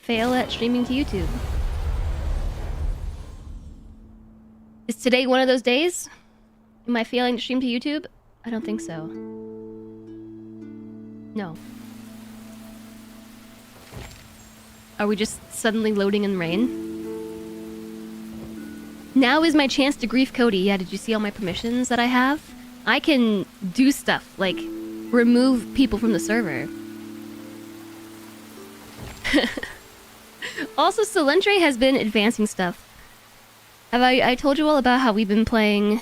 fail at streaming to YouTube. Is today one of those days? Am I failing to stream to YouTube? I don't think so. No. Are we just suddenly loading in rain? Now is my chance to grief Cody. Yeah, did you see all my permissions that I have? I can do stuff, like remove people from the server. Also, Solentre has been advancing stuff. Have I told you all about how we've been playing...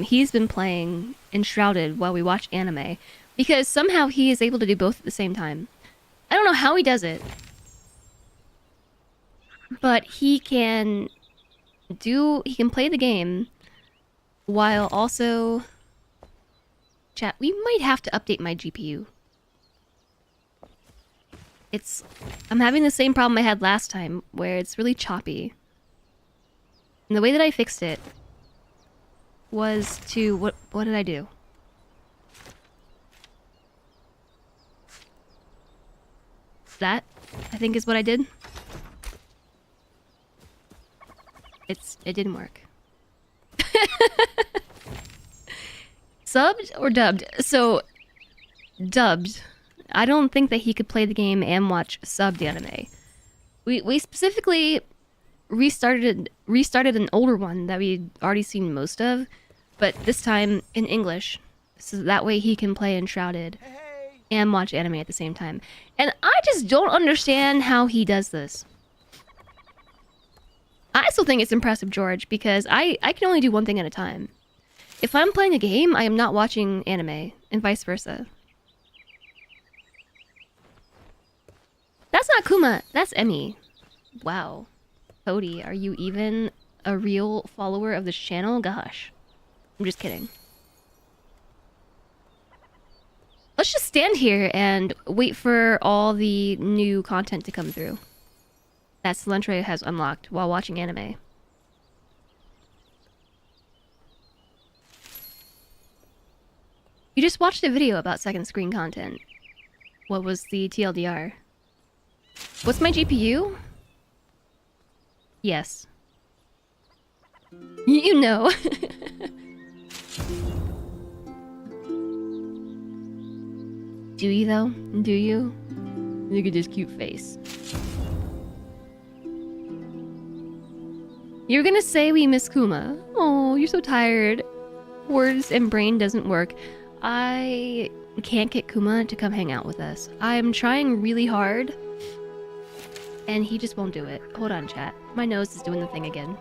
he's been playing Enshrouded while we watch anime. Because somehow he is able to do both at the same time. I don't know how he does it. But he can play the game while also... Chat, we might have to update my GPU. I'm having the same problem I had last time, where it's really choppy. And the way that I fixed it was to... What did I do? That, I think, is what I did. It didn't work. Subbed or dubbed? So, dubbed. I don't think that he could play the game and watch subbed anime. We specifically restarted an older one that we'd already seen most of, but this time in English, so that way he can play Enshrouded and watch anime at the same time. And I just don't understand how he does this. I still think it's impressive, George, because I can only do one thing at a time. If I'm playing a game, I am not watching anime, and vice versa. That's not Kuma, that's Emmy. Wow. Cody, are you even a real follower of this channel? Gosh. I'm just kidding. Let's just stand here and wait for all the new content to come through that Solentre has unlocked while watching anime. You just watched a video about second screen content. What was the TLDR? What's my GPU? Yes. You know. Do you though? Do you? Look at this cute face. You're gonna say we miss Kuma. Oh, you're so tired. Words and brain doesn't work. I can't get Kuma to come hang out with us. I'm trying really hard. And he just won't do it. Hold on, chat. My nose is doing the thing again.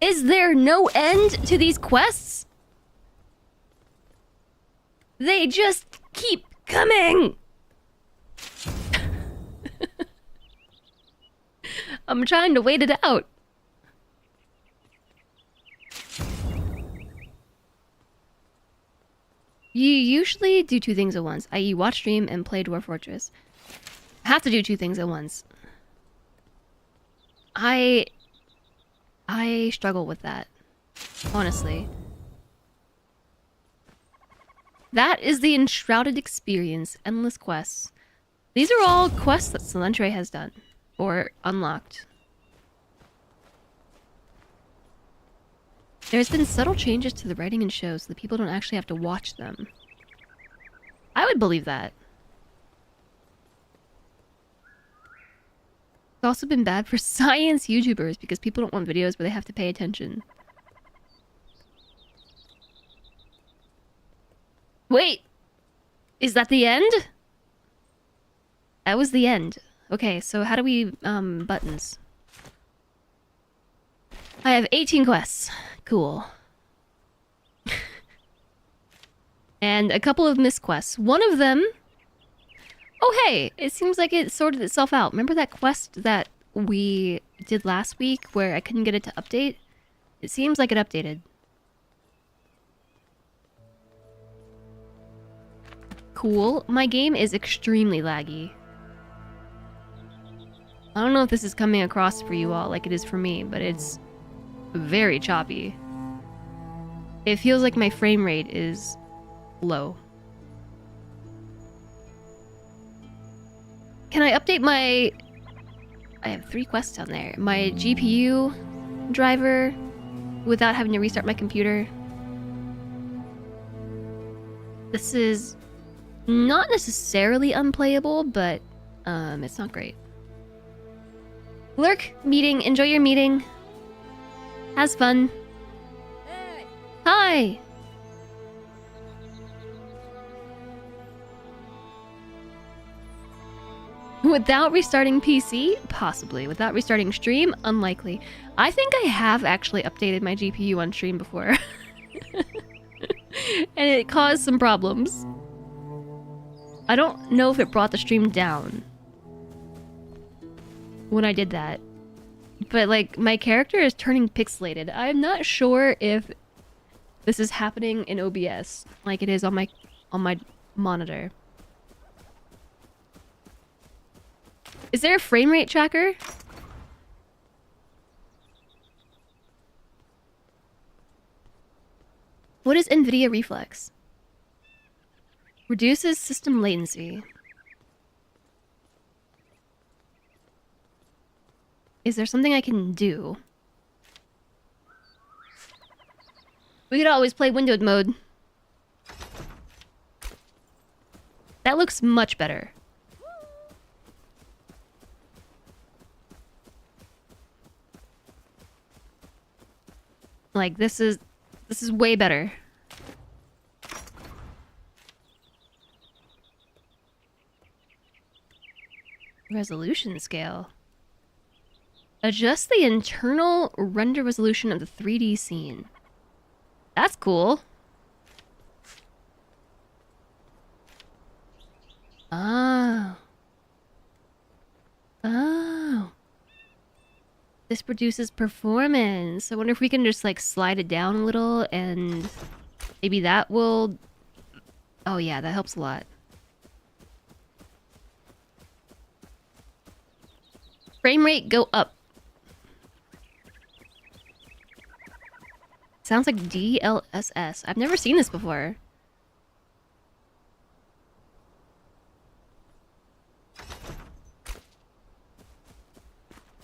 Is there no end to these quests? They just keep coming! I'm trying to wait it out. You usually do two things at once, i.e. watch stream and play Dwarf Fortress. I have to do two things at once. I struggle with that, honestly. That is the Enshrouded experience, endless quests. These are all quests that Solentre has done, or unlocked. There's been subtle changes to the writing in shows so that people don't actually have to watch them. I would believe that. It's also been bad for science YouTubers because people don't want videos where they have to pay attention. Wait! Is that the end? That was the end. Okay, so how do we, buttons? I have 18 quests. Cool. And a couple of missed quests. One of them... Oh hey! It seems like it sorted itself out. Remember that quest that we did last week where I couldn't get it to update? It seems like it updated. Cool. My game is extremely laggy. I don't know if this is coming across for you all like it is for me, but it's very choppy. It feels like my frame rate is low. Can I update my... I have 3 quests down there. My GPU driver without having to restart my computer. This is not necessarily unplayable, but it's not great. Lurk, meeting. Enjoy your meeting. Has fun. Hey. Hi! Without restarting PC? Possibly. Without restarting stream? Unlikely. I think I have actually updated my GPU on stream before. And it caused some problems. I don't know if it brought the stream down when I did that. But like, my character is turning pixelated. I'm not sure if this is happening in OBS like it is on my monitor. Is there a frame rate tracker? What is NVIDIA Reflex? Reduces system latency. Is there something I can do? We could always play windowed mode. That looks much better. Like, this is way better. Resolution scale. Adjust the internal render resolution of the 3D scene. That's cool. Oh. Oh. This produces performance. I wonder if we can just like slide it down a little and maybe that will... Oh yeah, that helps a lot. Frame rate go up. Sounds like DLSS. I've never seen this before.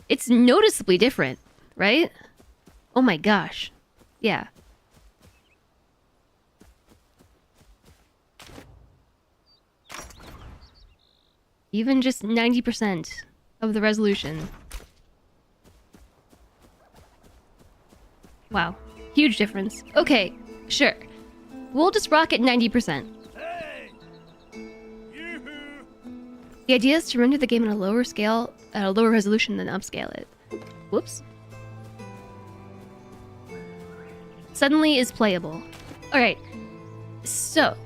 It's noticeably different, right? Oh my gosh. Yeah. Even just 90% of the resolution. Wow. Huge difference. Okay, sure. We'll just rock at 90%. Hey. Yoo-hoo. The idea is to render the game at a lower scale, at a lower resolution than upscale it. Whoops. Suddenly is playable. Alright. So.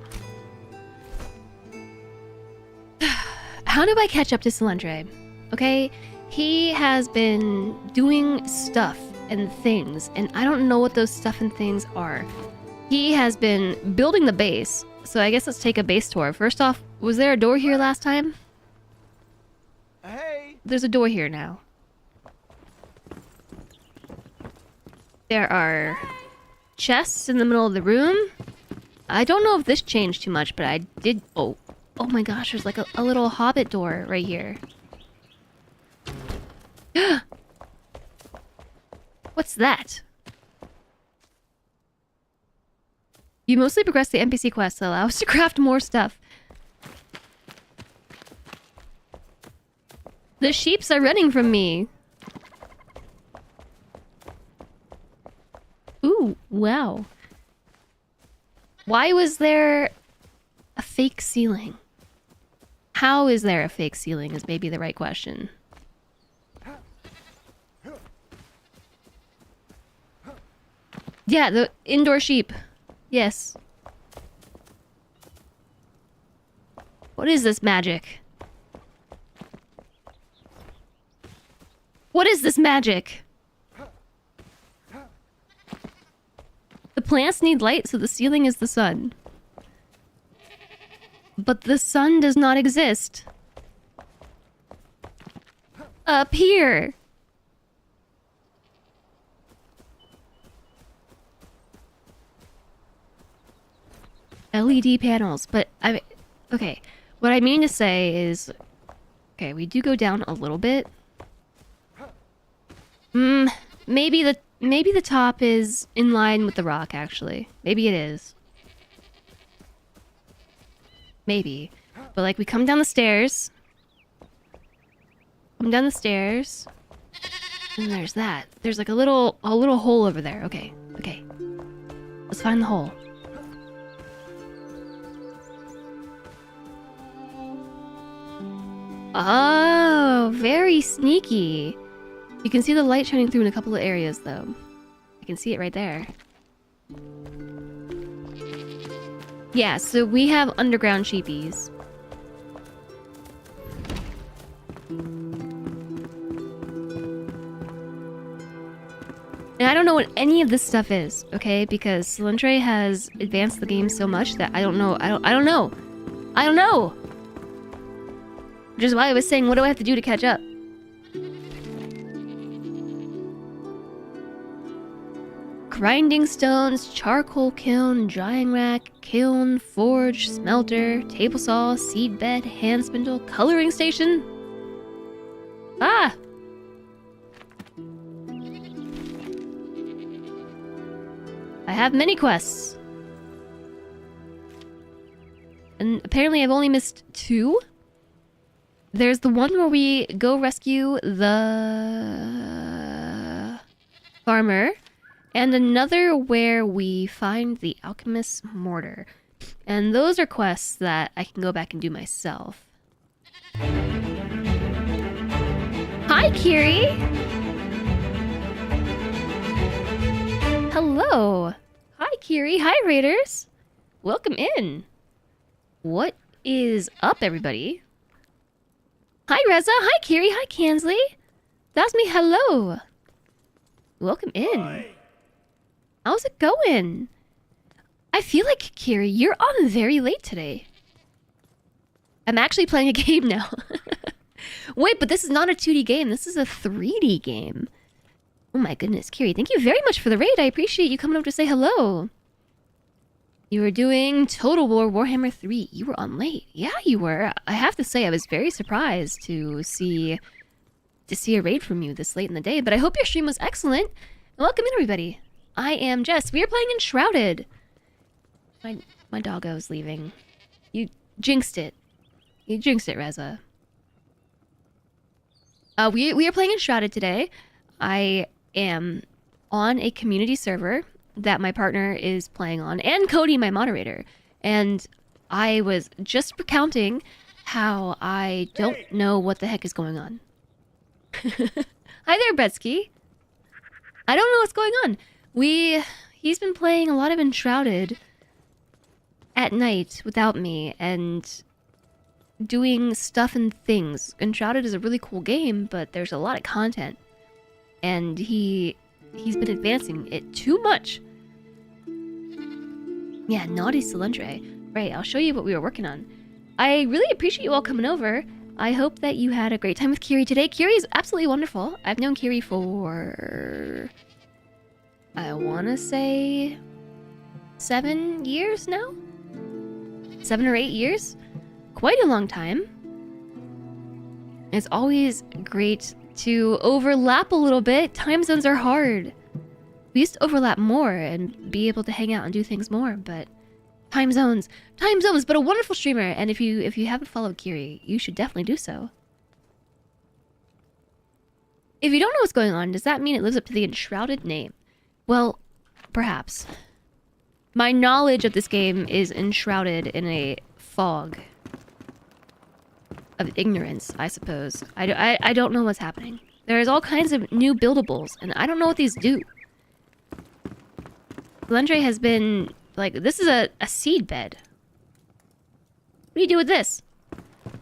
How do I catch up to Solentre? Okay? He has been doing stuff and things, and I don't know what those stuff and things are. He has been building the base, so I guess let's take a base tour. First off, was there a door here last time? Hey. There's a door here now. There are chests in the middle of the room. I don't know if this changed too much, but I did... Oh my gosh, there's like a little hobbit door right here. What's that? You mostly progress the NPC quests that allow us to craft more stuff. The sheeps are running from me. Ooh, wow. Why was there a fake ceiling? How is there a fake ceiling is maybe the right question. Yeah, the indoor sheep. Yes. What is this magic? What is this magic? The plants need light, so the ceiling is the sun. But the sun does not exist. Up here. LED panels, but okay. What I mean to say is, okay, we do go down a little bit. Maybe the top is in line with the rock, actually. Maybe it is. Maybe. But like we come down the stairs. Come down the stairs. And there's that. There's like a little hole over there. Okay. Okay. Let's find the hole. Oh, very sneaky. You can see the light shining through in a couple of areas, though. I can see it right there. Yeah, so we have underground sheepies. And I don't know what any of this stuff is, okay? Because Snowday has advanced the game so much that I don't know. I don't know. I don't know. Which is why I was saying, what do I have to do to catch up? Grinding stones, charcoal kiln, drying rack, kiln, forge, smelter, table saw, seed bed, hand spindle, coloring station. Ah! I have many quests. And apparently I've only missed 2. There's the one where we go rescue the farmer, and another where we find the alchemist's mortar. And those are quests that I can go back and do myself. Hi, Kiri! Hello! Hi, Kiri! Hi, Raiders! Welcome in! What is up, everybody? Hi, Reza! Hi, Kiri! Hi, Kansley! That's me, hello! Welcome in. Hi. How's it going? I feel like, Kiri, you're on very late today. I'm actually playing a game now. Wait, but this is not a 2D game. This is a 3D game. Oh my goodness, Kiri, thank you very much for the raid. I appreciate you coming over to say hello. You were doing Total War Warhammer 3. You were on late. Yeah, you were. I have to say, I was very surprised to see a raid from you this late in the day, but I hope your stream was excellent. Welcome in, everybody. I am Jess. We are playing Enshrouded. My doggo's leaving. You jinxed it. You jinxed it, Reza. We are playing Enshrouded today. I am on a community server that my partner is playing on, and Cody, my moderator. And I was just recounting how I don't know what the heck is going on. Hi there, Betsky. I don't know what's going on. He's been playing a lot of Enshrouded at night without me and doing stuff and things. Enshrouded is a really cool game, but there's a lot of content. And he's been advancing it too much. Yeah, naughty Snowday. Right, I'll show you what we were working on. I really appreciate you all coming over. I hope that you had a great time with Kiri today. Kiri is absolutely wonderful. I've known Kiri for, I want to say 7 years now? 7 or 8 years? Quite a long time. It's always great to overlap a little bit. Time zones are hard. We used to overlap more and be able to hang out and do things more, but time zones, but a wonderful streamer. And if you haven't followed Kiri, you should definitely do so. If you don't know what's going on, does that mean it lives up to the Enshrouded name? Well, perhaps. My knowledge of this game is enshrouded in a fog of ignorance, I suppose. I don't know what's happening. There's all kinds of new buildables, and I don't know what these do. Snowday has been, like, this is a seed bed. What do you do with this?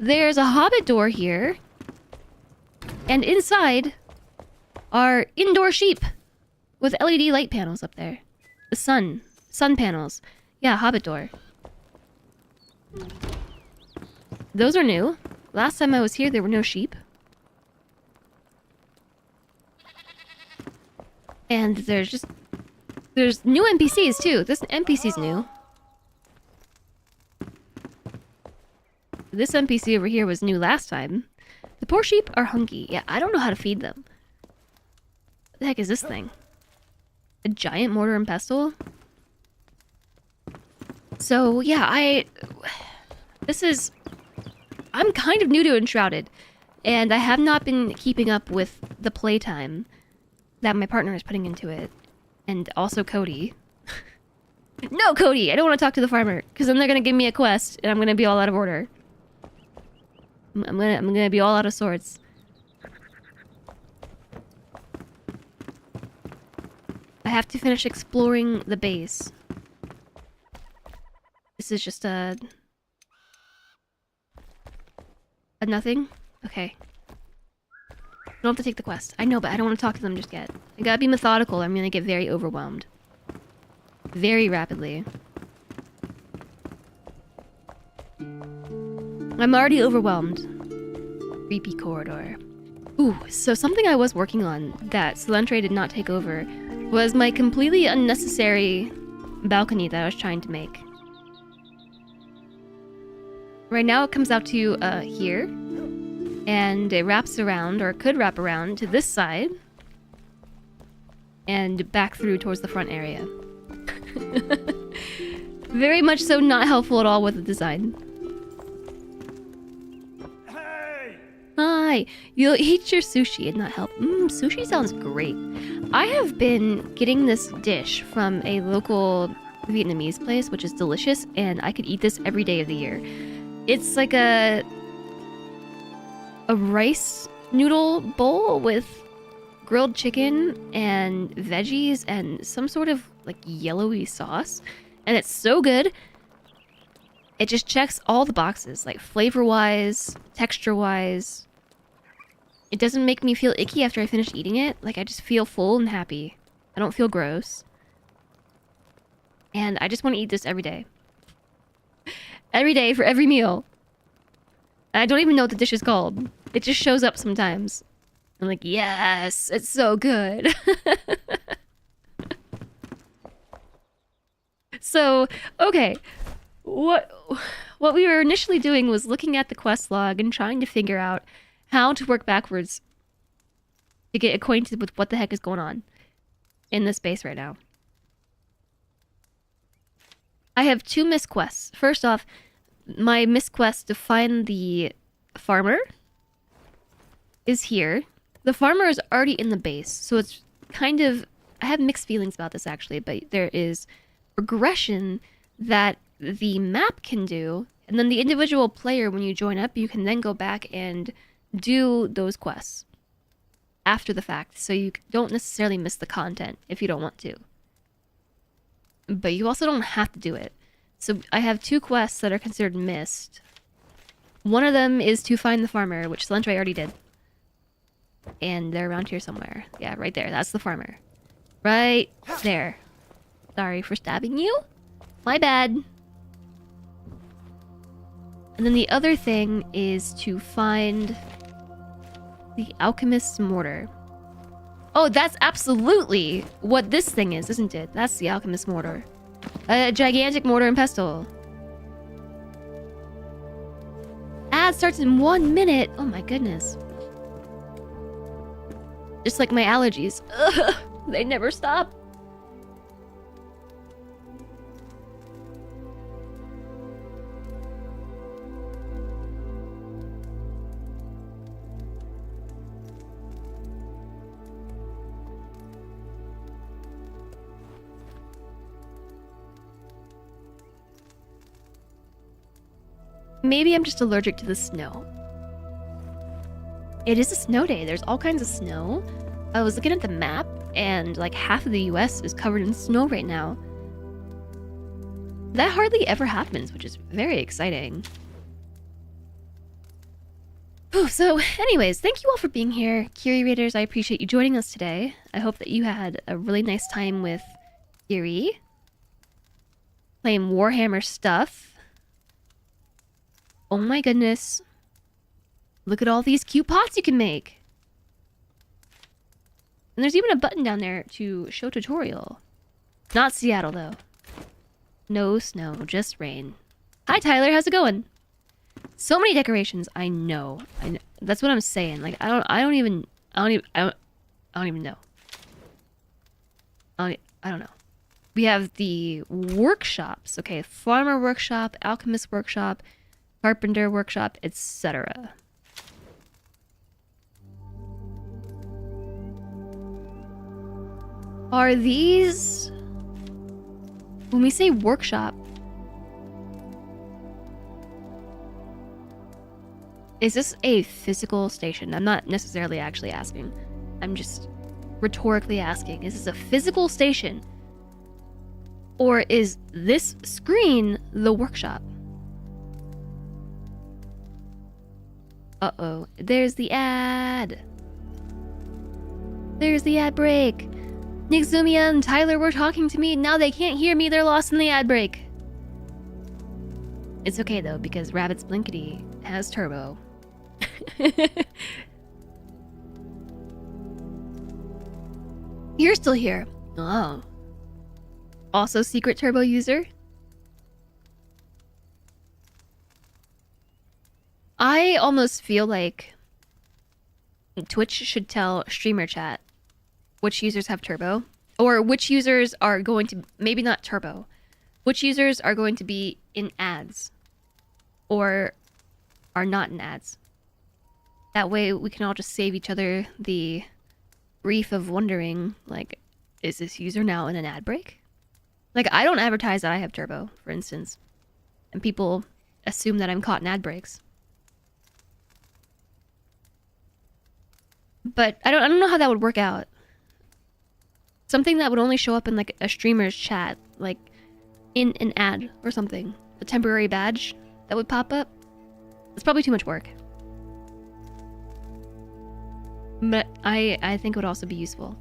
There's a hobbit door here. And inside are indoor sheep with LED light panels up there. The sun panels. Yeah, hobbit door. Those are new. Last time I was here, there were no sheep. And there's new NPCs too. This NPC's new. This NPC over here was new last time. The poor sheep are hungry. Yeah, I don't know how to feed them. What the heck is this thing? A giant mortar and pestle? So, yeah, I'm kind of new to Enshrouded, and I have not been keeping up with the playtime that my partner is putting into it. And also Cody. No, Cody! I don't want to talk to the farmer, because then they're going to give me a quest, and I'm going to be all out of order. I'm gonna be all out of sorts. I have to finish exploring the base. This is just a nothing? Okay. I don't have to take the quest. I know, but I don't want to talk to them just yet. I gotta be methodical or I'm gonna get very overwhelmed. Very rapidly. I'm already overwhelmed. Creepy corridor. Ooh, so something I was working on that Snowday did not take over was my completely unnecessary balcony that I was trying to make. Right now it comes out to here, and it wraps around, or could wrap around, to this side, and back through towards the front area. Very much so not helpful at all with the design. Hey! Hi! You'll eat your sushi and not help. Sushi sounds great. I have been getting this dish from a local Vietnamese place, which is delicious, and I could eat this every day of the year. It's like a rice noodle bowl with grilled chicken and veggies and some sort of like yellowy sauce. And it's so good. It just checks all the boxes, like flavor-wise, texture-wise. It doesn't make me feel icky after I finish eating it. Like, I just feel full and happy. I don't feel gross. And I just want to eat this every day. Every day for every meal. And I don't even know what the dish is called. It just shows up sometimes. I'm like, yes, it's so good. So, okay. What we were initially doing was looking at the quest log and trying to figure out how to work backwards to get acquainted with what the heck is going on in this base right now. I have 2 missed quests. First off, my missed quest to find the farmer is here. The farmer is already in the base, so it's kind of... I have mixed feelings about this actually, but there is progression that the map can do, and then the individual player, when you join up, you can then go back and do those quests after the fact, so you don't necessarily miss the content if you don't want to. But you also don't have to do it. So I have 2 quests that are considered missed. One of them is to find the farmer, which Snowday already did. And they're around here somewhere. Yeah, right there. That's the farmer. Right there. Sorry for stabbing you. My bad. And then the other thing is to find the alchemist's mortar. Oh, that's absolutely what this thing is, isn't it? That's the alchemist's mortar. A gigantic mortar and pestle. Ad starts in 1 minute. Oh my goodness. Just like my allergies. Ugh, they never stop. Maybe I'm just allergic to the snow. It is a snow day. There's all kinds of snow. I was looking at the map, and like half of the US is covered in snow right now. That hardly ever happens, which is very exciting. Whew, so anyways, thank you all for being here. Kiri Raiders, I appreciate you joining us today. I hope that you had a really nice time with Kiri. Playing Warhammer stuff. Oh my goodness. Look at all these cute pots you can make. And there's even a button down there to show tutorial. Not Seattle, though. No snow, just rain. Hi, Tyler. How's it going? So many decorations. I know. That's what I'm saying. Like, I don't even know. I don't know. We have the workshops. Okay, farmer workshop, alchemist workshop, carpenter workshop, etc. Are these... When we say workshop, is this a physical station? I'm not necessarily actually asking. I'm just rhetorically asking. Is this a physical station? Or is this screen the workshop? Uh-oh. There's the ad. There's the ad break. Nixumia and Tyler were talking to me. Now they can't hear me. They're lost in the ad break. It's okay, though, because Rabbit's Blinkety has turbo. You're still here. Oh. Also secret turbo user? I almost feel like Twitch should tell streamer chat which users have turbo, or which users are going to, maybe not turbo, which users are going to be in ads or are not in ads. That way we can all just save each other the grief of wondering, like, is this user now in an ad break? Like, I don't advertise that I have turbo, for instance, and people assume that I'm caught in ad breaks. But I don't know how that would work out. Something that would only show up in like a streamer's chat, like in an ad or something. A temporary badge that would pop up. It's probably too much work. But I think it would also be useful.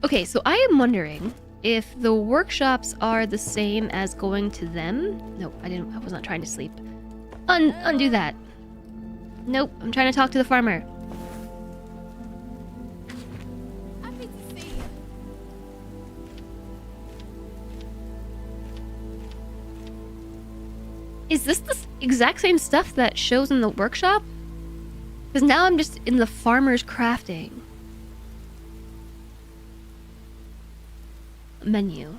Okay, so I am wondering if the workshops are the same as going to them. Nope, I was not trying to sleep. Undo that. Nope, I'm trying to talk to the farmer. Happy to see you. Is this the exact same stuff that shows in the workshop? Because now I'm just in the farmer's crafting menu.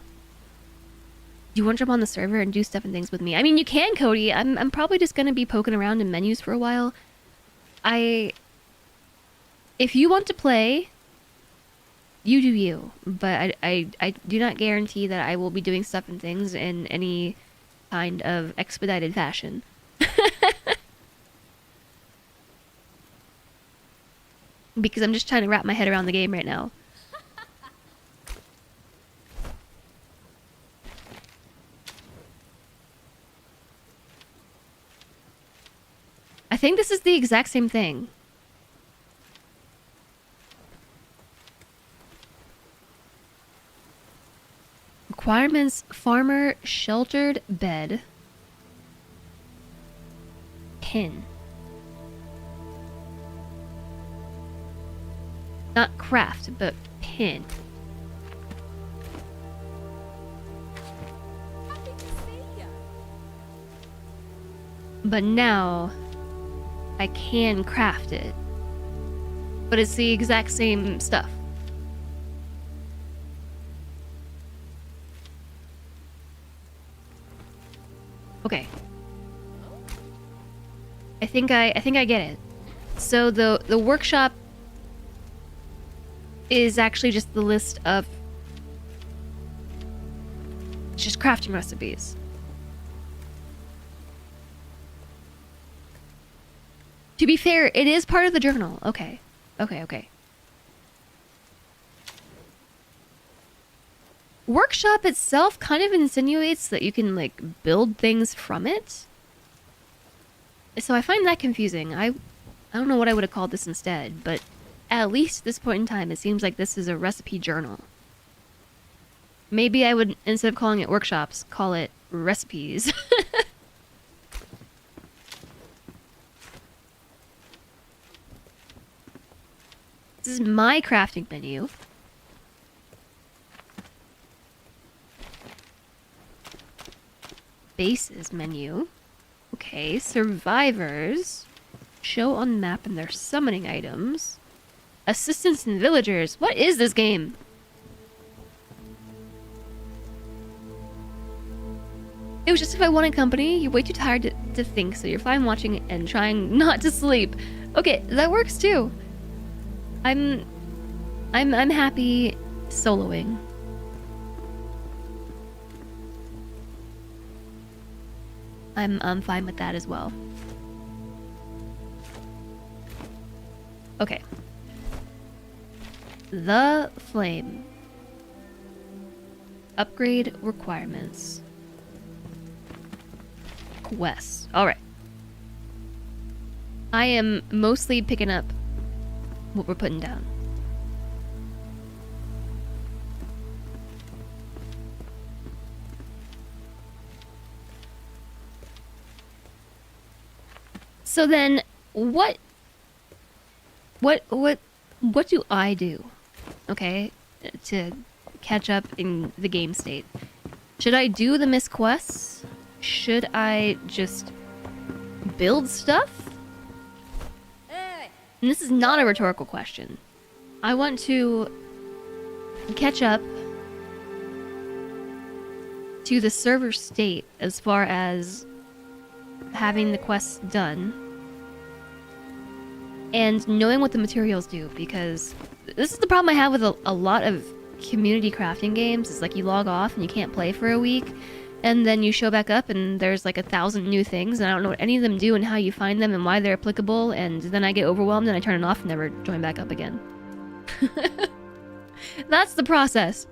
Do you want to jump on the server and do stuff and things with me? I mean, you can, Cody. I'm probably just going to be poking around in menus for a while. If you want to play, you do you. But I do not guarantee that I will be doing stuff and things in any kind of expedited fashion. Because I'm just trying to wrap my head around the game right now. I think this is the exact same thing. Requirements: farmer, sheltered bed, pin. Not craft, but pin. Happy to see you. But now I can craft it. But it's the exact same stuff. Okay. I think I get it. So the workshop is actually just the list of just crafting recipes. To be fair, it is part of the journal. Okay. Okay. Workshop itself kind of insinuates that you can, like, build things from it. So I find that confusing. I don't know what I would have called this instead, but at least at this point in time, it seems like this is a recipe journal. Maybe I would, instead of calling it workshops, call it recipes. is my crafting menu. Bases menu. Okay, survivors. Show on map and their summoning items. Assistants and villagers. What is this game? It was just if I wanted company. You're way too tired to think, so you're fine watching and trying not to sleep. Okay, that works too. I'm happy soloing. I'm fine with that as well. Okay. The Flame. Upgrade requirements. Quests. Alright. I am mostly picking up what we're putting down. So then, what do I do, okay, to catch up in the game state? Should I do the missed quests? Should I just build stuff? And this is not a rhetorical question. I want to catch up to the server state as far as having the quests done and knowing what the materials do, because this is the problem I have with a lot of community crafting games. Is like you log off and you can't play for a week, and then you show back up and there's like 1,000 new things and I don't know what any of them do and how you find them and why they're applicable, and then I get overwhelmed and I turn it off and never join back up again. That's the process.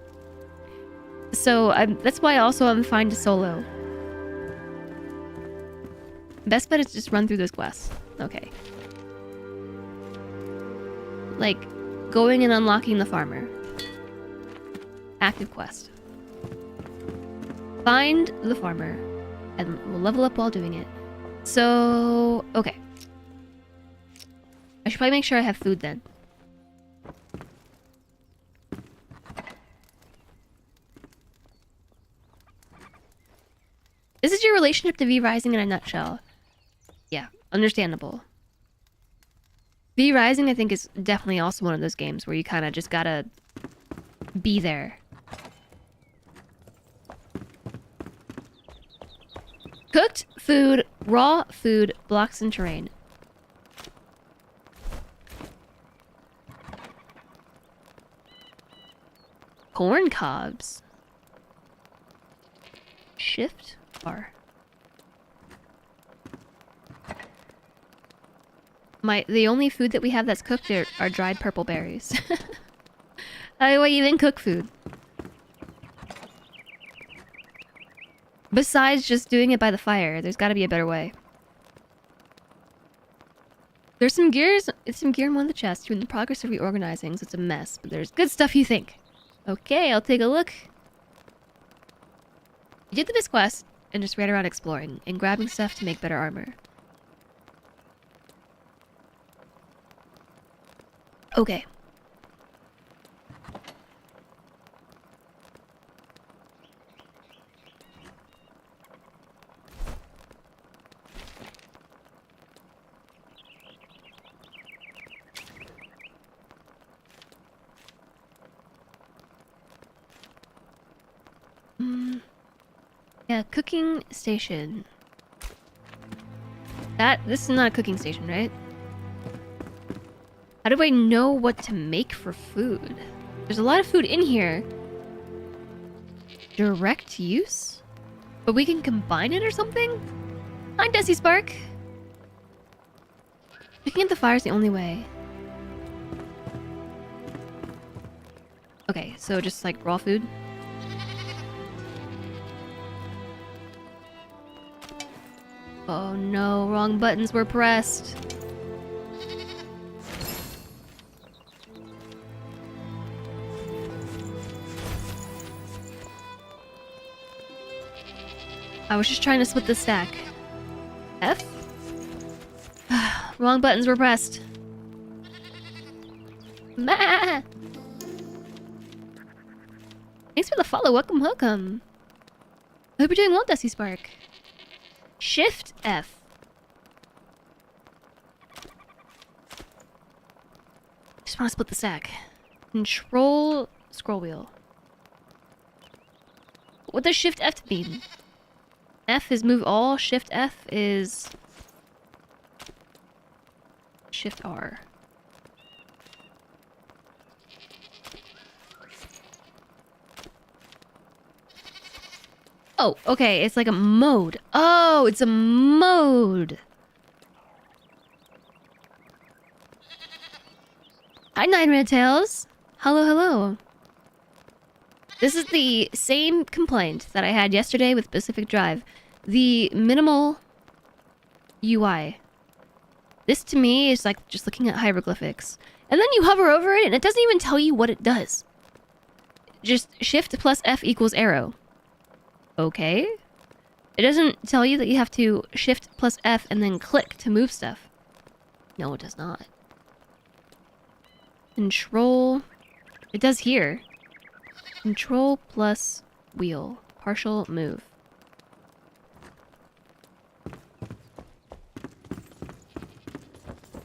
So that's why also I'm fine to solo. Best bet is just run through those quests. Okay. Like, going and unlocking the farmer. Active quest. Find the farmer, and we'll level up while doing it. So, okay. I should probably make sure I have food then. This is your relationship to V Rising in a nutshell. Yeah, understandable. V Rising, I think, is definitely also one of those games where you kind of just gotta be there. Cooked food, raw food, blocks in terrain. Corn cobs. Shift R. The only food that we have that's cooked are dried purple berries. How do I even cook food? Besides just doing it by the fire, there's gotta be a better way. There's some gear in one of the chests. You're in the progress of reorganizing, so it's a mess, but there's good stuff you think. Okay, I'll take a look. You did the missed quest and just ran around exploring and grabbing stuff to make better armor. Okay. Yeah, cooking station. This is not a cooking station, right? How do I know what to make for food? There's a lot of food in here. Direct use? But we can combine it or something? Hi, Desi Spark! Cooking at the fire is the only way. Okay, so just like raw food? Oh no, wrong buttons were pressed. I was just trying to split the stack. F? Wrong buttons were pressed. Bah! Thanks for the follow. Welcome, welcome. I hope you're doing well, Dusty Spark. Shift F. Just want to split the sack. Control scroll wheel. What does Shift F mean? F is move all. Shift F is Shift R. Oh, okay. It's like a mode. Oh, it's a mode. Hi, Nine Red Tails. Hello, hello. This is the same complaint that I had yesterday with Pacific Drive. The minimal UI. This to me is like just looking at hieroglyphics. And then you hover over it and it doesn't even tell you what it does. Just Shift plus F equals arrow. Okay. It doesn't tell you that you have to Shift plus F and then click to move stuff. No, it does not. Control. It does here. Control plus wheel. Partial move.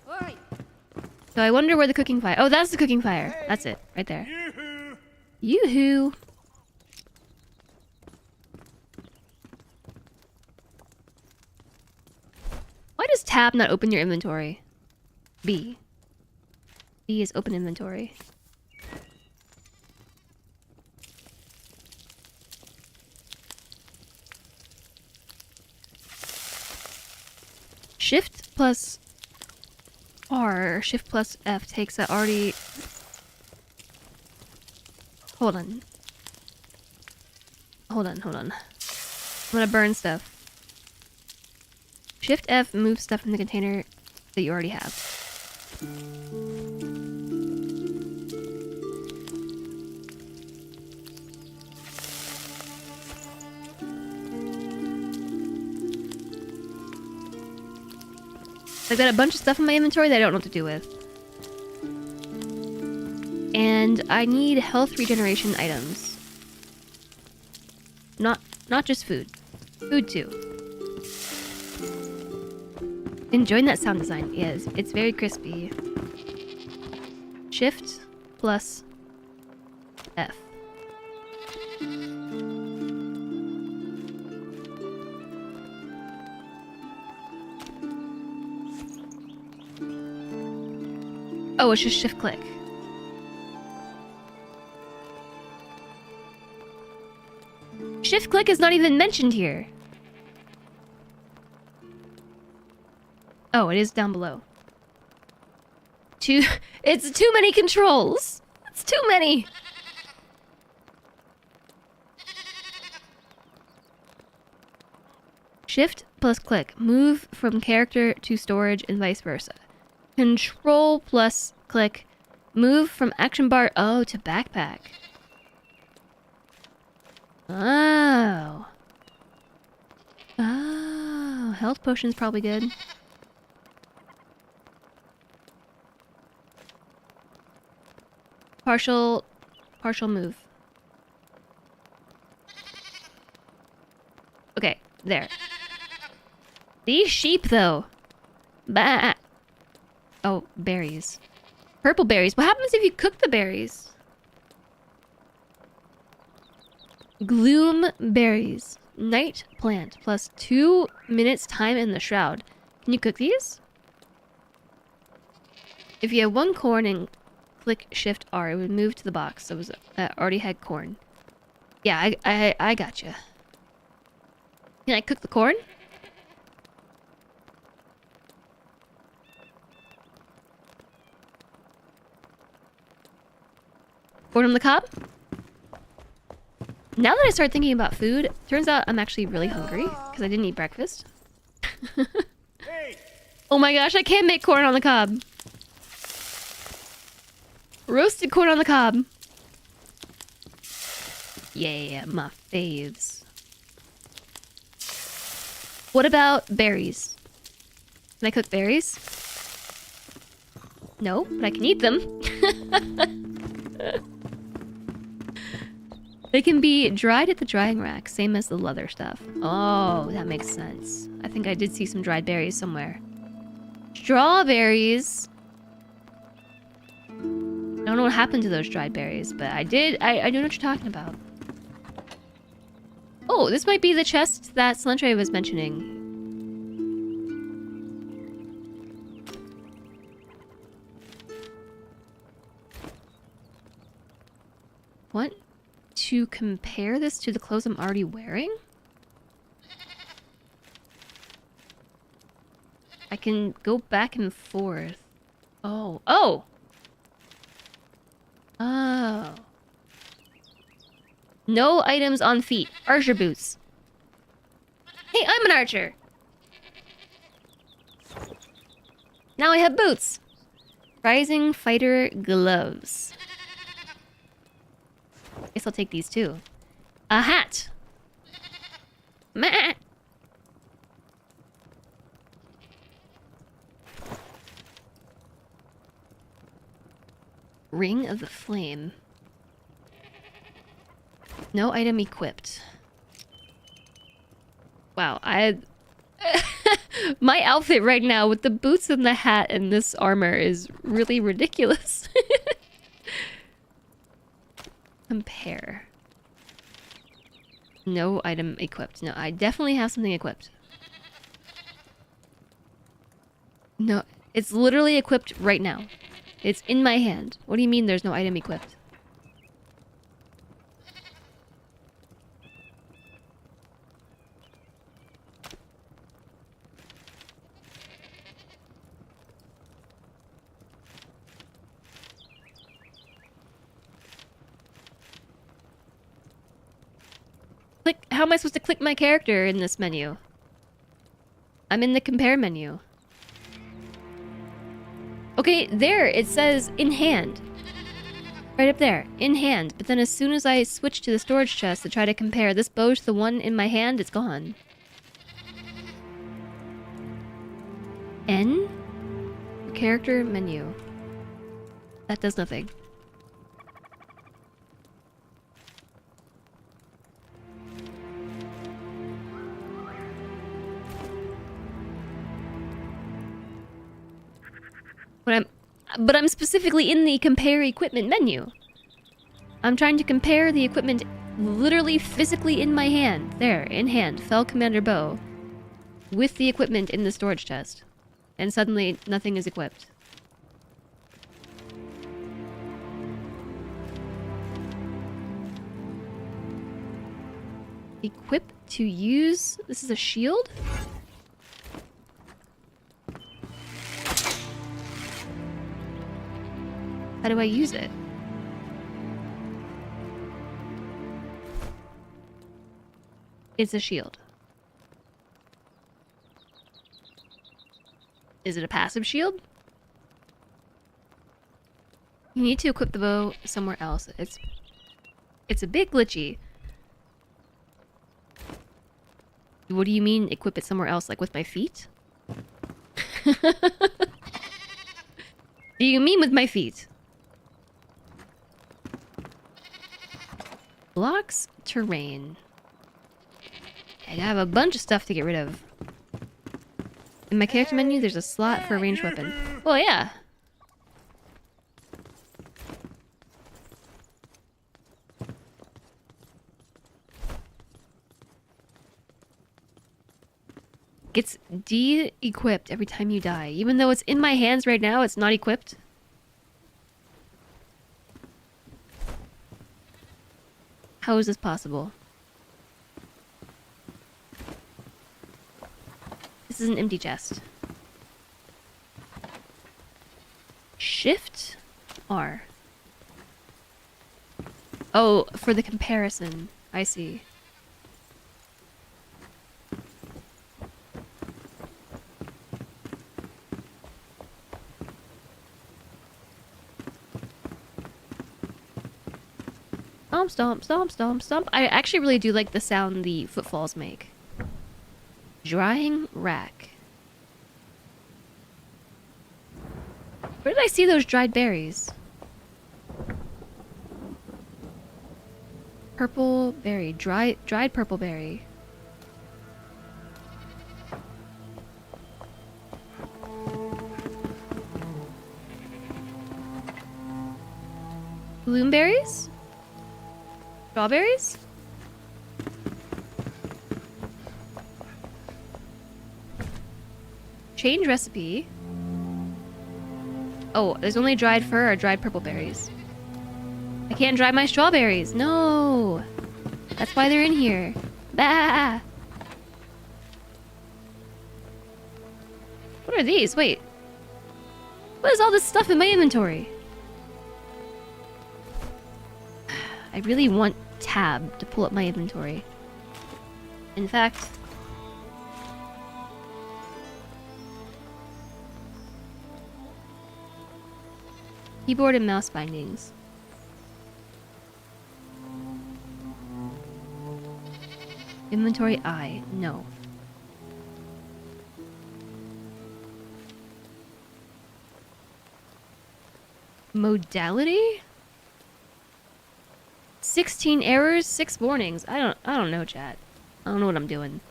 Oi! So I wonder where the cooking fire... Oh, that's the cooking fire. That's it. Right there. Yoo-hoo! Yoo-hoo. Why does tab not open your inventory? B. B is open inventory. Shift plus R, Shift plus F takes that already... Hold on. Hold on, hold on. I'm gonna burn stuff. Shift F moves stuff in the container that you already have. I've got a bunch of stuff in my inventory that I don't know what to do with. And I need health regeneration items. Not just food. Food too. Enjoying that sound design. Yes, it's very crispy. Shift plus F. Oh, it's just shift click. Shift click is not even mentioned here. Oh, it is down below. It's too many controls. It's too many. Shift plus click. Move from character to storage and vice versa. Control plus click. Move from action bar O to backpack. Oh. Oh, health potion's probably good. Partial move. Okay, there. These sheep, though. Bah. Oh, berries. Purple berries. What happens if you cook the berries? Gloom berries. Night plant. Plus 2 minutes time in the shroud. Can you cook these? If you have 1 corn and click Shift R, it would move to the box that already had corn. Yeah, I gotcha. Can I cook the corn? Corn on the cob? Now that I start thinking about food, turns out I'm actually really hungry because I didn't eat breakfast. Hey! Oh my gosh, I can't make corn on the cob. Roasted corn on the cob. Yeah, my faves. What about berries? Can I cook berries? No, but I can eat them. They can be dried at the drying rack, same as the leather stuff. Oh, that makes sense. I think I did see some dried berries somewhere. Strawberries! I don't know what happened to those dried berries, but I did. I know what you're talking about. Oh, this might be the chest that Snowday was mentioning. Want to compare this to the clothes I'm already wearing? I can go back and forth. Oh. Oh! Oh. No items on feet. Archer boots. Hey, I'm an archer! Now I have boots! Rising fighter gloves. Guess I'll take these too. A hat! Meh! Ring of the Flame. No item equipped. Wow, my outfit right now with the boots and the hat and this armor is really ridiculous. Compare. No item equipped. No, I definitely have something equipped. No, it's literally equipped right now. It's in my hand. What do you mean there's no item equipped? Click. How am I supposed to click my character in this menu? I'm in the compare menu. Okay, there, it says in hand. Right up there, in hand. But then as soon as I switch to the storage chest to try to compare this bow to the one in my hand, it's gone. N? Character menu. That does nothing. But I'm specifically in the compare equipment menu. I'm trying to compare the equipment literally physically in my hand. There, in hand, Fell Commander Bow. With the equipment in the storage chest. And suddenly, nothing is equipped. Equip to use... This is a shield? How do I use it? It's a shield. Is it a passive shield? You need to equip the bow somewhere else. It's a bit glitchy. What do you mean equip it somewhere else? Like with my feet? Do you mean with my feet? Blocks terrain. I have a bunch of stuff to get rid of. In my character menu, there's a slot for a ranged weapon. Well, yeah. Gets de-equipped every time you die. Even though it's in my hands right now, it's not equipped. How is this possible? This is an empty chest. Shift R. Oh, for the comparison. I see. Stomp, stomp, stomp, stomp, stomp. I actually really do like the sound the footfalls make. Drying rack. Where did I see those dried berries? Purple berry. Dried purple berry. Bloomberries? Strawberries? Change recipe. Oh, there's only dried fir or dried purple berries. I can't dry my strawberries. No. That's why they're in here. Bah. What are these? Wait. What is all this stuff in my inventory? I really want tab to pull up my inventory. In fact, keyboard and mouse bindings. Inventory I. No. Modality? 16 errors, 6 warnings. I don't know, chat. I don't know what I'm doing.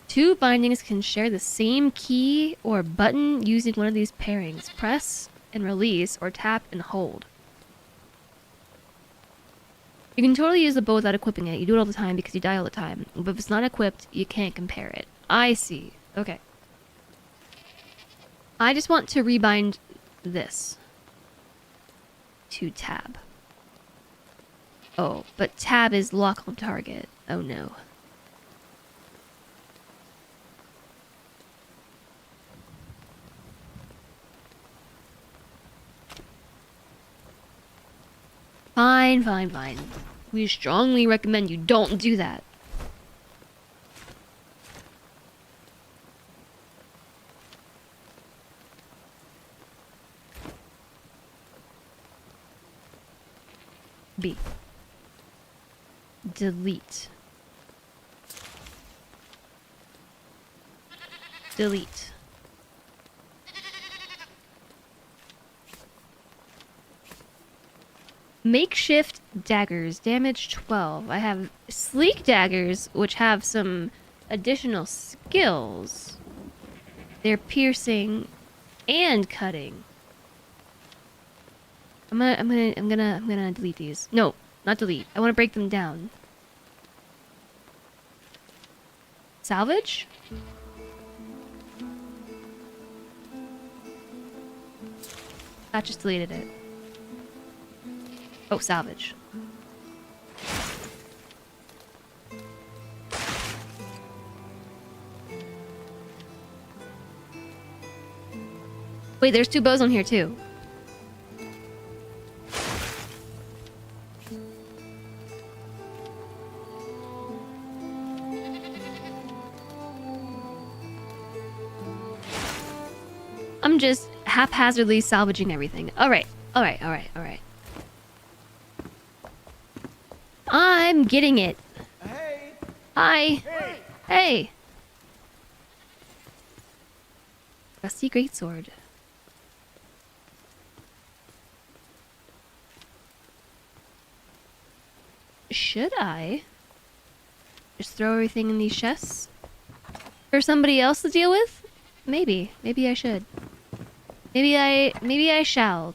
2 bindings can share the same key or button using one of these pairings. Press and release, or tap and hold. You can totally use the bow without equipping it. You do it all the time because you die all the time. But if it's not equipped, you can't compare it. I see. Okay. I just want to rebind this to tab. Oh, but tab is lock on target. Oh no. Fine, fine, fine. We strongly recommend you don't do that. B. Delete. Delete. Makeshift daggers, damage 12. I have sleek daggers, which have some additional skills. They're piercing and cutting. I'm gonna delete these. No, not delete. I want to break them down. Salvage? That just deleted it. Oh, salvage. Wait, there's 2 bows on here too. I'm just haphazardly salvaging everything. Alright, alright, alright, alright. I'm getting it. Hey! Hi. Hey! Hey. Rusty greatsword. Should I just throw everything in these chests for somebody else to deal with? Maybe. Maybe I should. Maybe I shall.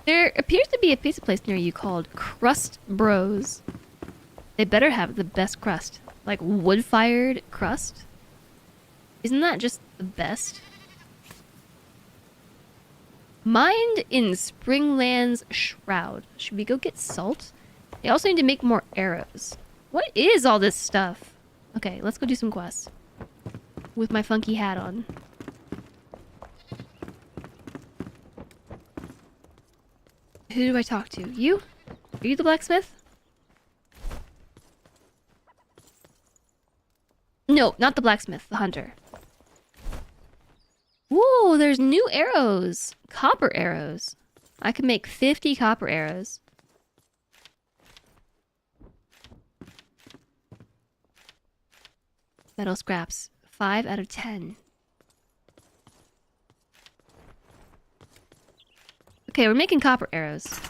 There appears to be a pizza place near you called Crust Bros. They better have the best crust. Like wood-fired crust. Isn't that just the best? Mined in Springland's Shroud. Should we go get salt? They also need to make more arrows. What is all this stuff? Okay, let's go do some quests. With my funky hat on. Who do I talk to? You? Are you the blacksmith? No, not the blacksmith. The hunter. Whoa, there's new arrows. Copper arrows. I can make 50 copper arrows. Metal scraps. 5 out of 10. Okay, we're making copper arrows.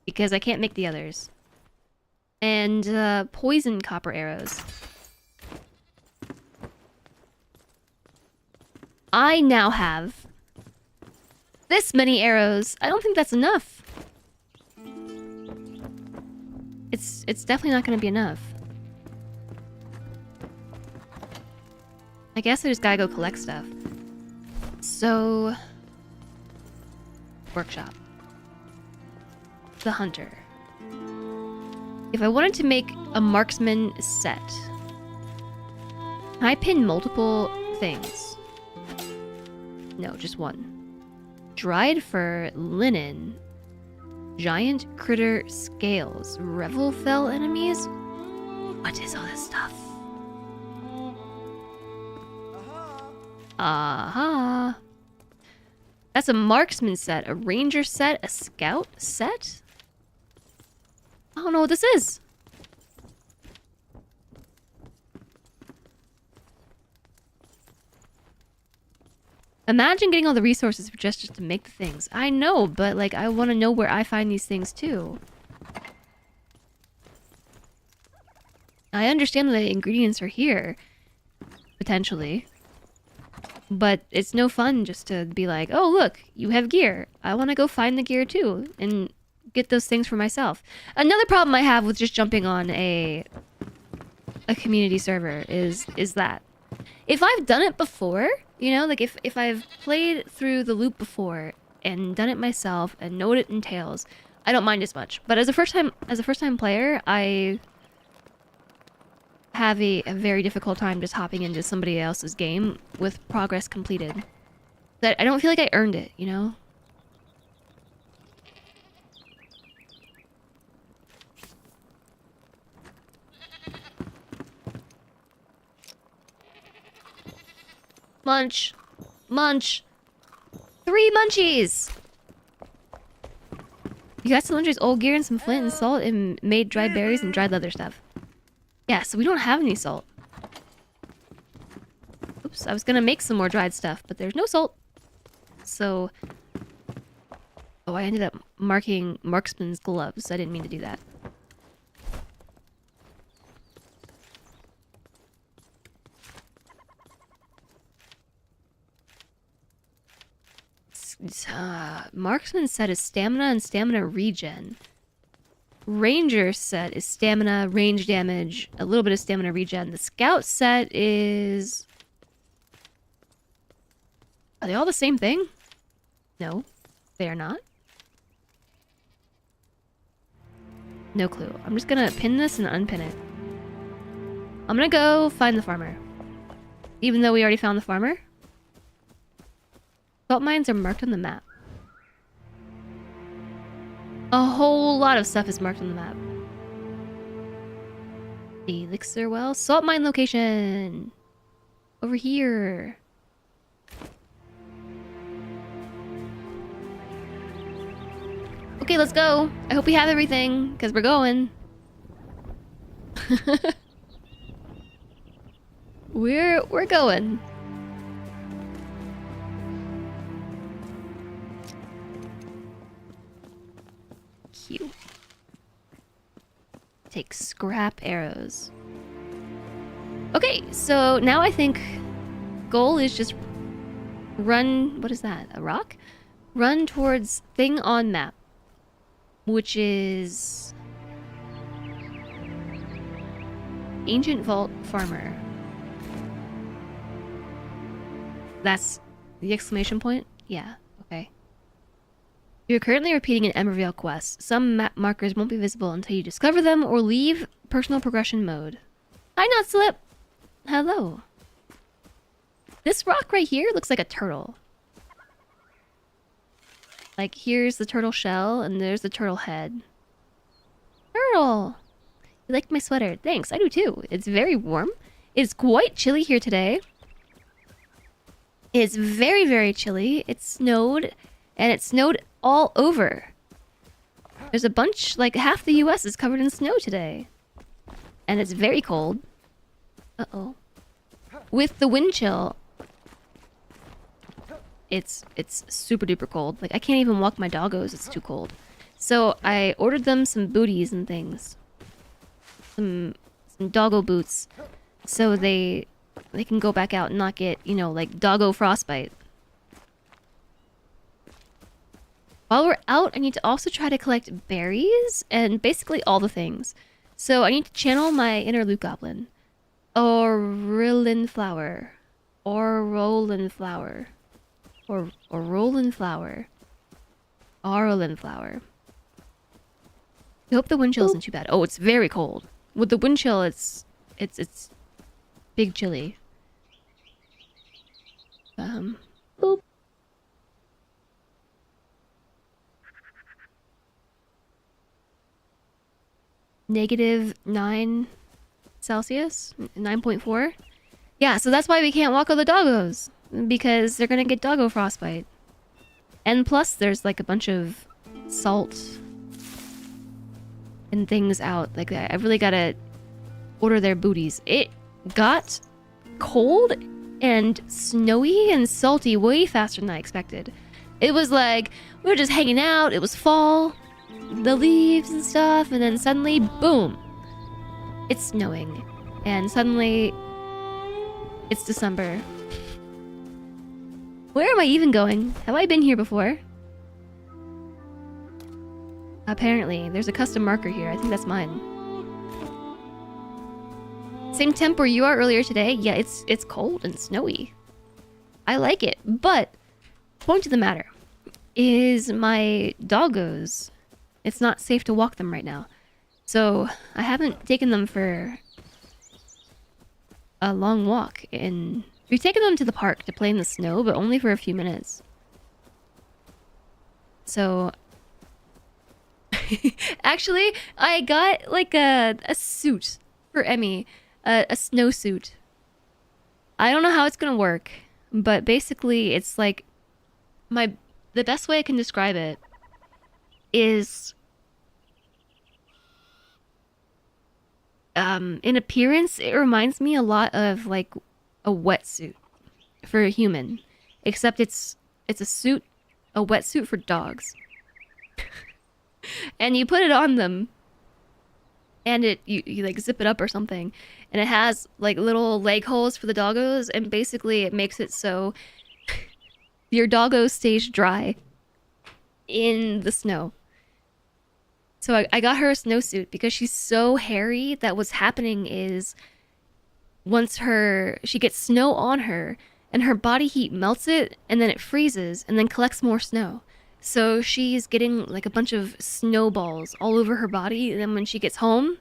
because I can't make the others. And poison copper arrows. I now have this many arrows. I don't think that's enough. It's definitely not going to be enough. I guess I just gotta go collect stuff. So... workshop. The hunter. If I wanted to make a marksman set, can I pin multiple things? No, just one. Dried fur, linen, giant critter scales, revel fell enemies? What is all this stuff? Aha. That's a marksman set, a ranger set, a scout set? I don't know what this is. Imagine getting all the resources for just to make the things. I know, but like I want to know where I find these things too. I understand that the ingredients are here, potentially. But it's no fun just to be like, oh look, you have gear. I want to go find the gear too and get those things for myself. Another problem I have with just jumping on a community server is that if I've done it before, you know, like if I've played through the loop before and done it myself and know what it entails, I don't mind as much. But as a first time player, I have a very difficult time just hopping into somebody else's game with progress completed. That I don't feel like I earned it, you know? Munch! Munch! 3 munchies! You got some munchies, old gear, and some flint and salt, and made dried berries and dried leather stuff. Yeah, so we don't have any salt. Oops, I was gonna make some more dried stuff, but there's no salt. So... oh, I ended up marking marksman's gloves. I didn't mean to do that. Marksman set is stamina and stamina regen. Ranger set is stamina, range damage, a little bit of stamina regen. The scout set is... are they all the same thing? No, they are not. No clue. I'm just gonna pin this and unpin it. I'm gonna go find the farmer. Even though we already found the farmer. Salt mines are marked on the map. A whole lot of stuff is marked on the map. Elixir well. Salt mine location. Over here. Okay, let's go. I hope we have everything, because we're going. We're going. Cute. Take scrap arrows. Okay, so now I think goal is just run... what is that? A rock? Run towards thing on map. Which is... Ancient Vault Farmer. That's the exclamation point? Yeah, okay. You're currently repeating an Emervale quest. Some map markers won't be visible until you discover them or leave personal progression mode. Hi, Not Slip! Hello. This rock right here looks like a turtle. Like, here's the turtle shell, and there's the turtle head. Turtle! You like my sweater? Thanks, I do too. It's very warm. It's quite chilly here today. It's very, very chilly. It snowed, and it snowed all over. There's a bunch, like half the US is covered in snow today. And it's very cold. Uh-oh. With the wind chill, it's super duper cold. Like, I can't even walk my doggos, it's too cold. So I ordered them some booties and things. Some doggo boots. So they can go back out and not get, you know, like doggo frostbite. While we're out, I need to also try to collect berries and basically all the things. So I need to channel my inner Luke Goblin. Orillin flower. Orolin flower. Orolin flower. Orolin flower. I hope the wind chill isn't too bad. Oh, it's very cold. With the wind chill, it's big chilly. Boop. -9 Celsius, 9.4. Yeah, so that's why we can't walk all the doggos, because they're gonna get doggo frostbite. And plus, there's like a bunch of salt and things out. Like, I really gotta order their booties. It got cold and snowy and salty way faster than I expected. It was like, we were just hanging out, it was fall, the leaves and stuff, and then suddenly, boom! It's snowing. And suddenly, it's December. Where am I even going? Have I been here before? Apparently, there's a custom marker here. I think that's mine. Same temp where you are earlier today? Yeah, it's cold and snowy. I like it, but point of the matter is my doggos. It's not safe to walk them right now. So I haven't taken them for a long walk, and we've taken them to the park to play in the snow, but only for a few minutes. So actually, I got like a suit for Emmy, a snowsuit. I don't know how it's gonna work, but basically it's like the best way I can describe it is in appearance it reminds me a lot of like a wetsuit for a human, except it's a suit, a wetsuit for dogs. And you put it on them, and you like zip it up or something, and it has like little leg holes for the doggos, and basically it makes it so your doggo stays dry in the snow. So I got her a snowsuit because she's so hairy that what's happening is once she gets snow on her and her body heat melts it, and then it freezes and then collects more snow. So she's getting like a bunch of snowballs all over her body, and then when she gets home,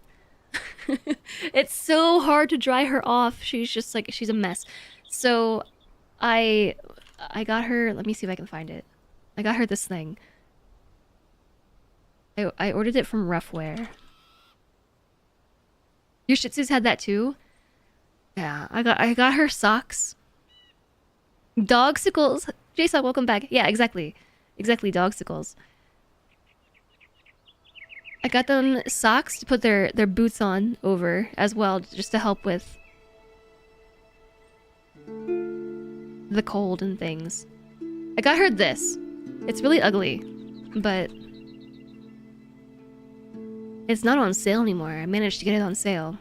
it's so hard to dry her off. She's just like, she's a mess. So I got her, let me see if I can find it. I got her this thing. I ordered it from Roughwear. Your Shih Tzus had that too? Yeah, I got her socks. Dogsicles. Jason, welcome back. Yeah, exactly. Exactly, dogsicles. I got them socks to put their boots on over as well, just to help with the cold and things. I got her this. It's really ugly, but it's not on sale anymore. I managed to get it on sale.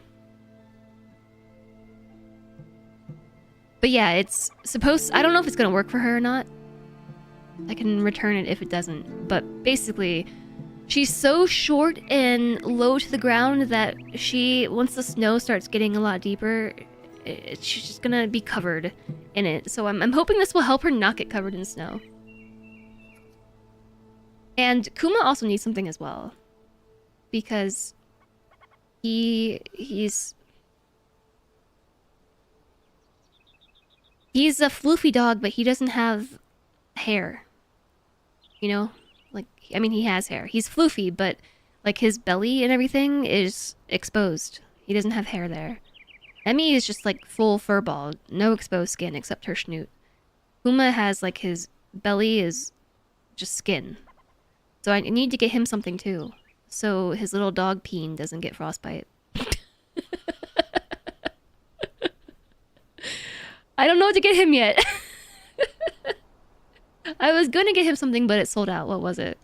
But yeah, it's supposed... I don't know if it's gonna work for her or not. I can return it if it doesn't. But basically, she's so short and low to the ground that once the snow starts getting a lot deeper, she's just gonna be covered in it. So I'm hoping this will help her not get covered in snow. And Kuma also needs something as well, because he's a floofy dog, but he doesn't have hair. You know? Like, I mean, he has hair. He's floofy, but like his belly and everything is exposed. He doesn't have hair there. Emmy is just like full furball, no exposed skin except her snoot. Kuma has like his belly is just skin. So I need to get him something too, so his little dog peen doesn't get frostbite. I don't know what to get him yet. I was gonna get him something, but it sold out. What was it?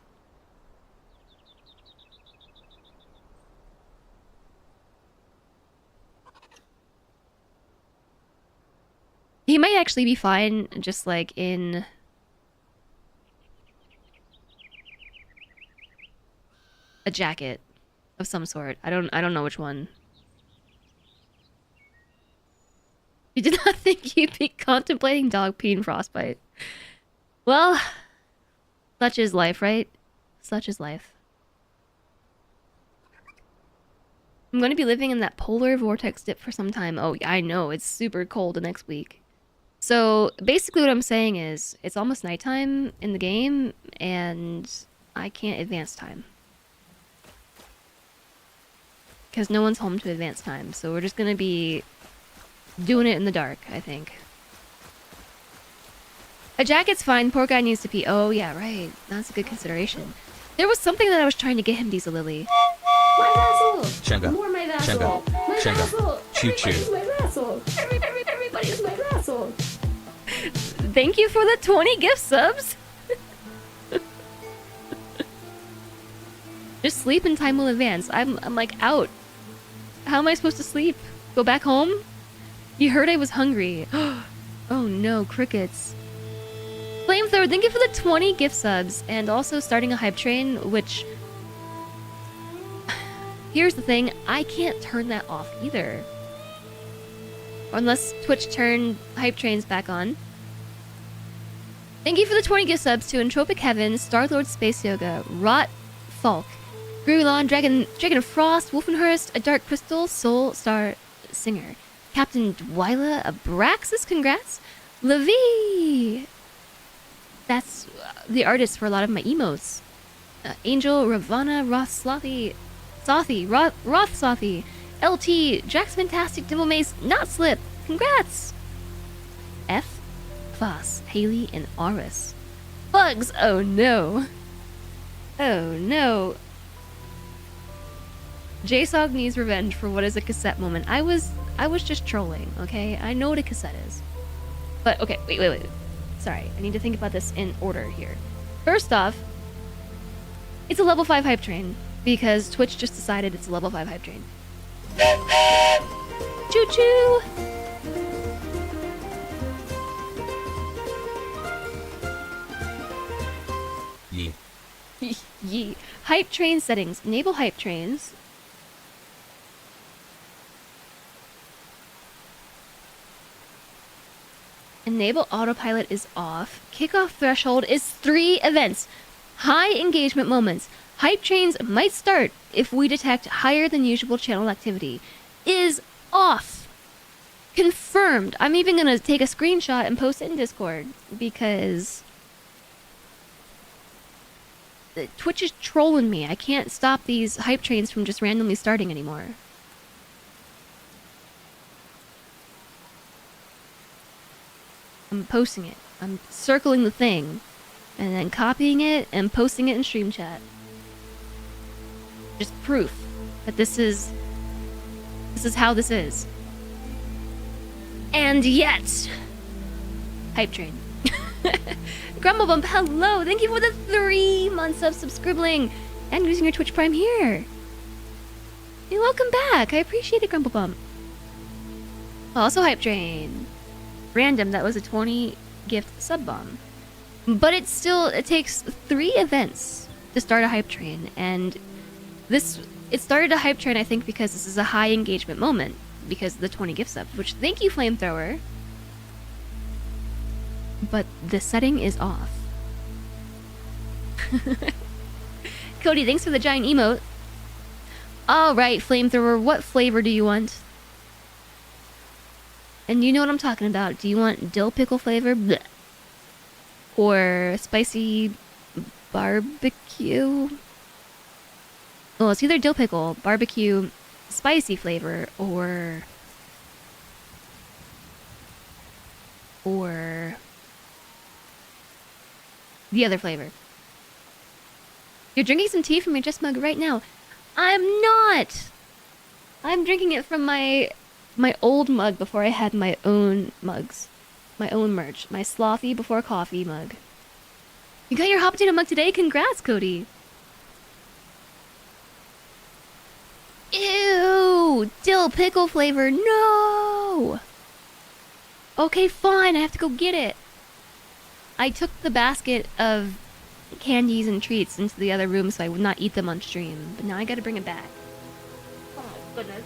He might actually be fine, just like in a jacket of some sort. I don't know which one. You did not think you'd be contemplating dog pee and frostbite. Well, such is life, right? Such is life. I'm going to be living in that polar vortex dip for some time. Oh, I know. It's super cold the next week. So, basically what I'm saying is, it's almost nighttime in the game, and I can't advance time. Because no one's home to advance time, so we're just going to be doing it in the dark, I think. A jacket's fine. Poor guy needs to pee. Oh, yeah, right. That's a good consideration. There was something that I was trying to get him, Diesel Lily. My vassal! Chenga. More my vassal! Chenga. My Chenga. vassal! Choo choo. Everybody's my vassal! Everybody's my vassal! Thank you for the 20 gift subs! Just sleep and time will advance. I'm like out. How am I supposed to sleep? Go back home? You heard I was hungry. Oh no, crickets. Flamethrower, thank you for the 20 gift subs and also starting a hype train, which... Here's the thing, I can't turn that off either. Unless Twitch turned hype trains back on. Thank you for the 20 gift subs to Entropic Heaven, Starlord Space Yoga, Rot Falk, Grulon, Dragon of Frost, Wolfenhurst, A Dark Crystal, Soul Star Singer, Captain Dwyla, Abraxas, congrats, Levi. That's the artist for a lot of my emotes. Angel, Ravana, Roth Slothy, Roth Slothy, LT, Jax Fantastic, Dimple Mace, Not Slip, congrats! F, Voss, Haley, and Aris. Bugs, oh no. Oh no. JSOG needs revenge for what is a cassette moment. I was just trolling, okay? I know what a cassette is. But, okay, wait. Sorry, I need to think about this in order here. First off, it's a level 5 hype train, because Twitch just decided it's a level 5 hype train. Choo-choo! Yee. Yee. Hype train settings. Enable hype trains. Enable autopilot is off. Kickoff threshold is 3 events. High engagement moments. Hype trains might start if we detect higher than usual channel activity. Is off. Confirmed. I'm even gonna take a screenshot and post it in Discord because Twitch is trolling me. I can't stop these hype trains from just randomly starting anymore. I'm posting it. I'm circling the thing and then copying it and posting it in stream chat. Just proof that this is how this is. And yet, hype train. Grumble Bump, hello! Thank you for the 3 months of subscribing and using your Twitch Prime here. Hey, welcome back. I appreciate it, Grumble Bump. Also, hype train. Random, that was a 20 gift sub bomb. But it takes 3 events to start a hype train, and it started a hype train, I think, because this is a high engagement moment because of the 20 gift subs, which thank you, Flamethrower. But the setting is off. Cody, thanks for the giant emote. Alright, Flamethrower, what flavor do you want? And you know what I'm talking about. Do you want dill pickle flavor? Blech. Or spicy barbecue? Well, it's either dill pickle, barbecue, spicy flavor, or the other flavor. You're drinking some tea from your Just mug right now. I'm not! I'm drinking it from my old mug before I had my own mugs. My own merch. My slothy before coffee mug. You got your hot potato mug today? Congrats, Cody! Ew! Dill pickle flavor, no! Okay, fine, I have to go get it. I took the basket of candies and treats into the other room so I would not eat them on stream, but now I gotta bring it back. Oh goodness.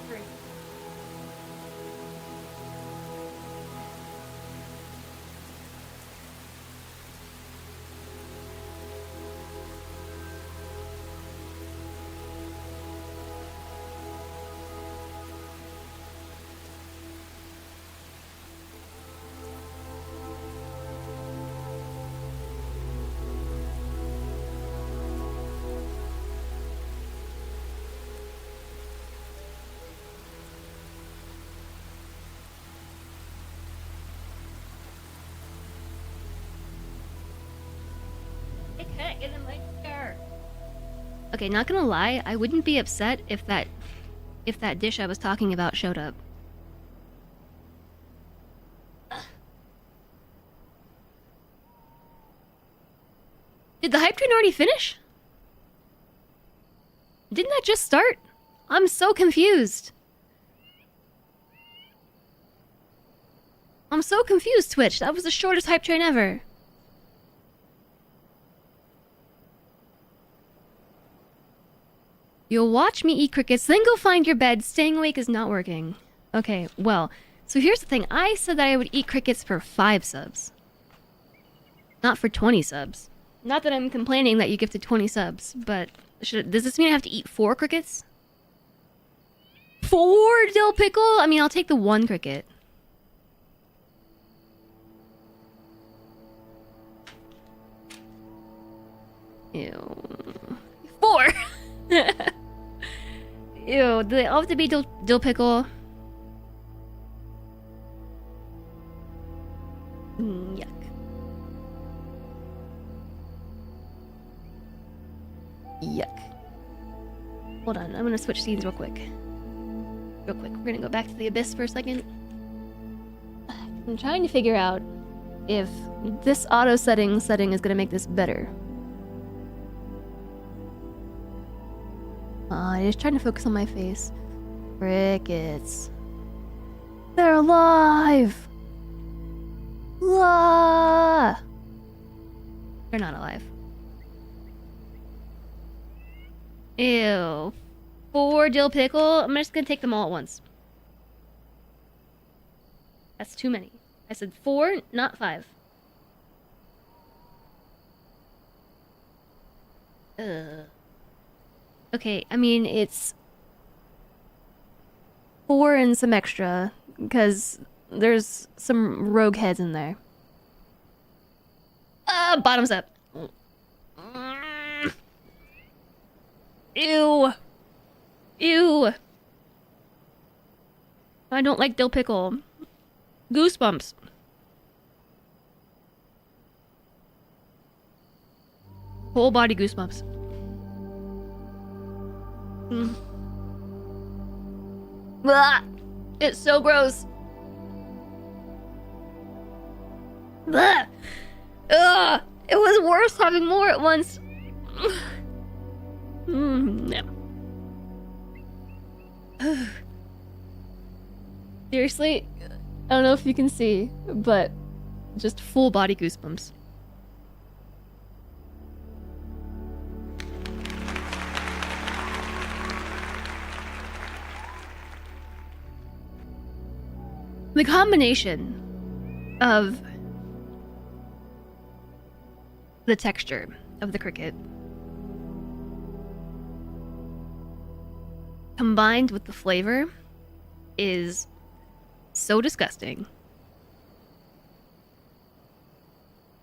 I can't get in my chair. Okay, not gonna lie, I wouldn't be upset if that dish I was talking about showed up. Did the hype train already finish? Didn't that just start? I'm so confused. I'm so confused, Twitch. That was the shortest hype train ever. You'll watch me eat crickets, then go find your bed. Staying awake is not working. Okay, well, so here's the thing. I said that I would eat crickets for 5 subs. Not for 20 subs. Not that I'm complaining that you gifted 20 subs, but does this mean I have to eat 4 crickets? 4 dill pickle? I mean, I'll take the 1 cricket. Ew. 4! Ew, do they all have to be dill pickle? Yuck. Yuck. Hold on, I'm gonna switch scenes real quick. We're gonna go back to the abyss for a second. I'm trying to figure out if this auto setting is gonna make this better. Just trying to focus on my face. Crickets. They're alive! Ah! They're not alive. Ew. 4 dill pickle? I'm just gonna take them all at once. That's too many. I said 4, not 5. Ugh. Okay, I mean, it's 4 and some extra, because there's some rogue heads in there. Bottoms up. Ew. Ew. I don't like dill pickle. Goosebumps. Whole body goosebumps. Blah! It's so gross. Blah! Ugh! It was worse having more at once. No. Seriously, I don't know if you can see, but just full body goosebumps. The combination of the texture of the cricket combined with the flavor is so disgusting.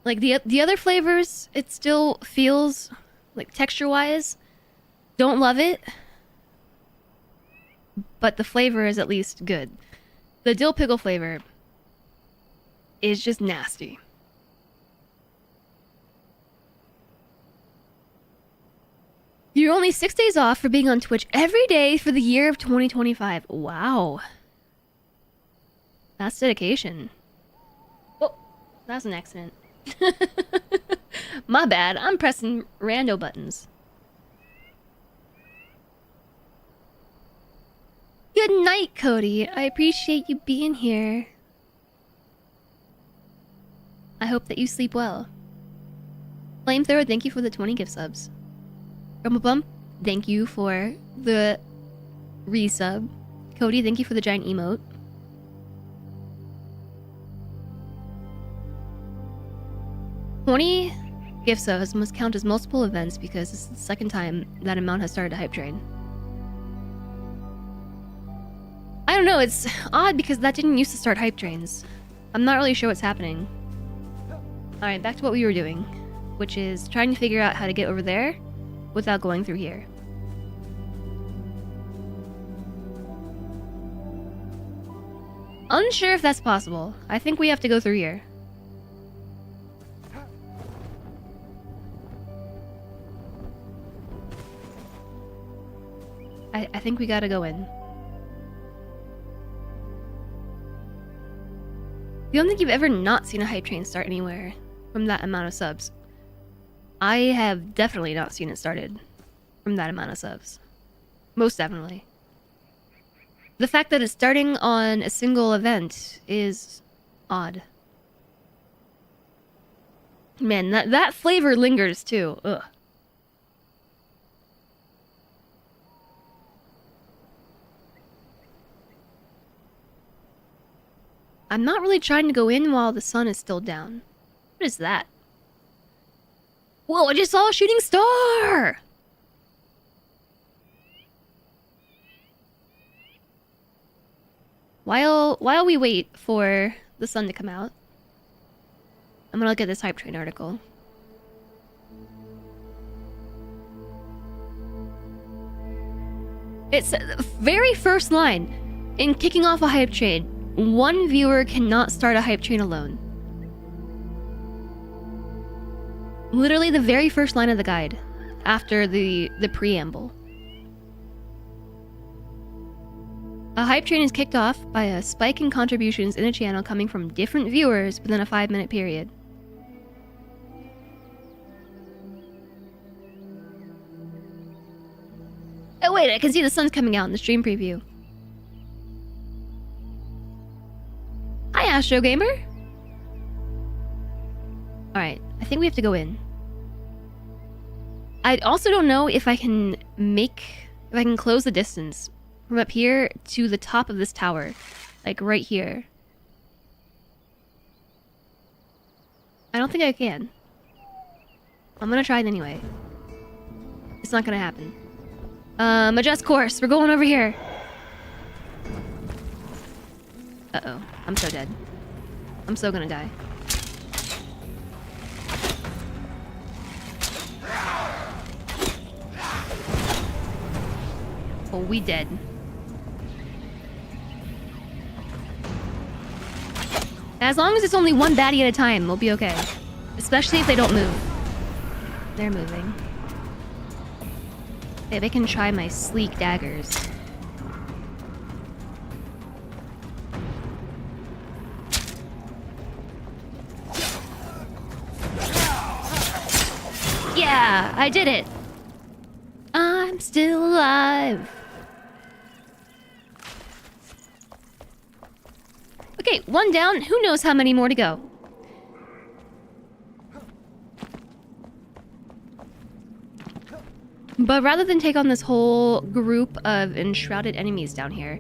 Like the other flavors, it still feels like texture-wise, don't love it, but the flavor is at least good. The dill pickle flavor is just nasty. You're only 6 days off for being on Twitch every day for the year of 2025. Wow. That's dedication. Oh, that's an accident. My bad. I'm pressing rando buttons. Good night, Cody. I appreciate you being here. I hope that you sleep well. Flamethrower, thank you for the 20 gift subs. Rumblebump, thank you for the resub. Cody, thank you for the giant emote. $20 gift subs must count as multiple events because this is the second time that amount has started a hype train. I don't know, it's odd because that didn't used to start hype trains. I'm not really sure what's happening. Alright, back to what we were doing, which is trying to figure out how to get over there without going through here. Unsure if that's possible. I think we have to go through here. I think we gotta go in. You don't think you've ever not seen a hype train start anywhere from that amount of subs? I have definitely not seen it started from that amount of subs. Most definitely. The fact that it's starting on a single event is odd. Man, that flavor lingers too. Ugh. I'm not really trying to go in while the sun is still down. What is that? Whoa, I just saw a shooting star! While we wait for the sun to come out, I'm gonna look at this hype train article. It's the very first line. In kicking off a hype train, one viewer cannot start a hype train alone. Literally the very first line of the guide, after the preamble. A hype train is kicked off by a spike in contributions in a channel coming from different viewers within a 5-minute period. Oh wait, I can see the sun's coming out in the stream preview. Hi, Astro Gamer. Alright, I think we have to go in. I also don't know if I can close the distance from up here to the top of this tower. Like right here. I don't think I can. I'm gonna try it anyway. It's not gonna happen. Adjust course. We're going over here. Uh-oh. I'm so dead. I'm so gonna die. Oh, we dead. As long as it's only one baddie at a time, we'll be okay. Especially if they don't move. They're moving. Maybe I can try my sleek daggers. Yeah, I did it. I'm still alive. Okay, one down. Who knows how many more to go? But rather than take on this whole group of enshrouded enemies down here,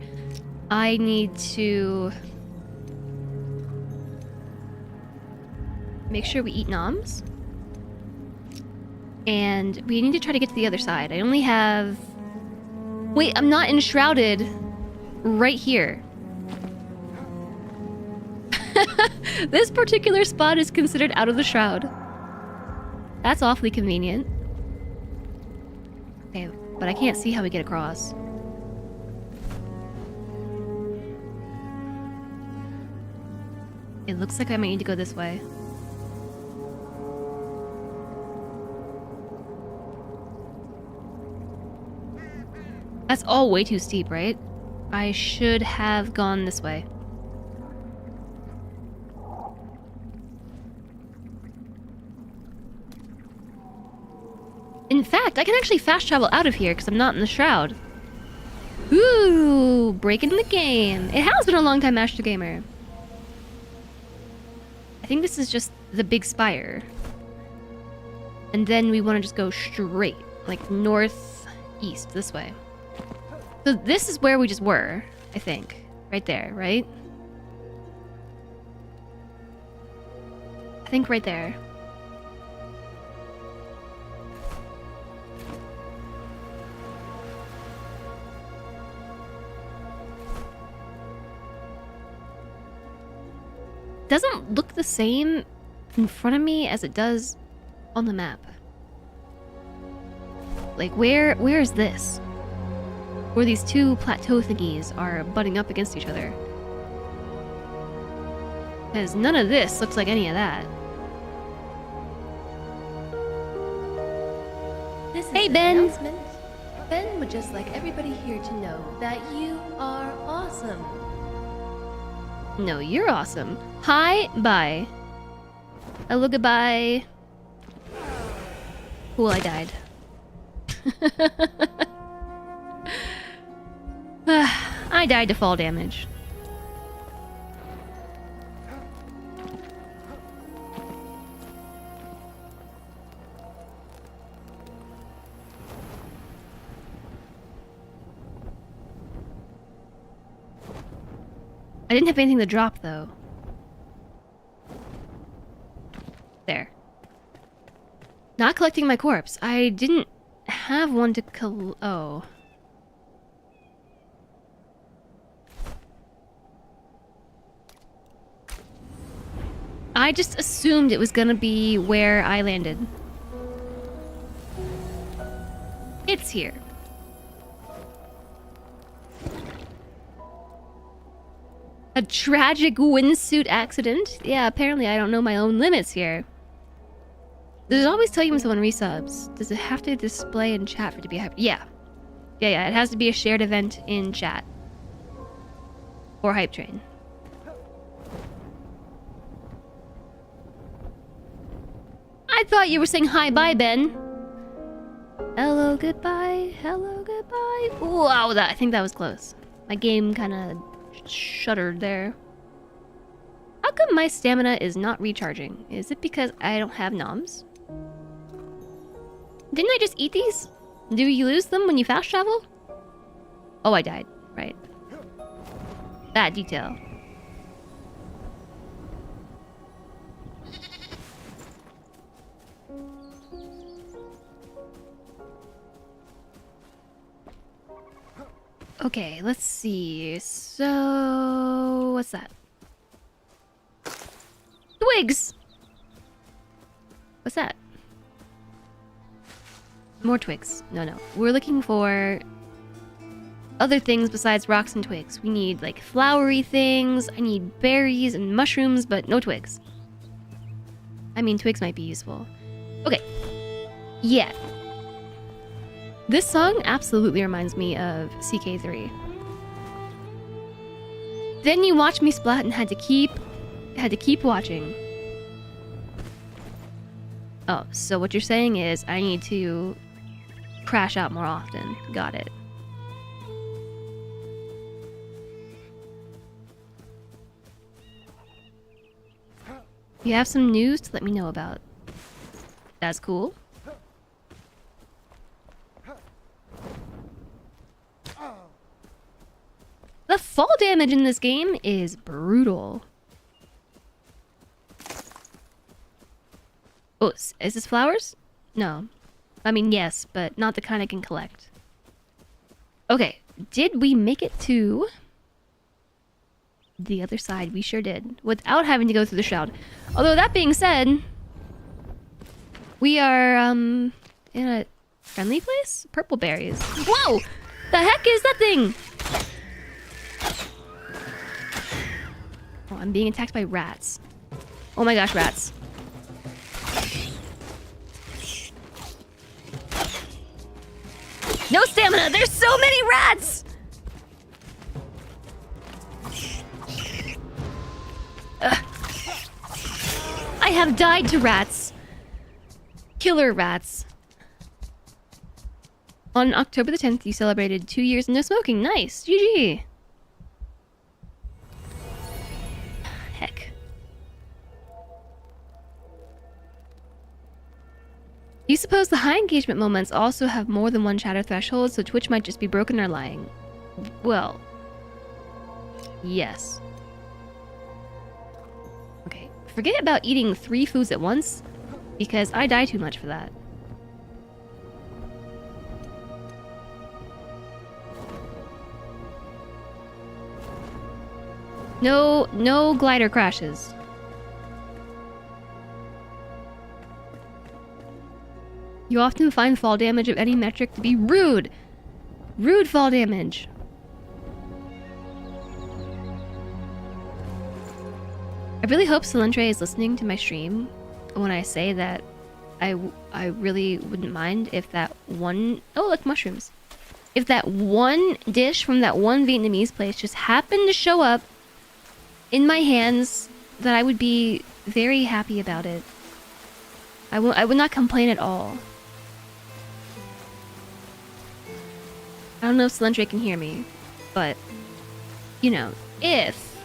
I need to make sure we eat noms. And we need to try to get to the other side. I only have... Wait, I'm not enshrouded right here. This particular spot is considered out of the shroud. That's awfully convenient. Okay, but I can't see how we get across. It looks like I might need to go this way. That's all way too steep, right? I should have gone this way. In fact, I can actually fast travel out of here because I'm not in the shroud. Ooh, breaking the game. It has been a long time, Astro Gamer. I think this is just the big spire. And then we want to just go straight, like northeast, this way. So this is where we just were, I think. Right there, right? I think right there. Doesn't look the same in front of me as it does on the map. Like, where is this? Where these two plateau thingies are butting up against each other. Because none of this looks like any of that. This is Hey, an Ben. announcement. Ben would just like everybody here to know that you are awesome. No, you're awesome. Hi, bye. Hello, goodbye. Cool, I died. I died to fall damage. I didn't have anything to drop, though. There. Not collecting my corpse. I didn't have one to oh. I just assumed it was gonna be where I landed. It's here. A tragic windsuit accident? Yeah, apparently I don't know my own limits here. Does it always tell you when someone resubs? Does it have to display in chat for it to be hype? Yeah. Yeah, it has to be a shared event in chat. Or hype train. I thought you were saying hi bye, Ben. Hello, goodbye. Hello, goodbye. Wow, I think that was close. My game kind of shuddered there. How come my stamina is not recharging? Is it because I don't have noms? Didn't I just eat these? Do you lose them when you fast travel? Oh, I died. Right. That detail. Okay, let's see. So, what's that? Twigs! What's that? More twigs. No. We're looking for other things besides rocks and twigs. We need, like, flowery things. I need berries and mushrooms, but no twigs. I mean, twigs might be useful. Okay. Yeah. This song absolutely reminds me of CK3. Then you watched me splat and had to keep watching. Oh, so what you're saying is I need to crash out more often. Got it. You have some news to let me know about. That's cool. The fall damage in this game is brutal. Oh, is this flowers? No. I mean, yes, but not the kind I can collect. Okay, did we make it to the other side? We sure did. Without having to go through the shroud. Although, that being said, we are, in a friendly place? Purple berries. Whoa! The heck is that thing? Oh, I'm being attacked by rats. Oh my gosh, rats. No stamina! There's so many rats! Ugh. I have died to rats. Killer rats. On October the 10th, you celebrated 2 years of no smoking. Nice. GG. Heck. You suppose the high engagement moments also have more than one chatter threshold, so Twitch might just be broken or lying? Well, yes. Okay, forget about eating 3 foods at once, because I die too much for that. No glider crashes. You often find fall damage of any metric to be rude. Rude fall damage. I really hope Solentre is listening to my stream when I say that I really wouldn't mind if that one... Oh, look, mushrooms. If that one dish from that one Vietnamese place just happened to show up in my hands, that I would be very happy about it. I would not complain at all. I don't know if Solentre can hear me, but, you know, if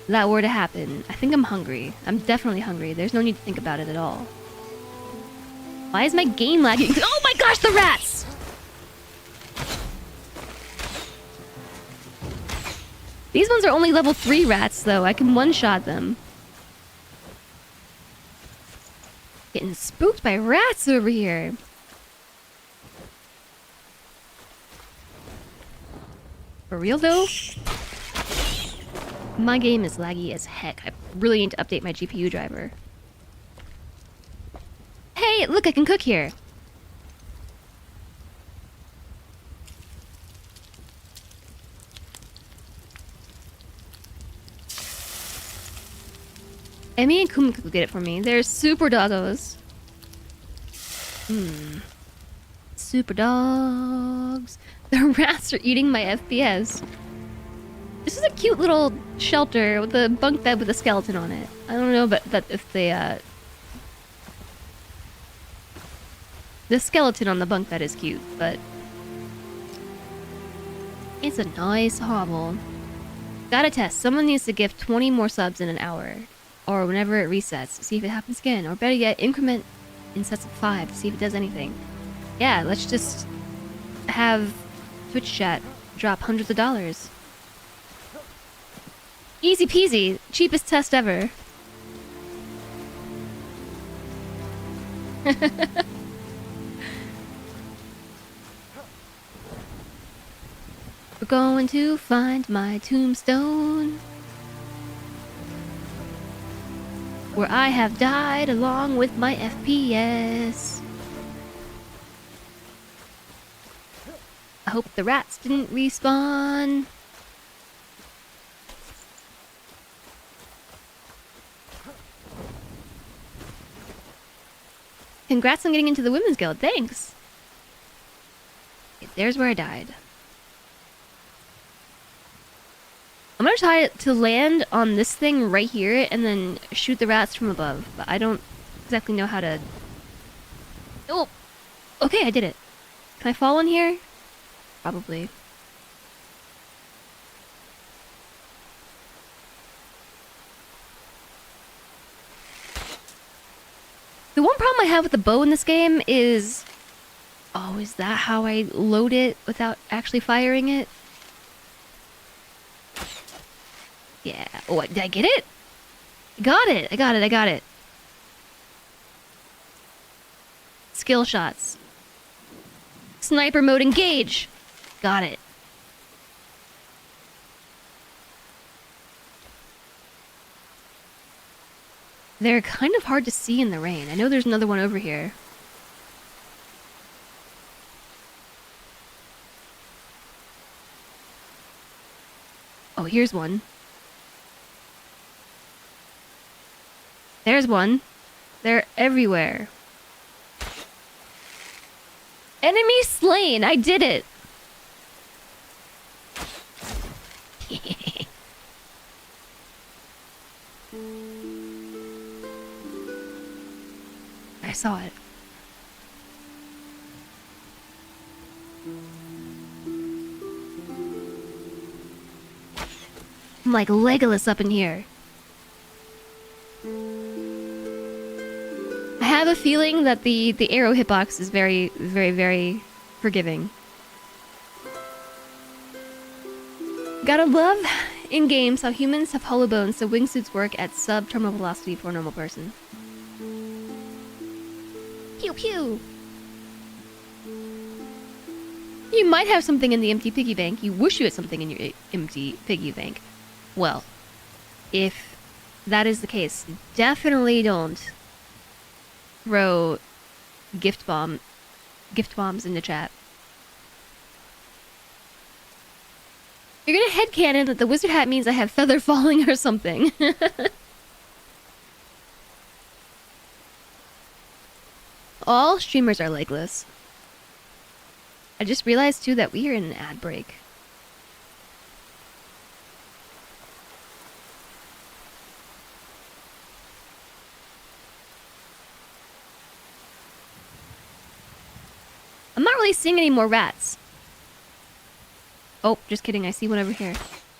that were to happen, I think I'm hungry. I'm definitely hungry. There's no need to think about it at all. Why is my game lagging? Oh my gosh, the rats! These ones are only level 3 rats, though. I can one-shot them. Getting spooked by rats over here. For real, though? My game is laggy as heck. I really need to update my GPU driver. Hey, look, I can cook here. Emmy and Kuma could get it for me. They're super doggos. Super dogs. The rats are eating my FPS. This is a cute little shelter with a bunk bed with a skeleton on it. I don't know but that if they the skeleton on the bunk bed is cute, but it's a nice hovel. Gotta test. Someone needs to give 20 more subs in an hour. Or whenever it resets, see if it happens again. Or better yet, increment in sets of 5 to see if it does anything. Yeah, let's just have Twitch chat drop hundreds of dollars. Easy peasy. Cheapest test ever. We're going to find my tombstone, where I have died along with my FPS. I hope the rats didn't respawn. Congrats on getting into the Women's Guild, thanks! Okay, there's where I died. I'm gonna try to land on this thing right here and then shoot the rats from above, but I don't exactly know how to... Oh! Okay, I did it. Can I fall in here? Probably. The one problem I have with the bow in this game is... Oh, is that how I load it without actually firing it? Yeah. Oh, did I get it? Got it. I got it. Skill shots. Sniper mode engage. Got it. They're kind of hard to see in the rain. I know there's another one over here. Oh, here's one. There's one. They're everywhere. Enemy slain! I did it! I saw it. I'm like Legolas up in here. I have a feeling that the arrow hitbox is very, very, very forgiving. Gotta love in games how humans have hollow bones, so wingsuits work at sub-terminal velocity for a normal person. Pew pew! You might have something in the empty piggy bank. You wish you had something in your empty piggy bank. Well, if that is the case, definitely don't throw gift bombs in the chat. You're gonna headcanon that the wizard hat means I have feather falling or something. All streamers are legless. I just realized too that we are in an ad break. I'm not really seeing any more rats. Oh, just kidding. I see one over here.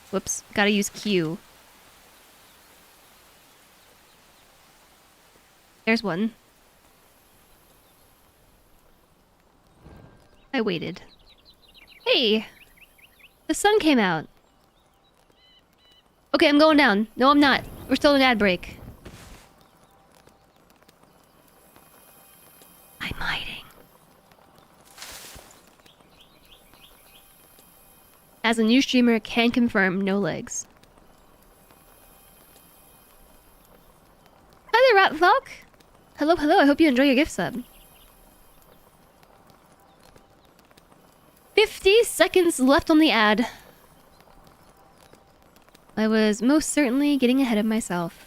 Whoops. Gotta use Q. There's one. I waited. Hey! The sun came out. Okay, I'm going down. No, I'm not. We're still in ad break. I'm hiding. As a new streamer, can confirm no legs. Hi there, Rat Falk! Hello, hello, I hope you enjoy your gift sub. 50 seconds left on the ad. I was most certainly getting ahead of myself.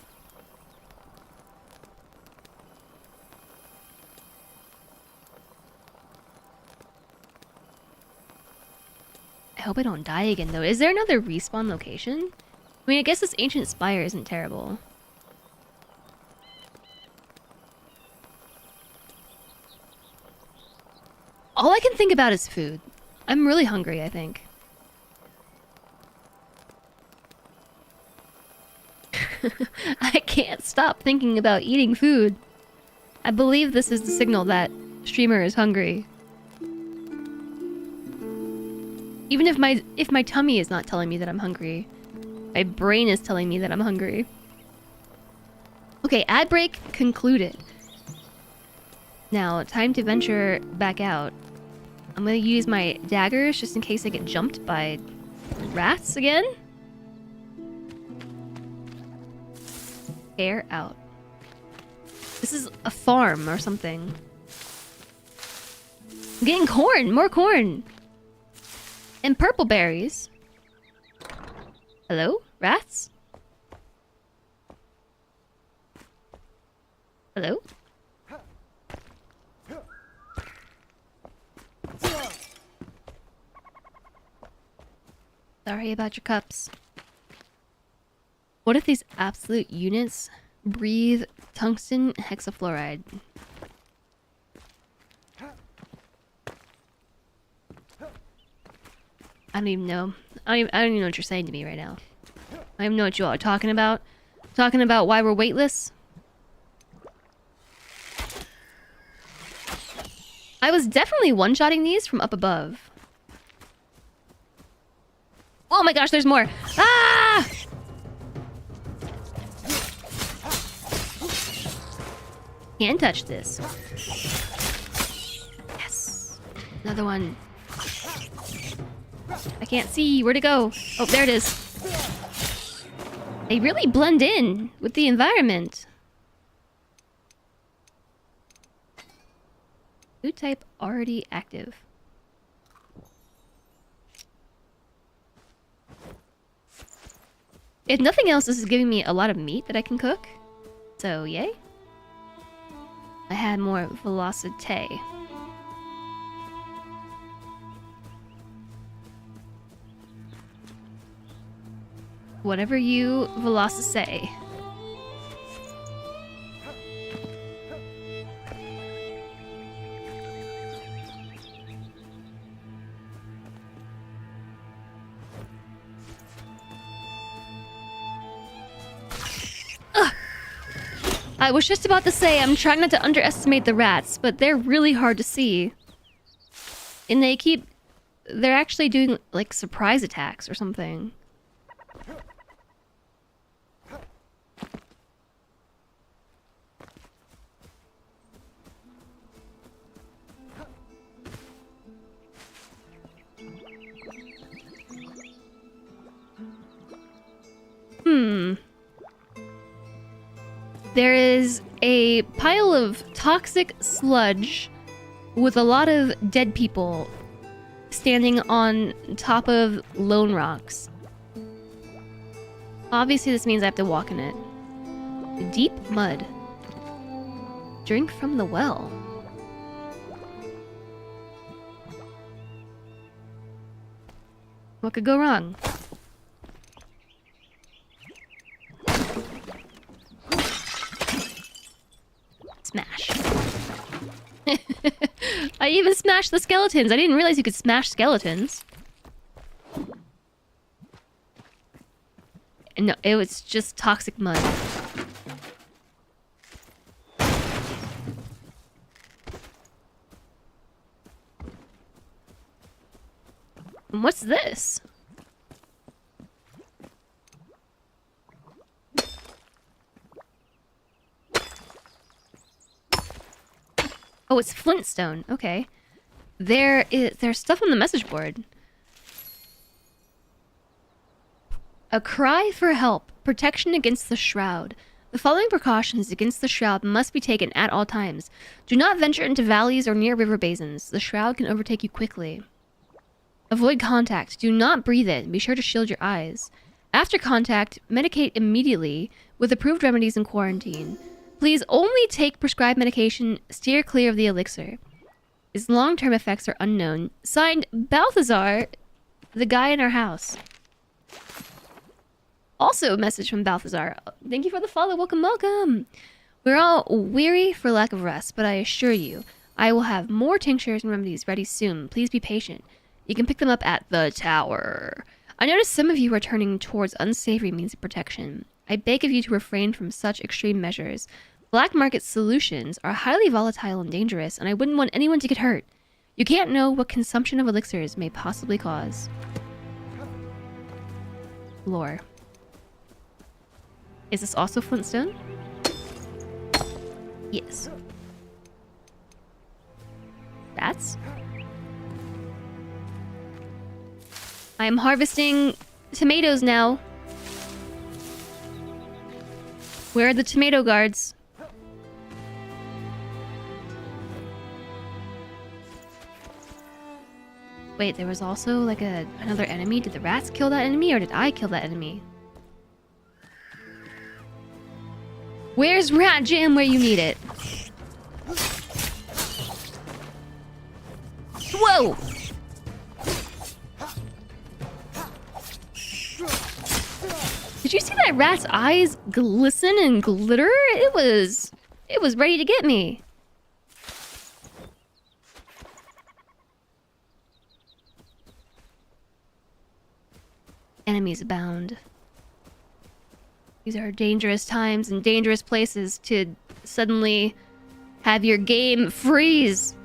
I hope I don't die again, though. Is there another respawn location? I mean, I guess this ancient spire isn't terrible. All I can think about is food. I'm really hungry, I think. I can't stop thinking about eating food. I believe this is the signal that streamer is hungry. Even if my tummy is not telling me that I'm hungry, my brain is telling me that I'm hungry. Okay, ad break concluded. Now, time to venture back out. I'm gonna use my daggers just in case I get jumped by rats again. Air out. This is a farm or something. I'm getting corn! More corn! And purple berries. Hello? Rats? Hello? Sorry about your cups. What if these absolute units breathe tungsten hexafluoride? I don't even know. I don't even know what you're saying to me right now. I don't even know what you all are talking about. Talking about why we're weightless? I was definitely one-shotting these from up above. Oh my gosh, there's more! Ah! Can't touch this. Yes. Another one. I can't see. Where'd it go? Oh, there it is. They really blend in with the environment. Food type already active. If nothing else, this is giving me a lot of meat that I can cook. So, yay. I had more velocity. Whatever you velocity. I was just about to say I'm trying not to underestimate the rats, but they're really hard to see. And they're actually doing like surprise attacks or something. There is a pile of toxic sludge with a lot of dead people standing on top of lone rocks. Obviously, this means I have to walk in it. Deep mud. Drink from the well. What could go wrong? Smash. I even smashed the skeletons. I didn't realize you could smash skeletons. No, it was just toxic mud. And what's this? Oh, it's Flintstone. Okay. There's stuff on the message board. A cry for help. Protection against the shroud. The following precautions against the shroud must be taken at all times. Do not venture into valleys or near river basins. The shroud can overtake you quickly. Avoid contact. Do not breathe it. Be sure to shield your eyes. After contact, medicate immediately with approved remedies in quarantine. Please only take prescribed medication. Steer clear of the elixir. Its long-term effects are unknown. Signed, Balthazar, the guy in our house. Also a message from Balthazar. Thank you for the follow. Welcome, welcome. We're all weary for lack of rest, but I assure you, I will have more tinctures and remedies ready soon. Please be patient. You can pick them up at the tower. I notice some of you are turning towards unsavory means of protection. I beg of you to refrain from such extreme measures. Black market solutions are highly volatile and dangerous, and I wouldn't want anyone to get hurt. You can't know what consumption of elixirs may possibly cause. Lore. Is this also Flintstone? Yes. Bats? I am harvesting tomatoes now. Where are the tomato guards? Wait, there was also like another enemy. Did the rats kill that enemy or did I kill that enemy? Where's Rat Jam where you need it? Whoa! Did you see that rat's eyes glisten and glitter? It was ready to get me. Enemies abound. These are dangerous times and dangerous places to suddenly have your game freeze.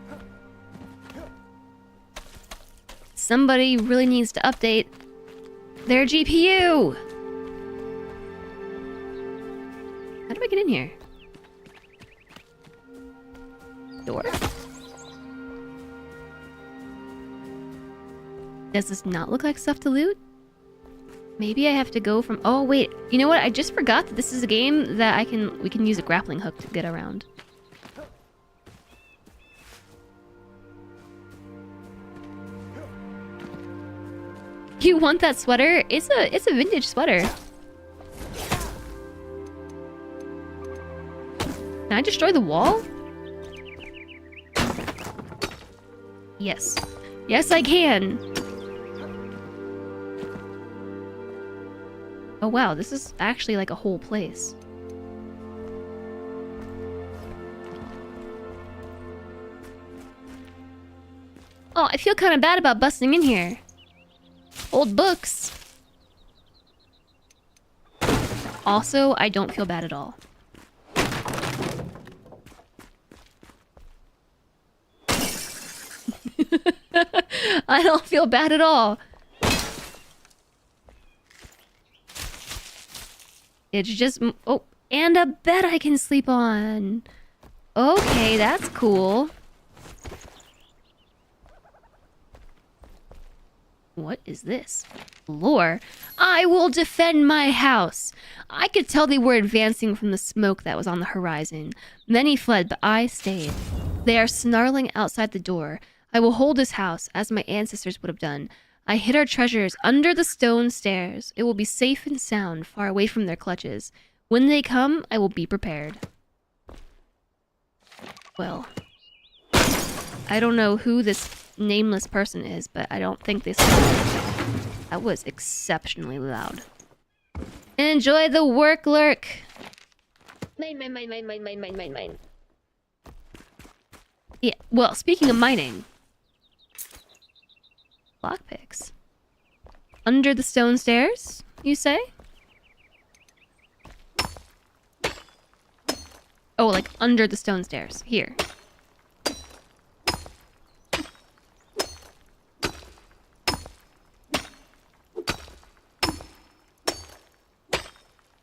Somebody really needs to update their GPU. How do I get in here? Door? Does this not look like stuff to loot? Maybe I have to go from... Oh, wait. You know what? I just forgot that this is a game that we can use a grappling hook to get around. You want that sweater? It's a vintage sweater. Can I destroy the wall? Yes. Yes, I can. Oh wow, this is actually like a whole place. Oh, I feel kind of bad about busting in here. Old books. Also, I don't feel bad at all. I don't feel bad at all. It's just... Oh, and a bed I can sleep on. Okay, that's cool. What is this? Lore? I will defend my house. I could tell they were advancing from the smoke that was on the horizon. Many fled, but I stayed. They are snarling outside the door. I will hold this house, as my ancestors would have done. I hid our treasures under the stone stairs. It will be safe and sound, far away from their clutches. When they come, I will be prepared. Well, I don't know who this nameless person is, but I don't think this... That was exceptionally loud. Enjoy the work lurk! Mine. Yeah, well, speaking of mining... Lockpicks. Under the stone stairs, you say? Oh, like under the stone stairs. Here.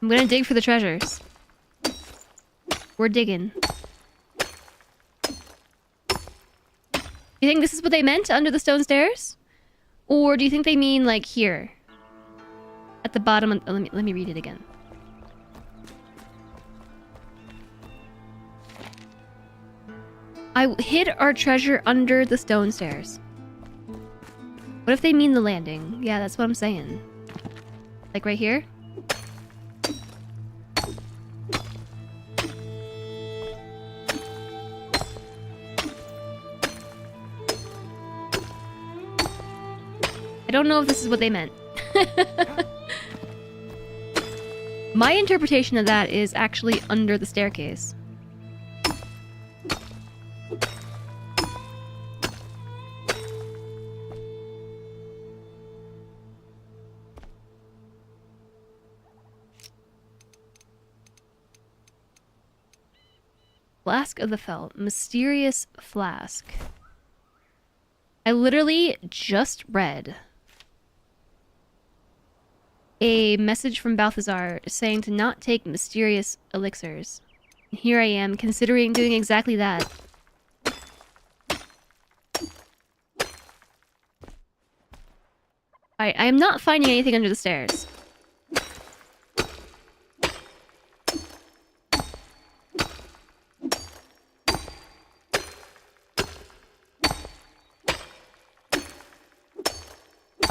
I'm gonna dig for the treasures. We're digging. You think this is what they meant, under the stone stairs? Or do you think they mean, like, here? At the bottom of... let me read it again. I hid our treasure under the stone stairs. What if they mean the landing? Yeah, that's what I'm saying. Like right here? I don't know if this is what they meant. My interpretation of that is actually under the staircase. Flask of the Felt. Mysterious flask. I literally just read a message from Balthazar saying to not take mysterious elixirs. And here I am, considering doing exactly that. I am not finding anything under the stairs.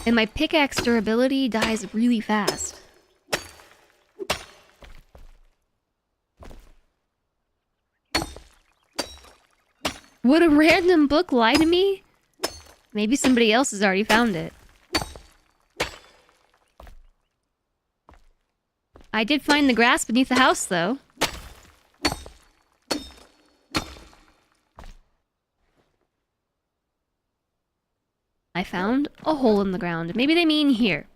And my pickaxe durability dies really fast. Would a random book lie to me? Maybe somebody else has already found it. I did find the grass beneath the house, though. I found a hole in the ground. Maybe they mean here.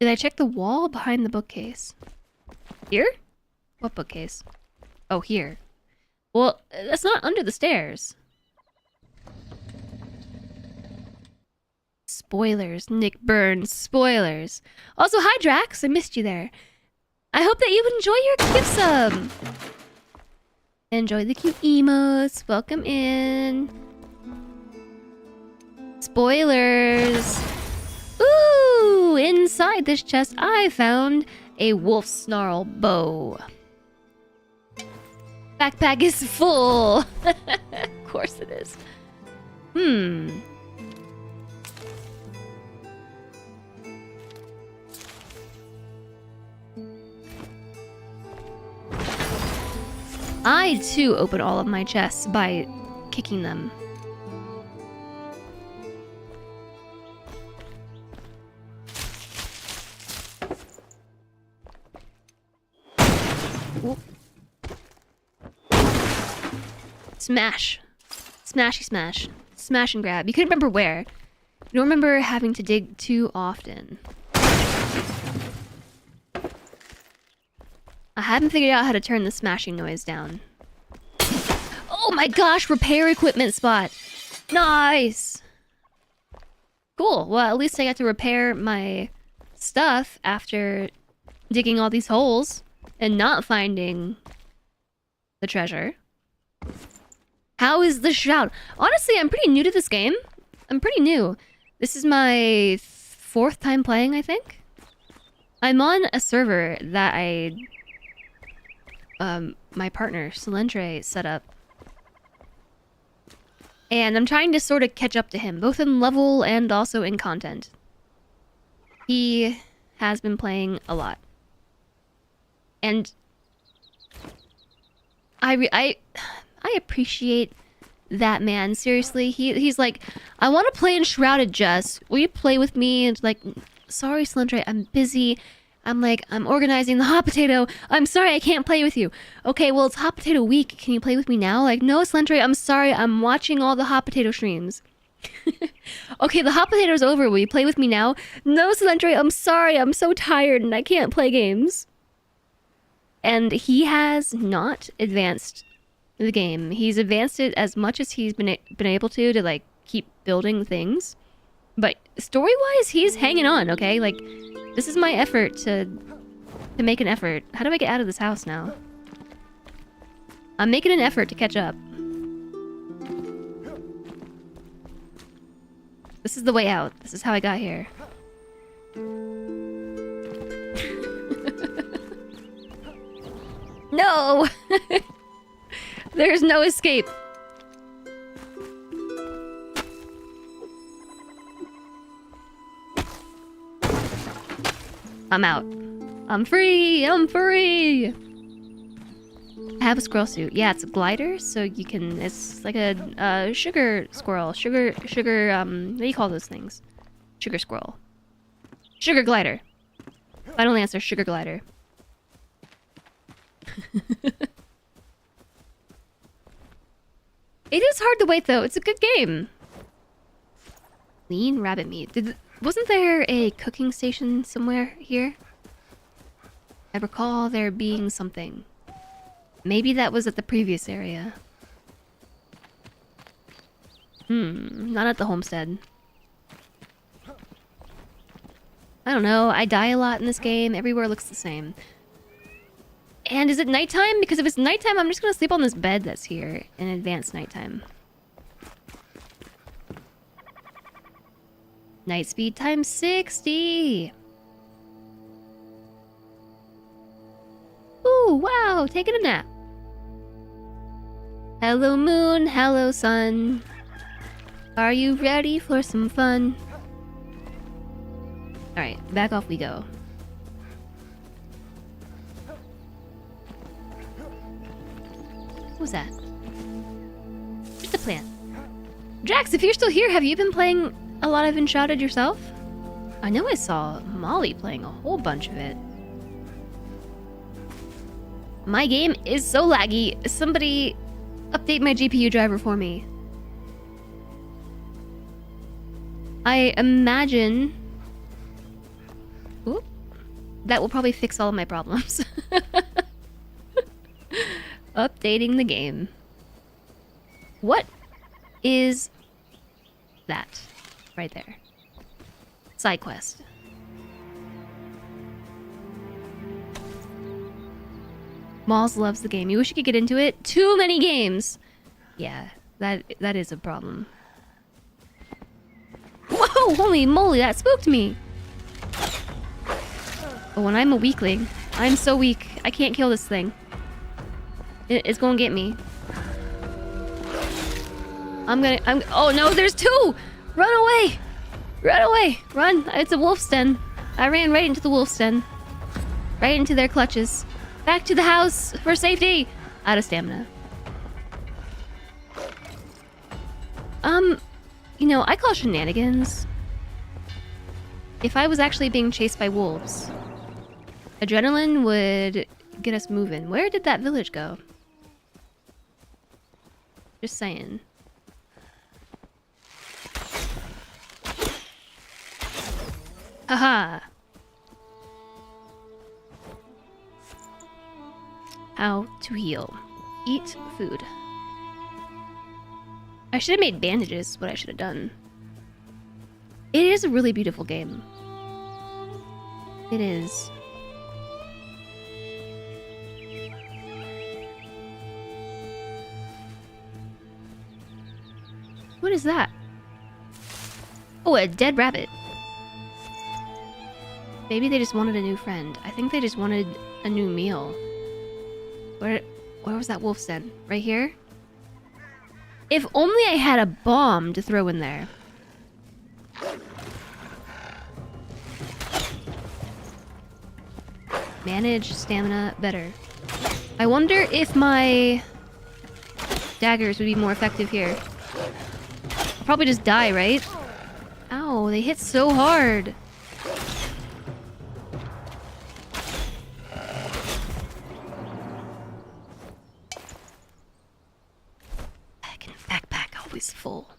Did I check the wall behind the bookcase? Here? What bookcase? Oh, here. Well, that's not under the stairs. Spoilers. Nick Burns. Spoilers. Also, hi, Drax. I missed you there. I hope that you enjoy your gift sub. Enjoy the cute emotes. Welcome in. Spoilers. Ooh, inside this chest, I found a wolf snarl bow. Backpack is full. Of course it is. I too open all of my chests by kicking them. Whoop. Smash. Smashy smash. Smash and grab. You couldn't remember where. You don't remember having to dig too often. I haven't figured out how to turn the smashing noise down. Oh my gosh, repair equipment spot. Nice. Cool. Well, at least I got to repair my stuff after digging all these holes and not finding the treasure. How is the shroud? Honestly, I'm pretty new to this game. I'm pretty new. This is my 4th time playing, I think. I'm on a server that my partner, Snowday, set up. And I'm trying to sort of catch up to him, both in level and also in content. He has been playing a lot. And I appreciate that man. Seriously, he's like, I want to play Enshrouded, Jess. Will you play with me? And like, sorry, Snowday, I'm busy. I'm like, I'm organizing the hot potato. I'm sorry, I can't play with you. Okay, well, it's hot potato week. Can you play with me now? Like, no, Snowday, I'm sorry. I'm watching all the hot potato streams. Okay, the hot potato's over. Will you play with me now? No, Snowday, I'm sorry. I'm so tired and I can't play games. And he has not advanced the game. He's advanced it as much as he's been able to like keep building things. But story-wise, he's hanging on, okay? Like, this is my effort to make an effort. How do I get out of this house now? I'm making an effort to catch up. This is the way out. This is how I got here. No! There's no escape. I'm out. I'm free! I'm free! I have a squirrel suit. Yeah, it's a glider, so you can... It's like a sugar squirrel. Sugar, what do you call those things? Sugar squirrel. Sugar glider. Final answer, sugar glider. It is hard to wait, though. It's a good game. Lean rabbit meat. Wasn't there a cooking station somewhere here? I recall there being something. Maybe that was at the previous area. Not at the homestead. I don't know. I die a lot in this game. Everywhere looks the same. And is it nighttime? Because if it's nighttime, I'm just gonna sleep on this bed that's here in advanced nighttime. Night speed times 60! Ooh, wow, taking a nap. Hello moon, hello sun. Are you ready for some fun? Alright, back off we go. What was that? Just a plant. Drax, if you're still here, have you been playing a lot of Enshrouded yourself? I know I saw Molly playing a whole bunch of it. My game is so laggy. Somebody update my GPU driver for me. I imagine... Ooh, that will probably fix all of my problems. Updating the game. What is that? Right there. Side quest. Malls loves the game. You wish you could get into it? Too many games! Yeah, that is a problem. Whoa! Holy moly, that spooked me! Oh, and I'm a weakling. I'm so weak. I can't kill this thing. It's gonna get me. Oh no, there's two! Run away! Run away! Run! It's a wolf's den. I ran right into the wolf's den. Right into their clutches. Back to the house for safety! Out of stamina. You know, I call shenanigans if I was actually being chased by wolves. Adrenaline would get us moving. Where did that village go? Just saying. Haha. How to heal. Eat food. I should have made bandages, is what I should have done. It is a really beautiful game. It is. What is that? Oh, a dead rabbit. Maybe they just wanted a new friend. I think they just wanted a new meal. Where was that wolf's den? Right here? If only I had a bomb to throw in there. Manage stamina better. I wonder if my daggers would be more effective here. I'll probably just die, right? Ow, they hit so hard. Backpack always full.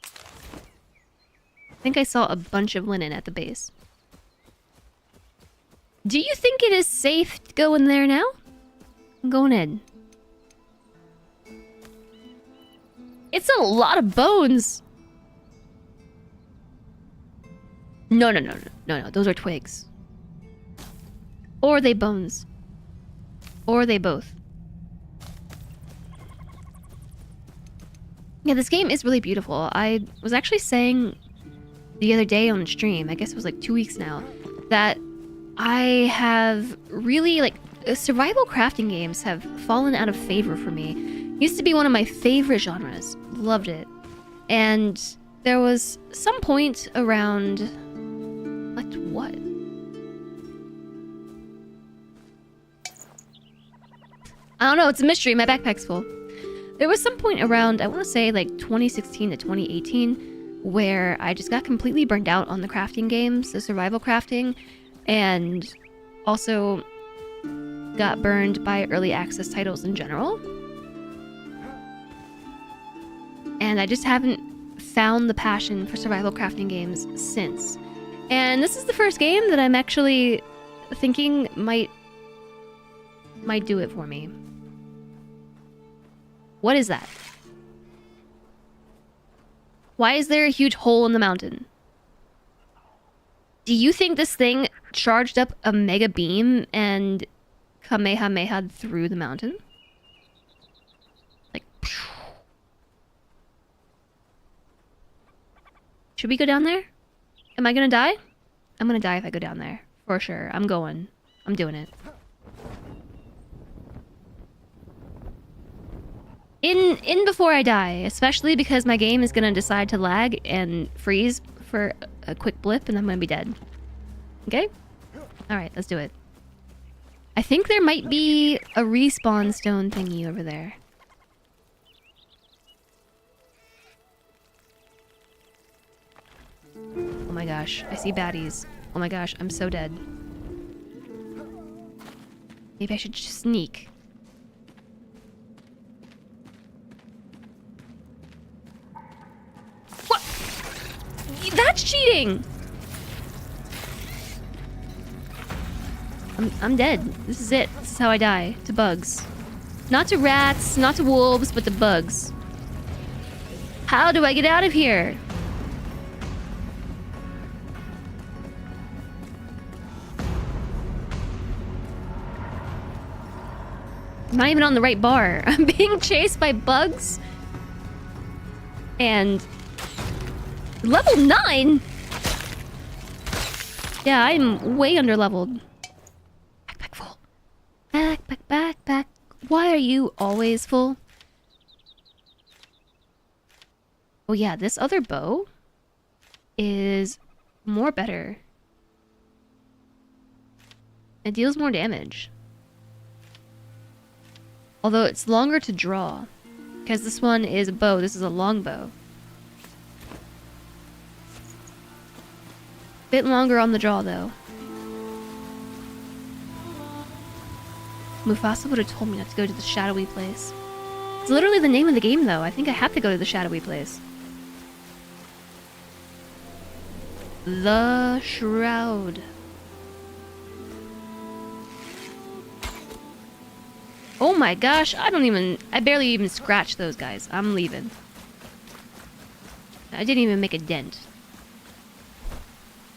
I think I saw a bunch of linen at the base. Do you think it is safe to go in there now? I'm going in. It's a lot of bones. No. Those are twigs. Or are they bones? Or are they both? Yeah, this game is really beautiful. I was actually saying the other day on stream, I guess it was like 2 weeks now, that I have really, like, survival crafting games have fallen out of favor for me. Used to be one of my favorite genres. Loved it. And there was some point around... Like, what? I don't know, it's a mystery. My backpack's full. There was some point around, I want to say, like, 2016 to 2018, where I just got completely burned out on the crafting games, the survival crafting, and also got burned by early access titles in general. And I just haven't found the passion for survival crafting games since. And this is the first game that I'm actually thinking might do it for me. What is that? Why is there a huge hole in the mountain? Do you think this thing charged up a mega beam and Kamehameha'd through the mountain? Like, phew. Should we go down there? Am I gonna die? I'm gonna die if I go down there. For sure. I'm going. I'm doing it. In before I die, especially because my game is gonna decide to lag and freeze for a quick blip and I'm gonna be dead. Okay? Alright, let's do it. I think there might be a respawn stone thingy over there. Oh my gosh, I see baddies. Oh my gosh, I'm so dead. Maybe I should just sneak. What? That's cheating! I'm dead. This is it. This is how I die. To bugs. Not to rats, not to wolves, but to bugs. How do I get out of here? I'm not even on the right bar. I'm being chased by bugs. And... Level 9?! Yeah, I'm way under-leveled. Backpack full. Backpack. Why are you always full? Oh yeah, this other bow is more better. It deals more damage. Although it's longer to draw. Because this one is a bow, this is a long bow. Bit longer on the draw though. Mufasa would have told me not to go to the shadowy place. It's literally the name of the game, though. I think I have to go to the shadowy place. The Shroud. Oh my gosh, I barely even scratched those guys. I'm leaving. I didn't even make a dent.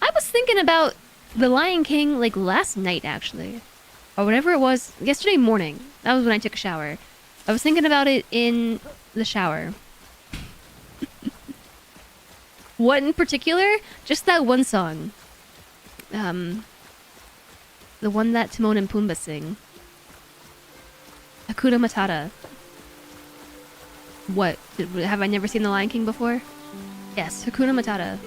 I was thinking about The Lion King, like, last night, actually. Or whatever it was. Yesterday morning. That was when I took a shower. I was thinking about it in the shower. What in particular? Just that one song. The one that Timon and Pumbaa sing. Hakuna Matata. What? Have I never seen The Lion King before? Yes, Hakuna Matata.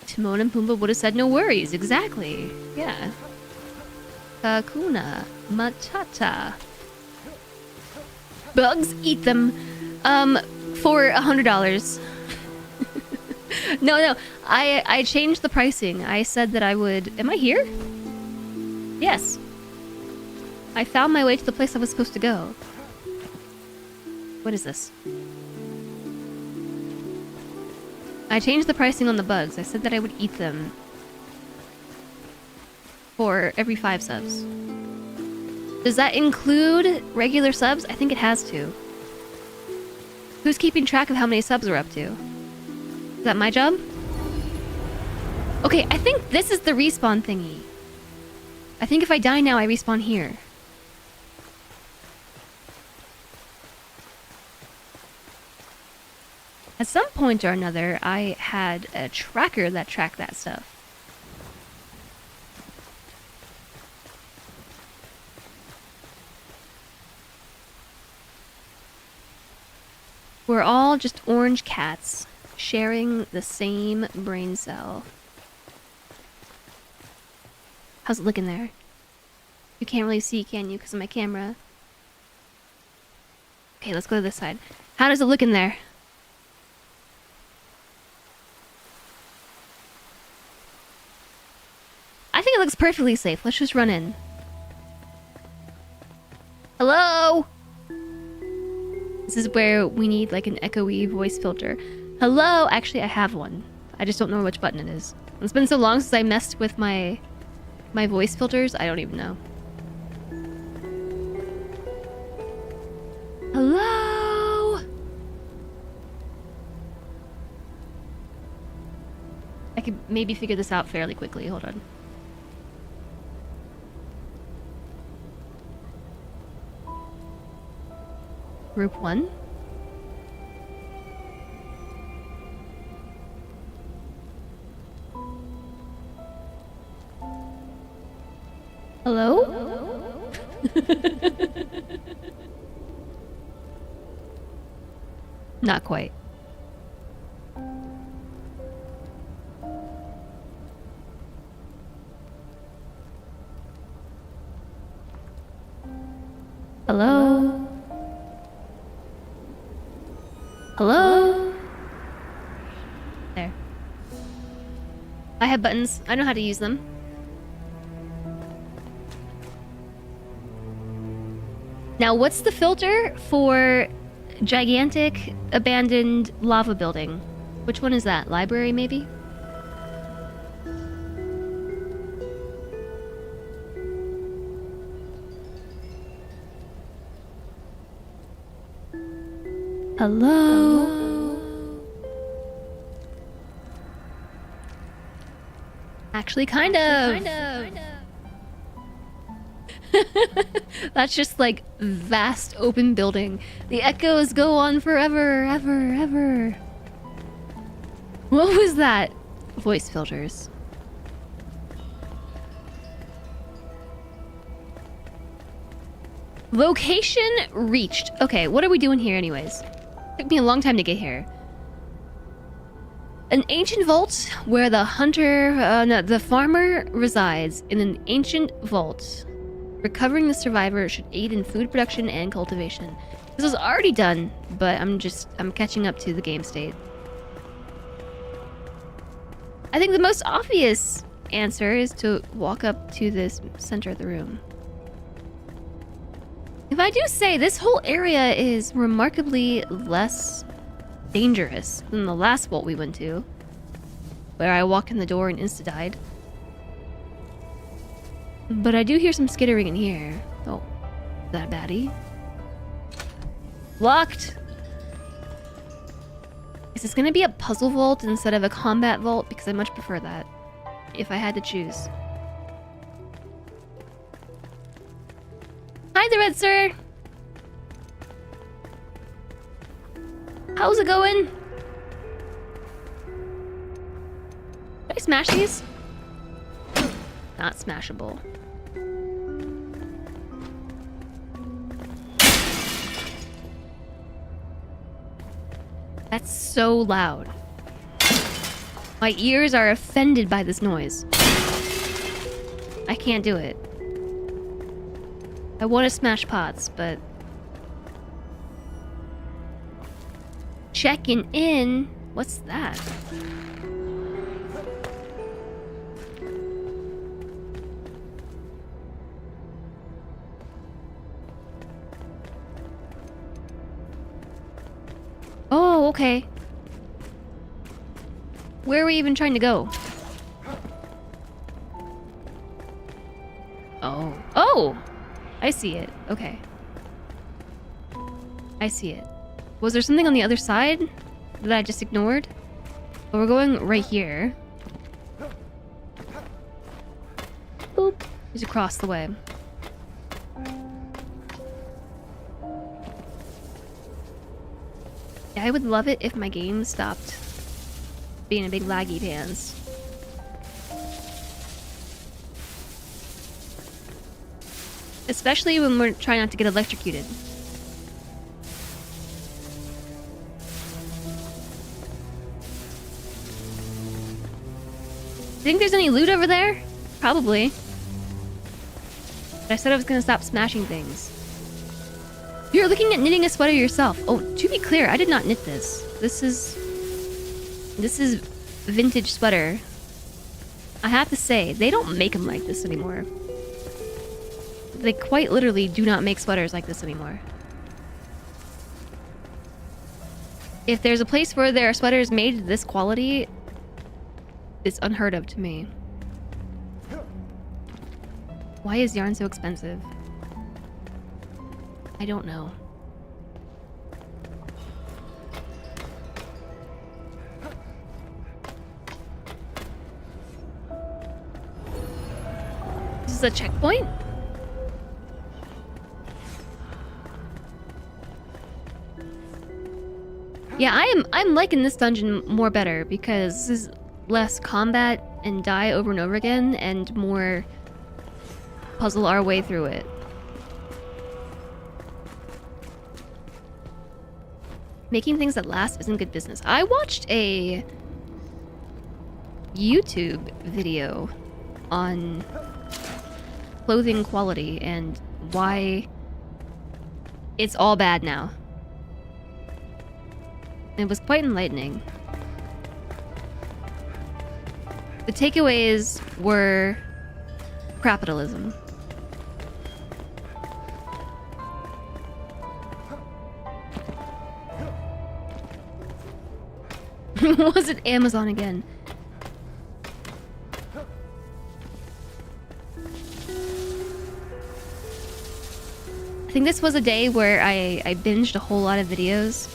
Timon and Pumbaa would have said no worries. Exactly. Yeah. Hakuna Matata. Bugs, eat them. For $100. No. I changed the pricing. I said that I would... Am I here? Yes. I found my way to the place I was supposed to go. What is this? I changed the pricing on the bugs. I said that I would eat them for every 5 subs. Does that include regular subs? I think it has to. Who's keeping track of how many subs we're up to? Is that my job? Okay, I think this is the respawn thingy. I think if I die now, I respawn here. At some point or another, I had a tracker that tracked that stuff. We're all just orange cats, sharing the same brain cell. How's it looking there? You can't really see, can you, because of my camera? Okay, let's go to this side. How does it look in there? I think it looks perfectly safe. Let's just run in. Hello? This is where we need like an echoey voice filter. Hello? Actually, I have one. I just don't know which button it is. It's been so long since I messed with my voice filters, I don't even know. Hello? I could maybe figure this out fairly quickly. Hold on. Group 1? Hello? Not quite. Hello? Hello? There. I have buttons. I know how to use them. Now, what's the filter for gigantic abandoned lava building? Which one is that? Library, maybe? Hello? Actually, kind of. That's just like vast open building. The echoes go on forever, ever. What was that? Voice filters. Location reached. Okay, what are we doing here anyways? Took me a long time to get here. An ancient vault where the the farmer resides in an ancient vault. Recovering the survivor should aid in food production and cultivation. This was already done, but I'm catching up to the game state. I think the most obvious answer is to walk up to this center of the room. If I do say, this whole area is remarkably less dangerous than the last vault we went to, where I walked in the door and insta-died. But I do hear some skittering in here. Oh, is that a baddie? Locked! Is this gonna be a puzzle vault instead of a combat vault? Because I much prefer that, if I had to choose. Hi there, Red Sir! How's it going? Can I smash these? Not smashable. That's so loud. My ears are offended by this noise. I can't do it. I want to smash pots, but... Checking in? What's that? Oh, okay. Where are we even trying to go? Oh. Oh! I see it. Okay. I see it. Was there something on the other side that I just ignored? But we're going right here. Boop. Just across the way. Yeah, I would love it if my game stopped being a big laggy pants. Especially when we're trying not to get electrocuted. Think there's any loot over there? Probably. But I said I was gonna stop smashing things. You're looking at knitting a sweater yourself. Oh, to be clear, I did not knit this. This is vintage sweater. I have to say, they don't make them like this anymore. They quite literally do not make sweaters like this anymore. If there's a place where there are sweaters made this quality, it's unheard of to me. Why is yarn so expensive? I don't know. This is a checkpoint? Yeah, I'm liking this dungeon more better because this is less combat and die over and over again and more puzzle our way through it. Making things that last isn't good business. I watched a YouTube video on clothing quality and why it's all bad now. It was quite enlightening. The takeaways were capitalism. Was it Amazon again? I think this was a day where I binged a whole lot of videos,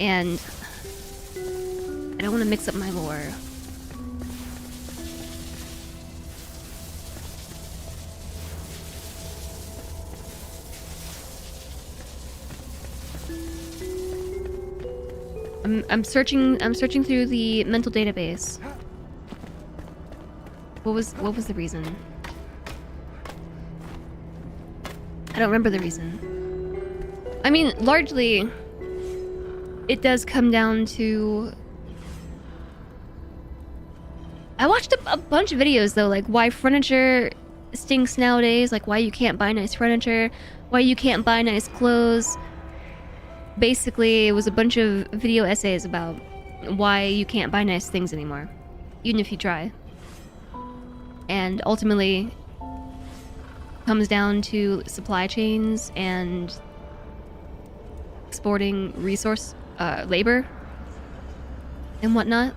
and I don't want to mix up my lore. I'm searching through the mental database. What was the reason? I don't remember the reason. I mean, largely it does come down to... I watched a bunch of videos though, like why furniture stinks nowadays, like why you can't buy nice furniture, why you can't buy nice clothes. Basically, it was a bunch of video essays about why you can't buy nice things anymore. even if you try. And ultimately comes down to supply chains and exporting resource labor and whatnot.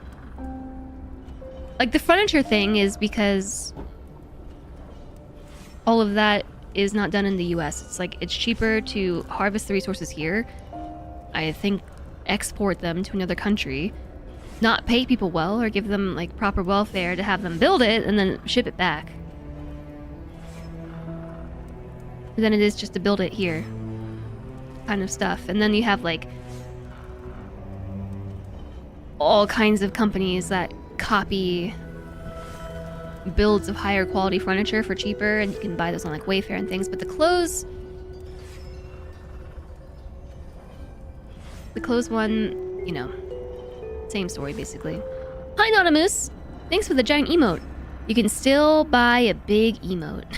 Like the furniture thing is because all of that is not done in the US. It's like it's cheaper to harvest the resources here. I think export them to another country, not pay people well or give them like proper welfare to have them build it and then ship it back. Than it is just to build it here. Kind of stuff. And then you have like all kinds of companies that copy builds of higher quality furniture for cheaper, and you can buy those on like Wayfair and things. But the clothes one, you know, same story basically. Hi Nautilus! Thanks for the giant emote. You can still buy a big emote.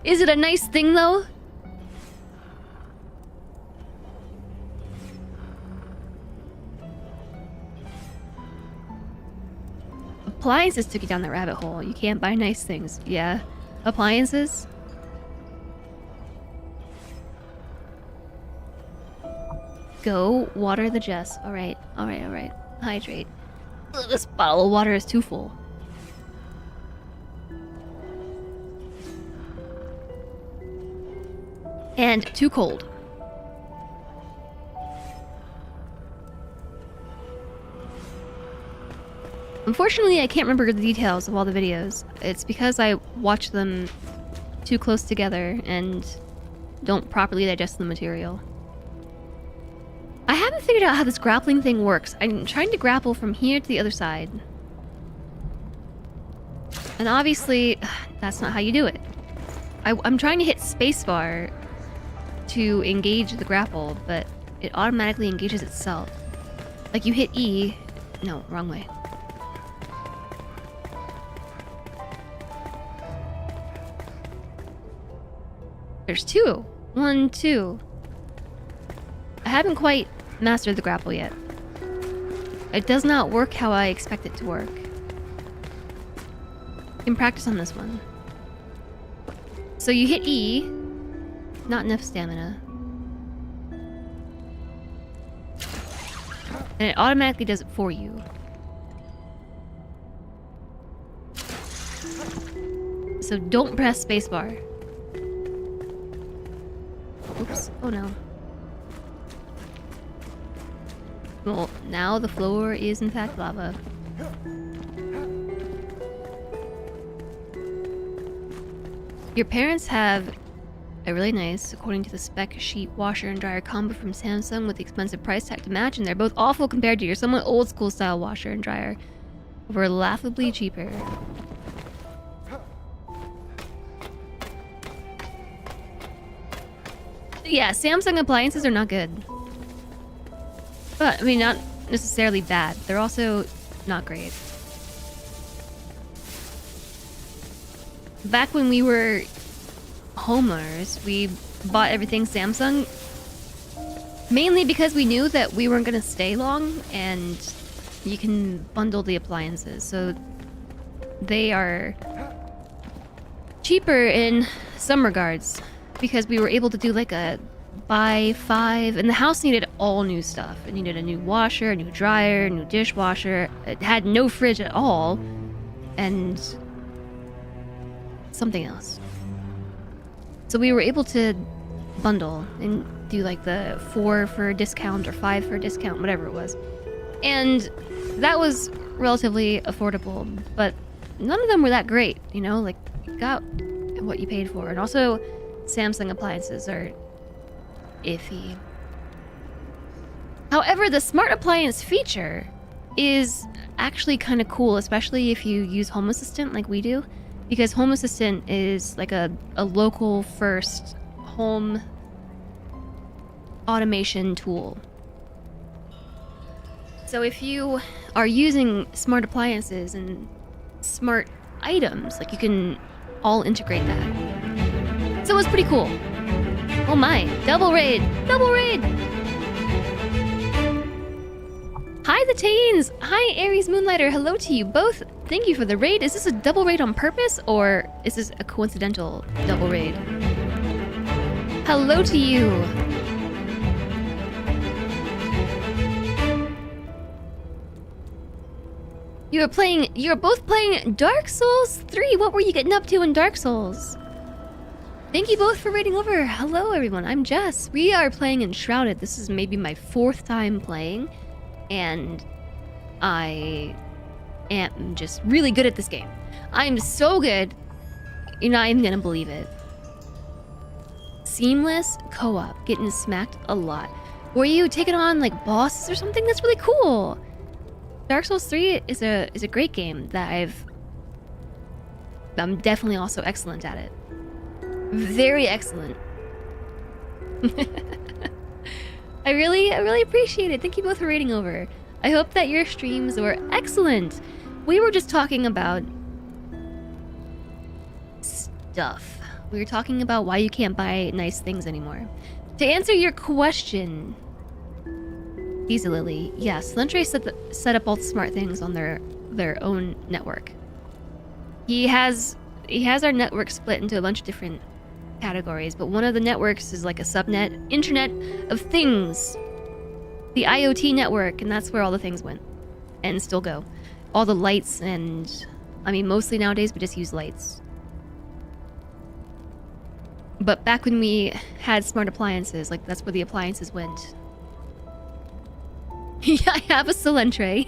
Is it a nice thing though? Appliances took you down that rabbit hole. You can't buy nice things. Yeah. Appliances? Go water the Jess. Alright, alright, alright. Hydrate. Ugh, this bottle of water is too full. And too cold. Unfortunately, I can't remember the details of all the videos. It's because I watch them too close together and don't properly digest the material. I haven't figured out how this grappling thing works. I'm trying to grapple from here to the other side. And obviously, that's not how you do it. I'm trying to hit spacebar to engage the grapple, but it automatically engages itself. Like you hit E... No, wrong way. There's two. 1, 2. I haven't quite mastered the grapple yet. It does not work how I expect it to work. You can practice on this one. So you hit E. Not enough stamina. And it automatically does it for you. So don't press spacebar. Oops. Oh no. Well, now the floor is in fact lava. Your parents have a really nice, according to the spec sheet, washer and dryer combo from Samsung with the expensive price tag to match, and they're both awful compared to your somewhat old school style washer and dryer. We're laughably cheaper. Yeah, Samsung appliances are not good. But, I mean, not necessarily bad. They're also not great. Back when we were homeowners, we bought everything Samsung mainly because we knew that we weren't going to stay long, and you can bundle the appliances. So they are cheaper in some regards because we were able to do like a buy 5, and the house needed all new stuff. It needed a new washer, a new dryer, a new dishwasher. It had no fridge at all, and something else. So we were able to bundle and do like the 4 for a discount or 5 for a discount, whatever it was. And that was relatively affordable, but none of them were that great, you know? Like, you got what you paid for. And also, Samsung appliances are iffy. However, the smart appliance feature is actually kind of cool, especially if you use Home Assistant like we do, because Home Assistant is like a local first home automation tool. So if you are using smart appliances and smart items, like you can all integrate that. So it was pretty cool. Oh my, double raid! Double raid! Hi, the Tanes! Hi, Aries Moonlighter. Hello to you both. Thank you for the raid. Is this a double raid on purpose, or is this a coincidental double raid? Hello to you. You're both playing Dark Souls 3. What were you getting up to in Dark Souls? Thank you both for raiding over. Hello, everyone. I'm Jess. We are playing Enshrouded. This is maybe my 4th time playing, and I am just really good at this game. I'm so good, you're not even gonna believe it. Seamless co-op, getting smacked a lot. Were you taking on like bosses or something? That's really cool. Dark Souls 3 is a great game that I'm definitely also excellent at it. Very excellent. I really appreciate it. Thank you both for raiding over. I hope that your streams were excellent. We were just talking about stuff. We were talking about why you can't buy nice things anymore. To answer your question, Easy Lily, yes, Luntre set up all the smart things on their own network. He has our network split into a bunch of different categories, but one of the networks is like a subnet, Internet of Things, the IoT network, and that's where all the things went and still go. All the lights, and I mean mostly nowadays we just use lights. But back when we had smart appliances, like that's where the appliances went. Yeah, I have a Solentre.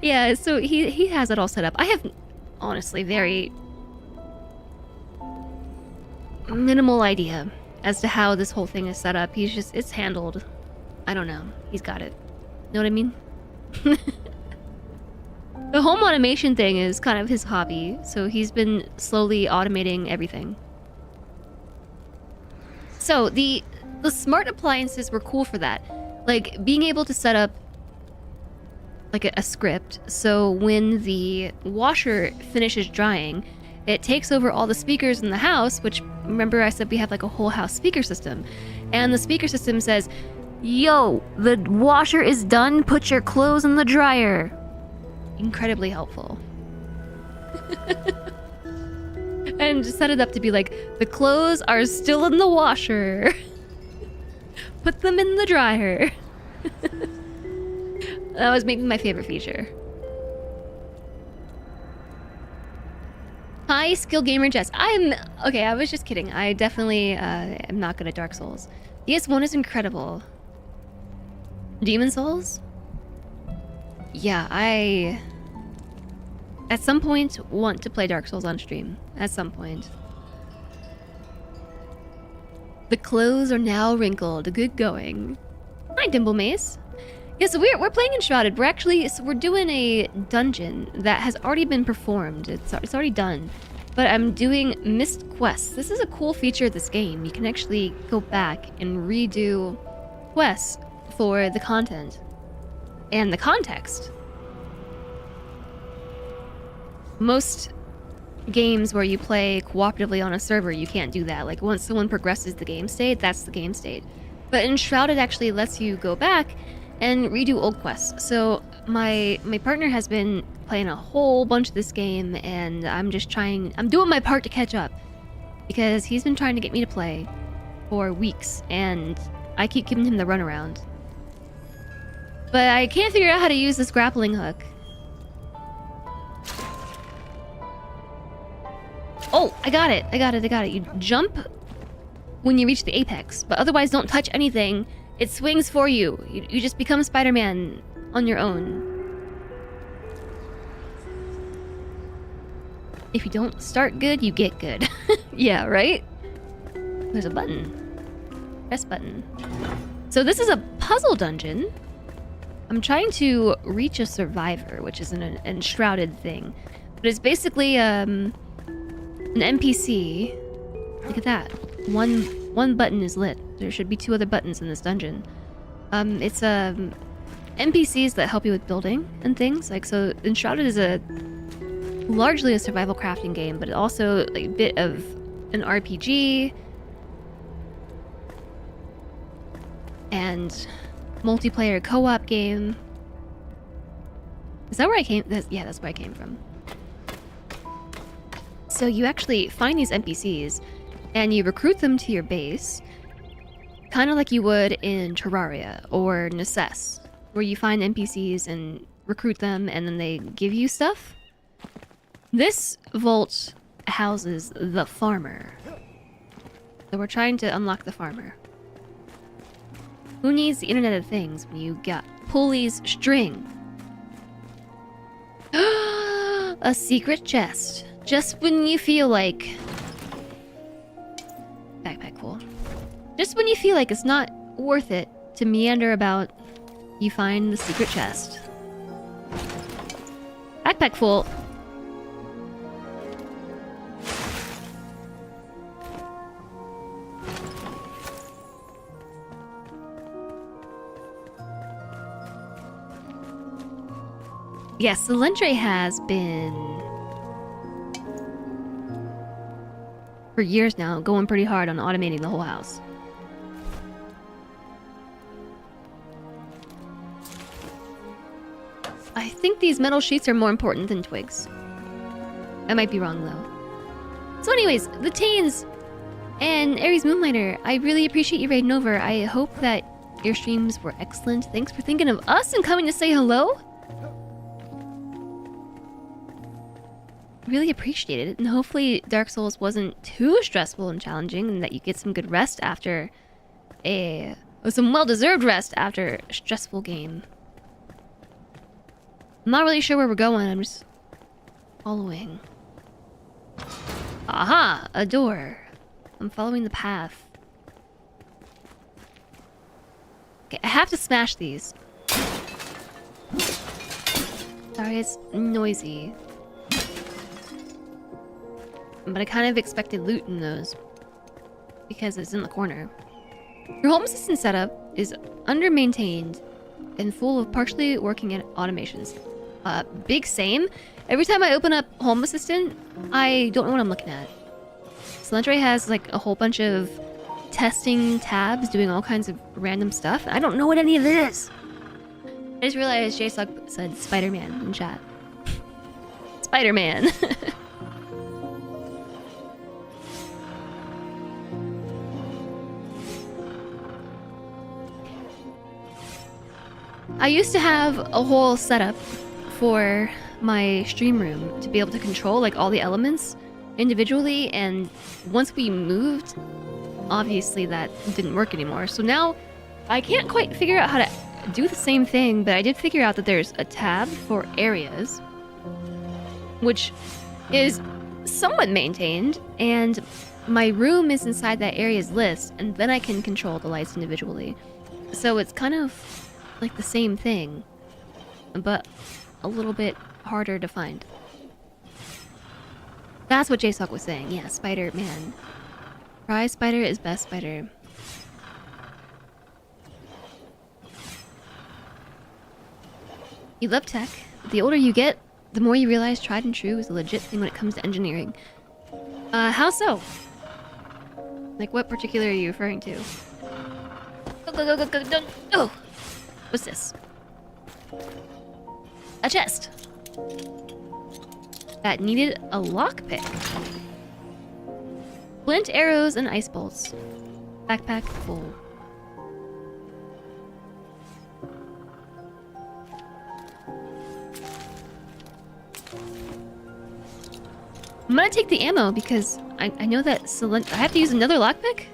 Yeah, so he has it all set up. I have honestly very minimal idea as to how this whole thing is set up. It's handled. I don't know. He's got it. Know what I mean? The home automation thing is kind of his hobby, so he's been slowly automating everything. So the smart appliances were cool for that. Like being able to set up like a script, so when the washer finishes drying, it takes over all the speakers in the house, which, remember I said we have like a whole house speaker system. And the speaker system says, yo, the washer is done, put your clothes in the dryer. Incredibly helpful. And just set it up to be like, the clothes are still in the washer. Put them in the dryer. That was maybe my favorite feature. Hi, Skill Gamer Jess. Okay, I was just kidding. I definitely am not good at Dark Souls. DS1 is incredible. Demon Souls? Yeah, I at some point want to play Dark Souls on stream. At some point. The clothes are now wrinkled. Good going. Hi, Dimple Mace. Yeah, so we're playing Enshrouded. We're doing a dungeon that has already been performed. It's already done. But I'm doing missed quests. This is a cool feature of this game. You can actually go back and redo quests for the content and the context. Most games where you play cooperatively on a server, you can't do that. Like once someone progresses the game state, that's the game state. But Enshrouded actually lets you go back and redo old quests. So my partner has been playing a whole bunch of this game, and I'm doing my part to catch up, because he's been trying to get me to play for weeks, and I keep giving him the runaround. But I can't figure out how to use this grappling hook. Oh, I got it. You jump when you reach the apex, but otherwise don't touch anything. It swings for you. You just become Spider-Man on your own. If you don't start good, you get good. Yeah, right? There's a button. Press button. So this is a puzzle dungeon. I'm trying to reach a survivor, which is an enshrouded thing. But it's basically an NPC. Look at that. One button is lit. There should be 2 other buttons in this dungeon. It's NPCs that help you with building and things. Like, so Enshrouded is largely a survival crafting game, but also like a bit of an RPG and multiplayer co-op game. Is that where I came? Yeah, that's where I came from. So you actually find these NPCs and you recruit them to your base, kind of like you would in Terraria or Necess, where you find NPCs and recruit them and then they give you stuff. This vault houses the farmer. So we're trying to unlock the farmer. Who needs the Internet of Things when you got Pulley's string? A secret chest. Just when you feel like... Backpack full. Just when you feel like it's not worth it to meander about, you find the secret chest. Backpack full. Yes, Snowday has been, for years now, going pretty hard on automating the whole house. I think these metal sheets are more important than twigs. I might be wrong, though. So anyways, the Tanes and Aries Moonlighter, I really appreciate you raiding over. I hope that your streams were excellent. Thanks for thinking of us and coming to say hello. Really appreciate it, and hopefully Dark Souls wasn't too stressful and challenging, and that you get some good rest after some well-deserved rest after a stressful game. I'm not really sure where we're going, I'm just following. Aha! A door. I'm following the path. Okay, I have to smash these. Sorry, it's noisy. But I kind of expected loot in those because it's in the corner. Your home assistant setup is under-maintained and full of partially working automations. Big same. Every time I open up Home Assistant, I don't know what I'm looking at. Snowday has like a whole bunch of testing tabs doing all kinds of random stuff. I don't know what any of it is. I just realized JSUG said Spider-Man in chat. Spider-Man. I used to have a whole setup for my stream room to be able to control like all the elements individually, and once we moved, obviously that didn't work anymore. So now I can't quite figure out how to do the same thing, but I did figure out that there's a tab for areas, which is somewhat maintained, and my room is inside that area's list, and then I can control the lights individually. So it's kind of like the same thing, but a little bit harder to find. That's what JSOC was saying. Yeah, Spider-Man. Prize spider is best spider. You love tech. The older you get, the more you realize tried and true is a legit thing when it comes to engineering. How so? Like, what particular are you referring to? Go, go, go, go, go, don't. Oh! What's this? A chest. That needed a lockpick. Flint arrows and ice bolts. Backpack full. I'm gonna take the ammo because I know that I have to use another lockpick?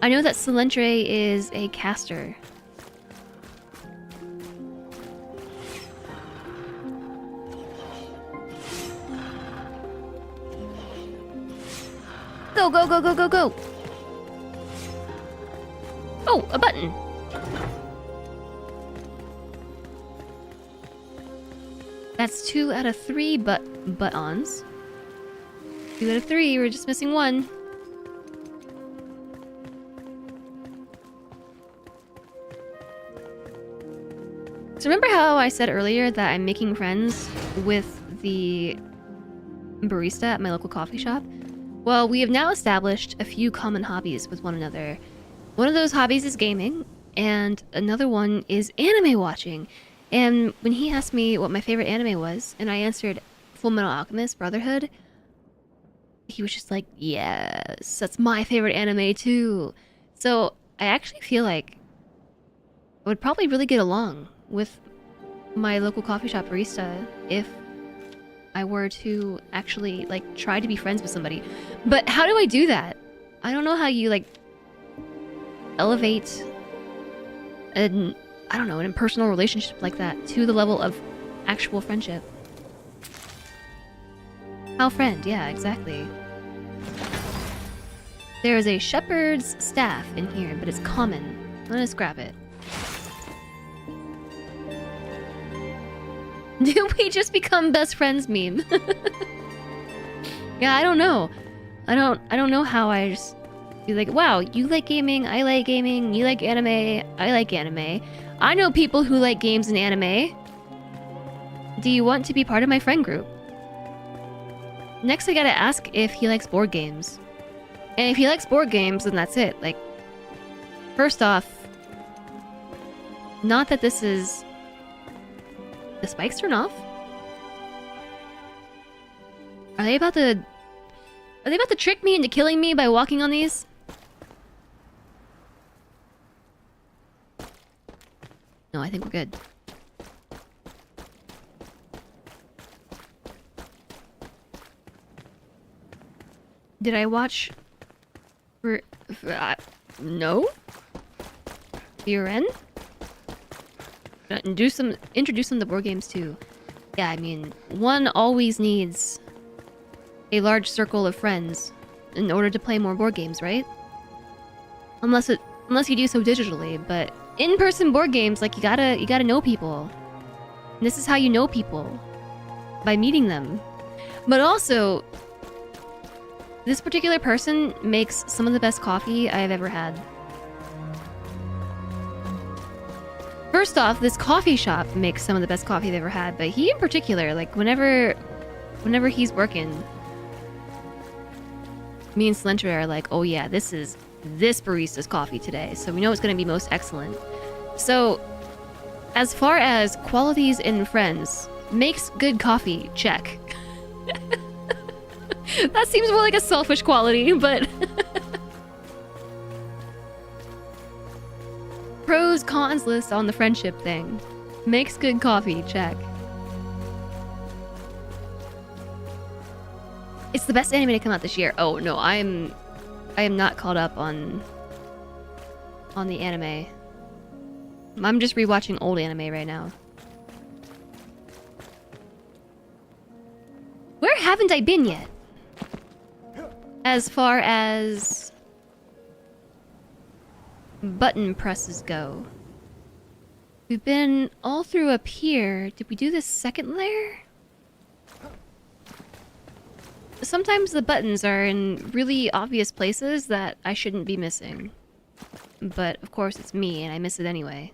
I know that Snowday is a caster. Go, go, go, go, go, go! Oh, a button! That's 2 out of 3 buttons. 2 out of 3, we're just missing 1. So remember how I said earlier that I'm making friends with the barista at my local coffee shop? Well, we have now established a few common hobbies with one another. One of those hobbies is gaming, and another one is anime watching. And when he asked me what my favorite anime was, and I answered Full Metal Alchemist Brotherhood, he was just like, yes, that's my favorite anime too. So I actually feel like I would probably really get along with my local coffee shop barista if I were to actually like try to be friends with somebody. But how do I do that? I don't know how you like elevate an impersonal relationship like that to the level of actual friendship. How friend, yeah, exactly. There is a shepherd's staff in here, but it's common. Let us grab it. Did we just become best friends meme? Yeah, I don't know. I don't know how I just be like, wow, you like gaming, I like gaming, you like anime, I like anime. I know people who like games and anime. Do you want to be part of my friend group? Next, I gotta ask if he likes board games. And if he likes board games, then that's it. Like, first off, not that this is... The spikes turn off? Are they about to trick me into killing me by walking on these? No, I think we're good. Did I watch... no? You're in? Introduce them to board games too. Yeah, I mean, one always needs a large circle of friends in order to play more board games, right? Unless you do so digitally, but in-person board games, like you gotta know people. And this is how you know people, by meeting them. But also, this particular person makes some of the best coffee I've ever had. First off, this coffee shop makes some of the best coffee I've ever had, but he in particular, like whenever he's working, me and Slenter are like, oh yeah, this barista's coffee today, so we know it's gonna be most excellent. So, as far as qualities in friends, makes good coffee, check. That seems more like a selfish quality, but... Pros, cons list on the friendship thing. Makes good coffee, check. It's the best anime to come out this year. Oh no, I am not caught up on the anime. I'm just rewatching old anime right now. Where haven't I been yet? As far as button presses go. We've been all through up here. Did we do this second layer? Sometimes the buttons are in really obvious places that I shouldn't be missing. But of course it's me and I miss it anyway.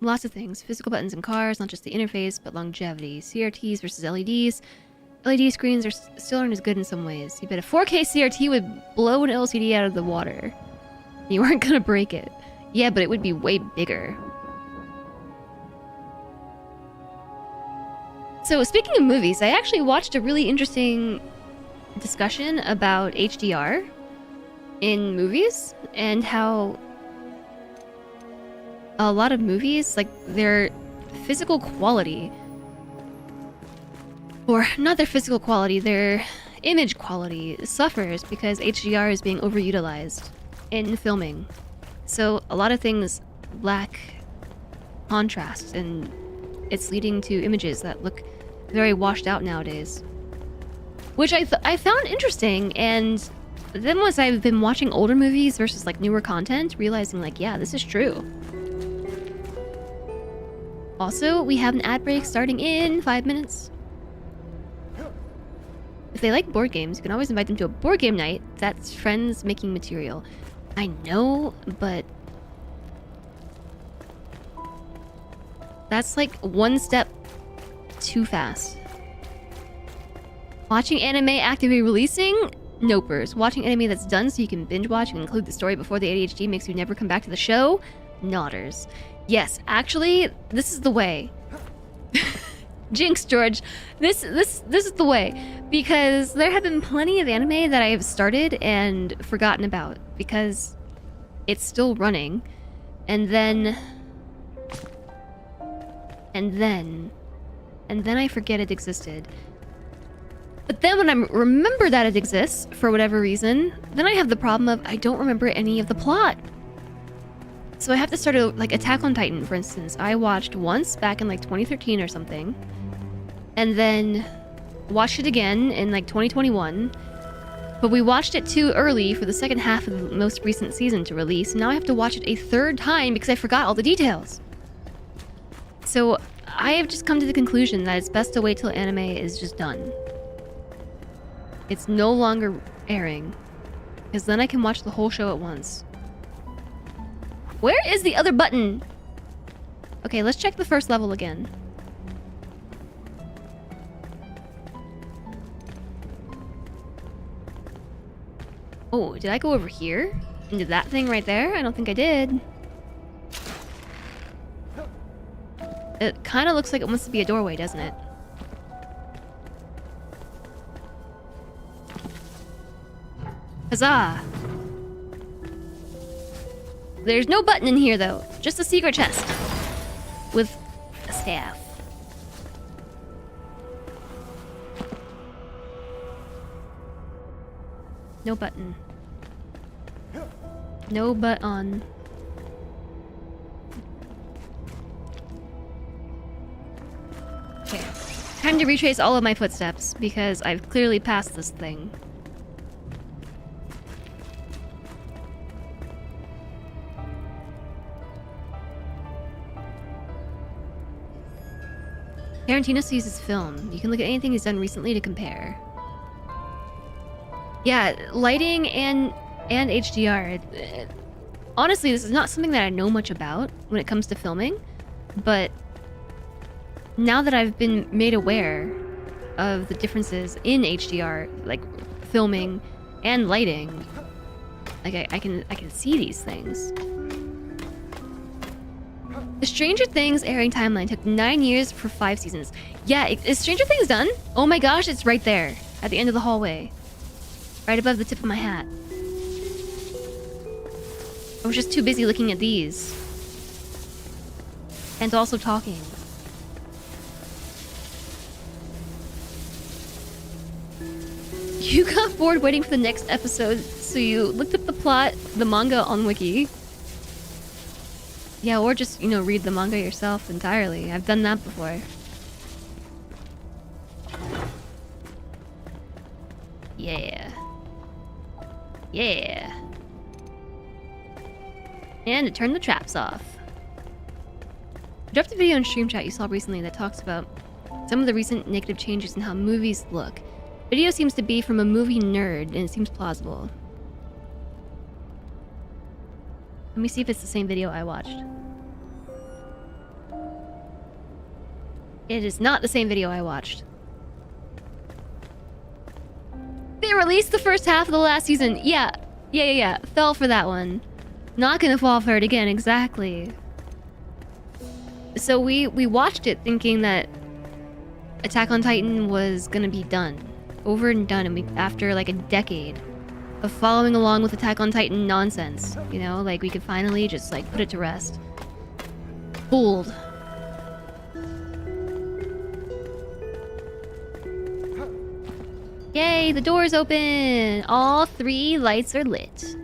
Lots of things. Physical buttons in cars, not just the interface, but longevity. CRTs versus LEDs. LED screens still aren't as good in some ways. You bet a 4K CRT would blow an LCD out of the water. You weren't gonna break it. Yeah, but it would be way bigger. So, speaking of movies, I actually watched a really interesting discussion about HDR in movies and how a lot of movies, like their physical quality, or not their physical quality, their image quality suffers because HDR is being overutilized in filming. So a lot of things lack contrast, and it's leading to images that look very washed out nowadays. Which I found interesting, and then once I've been watching older movies versus like newer content, realizing like, yeah, this is true. Also, we have an ad break starting in 5 minutes. If they like board games, you can always invite them to a board game night. That's friends making material. I know, but that's like one step too fast. Watching anime actively releasing? Nopers. Watching anime that's done so you can binge watch and include the story before the ADHD makes you never come back to the show? Nodders. Yes, actually, this is the way. Jinx, George. This is the way. Because there have been plenty of anime that I have started and forgotten about. Because it's still running. And then I forget it existed. But then when I remember that it exists, for whatever reason, then I have the problem of I don't remember any of the plot. So I have to start like Attack on Titan, for instance. I watched once back in like 2013 or something. And then watched it again in like 2021. But we watched it too early for the second half of the most recent season to release. And now I have to watch it a third time because I forgot all the details. So I have just come to the conclusion that it's best to wait till anime is just done. It's no longer airing. Because then I can watch the whole show at once. Where is the other button? Okay, let's check the first level again. Oh, did I go over here? Into that thing right there? I don't think I did. It kind of looks like it wants to be a doorway, doesn't it? Huzzah! There's no button in here, though. Just a secret chest. With a staff. No button. No button. Okay. Time to retrace all of my footsteps, because I've clearly passed this thing. Tarantino sees his film. You can look at anything he's done recently to compare. Yeah, lighting and HDR. Honestly, this is not something that I know much about when it comes to filming, but now that I've been made aware of the differences in HDR, like filming and lighting, like I can see these things. The Stranger Things airing timeline took 9 years for 5 seasons. Yeah, is Stranger Things done? Oh my gosh, it's right there at the end of the hallway. Right above the tip of my hat. I was just too busy looking at these. And also talking. You got bored waiting for the next episode, so you looked up the plot, the manga on Wiki. Yeah, or just, read the manga yourself entirely. I've done that before. Yeah. Yeah. And to turn the traps off. I dropped a video in Stream Chat you saw recently that talks about some of the recent negative changes in how movies look. Video seems to be from a movie nerd, and it seems plausible. Let me see if it's the same video I watched. It is not the same video I watched. They released the first half of the last season. Yeah. Fell for that one. Not gonna fall for it again, exactly. So we watched it thinking that Attack on Titan was gonna be done. Over and done, and after like a decade of following along with Attack on Titan nonsense, like we could finally just like put it to rest. Fooled. Yay, the door's open! All 3 lights are lit.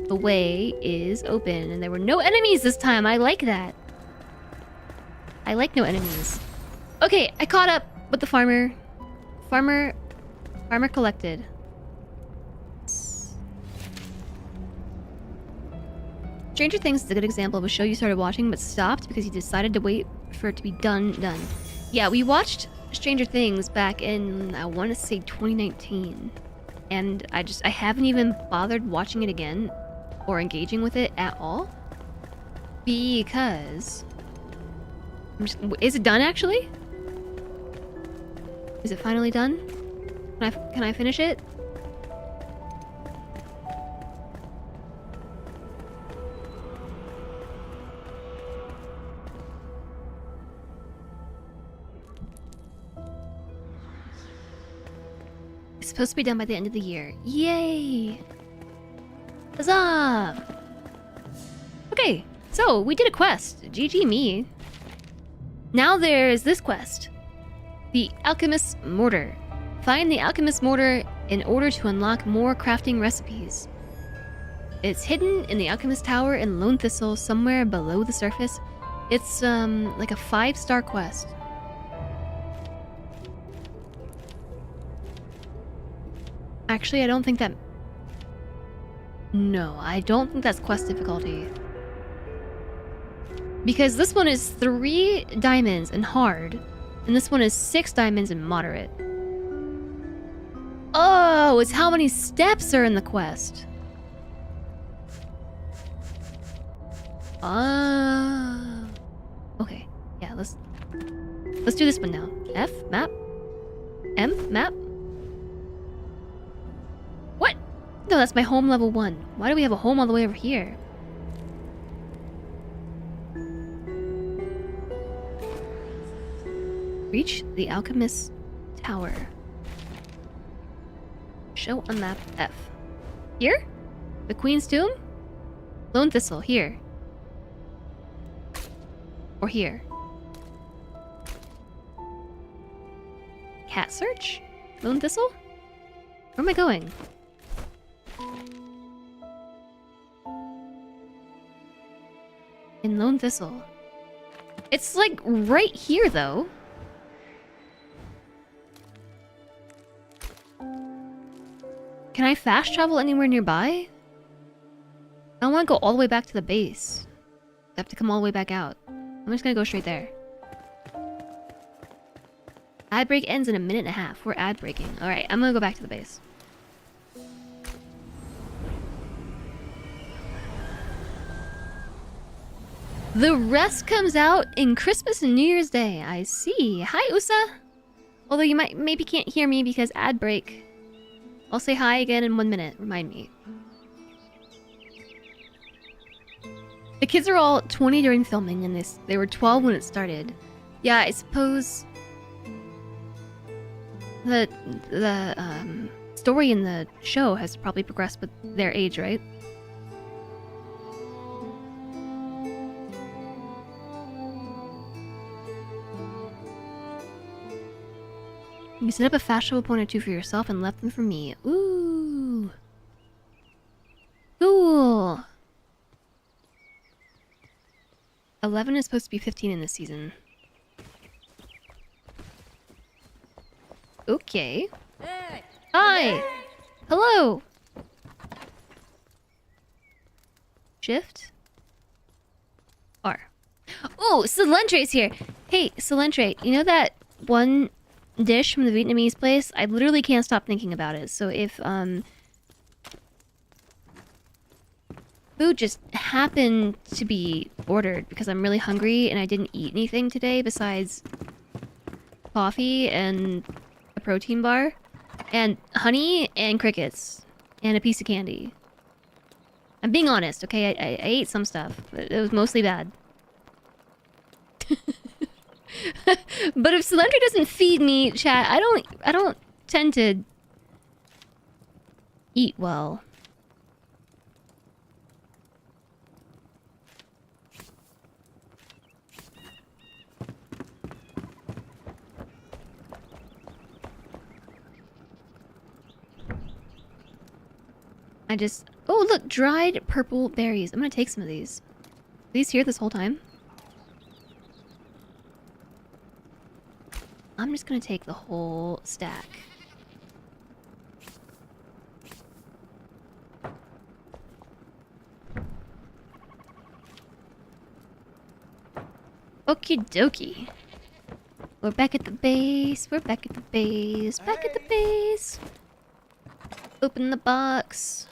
The way is open, and there were no enemies this time. I like that. I like no enemies. Okay, I caught up with the farmer. Farmer collected. Stranger Things is a good example of a show you started watching but stopped because you decided to wait for it to be done. Yeah, we watched Stranger Things back in, I want to say 2019. And I haven't even bothered watching it again or engaging with it at all. Because... is it done actually? Is it finally done? Can I finish it? supposed to be done by the end of the year. Yay! Huzzah! Okay, so we did a quest. GG me. Now there's this quest. The Alchemist's Mortar. Find the Alchemist's Mortar in order to unlock more crafting recipes. It's hidden in the Alchemist Tower in Lone Thistle, somewhere below the surface. It's, like a 5-star quest. Actually, I don't think that... No, I don't think that's quest difficulty. Because this one is 3 diamonds in hard, and this one is 6 diamonds in moderate. Oh, it's how many steps are in the quest. Okay. Yeah, let's do this one now. F, map. M, map. What? No, that's my home level 1. Why do we have a home all the way over here? Reach the Alchemist Tower. Show on map F. Here? The Queen's Tomb? Lone Thistle, here. Or here. Cat search? Lone Thistle? Where am I going? In Lone Thistle. It's like right here though. Can I fast travel anywhere nearby? I don't want to go all the way back to the base. I have to come all the way back out. I'm just gonna go straight there. Ad break ends in a minute and a half. We're ad breaking. Alright, I'm gonna go back to the base. The rest comes out in Christmas and New Year's Day. I see. Hi, Usa. Although you maybe can't hear me because ad break. I'll say hi again in 1 minute. Remind me. The kids are all 20 during filming, and they were 12 when it started. Yeah, I suppose the story in the show has probably progressed with their age, right? You can set up a fast travel point or 2 for yourself and left them for me. Ooh. Cool. 11 is supposed to be 15 in this season. Okay. Hey! Hi! Hello! Shift? R. Oh, Cilantre's here! Hey, Cilantre, you know that one dish from the Vietnamese place? I literally can't stop thinking about it. So if, food just happened to be ordered because I'm really hungry and I didn't eat anything today besides coffee and a protein bar and honey and crickets and a piece of candy. I'm being honest, okay? I ate some stuff, but it was mostly bad. But if Cilantro doesn't feed me, chat, I don't tend to eat well. Oh, look, dried purple berries. I'm gonna take some of these. Are these here this whole time? I'm just gonna take the whole stack. Okie dokie. We're back at the base. We're back at the base. Back at the base. Open the box.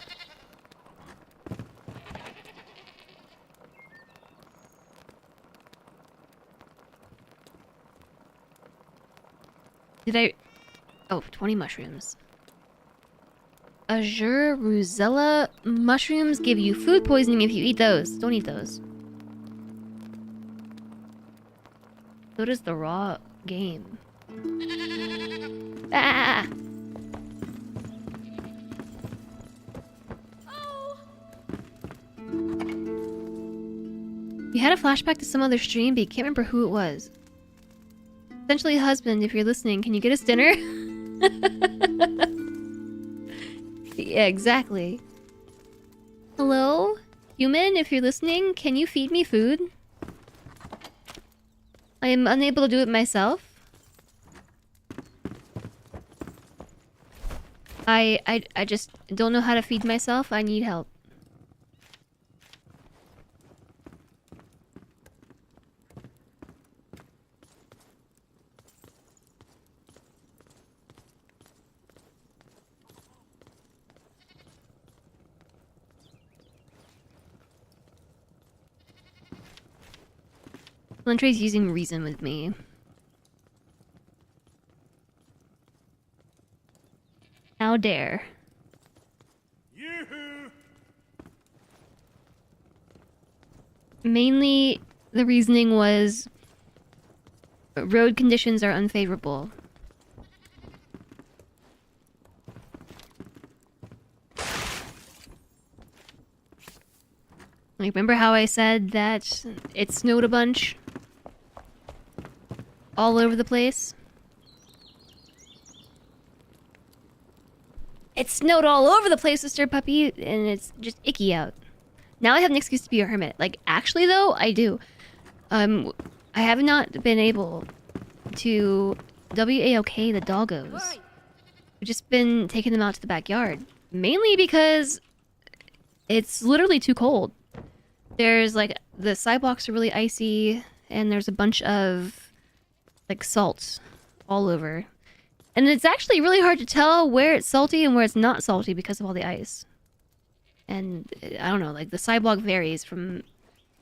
Oh, 20 mushrooms. Azure Rosella mushrooms give you food poisoning if you eat those. Don't eat those. So does the raw game. Ah! You had a flashback to some other stream, but you can't remember who it was. Essentially, husband, if you're listening, can you get us dinner? Yeah, exactly. Hello? Human, if you're listening, can you feed me food? I am unable to do it myself. I just don't know how to feed myself. I need help. Lentre's using reason with me. How dare. Yoo-hoo! Mainly, the reasoning was road conditions are unfavorable. Like, remember how I said that it snowed a bunch? All over the place? It snowed all over the place, Sister Puppy, and it's just icky out. Now I have an excuse to be a hermit. Like, actually, though, I do. I have not been able to WAOK the doggos. I've just been taking them out to the backyard. Mainly because it's literally too cold. There's, like, the sidewalks are really icy, and there's a bunch of, like, salt all over. And it's actually really hard to tell where it's salty and where it's not salty because of all the ice. And I don't know, like the sidewalk varies from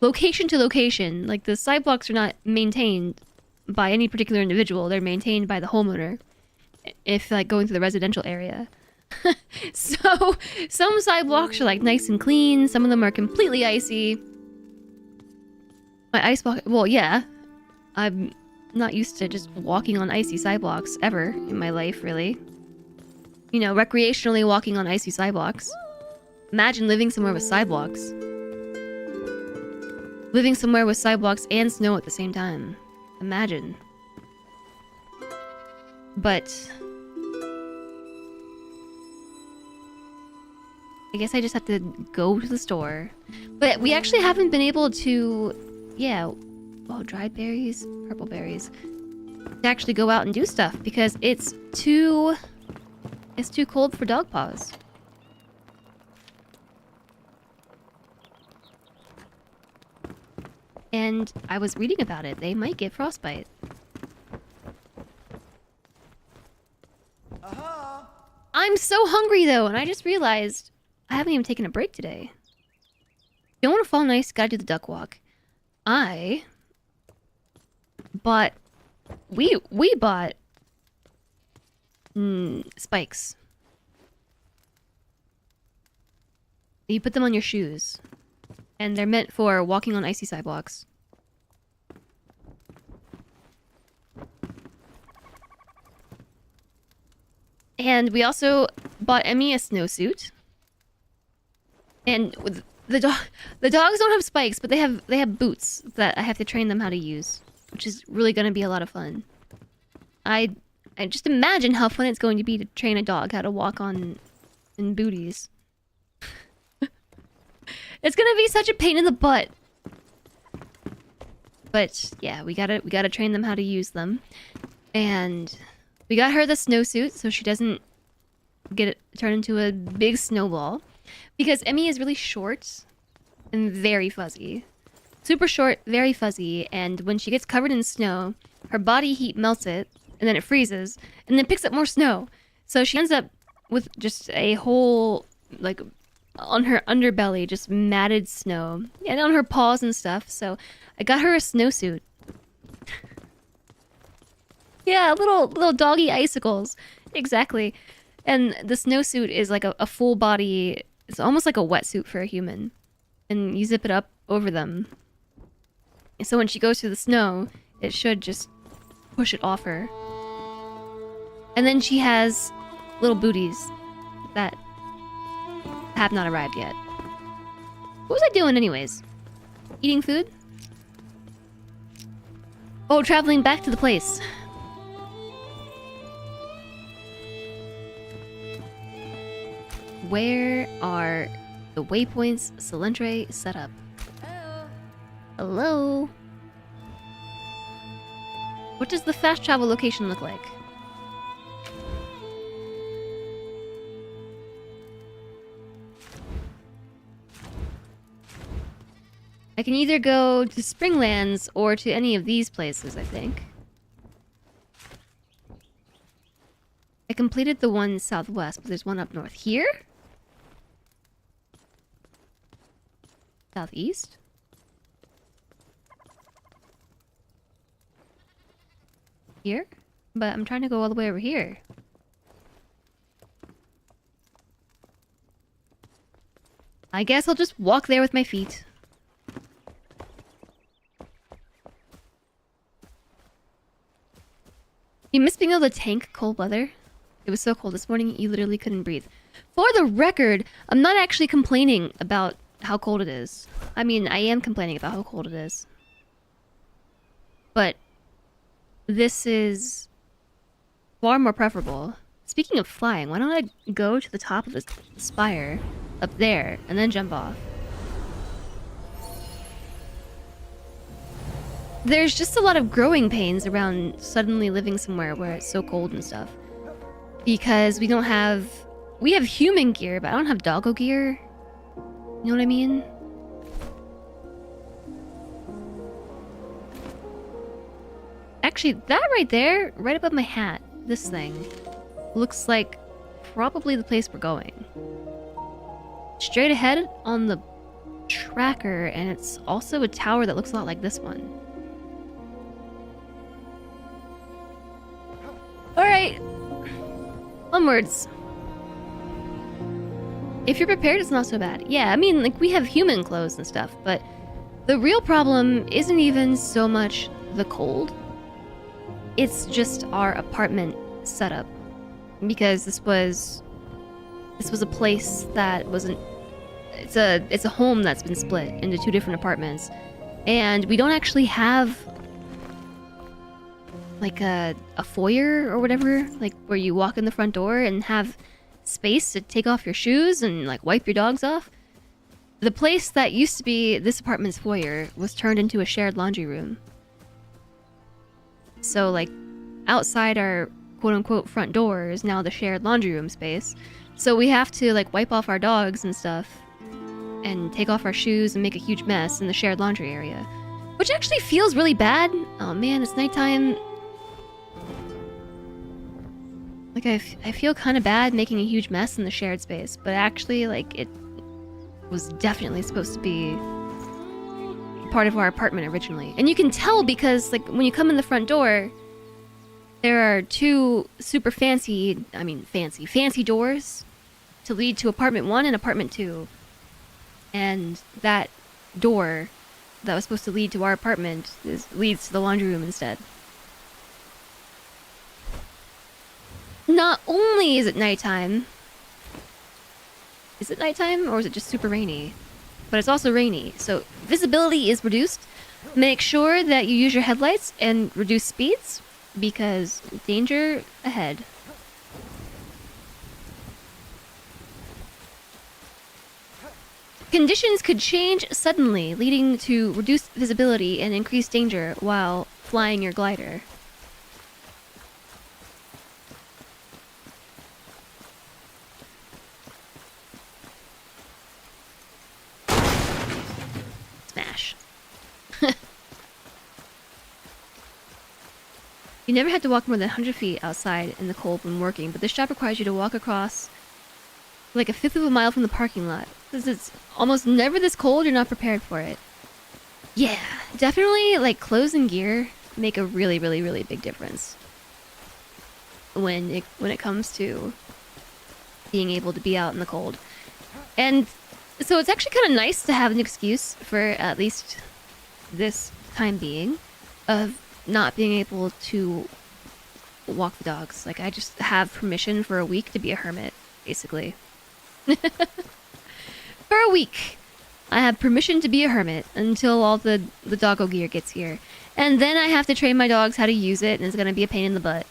location to location. Like the sidewalks are not maintained by any particular individual. They're maintained by the homeowner. If like going through the residential area. So some sidewalks are like nice and clean. Some of them are completely icy. My ice block, well, yeah. I'm not used to just walking on icy sidewalks ever in my life, really. You know, recreationally walking on icy sidewalks. Imagine living somewhere with sidewalks. Living somewhere with sidewalks and snow at the same time. Imagine. But I guess I just have to go to the store. But we actually haven't been able to... Yeah. Oh, dried berries, purple berries. To actually go out and do stuff because it's too cold for dog paws. And I was reading about it. They might get frostbite. I'm so hungry though, and I just realized I haven't even taken a break today. If you want to fall nice, gotta do the duck walk. We bought spikes. You put them on your shoes. And they're meant for walking on icy sidewalks. And we also bought Emmy a snowsuit. And with the dogs don't have spikes, but they have boots that I have to train them how to use, which is really going to be a lot of fun. I just imagine how fun it's going to be to train a dog how to walk on in booties. It's gonna be such a pain in the butt. But yeah, we gotta train them how to use them. And we got her the snowsuit so she doesn't turn into a big snowball. Because Emmy is really short and very fuzzy. Super short, very fuzzy, and when she gets covered in snow, her body heat melts it, and then it freezes, and then picks up more snow. So she ends up with just a whole, like, on her underbelly, just matted snow. And on her paws and stuff, so I got her a snowsuit. Yeah, little doggy icicles. Exactly. And the snowsuit is like a full body, it's almost like a wetsuit for a human. And you zip it up over them. So when she goes through the snow, it should just push it off her. And then she has little booties that have not arrived yet. What was I doing anyways? Eating food? Oh, traveling back to the place. Where are the waypoints Celentre set up? Oh. Hello? What does the fast travel location look like? I can either go to Springlands or to any of these places, I think. I completed the one southwest, but there's one up north. Here? Southeast? Here? But I'm trying to go all the way over here. I guess I'll just walk there with my feet. You miss being able to tank cold weather? It was so cold this morning, you literally couldn't breathe. For the record, I'm not actually complaining about how cold it is. I mean, I am complaining about how cold it is. But this is far more preferable. Speaking of flying, why don't I go to the top of this spire up there and then jump off? There's just a lot of growing pains around suddenly living somewhere where it's so cold and stuff. Because we don't have... We have human gear, but I don't have doggo gear. You know what I mean? Actually, that right there, right above my hat, this thing, looks like probably the place we're going. Straight ahead on the tracker, and it's also a tower that looks a lot like this one. Alright. Onwards. If you're prepared, it's not so bad. Yeah, I mean, like, we have human clothes and stuff, but the real problem isn't even so much the cold. It's just our apartment setup. Because this was a place that wasn't... It's a home that's been split into two different apartments. And we don't actually have like a foyer or whatever, like where you walk in the front door and have space to take off your shoes and like wipe your dogs off. The place that used to be this apartment's foyer was turned into a shared laundry room. So like outside our quote-unquote front door is now the shared laundry room space. So we have to like wipe off our dogs and stuff and take off our shoes and make a huge mess in the shared laundry area, which actually feels really bad. Oh man, it's nighttime. Like I feel kind of bad making a huge mess in the shared space, but actually like it was definitely supposed to be part of our apartment originally. And you can tell because like when you come in the front door, there are two super fancy doors to lead to apartment 1 and apartment 2. And that door that was supposed to lead to our apartment leads to the laundry room instead. Not only is it nighttime... Is it nighttime or is it just super rainy? But it's also rainy, so visibility is reduced. Make sure that you use your headlights and reduce speeds, because danger ahead. Conditions could change suddenly, leading to reduced visibility and increased danger while flying your glider. Smash. You never had to walk more than 100 feet outside in the cold when working, but this job requires you to walk across like a fifth of a mile from the parking lot. Since it's almost never this cold, you're not prepared for it. Yeah, definitely like clothes and gear make a really, really, really big difference when it comes to being able to be out in the cold. And so it's actually kind of nice to have an excuse for at least this time being of not being able to walk the dogs. Like I just have permission for a week to be a hermit, basically. For a week. I have permission to be a hermit until all the doggo gear gets here. And then I have to train my dogs how to use it, and it's gonna be a pain in the butt.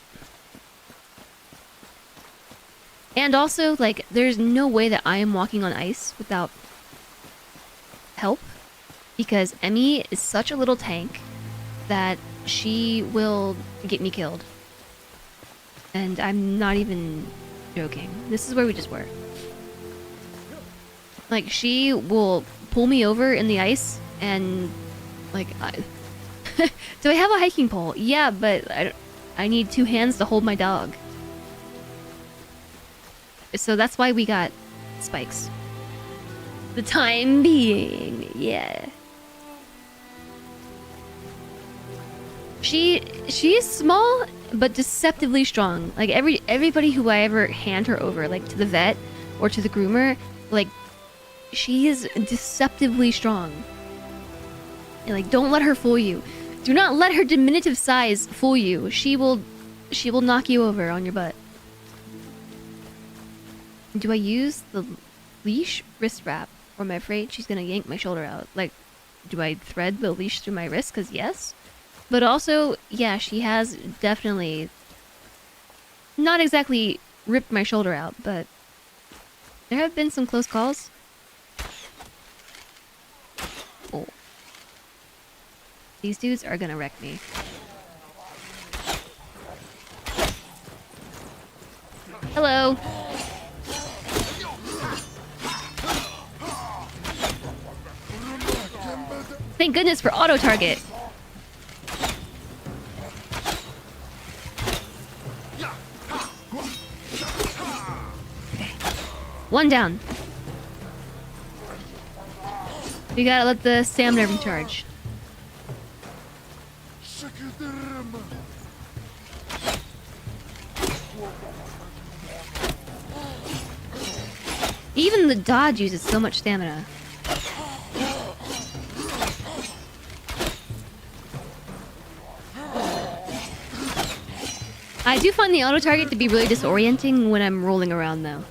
And also, like, there's no way that I am walking on ice without help. Because Emmy is such a little tank that she will get me killed. And I'm not even joking. This is where we just were. Like, she will pull me over in the ice and, like, do I have a hiking pole? Yeah, but I need 2 hands to hold my dog. So that's why we got spikes. The time being, yeah. She is small, but deceptively strong. Like, everybody who I ever hand her over, like, to the vet or to the groomer, like, she is deceptively strong. And, like, don't let her fool you. Do not let her diminutive size fool you. She will knock you over on your butt. Do I use the leash wrist wrap, or am I afraid she's gonna yank my shoulder out? Like, do I thread the leash through my wrist? Because yes. But also, yeah, she has definitely not exactly ripped my shoulder out, but there have been some close calls. Oh. These dudes are gonna wreck me. Hello. Thank goodness for auto target. Okay. 1 down. We gotta let the stamina recharge. Even the dodge uses so much stamina. I do find the auto target to be really disorienting when I'm rolling around, though.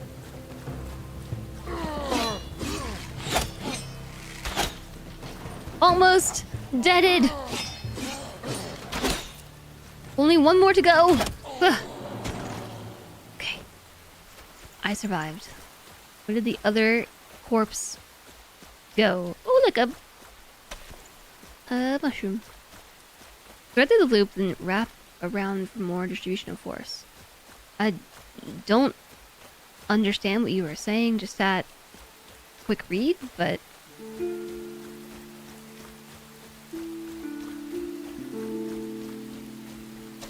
Almost deaded. Only 1 more to go. Ugh. Okay, I survived. Where did the other corpse go? Oh, look, a mushroom. Thread through the loop, then wrap around for more distribution of force. I don't understand what you were saying, just that quick read, but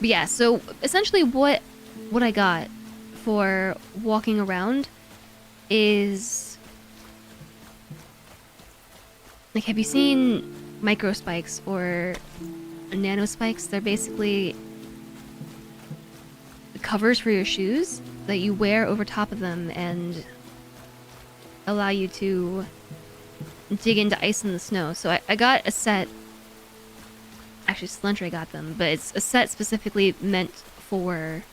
yeah, so essentially what I got for walking around is, like, have you seen micro spikes or nano spikes? They're basically covers for your shoes that you wear over top of them and allow you to dig into ice and the snow. So I got a set. Actually, Slentray got them, but it's a set specifically meant for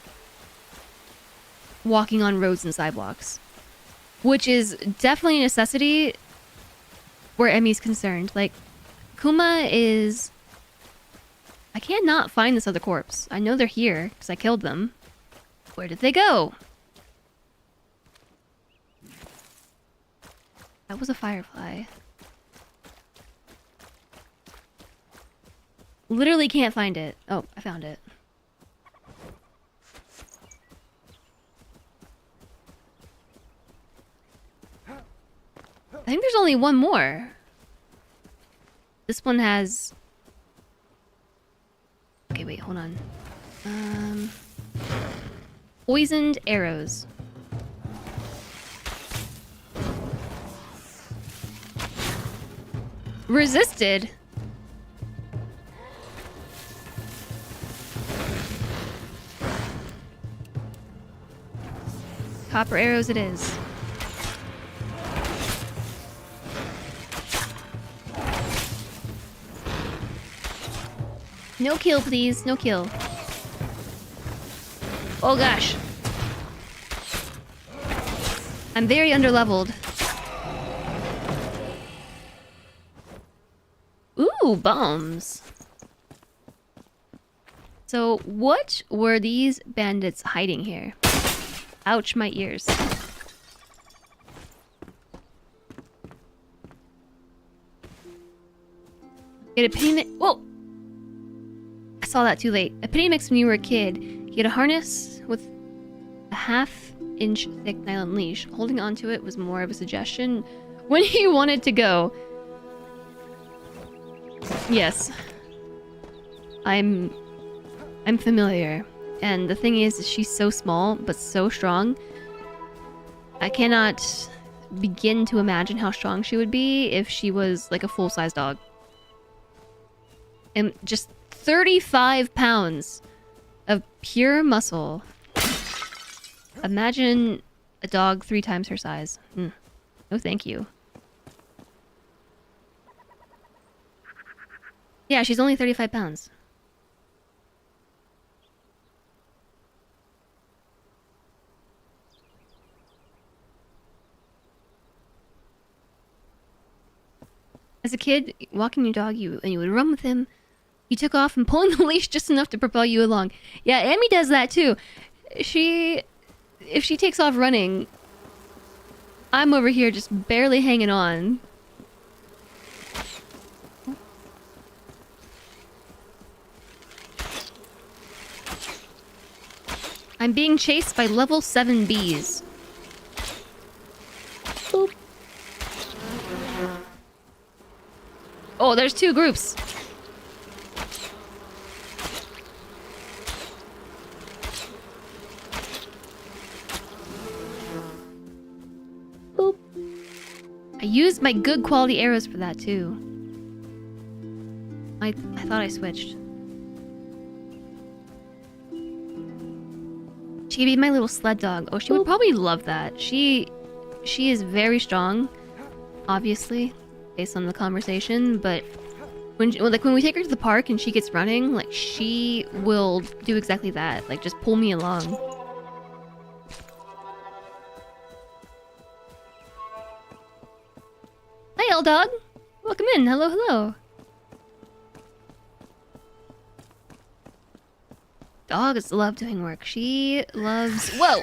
walking on roads and sidewalks, which is definitely a necessity where Emmy's concerned. Like, Kuma is... I can't not find this other corpse. I know they're here because I killed them. Where did they go? That was a firefly. Literally can't find it. Oh, I found it. I think there's only 1 more. This one has... Okay, wait, hold on. Poisoned arrows. Resisted? Copper arrows it is. No kill, please. No kill. Oh gosh. I'm very underleveled. Ooh, bombs. So, what were these bandits hiding here? Ouch, my ears. Get a penny mix. Whoa! I saw that too late. A penny mix when you were a kid. He had a harness with a half-inch thick nylon leash. Holding onto it was more of a suggestion when he wanted to go. Yes. I'm familiar. And the thing is, she's so small, but so strong. I cannot begin to imagine how strong she would be if she was like a full-size dog. And just 35 pounds of pure muscle. Imagine a dog 3 times her size. No thank you. Yeah, she's only 35 pounds. As a kid, walking your dog, you would run with him. You took off and pulling the leash just enough to propel you along. Yeah, Amy does that too. If she takes off running, I'm over here just barely hanging on. I'm being chased by level 7 bees. Boop. Oh, there's 2 groups. Boop. I used my good quality arrows for that too. I thought I switched. She could be my little sled dog. Oh, she would probably love that. She is very strong, obviously, based on the conversation, but when we take her to the park and she gets running, like, she will do exactly that. Like, just pull me along. Hi, old dog. Welcome in. Hello, hello. Dogs love doing work. She loves... Whoa!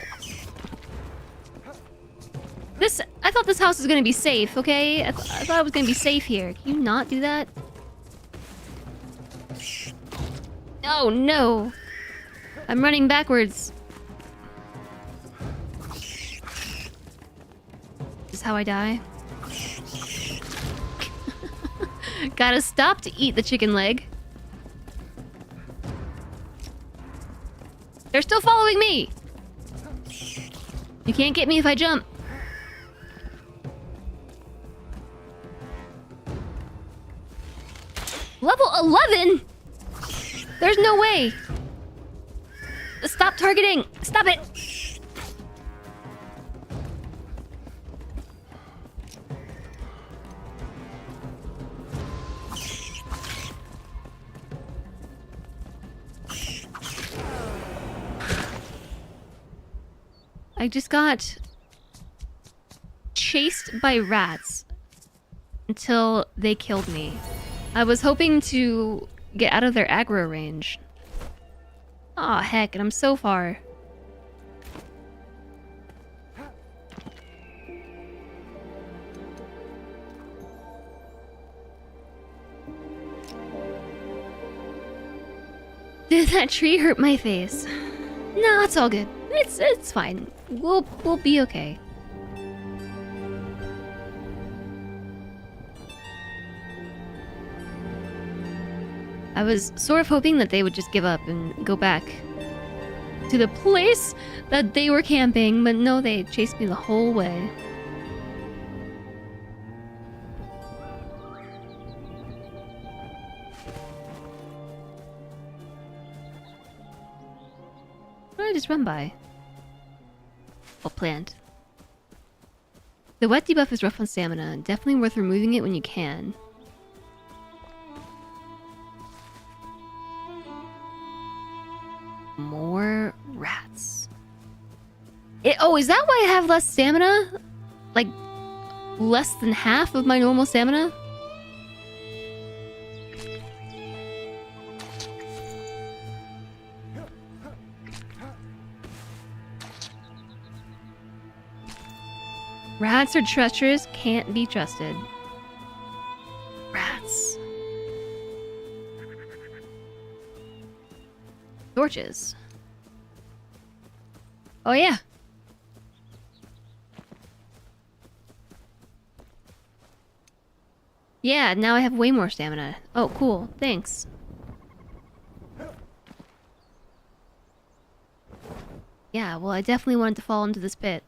I thought this house was gonna be safe, okay? I thought it was gonna be safe here. Can you not do that? Oh, no! I'm running backwards. This is how I die. Gotta stop to eat the chicken leg. They're still following me! You can't get me if I jump. Level 11?! There's no way! Stop targeting! Stop it! I just got chased by rats until they killed me. I was hoping to get out of their aggro range. Aw, heck, and I'm so far. Did that tree hurt my face? No, it's all good. It's fine. We'll be okay. I was sort of hoping that they would just give up and go back to the place that they were camping, but no, they chased me the whole way. What did I just run by? Oh, plant. The wet debuff is rough on stamina. Definitely worth removing it when you can. More rats. Oh, is that why I have less stamina? Like, less than half of my normal stamina? Rats are treacherous, can't be trusted. Rats. Torches. Oh yeah. Yeah, now I have way more stamina. Oh, cool. Thanks. Yeah, well, I definitely wanted to fall into this pit.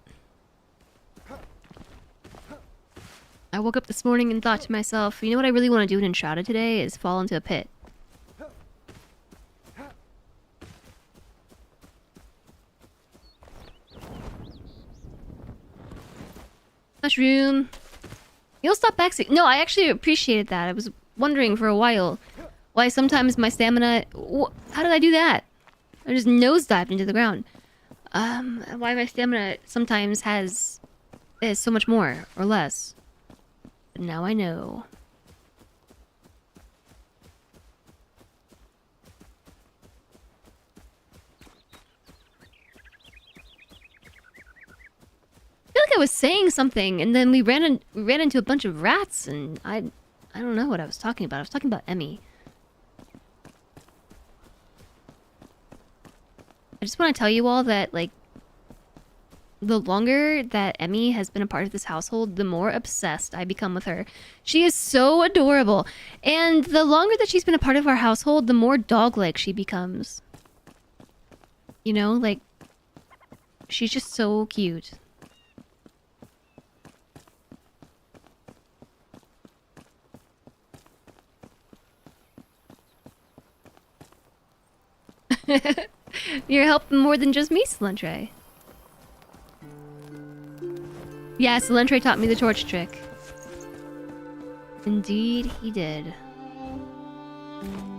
I woke up this morning and thought to myself, you know what I really want to do in Enshrouded today is fall into a pit. Mushroom. You'll stop backseat. No, I actually appreciated that. I was wondering for a while why sometimes my stamina... How did I do that? I just nosedived into the ground. Why my stamina sometimes is so much more or less. But now I know. I feel like I was saying something, and then we ran into a bunch of rats, and I don't know what I was talking about. I was talking about Emmy. I just want to tell you all that, like, the longer that Emmy has been a part of this household, the more obsessed I become with her. She is so adorable. And the longer that she's been a part of our household, the more dog-like she becomes. You know, like, she's just so cute. You're helping more than just me, Cilantro. Yeah, Cilantro taught me the torch trick. Indeed, he did.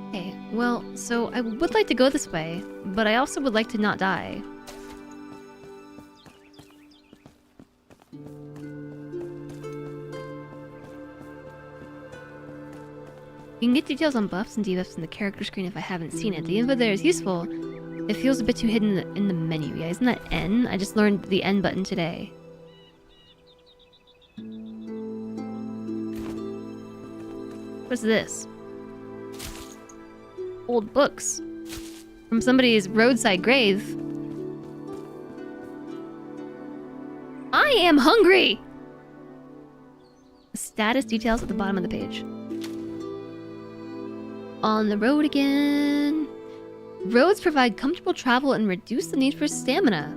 Okay, well, so I would like to go this way, but I also would like to not die. You can get details on buffs and debuffs in the character screen if I haven't seen it. The info there is useful. It feels a bit too hidden in the menu. Yeah, isn't that N? I just learned the N button today. What's this? Old books. From somebody's roadside grave. I am hungry! Status details at the bottom of the page. On the road again. Roads provide comfortable travel and reduce the need for stamina.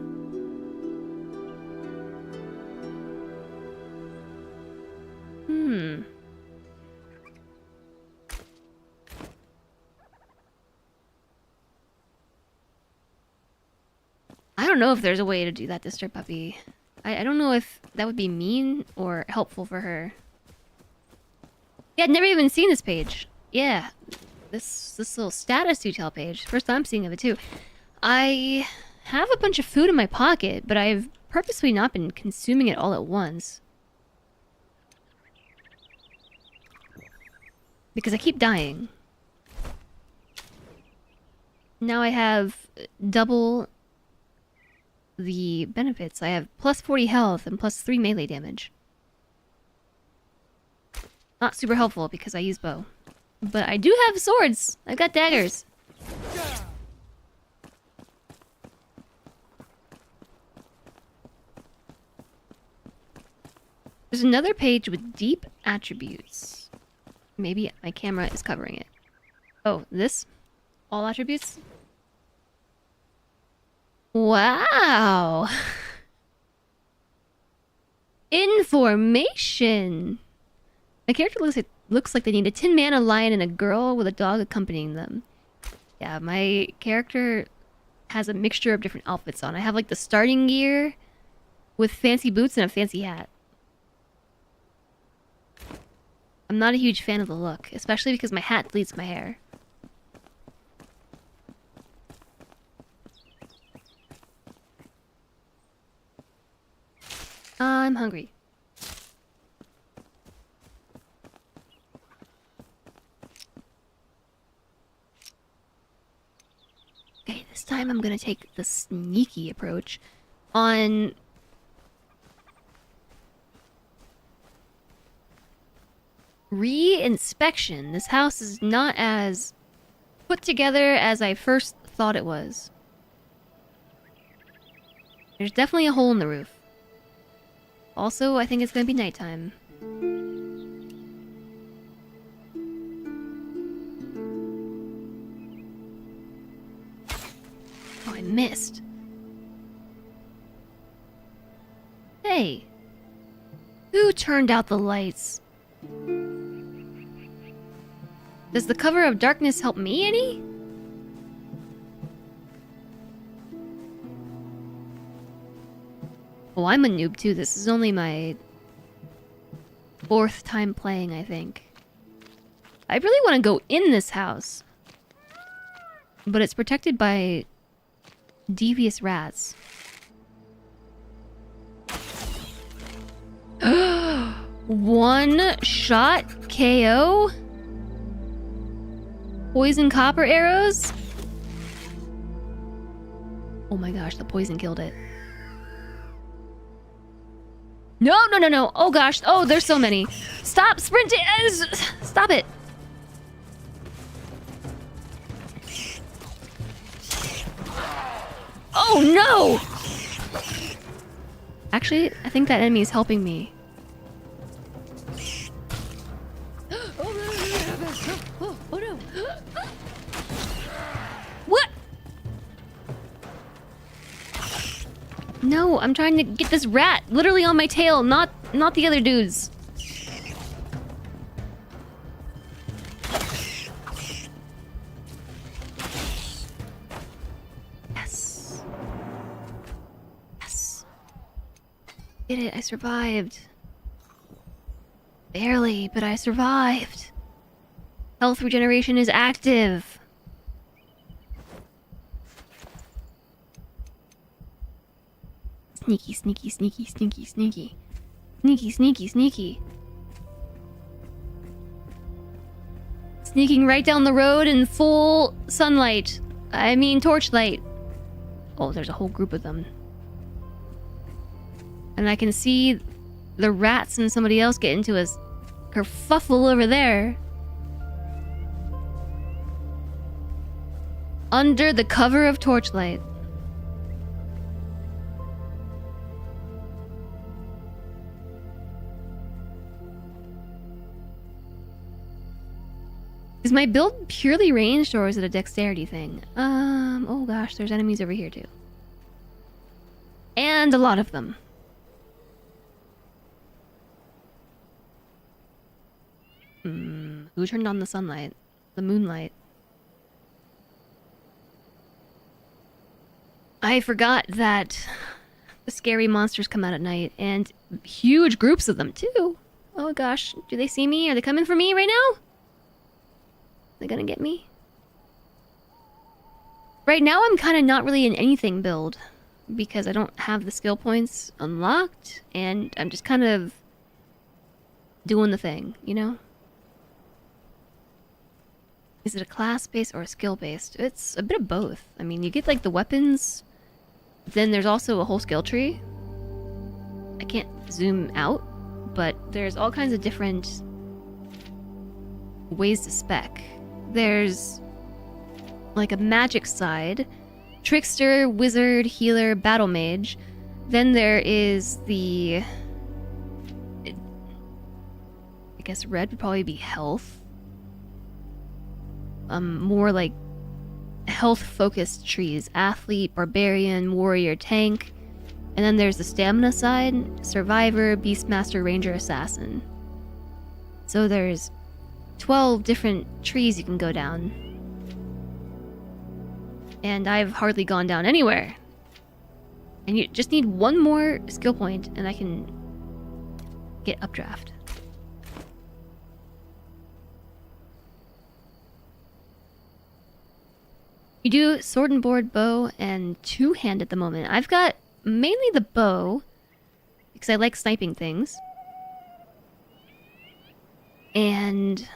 I don't know if there's a way to do that to Stir Puppy. I don't know if that would be mean or helpful for her. Yeah, I'd never even seen this page. Yeah. This little status detail page. First time seeing of it too. I have a bunch of food in my pocket, but I've purposely not been consuming it all at once. Because I keep dying. Now I have double the benefits. I have plus 40 health and plus 3 melee damage. Not super helpful because I use bow. But I do have swords. I've got daggers. There's another page with deep attributes. Maybe my camera is covering it. Oh, this? All attributes? Wow! Information! My character looks like they need a tin man, a lion, and a girl with a dog accompanying them. Yeah, my character has a mixture of different outfits on. I have like the starting gear with fancy boots and a fancy hat. I'm not a huge fan of the look, especially because my hat deletes my hair. I'm hungry. Okay, this time I'm gonna take the sneaky approach on re-inspection, this house is not as put together as I first thought it was. There's definitely a hole in the roof. Also, I think it's gonna be nighttime. Oh, I missed. Hey. Who turned out the lights? Does the cover of darkness help me any? Oh, I'm a noob too. This is only my 4th time playing, I think. I really want to go in this house. But it's protected by devious rats. One shot KO? Poison copper arrows? Oh my gosh, the poison killed it. No, no, no, no. Oh gosh. Oh, there's so many. Stop sprinting. Stop it. Oh no! Actually, I think that enemy is helping me. Oh no. What? No, I'm trying to get this rat literally on my tail, not the other dudes. Yes. Yes. Did it, I survived. Barely, but I survived. Health regeneration is active. Sneaky, sneaky, sneaky, sneaky, sneaky. Sneaky, sneaky, sneaky. Sneaking right down the road in full sunlight. I mean torchlight. Oh, there's a whole group of them. And I can see the rats and somebody else get into a kerfuffle over there. Under the cover of torchlight. Is my build purely ranged or is it a dexterity thing? Oh gosh, there's enemies over here too. And a lot of them. Who turned on the sunlight? The moonlight. I forgot that the scary monsters come out at night, and huge groups of them too. Oh gosh, do they see me? Are they coming for me right now? They gonna get me? Right now I'm kind of not really in anything build because I don't have the skill points unlocked, and I'm just kind of doing the thing, you know? Is it a class-based or a skill-based? It's a bit of both. I mean, you get like the weapons, then there's also a whole skill tree. I can't zoom out, but there's all kinds of different ways to spec. There's like a magic side, trickster, wizard, healer, battle mage. Then there is the, I guess red would probably be health. More like health-focused trees. Athlete, barbarian, warrior, tank. And then there's the stamina side, survivor, beastmaster, ranger, assassin. So there's 12 different trees you can go down. And I've hardly gone down anywhere. And you just need one more skill point and I can get updraft. You do sword and board, bow, and two-hand at the moment. I've got mainly the bow, because I like sniping things. And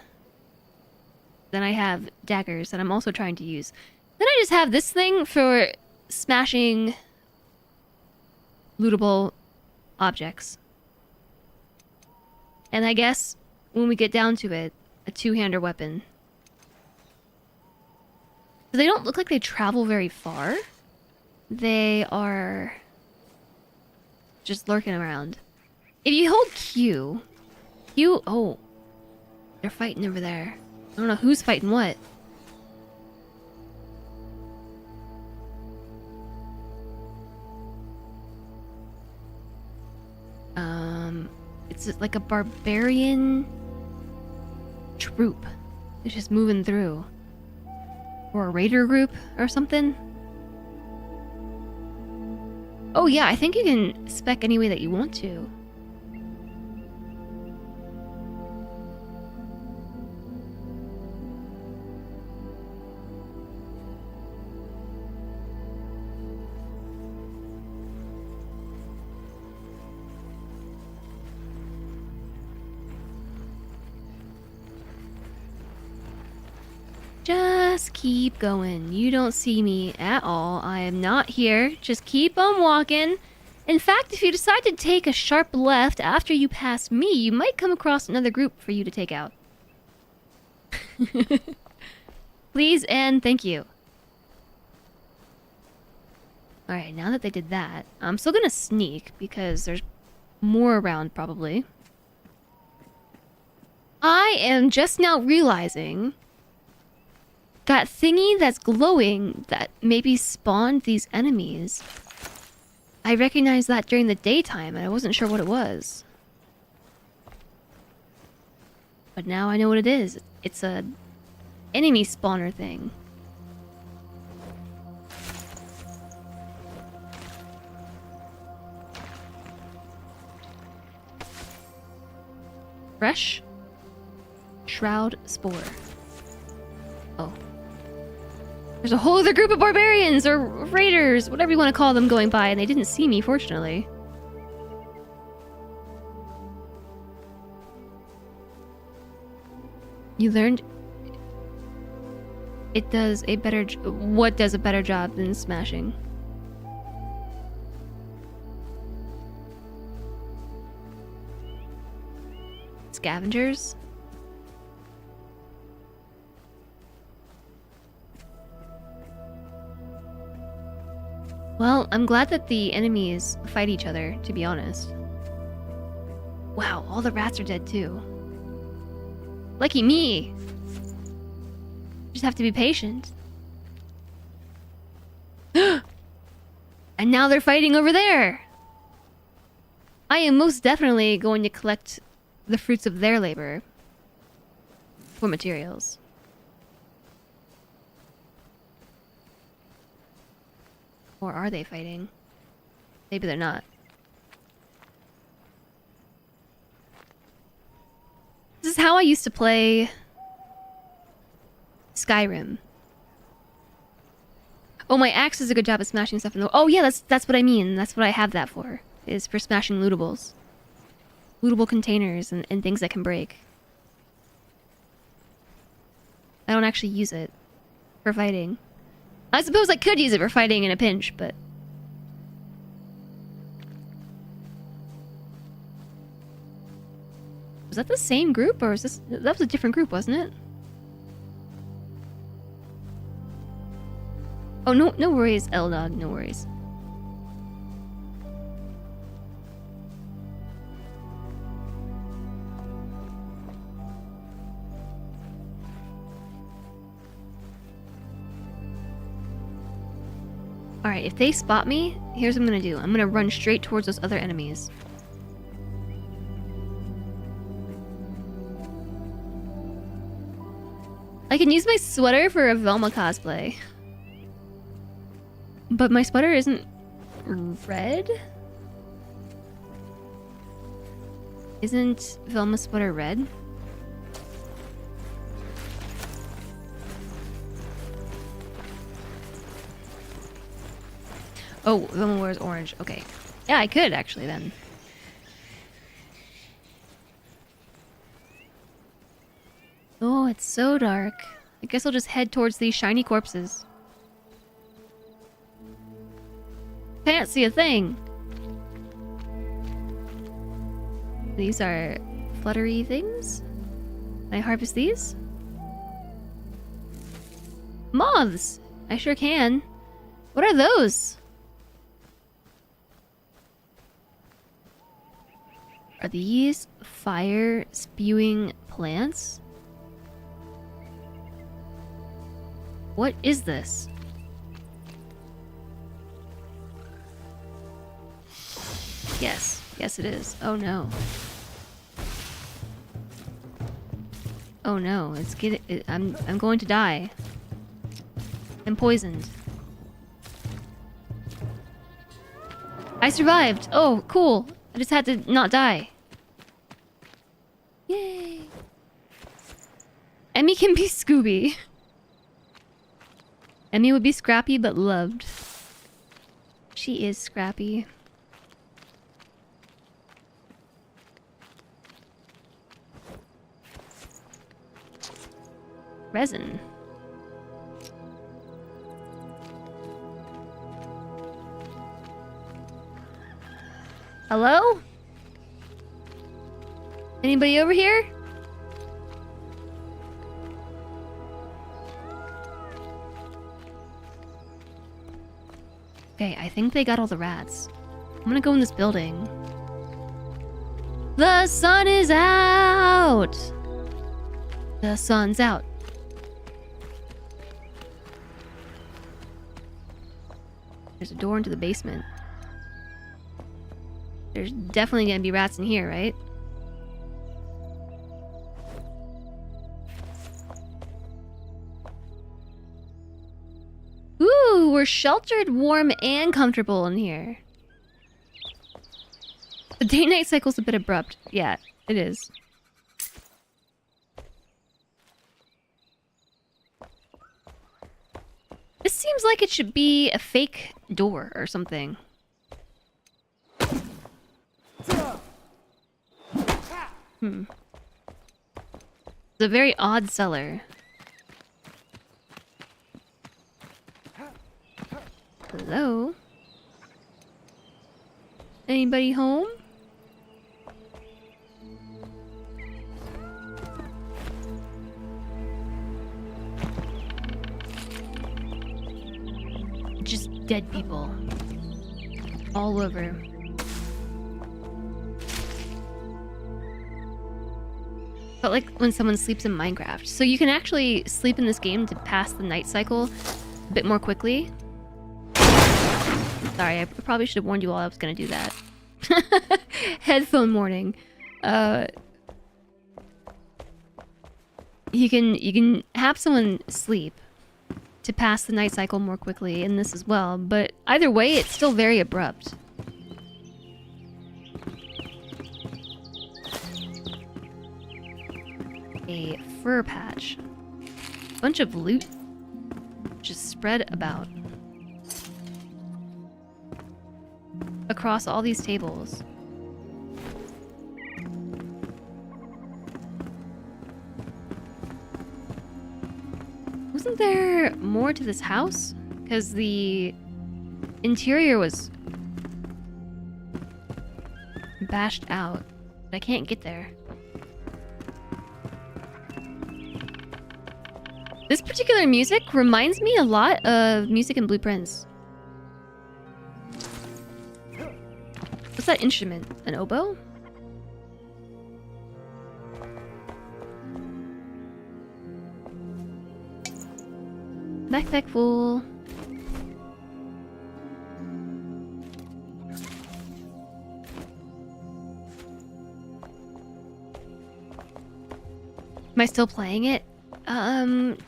then I have daggers that I'm also trying to use. Then I just have this thing for smashing lootable objects. And I guess when we get down to it, a two-hander weapon. They don't look like they travel very far. They are just lurking around. If you hold Q, oh, they're fighting over there. I don't know who's fighting what. It's like a barbarian troop. It's just moving through. Or a raider group or something. Oh yeah, I think you can spec any way that you want to. Just keep going. You don't see me at all. I am not here. Just keep on walking. In fact, if you decide to take a sharp left after you pass me, you might come across another group for you to take out. Please and thank you. Alright, now that they did that, I'm still gonna sneak because there's more around probably. I am just now realizing that thingy that's glowing that maybe spawned these enemies. I recognized that during the daytime and I wasn't sure what it was. But now I know what it is. It's a enemy spawner thing. Fresh Shroud Spore. Oh. There's a whole other group of barbarians or raiders, whatever you want to call them, going by, and they didn't see me, fortunately. You learned it does a better what does a better job than smashing? Scavengers? Well, I'm glad that the enemies fight each other, to be honest. Wow, all the rats are dead too. Lucky me! Just have to be patient. And now they're fighting over there! I am most definitely going to collect the fruits of their labor for materials. Or are they fighting? Maybe they're not. This is how I used to play Skyrim. Oh, my axe does a good job at smashing stuff in the... Oh yeah, that's what I mean. That's what I have that for. Is for smashing lootables. Lootable containers and things that can break. I don't actually use it for fighting. I suppose I could use it for fighting in a pinch, but... Was that the same group, or is this... That was a different group, wasn't it? Oh, no worries, L-Dog, no worries. Alright, if they spot me, here's what I'm gonna do. I'm gonna run straight towards those other enemies. I can use my sweater for a Velma cosplay. But my sweater isn't red? Isn't Velma's sweater red? Oh, Velma wears orange. Okay. Yeah, I could actually then. Oh, it's so dark. I guess I'll just head towards these shiny corpses. Can't see a thing. These are fluttery things? Can I harvest these? Moths! I sure can. What are those? Are these fire spewing plants? What is this? Yes. Yes, it is. Oh no. Oh no, it's getting. I'm going to die. I'm poisoned. I survived. Oh, cool. I just had to not die. Yay. Emmy can be Scooby. Emmy would be scrappy but loved. She is scrappy. Resin. Hello? Anybody over here? Okay, I think they got all the rats. I'm gonna go in this building. The sun is out! The sun's out. There's a door into the basement. There's definitely gonna be rats in here, right? Ooh, we're sheltered, warm, and comfortable in here. The day-night cycle's a bit abrupt. Yeah, it is. This seems like it should be a fake door or something. It's a very odd cellar. Hello? Anybody home? Just dead people. All over. But like when someone sleeps in Minecraft. So you can actually sleep in this game to pass the night cycle a bit more quickly. Sorry, I probably should have warned you all I was gonna do that. Headphone warning. You can have someone sleep to pass the night cycle more quickly in this as well, but either way, it's still very abrupt. A fur patch. Bunch of loot just spread about. Across all these tables. Wasn't there more to this house? Because the interior was bashed out. But I can't get there. This particular music reminds me a lot of music in Blueprints. What's that instrument? An oboe? Backpack full. Am I still playing it?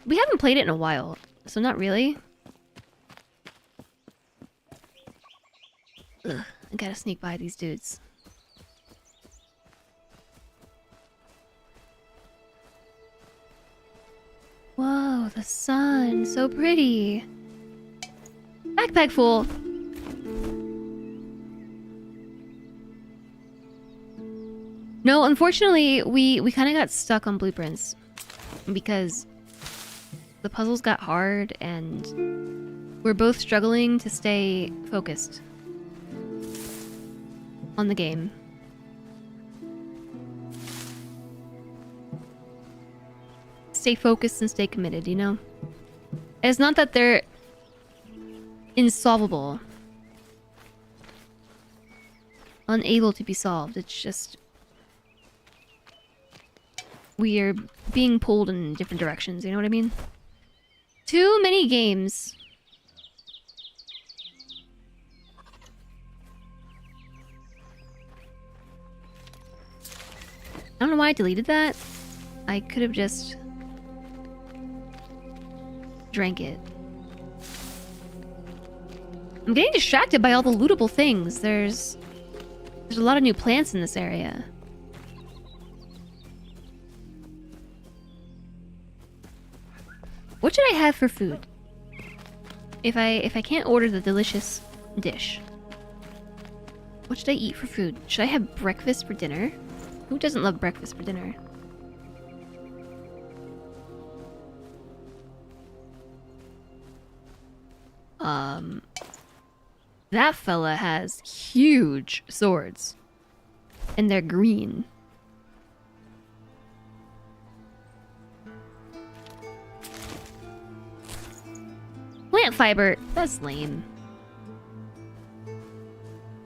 We haven't played it in a while, so not really. Ugh, I gotta sneak by these dudes. Whoa, the sun, so pretty. Backpack full. No, unfortunately, we kind of got stuck on Blueprints because the puzzles got hard and we're both struggling to stay focused on the game. stay focused and stay committed, you know? It's not that they're insolvable, unable to be solved. It's just we are being pulled in different directions, you know what I mean? Too many games. I don't know why I deleted that. I could have just drank it. I'm getting distracted by all the lootable things. There's a lot of new plants in this area. What should I have for food? If I can't order the delicious dish, what should I eat for food? Should I have breakfast for dinner? Who doesn't love breakfast for dinner? That fella has huge swords. And they're green. Plant fiber. That's lame.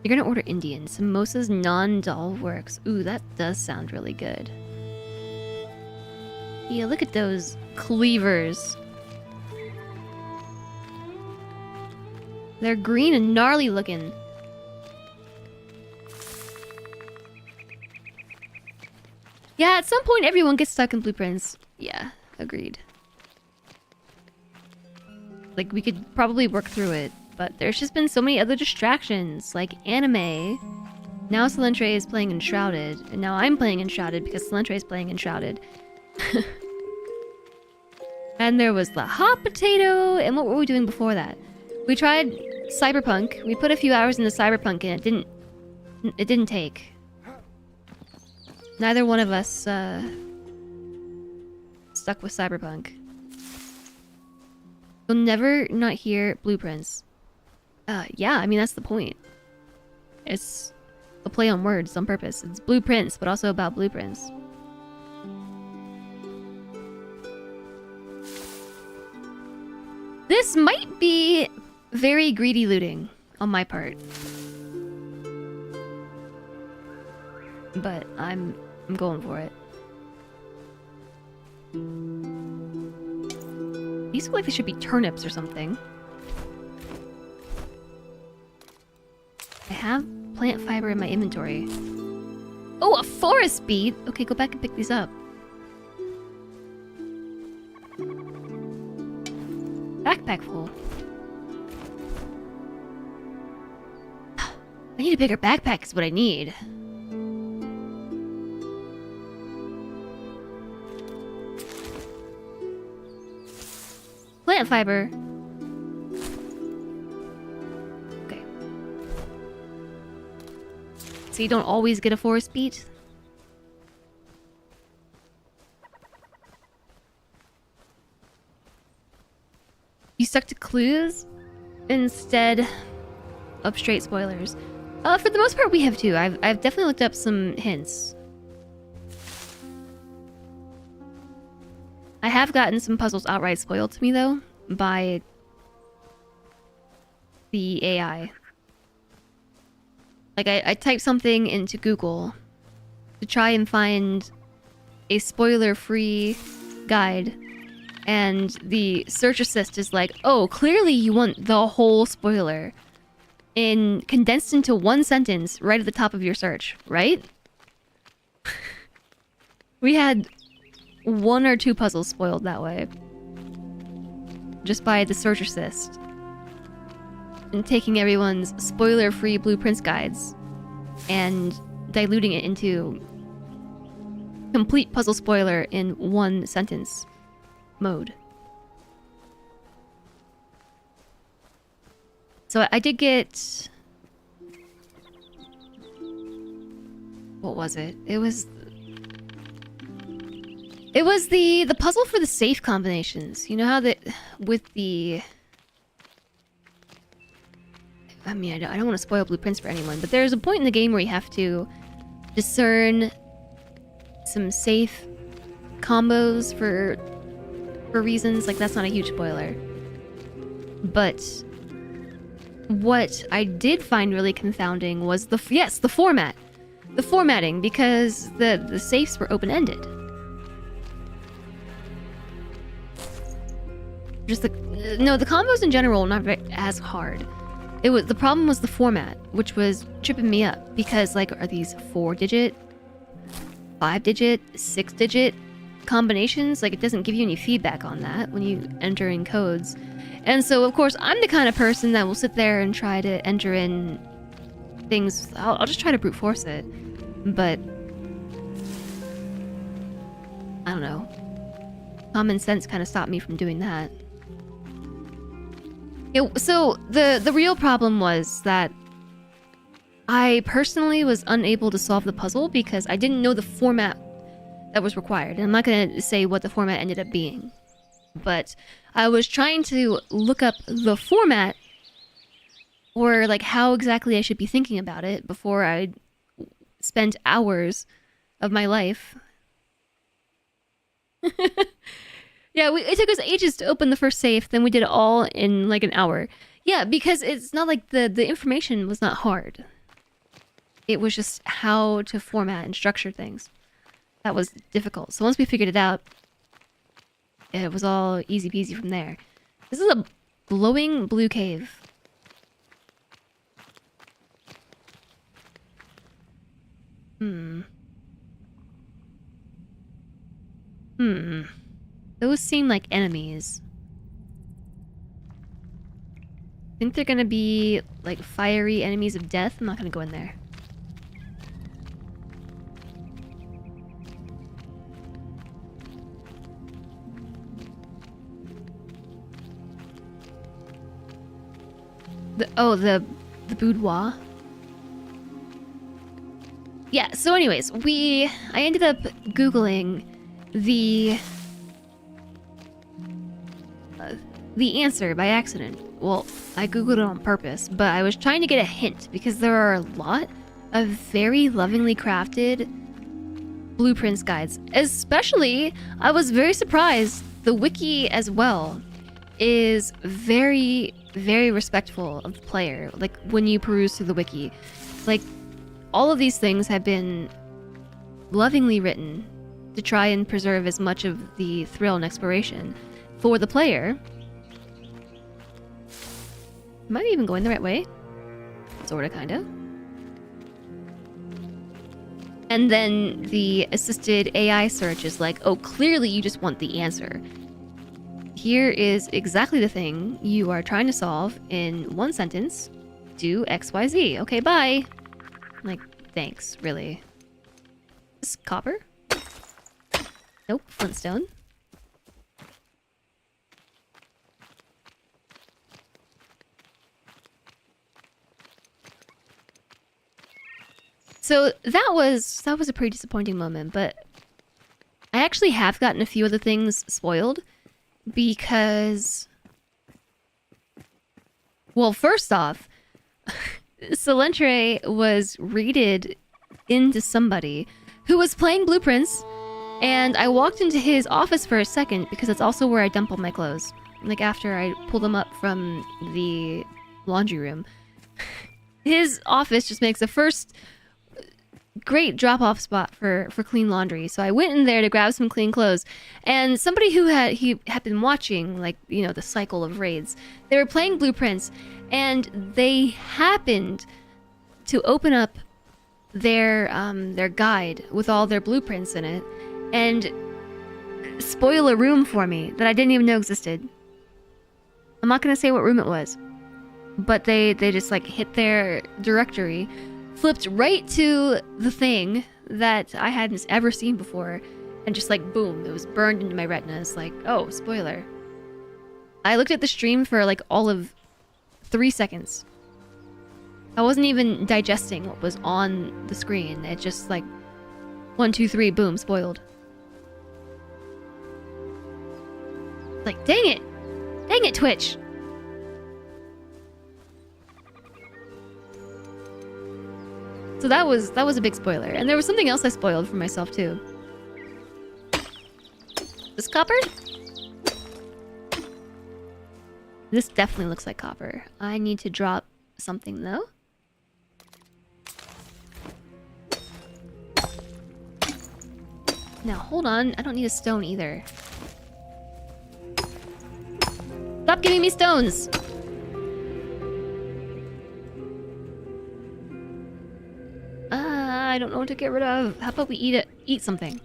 You're gonna order Indian. Samosas non-dal works. Ooh, that does sound really good. Yeah, look at those cleavers. They're green and gnarly looking. Yeah, at some point everyone gets stuck in blueprints. Yeah, agreed. Like, we could probably work through it, but there's just been so many other distractions, like anime. Now Salentre is playing Enshrouded, and now I'm playing Enshrouded because Salentre is playing Enshrouded. And there was the hot potato, and what were we doing before that? We tried Cyberpunk. We put a few hours into Cyberpunk, and it didn't take. Neither one of us stuck with Cyberpunk. You'll never not hear blueprints. Yeah, I mean, that's the point. It's a play on words on purpose. It's blueprints, but also about blueprints. This might be very greedy looting on my part. But I'm going for it. These look like they should be turnips or something. I have plant fiber in my inventory. Oh, a forest beet! Okay, go back and pick these up. Backpack full. I need a bigger backpack is what I need. Plant fiber. Okay. So you don't always get a forest beet? You stuck to clues instead of straight spoilers. For the most part, we have too. I've definitely looked up some hints. I have gotten some puzzles outright spoiled to me, though, by the AI. Like, I typed something into Google to try and find a spoiler-free guide, and the search assist is like, oh, clearly you want the whole spoiler condensed into one sentence right at the top of your search, right? We had 1 or 2 puzzles spoiled that way. Just by the search assist. And taking everyone's spoiler-free blueprints guides and diluting it into complete puzzle spoiler in 1 sentence mode. So I did get... What was it? It was the puzzle for the safe combinations. You know how with the... I mean, I don't want to spoil blueprints for anyone, but there's a point in the game where you have to discern some safe combos for for reasons, like that's not a huge spoiler. But what I did find really confounding was the format. The formatting, because the safes were open-ended. Just the combos in general were not as hard. The problem was the format, which was tripping me up because like, are these 4-digit, 5-digit, 6-digit combinations? Like, it doesn't give you any feedback on that when you enter in codes. And so of course I'm the kind of person that will sit there and try to enter in things. I'll just try to brute force it, but I don't know. Common sense kind of stopped me from doing that. So the real problem was that I personally was unable to solve the puzzle because I didn't know the format that was required. And I'm not going to say what the format ended up being, but I was trying to look up the format or like how exactly I should be thinking about it before I spent hours of my life. Yeah, it took us ages to open the first safe, then we did it all in like an hour. Yeah, because it's not like the information was not hard. It was just how to format and structure things. That was difficult. So once we figured it out, it was all easy peasy from there. This is a glowing blue cave. Those seem like enemies. I think they're gonna be like fiery enemies of death. I'm not gonna go in there. The boudoir. Yeah, so anyways, I ended up Googling the answer by accident. Well, I Googled it on purpose, but I was trying to get a hint because there are a lot of very lovingly crafted blueprints guides. Especially, I was very surprised, the wiki as well is very, very respectful of the player. Like, when you peruse through the wiki, like, all of these things have been lovingly written to try and preserve as much of the thrill and exploration for the player. Am I even going the right way? Sorta, kinda. And then the assisted AI search is like, oh, clearly you just want the answer. Here is exactly the thing you are trying to solve in one sentence. Do XYZ. Okay, bye. Like, thanks, really. This copper? Nope, flintstone. So that was a pretty disappointing moment, but I actually have gotten a few of the things spoiled because, well, first off, Salentre was raided into somebody who was playing Blueprints, and I walked into his office for a second because that's also where I dump all my clothes. Like, after I pull them up from the laundry room. His office just makes the first great drop-off spot for clean laundry. So I went in there to grab some clean clothes, and somebody who had been watching, like, you know, the cycle of raids, they were playing Blueprints, and they happened to open up their guide with all their blueprints in it and spoil a room for me that I didn't even know existed. I'm not gonna say what room it was, but they just like hit their directory, flipped right to the thing that I hadn't ever seen before, and just like boom, it was burned into my retinas. Like, oh, spoiler. I looked at the stream for like all of 3 seconds. I wasn't even digesting what was on the screen. It just like 1, 2, 3, boom, spoiled. Like, dang it! Dang it, Twitch! So that was a big spoiler. And there was something else I spoiled for myself too. This copper? This definitely looks like copper. I need to drop something though. Now hold on, I don't need a stone either. Stop giving me stones! I don't know what to get rid of. How about we eat something?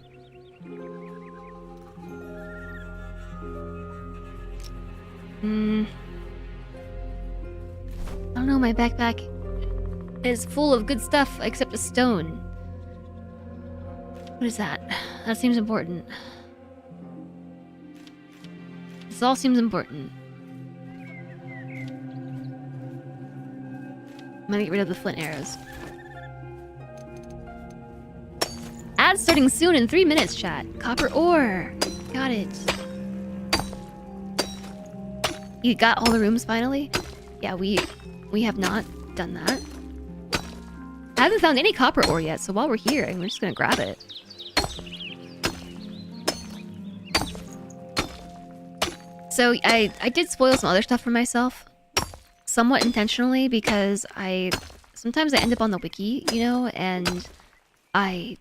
I don't know, my backpack is full of good stuff except a stone. What is that? That seems important. This all seems important. I'm gonna get rid of the flint arrows. Ad starting soon in 3 minutes, chat. Copper ore. Got it. You got all the rooms finally? Yeah, we have not done that. I haven't found any copper ore yet, so while we're here, I'm just gonna grab it. So I did spoil some other stuff for myself, somewhat intentionally, because sometimes I end up on the wiki, you know, and the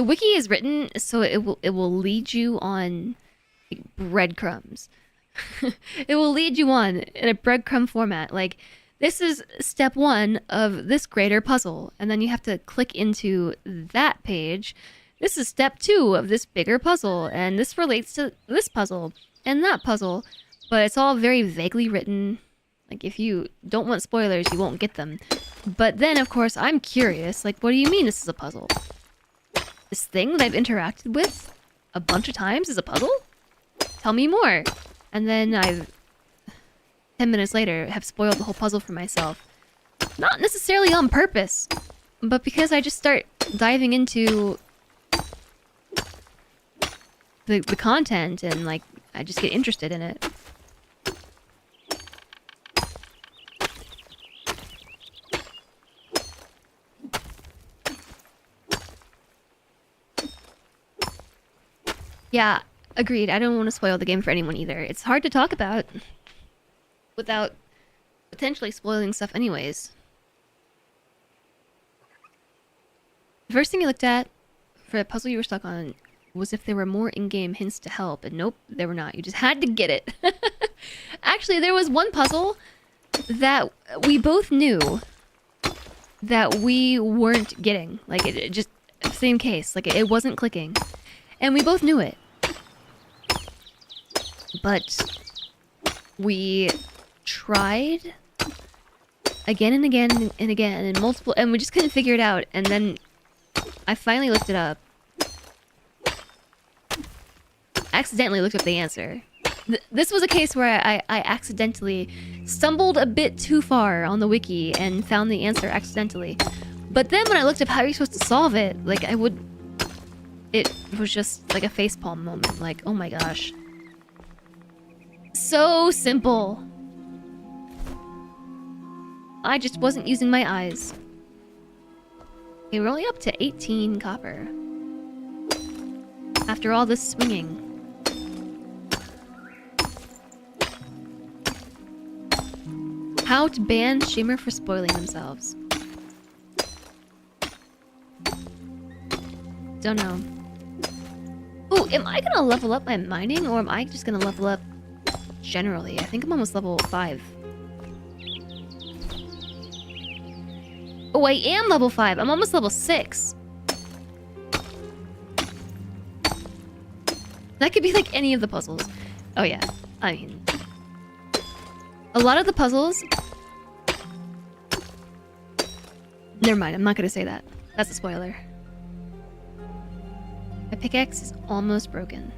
wiki is written so it will lead you on like, breadcrumbs. It will lead you on in a breadcrumb format. Like, this is step 1 of this greater puzzle, and then you have to click into that page. This is step 2 of this bigger puzzle, and this relates to this puzzle and that puzzle, but it's all very vaguely written. Like, if you don't want spoilers, you won't get them. But then, of course, I'm curious, like, what do you mean this is a puzzle? This thing that I've interacted with a bunch of times is a puzzle? Tell me more. And then 10 minutes later, have spoiled the whole puzzle for myself. Not necessarily on purpose, but because I just start diving into the content and, like, I just get interested in it. Yeah, agreed. I don't want to spoil the game for anyone either. It's hard to talk about without potentially spoiling stuff anyways. The first thing I looked at for the puzzle you were stuck on was if there were more in-game hints to help, and nope, there were not. You just had to get it. Actually, there was one puzzle that we both knew that we weren't getting. Like, it just, same case. Like, it wasn't clicking. And we both knew it. But we tried again and again and again and multiple, and we just couldn't figure it out. And then I finally looked it up. Accidentally looked up the answer. This was a case where I accidentally stumbled a bit too far on the wiki and found the answer accidentally. But then when I looked up how you're supposed to solve it, like, it was just like a facepalm moment. Like, oh my gosh. So simple. I just wasn't using my eyes. Okay, we're only up to 18 copper. After all this swinging. How to ban Shimmer for spoiling themselves. Don't know. Oh, am I gonna level up my mining, or am I just gonna level up generally? I think I'm almost level 5. Oh, I am level 5. I'm almost level 6. That could be like any of the puzzles. Oh yeah, I mean, a lot of the puzzles... Never mind, I'm not gonna say that. That's a spoiler. My pickaxe is almost broken.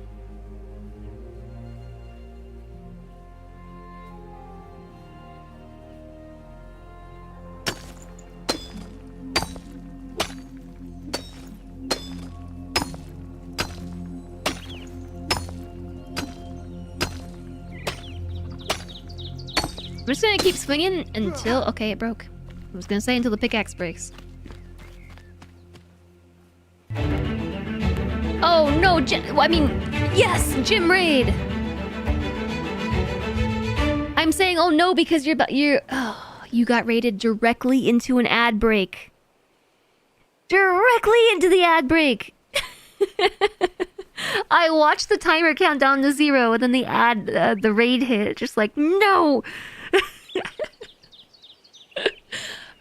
I'm just gonna keep swinging until... Okay, it broke. I was gonna say until the pickaxe breaks. Oh no, I mean, yes! Gym raid! I'm saying, oh no, because you got rated directly into an ad break. Directly into the ad break. I watched the timer count down to 0, and then the raid hit. Just like, no.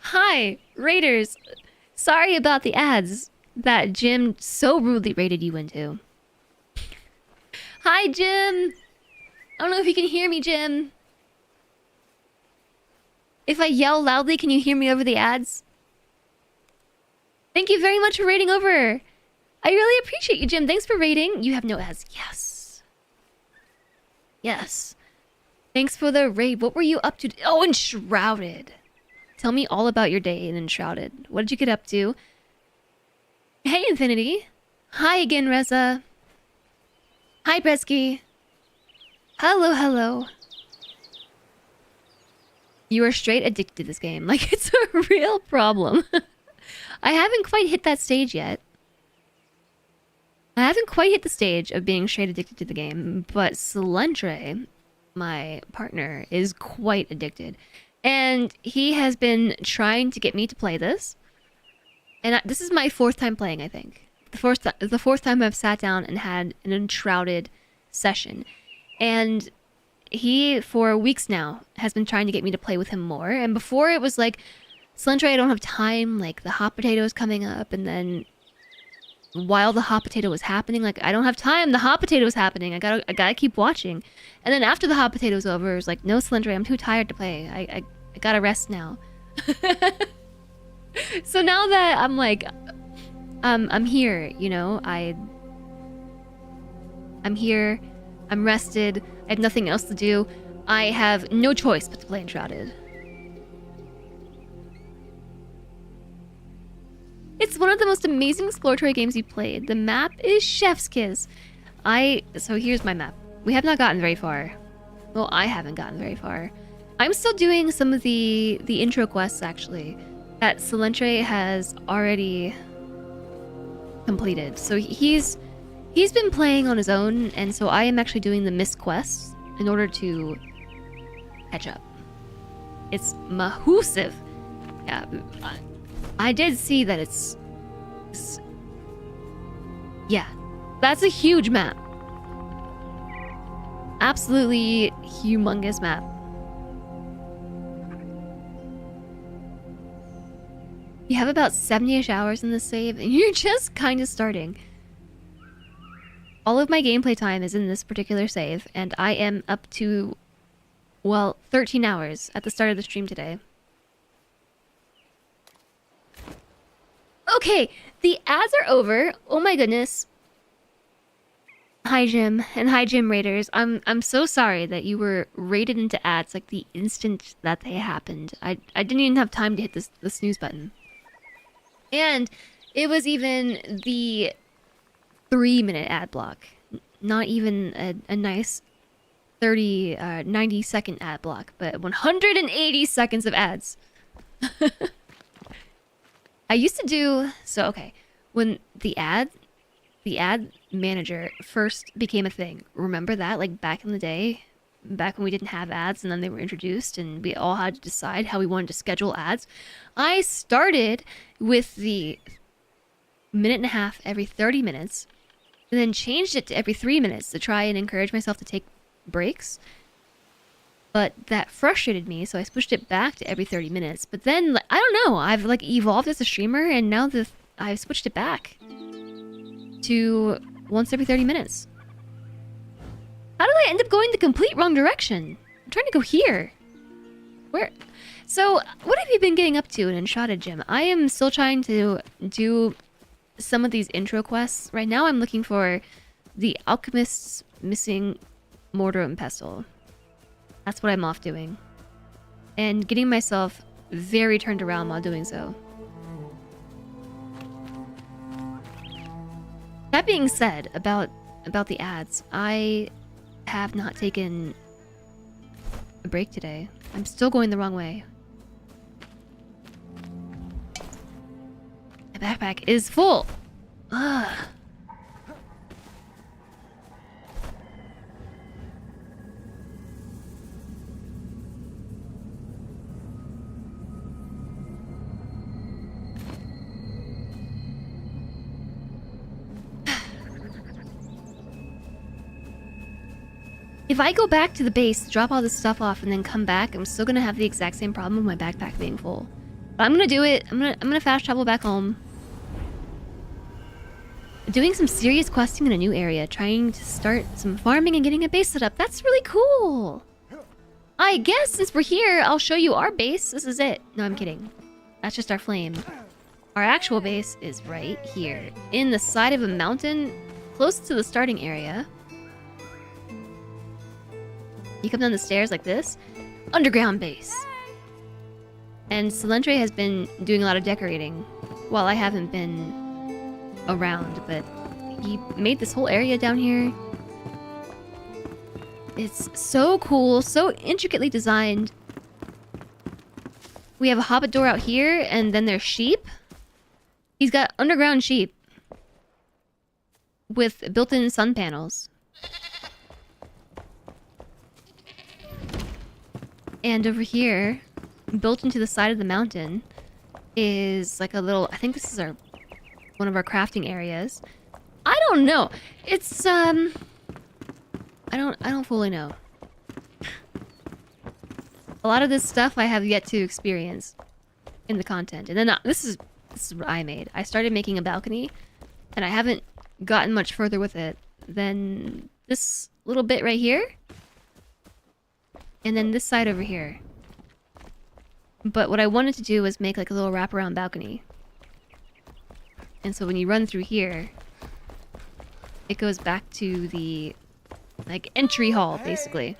Hi, raiders. Sorry about the ads that Jim so rudely raided you into. Hi, Jim. I don't know if you can hear me, Jim. If I yell loudly, can you hear me over the ads? Thank you very much for raiding over. I really appreciate you, Jim. Thanks for raiding. You have no ads. Yes. Yes. Thanks for the raid. What were you up to? Oh, Enshrouded. Tell me all about your day in Enshrouded. What did you get up to? Hey, Infinity. Hi again, Reza. Hi, Bresky. Hello, hello. You are straight addicted to this game. Like, it's a real problem. I haven't quite hit that stage yet. I haven't quite hit the stage of being straight addicted to the game, but Slendre, my partner, is quite addicted. And he has been trying to get me to play this. And this is my 4th time playing, I think. The fourth time I've sat down and had an Enshrouded session. And he, for weeks now, has been trying to get me to play with him more. And before it was like, Slendre, I don't have time, like the hot potato is coming up, and then while the hot potato was happening, like, I don't have time, the hot potato is happening, I gotta keep watching. And then after the hot potato's over, it was like, no, Slendre, I'm too tired to play, I gotta rest now. So now that I'm like, I'm here, you know, I'm here, I'm rested, I have nothing else to do, I have no choice but to play Enshrouded. It's one of the most amazing exploratory games you played. The map is chef's kiss. So here's my map. We have not gotten very far. Well, I haven't gotten very far. I'm still doing some of the intro quests, actually, that Slendre has already completed. So he's been playing on his own, and so I am actually doing the missed quests in order to catch up. It's massive. Yeah, I did see that it's... Yeah, that's a huge map. Absolutely humongous map. You have about 70-ish hours in this save, and you're just kind of starting. All of my gameplay time is in this particular save, and I am up to, well, 13 hours at the start of the stream today. Okay, the ads are over. Oh my goodness. Hi, Jim, and hi, Jim Raiders. I'm so sorry that you were raided into ads like the instant that they happened. I didn't even have time to hit the snooze button. And it was even the 3-minute ad block. Not even a nice 90-second ad block, but 180 seconds of ads. I used to do... So, okay. When the ad manager first became a thing, remember that? Like, back in the day? Back when we didn't have ads and then they were introduced and we all had to decide how we wanted to schedule ads. I started with the 1.5 every 30 minutes and then changed it to every 3 minutes to try and encourage myself to take breaks. But that frustrated me, so I switched it back to every 30 minutes. But then, I don't know, I've like evolved as a streamer, and now I've switched it back to once every 30 minutes. How did I end up going the complete wrong direction? I'm trying to go here. Where? So, what have you been getting up to in Enshrouded, Jim? I am still trying to do some of these intro quests. Right now, I'm looking for the alchemist's missing mortar and pestle. That's what I'm off doing. And getting myself very turned around while doing so. That being said, about the ads, I have not taken a break today. I'm still going the wrong way. My backpack is full. Ugh. If I go back to the base, drop all this stuff off, and then come back, I'm still gonna have the exact same problem with my backpack being full. But I'm gonna do it. I'm gonna fast travel back home. Doing some serious questing in a new area, trying to start some farming and getting a base set up. That's really cool. I guess since we're here, I'll show you our base. This is it. No, I'm kidding. That's just our flame. Our actual base is right here, in the side of a mountain, close to the starting area. You come down the stairs like this. Underground base. And Solentre has been doing a lot of decorating while I haven't been around, but he made this whole area down here. It's so cool, so intricately designed. We have a hobbit door out here, and then there's sheep. He's got underground sheep with built-in sun panels. And over here, built into the side of the mountain, is like a little... I think this is one of our crafting areas. I don't know. It's I don't fully know. A lot of this stuff I have yet to experience in the content. And then this is what I made. I started making a balcony, and I haven't gotten much further with it than this little bit right here. And then this side over here. But what I wanted to do was make like a little wraparound balcony. And so when you run through here, it goes back to the like entry hall, basically.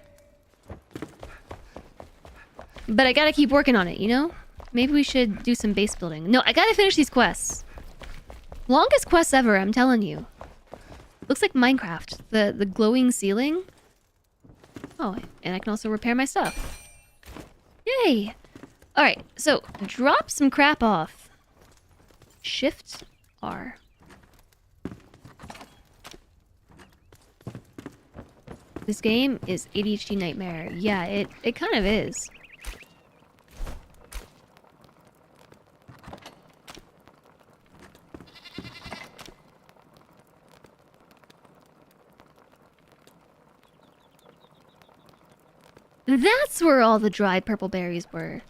But I gotta keep working on it, you know? Maybe we should do some base building. No, I gotta finish these quests. Longest quests ever, I'm telling you. Looks like Minecraft. The glowing ceiling. Oh, and I can also repair my stuff. Yay! Alright, so drop some crap off. Shift R. This game is ADHD nightmare. Yeah, it kind of is. That's where all the dried purple berries were.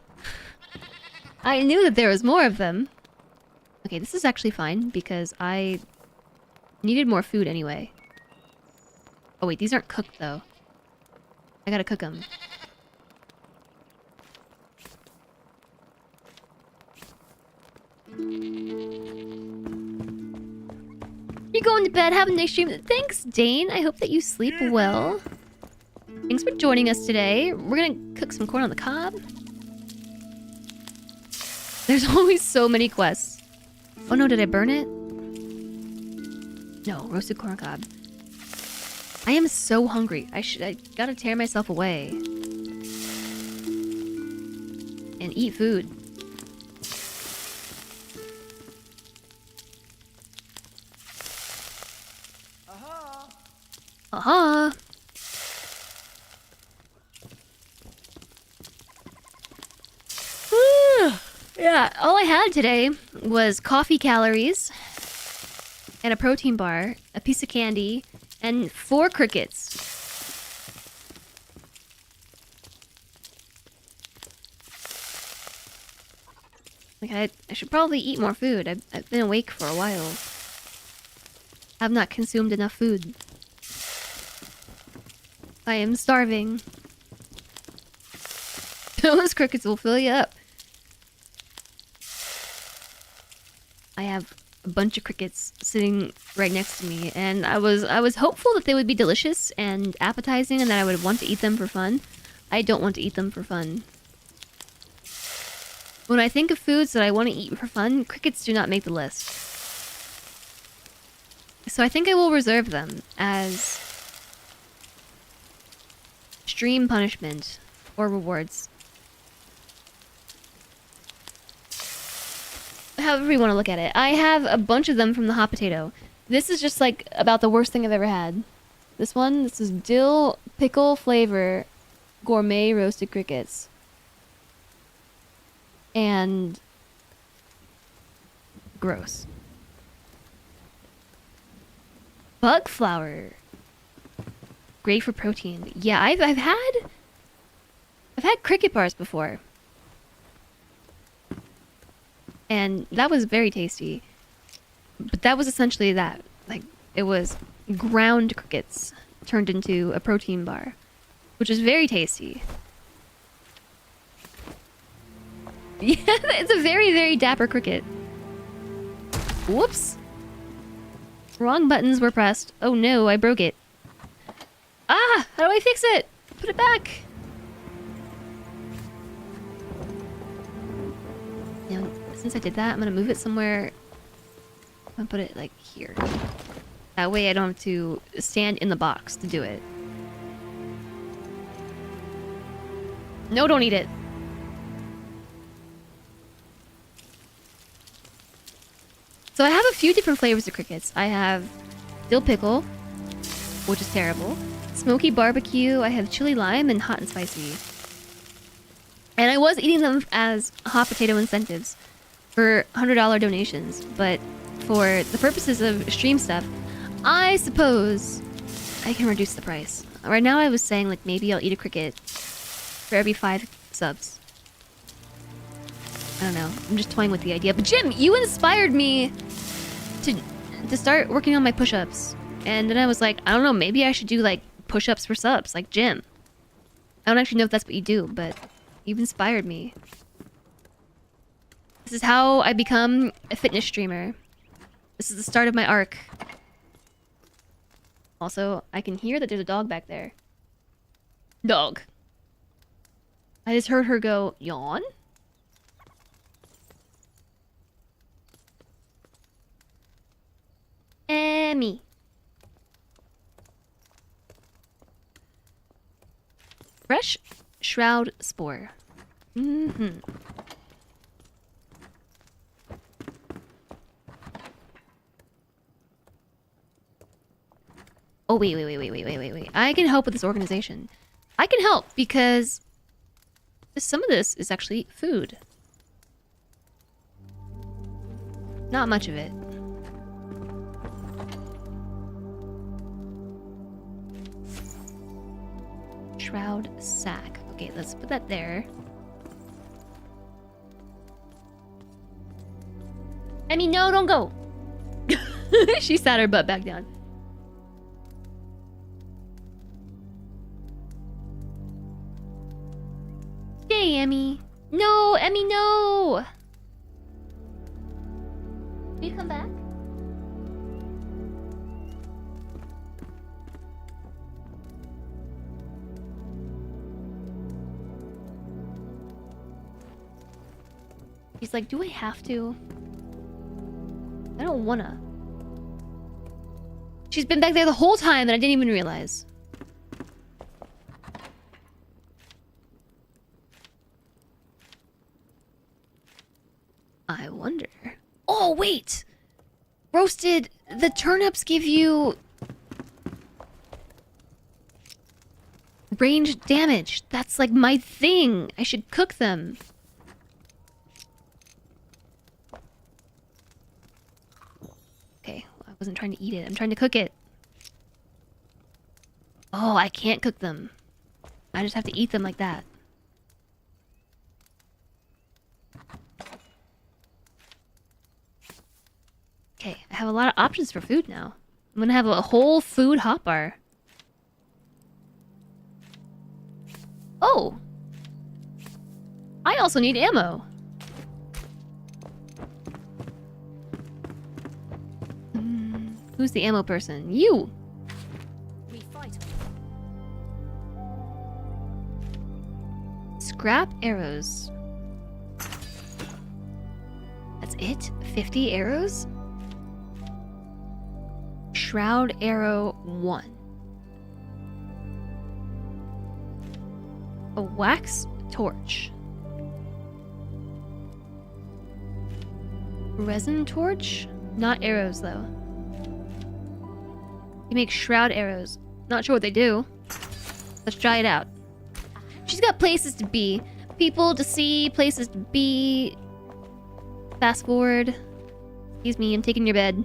I knew that there was more of them. Okay, this is actually fine because I needed more food anyway. Oh wait, these aren't cooked though. I gotta cook them. You're going to bed. Have a nice dream. Thanks, Dane. I hope that you sleep well. Thanks for joining us today. We're gonna cook some corn on the cob. There's always so many quests. Oh no, did I burn it? No, roasted corn cob. I am so hungry. I gotta tear myself away. And eat food. Aha! Yeah, all I had today was coffee calories and a protein bar, a piece of candy, and 4 crickets. Like, I should probably eat more food. I've been awake for a while. I've not consumed enough food. I am starving. Those crickets will fill you up. I have a bunch of crickets sitting right next to me, and I was hopeful that they would be delicious and appetizing and that I would want to eat them for fun. I don't want to eat them for fun. When I think of foods that I want to eat for fun, crickets do not make the list. So I think I will reserve them as stream punishment or rewards. However you want to look at it. I have a bunch of them from the hot potato. This is just like about the worst thing I've ever had. This is dill pickle flavor gourmet roasted crickets. And gross. Bug flour great for protein. Yeah, I've had cricket bars before. And that was very tasty. But that was essentially that. Like, it was ground crickets turned into a protein bar, which is very tasty. Yeah, it's a very, very dapper cricket. Whoops. Wrong buttons were pressed. Oh no, I broke it. Ah! How do I fix it? Put it back! Now, since I did that, I'm gonna move it somewhere. I'm gonna put it, like, here. That way I don't have to stand in the box to do it. No, don't eat it. So I have a few different flavors of crickets. I have dill pickle, which is terrible. Smoky barbecue. I have chili lime and hot and spicy. And I was eating them as hot potato incentives for $100 donations. But for the purposes of stream stuff, I suppose I can reduce the price. Right now I was saying like maybe I'll eat a cricket for every 5 subs. I don't know. I'm just toying with the idea. But Jim, you inspired me to start working on my push-ups. And then I was like, I don't know, maybe I should do like push-ups for subs, like Jim. I don't actually know if that's what you do, but you've inspired me. This is how I become a fitness streamer. This is the start of my arc. Also, I can hear that there's a dog back there. Dog. I just heard her go, yawn? Emmy. Fresh shroud spore. Mm-hmm. Oh, wait. I can help with this organization. I can help because some of this is actually food. Not much of it. Shroud sack. Okay, let's put that there. I mean, no, don't go. She sat her butt back down. Stay, Emmy. No, Emmy, no. Will you come back? He's like, do I have to? I don't wanna. She's been back there the whole time and I didn't even realize. I wonder. Oh, wait! Roasted, the turnips give you ranged damage. That's like my thing. I should cook them. Okay, I wasn't trying to eat it. I'm trying to cook it. Oh, I can't cook them. I just have to eat them like that. Okay, I have a lot of options for food now. I'm gonna have a whole food hotbar. Oh! I also need ammo. Who's the ammo person? You! We fight. Scrap arrows. That's it? 50 arrows? Shroud arrow 1. A wax torch. Resin torch? Not arrows though. You make shroud arrows. Not sure what they do. Let's try it out. She's got places to be. People to see, places to be. Fast forward. Excuse me, I'm taking your bed.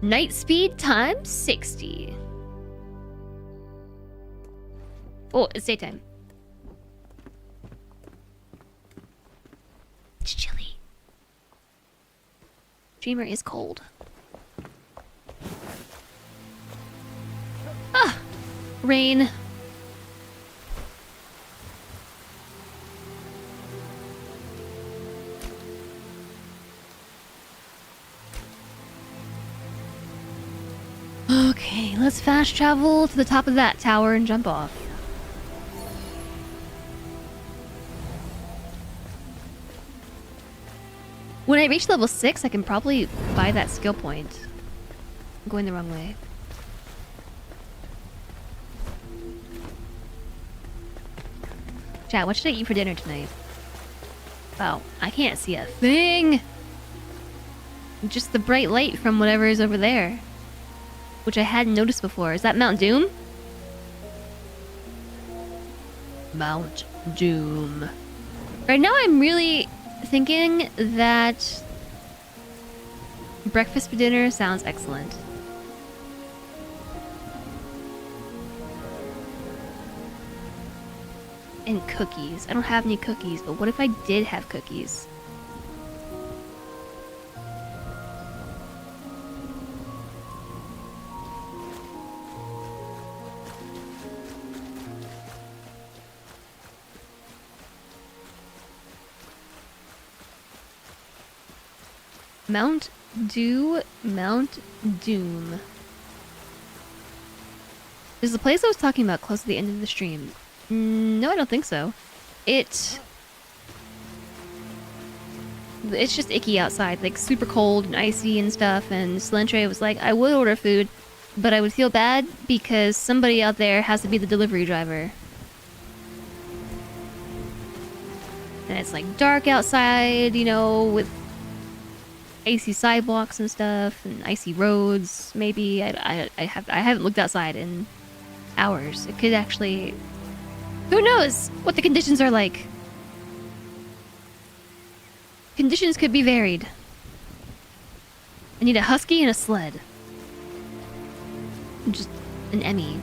Night speed times 60. Oh, it's daytime. It's chilly. Dreamer is cold. Ah! Rain. Okay, let's fast travel to the top of that tower and jump off. When I reach level 6, I can probably buy that skill point. I'm going the wrong way. Chat, what should I eat for dinner tonight? Wow, I can't see a thing! Just the bright light from whatever is over there. Which I hadn't noticed before. Is that Mount Doom? Mount Doom. Right now I'm really thinking that breakfast for dinner sounds excellent. And cookies. I don't have any cookies, but what if I did have cookies? Mount Doom. Is the place I was talking about close to the end of the stream? No, I don't think so. It's just icky outside, like super cold and icy and stuff, and Slentre was like, I would order food, but I would feel bad because somebody out there has to be the delivery driver. And it's like dark outside, you know, with icy sidewalks and stuff, and icy roads. Maybe I haven't looked outside in hours. It could actually, who knows what the conditions are like. Conditions could be varied. I need a husky and a sled. Just an Emmy.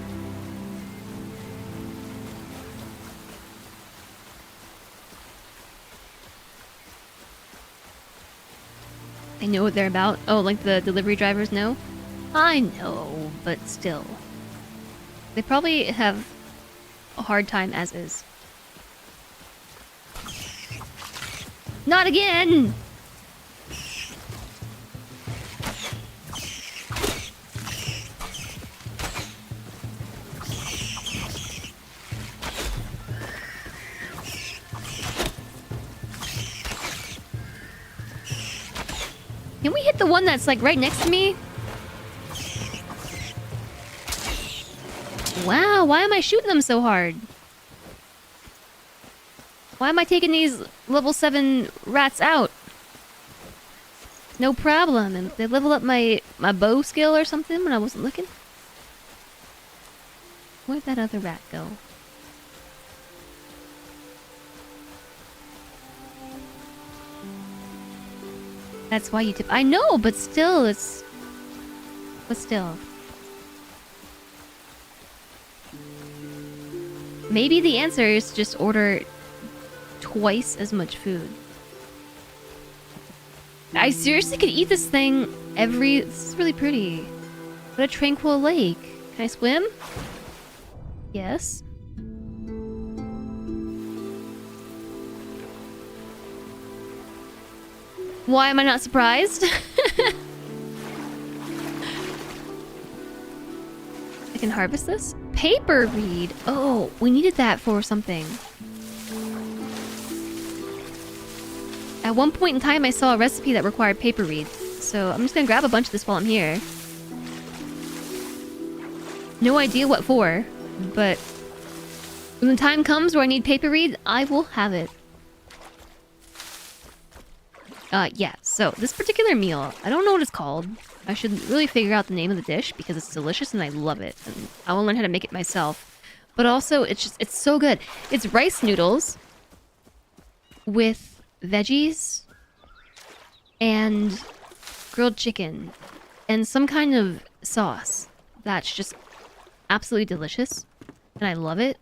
I know what they're about. Oh, like the delivery drivers know? I know, but still. They probably have a hard time as is. Not again! Can we hit the one that's like right next to me? Wow, why am I shooting them so hard? Why am I taking these level 7 rats out? No problem. And they level up my bow skill or something when I wasn't looking? Where'd that other rat go? That's why you tip. I know, but still, it's... But still. Maybe the answer is just order twice as much food. I seriously could eat this thing every... This is really pretty. What a tranquil lake. Can I swim? Yes. Why am I not surprised? I can harvest this? Paper reed! Oh, we needed that for something. At one point in time, I saw a recipe that required paper reed. So I'm just gonna grab a bunch of this while I'm here. No idea what for, but when the time comes where I need paper reed, I will have it. Yeah, so this particular meal, I don't know what it's called. I should really figure out the name of the dish because it's delicious and I love it. And I will learn how to make it myself. But also, it's so good. It's rice noodles with veggies and grilled chicken and some kind of sauce that's just absolutely delicious. And I love it.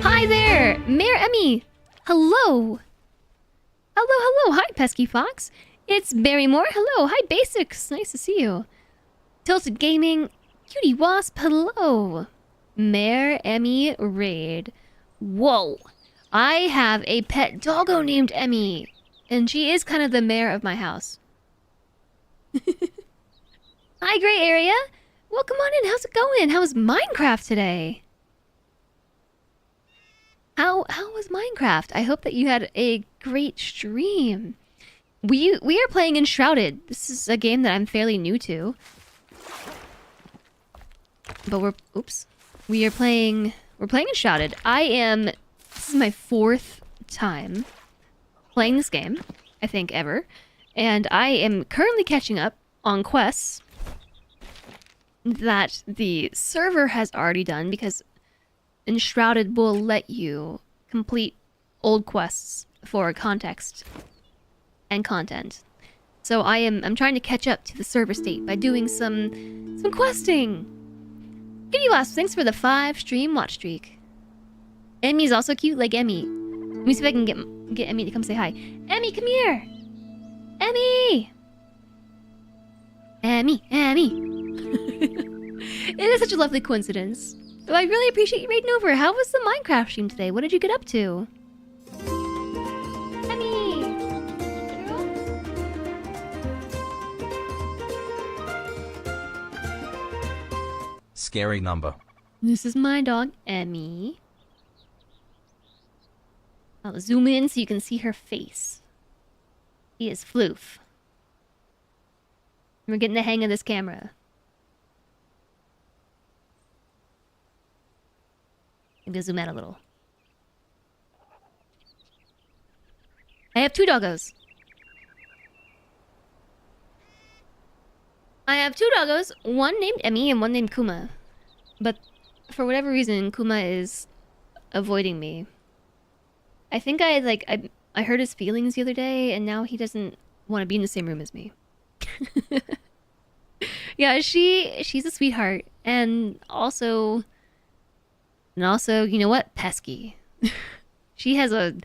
Hi there, Mayor Emmy. Hello. Hello. Hi, Pesky Fox. It's Barrymore. Hello. Hi, Basics. Nice to see you. Tilted Gaming. Cutie Wasp. Hello. Mayor Emmy Raid. Whoa. I have a pet doggo named Emmy. And she is kind of the mayor of my house. Hi, Gray Area. Welcome on in. How's it going? How's Minecraft today? How was Minecraft? I hope that you had a great stream. We are playing Enshrouded. This is a game that I'm fairly new to. But we're playing Enshrouded. This is my 4th time playing this game, I think ever. And I am currently catching up on quests that the server has already done, because Enshrouded will let you complete old quests for context and content. So I'm trying to catch up to the server state by doing some questing. Kitty Wasp, thanks for the 5 stream watch streak. Emmy's also cute like Emmy. Let me see if I can get Emmy to come say hi. Emmy, come here. Emmy. It is such a lovely coincidence. I really appreciate you raiding over. How was the Minecraft stream today? What did you get up to? Emmy! Scary number. This is my dog, Emmy. I'll zoom in so you can see her face. He is Floof. We're getting the hang of this camera. I'm gonna zoom out a little. I have 2 doggos. I have 2 doggos, one named Emmy and one named Kuma. But for whatever reason, Kuma is avoiding me. I think I hurt his feelings the other day, and now he doesn't want to be in the same room as me. Yeah, she's a sweetheart, and also, you know what? Pesky. She has a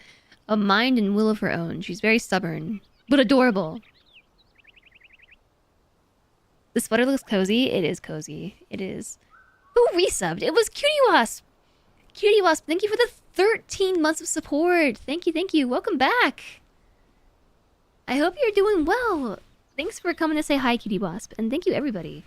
mind and will of her own. She's very stubborn, but adorable. The sweater looks cozy. It is cozy. It is. Who resubbed? It was Cutie Wasp. Cutie Wasp, thank you for the 13 months of support. Thank you. Welcome back. I hope you're doing well. Thanks for coming to say hi, Cutie Wasp, and thank you, everybody.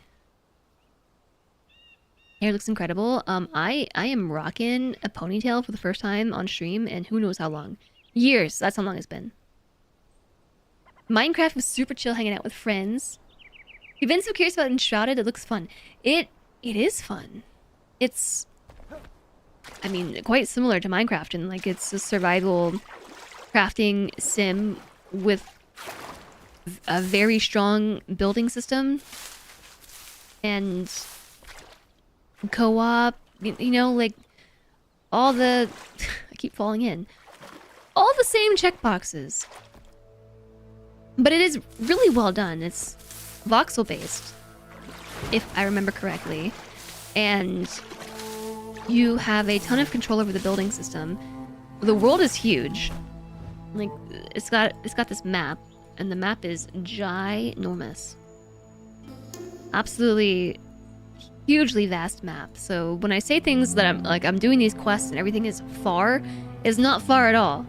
Hair looks incredible. I am rocking a ponytail for the first time on stream, and who knows how long. Years. That's how long it's been. Minecraft was super chill, hanging out with friends. You've been so curious about Enshrouded. It looks fun. It is fun. It's, I mean, quite similar to Minecraft, and like it's a survival crafting sim with a very strong building system and co-op, you know, like all the I keep falling in, all the same checkboxes, but it is really well done. It's voxel based, if I remember correctly, and you have a ton of control over the building system. The world is huge. Like it's got this map, and the map is ginormous. Absolutely hugely vast map. So when I say things that I'm doing these quests and everything is far, is not far at all.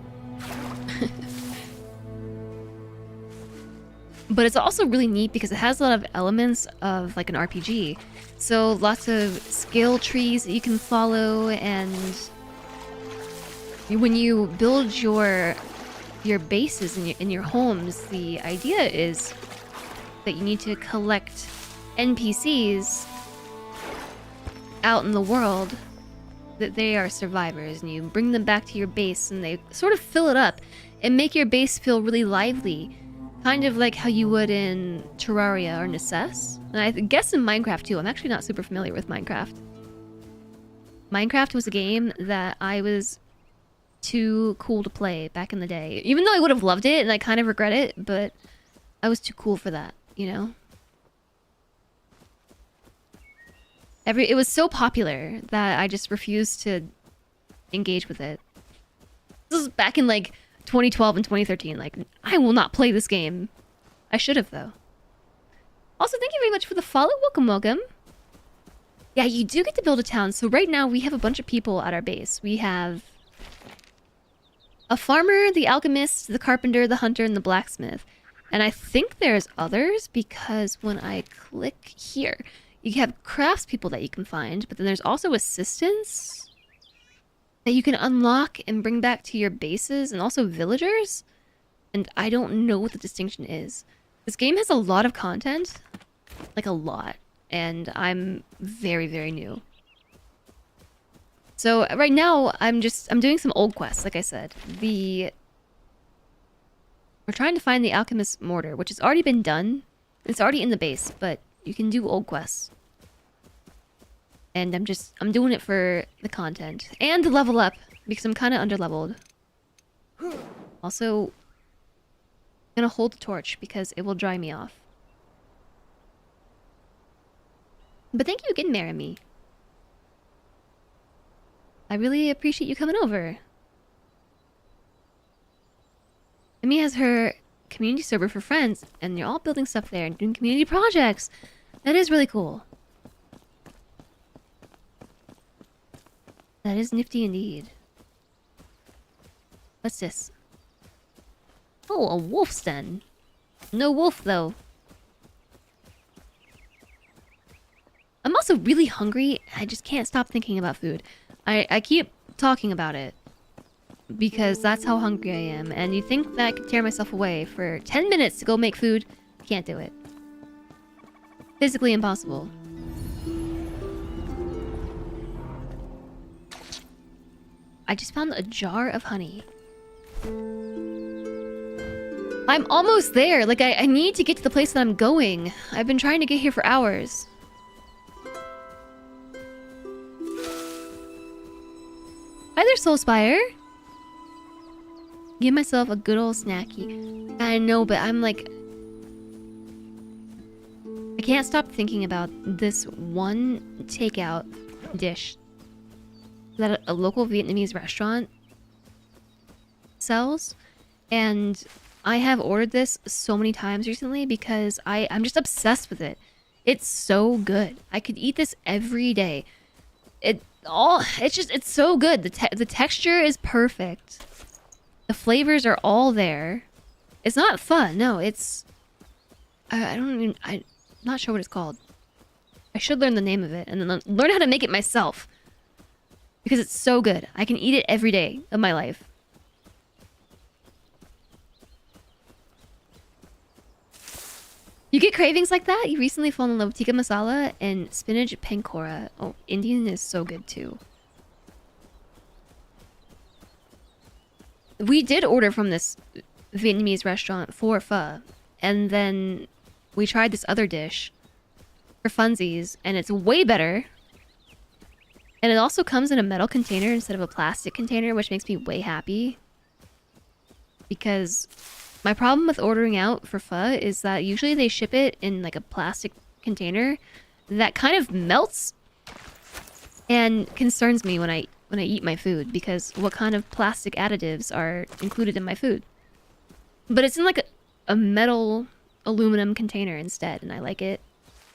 But it's also really neat because it has a lot of elements of like an RPG. So lots of skill trees that you can follow, and when you build your bases and your homes, the idea is that you need to collect NPCs out in the world, that they are survivors, and you bring them back to your base and they sort of fill it up and make your base feel really lively, kind of like how you would in Terraria or Necess, and I guess in Minecraft too. I'm actually not super familiar with Minecraft. Minecraft was a game that I was too cool to play back in the day, even though I would have loved it, and I kind of regret it, but I was too cool for that, you know? It was so popular that I just refused to engage with it. This was back in like 2012 and 2013. Like, I will not play this game. I should have, though. Also, thank you very much for the follow. Welcome, welcome. Yeah, you do get to build a town. So right now we have a bunch of people at our base. We have a farmer, the alchemist, the carpenter, the hunter, and the blacksmith. And I think there's others because when I click here, you have craftspeople that you can find, but then there's also assistants that you can unlock and bring back to your bases, and also villagers. And I don't know what the distinction is. This game has a lot of content, like a lot, and I'm very, very new. So right now, I'm doing some old quests, like I said. We're trying to find the alchemist's mortar, which has already been done. It's already in the base, but you can do old quests. And I'm doing it for the content. And to level up, because I'm kind of underleveled. Also, I'm gonna hold the torch, because it will dry me off. But thank you again, Marimi. I really appreciate you coming over. Amy has her community server for friends, and you're all building stuff there and doing community projects. That is really cool. That is nifty indeed. What's this? Oh, a wolf's den. No wolf, though. I'm also really hungry. I just can't stop thinking about food. I keep talking about it. Because that's how hungry I am. And you think that I could tear myself away for 10 minutes to go make food? Can't do it. Physically impossible. I just found a jar of honey. I'm almost there. Like, I need to get to the place that I'm going. I've been trying to get here for hours. Hi there, Soulspire. Give myself a good old snacky. I know, but I'm like... I can't stop thinking about this one takeout dish that a local Vietnamese restaurant sells. And I have ordered this so many times recently because I'm just obsessed with it. It's so good. I could eat this every day. It's so good. The texture is perfect. The flavors are all there. It's not fun. No, it's... I'm not sure what it's called. I should learn the name of it and then learn how to make it myself. Because it's so good. I can eat it every day of my life. You get cravings like that? You recently fell in love with tikka masala and spinach pankora. Oh, Indian is so good too. We did order from this Vietnamese restaurant for pho. And then we tried this other dish for funsies. And it's way better. And it also comes in a metal container instead of a plastic container, which makes me way happy. Because my problem with ordering out for pho is that usually they ship it in like a plastic container that kind of melts and concerns me when I eat my food, because what kind of plastic additives are included in my food? But it's in like a metal aluminum container instead, and I like it.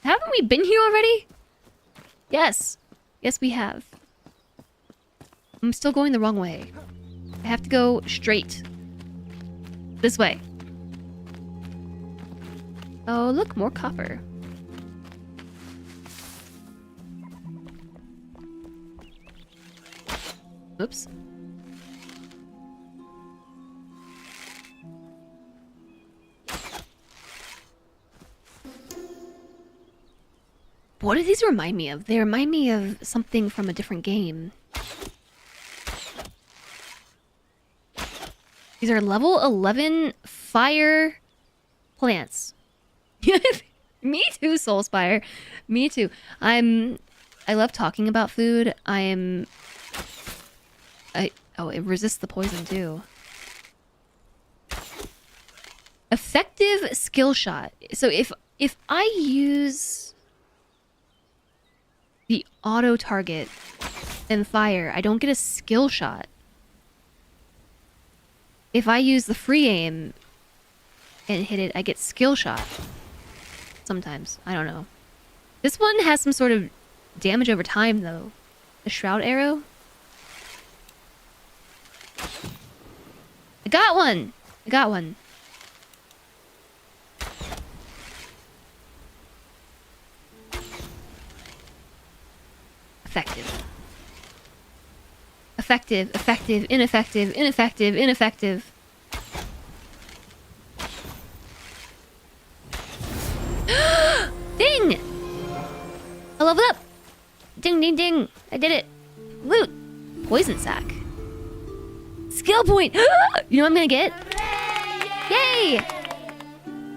Haven't we been here already? Yes. Yes, we have. I'm still going the wrong way. I have to go straight. This way. Oh, look, more copper. Oops. What do these remind me of? They remind me of something from a different game. These are level 11 fire plants. Me too, Soulspire. Me too. I love talking about food. Oh, it resists the poison too. Effective skill shot. So if I use the auto target and fire, I don't get a skill shot. If I use the free aim and hit it, I get skill shot. Sometimes. I don't know. This one has some sort of damage over time, though. The shroud arrow. I got one! I got one. Effective. Effective, effective, ineffective, ineffective, ineffective. Ding! I leveled up! Ding, ding, ding! I did it! Loot! Poison sack. Skill point! You know what I'm gonna get? Yay!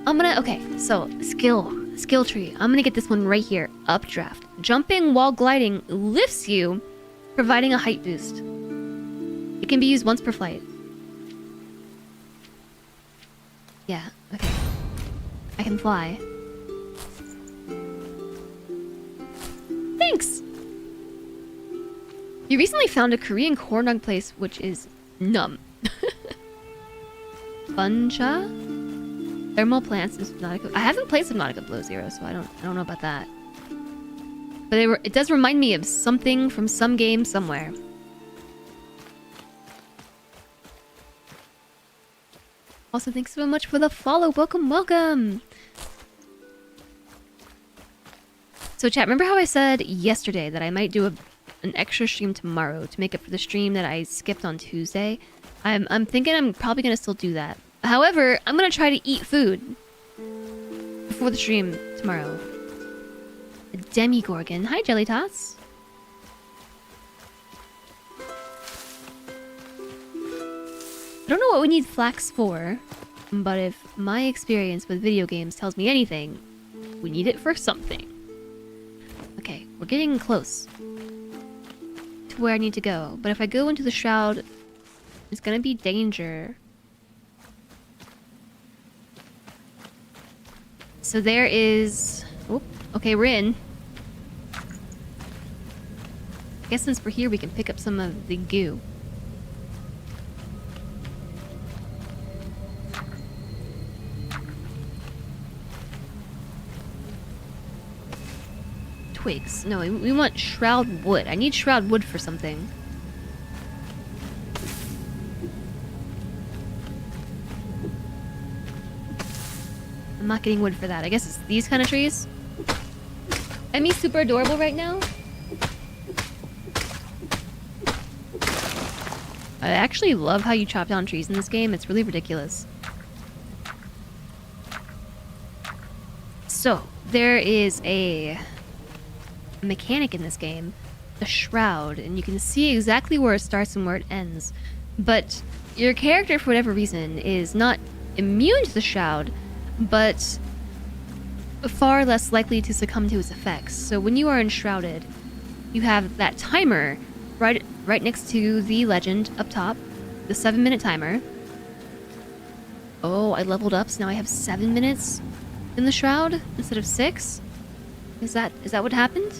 I'm gonna... Okay, so, skill tree. I'm gonna get this one right here. Updraft. Jumping while gliding lifts you, providing a height boost. It can be used once per flight. Yeah, okay. I can fly. Thanks! You recently found a Korean corn dog place which is numb. Buncha? Thermal plants in Subnautica. I haven't played Subnautica Below Zero, so I don't know about that. But it does remind me of something from some game somewhere. Also, thanks so much for the follow. Welcome, welcome! So chat, remember how I said yesterday that I might do an extra stream tomorrow to make up for the stream that I skipped on Tuesday? I'm thinking I'm probably gonna still do that. However, I'm gonna try to eat food before the stream tomorrow. A Demigorgon. Hi, Jelly Tots. I don't know what we need flax for, but if my experience with video games tells me anything, we need it for something. Okay, we're getting close to where I need to go, but if I go into the shroud, it's gonna be danger. So there is... Oh, okay, we're in. I guess since we're here, we can pick up some of the goo. Twigs. No, we want shroud wood. I need shroud wood for something. I'm not getting wood for that. I guess it's these kind of trees. Emmy's super adorable right now. I actually love how you chop down trees in this game. It's really ridiculous. So, there is a mechanic in this game, the shroud, and you can see exactly where it starts and where it ends. But your character, for whatever reason, is not immune to the shroud, but far less likely to succumb to its effects. So when you are enshrouded, you have that timer right next to the legend up top, the 7-minute timer. Oh, I leveled up, so now I have 7 minutes in the shroud instead of 6. Is that what happened?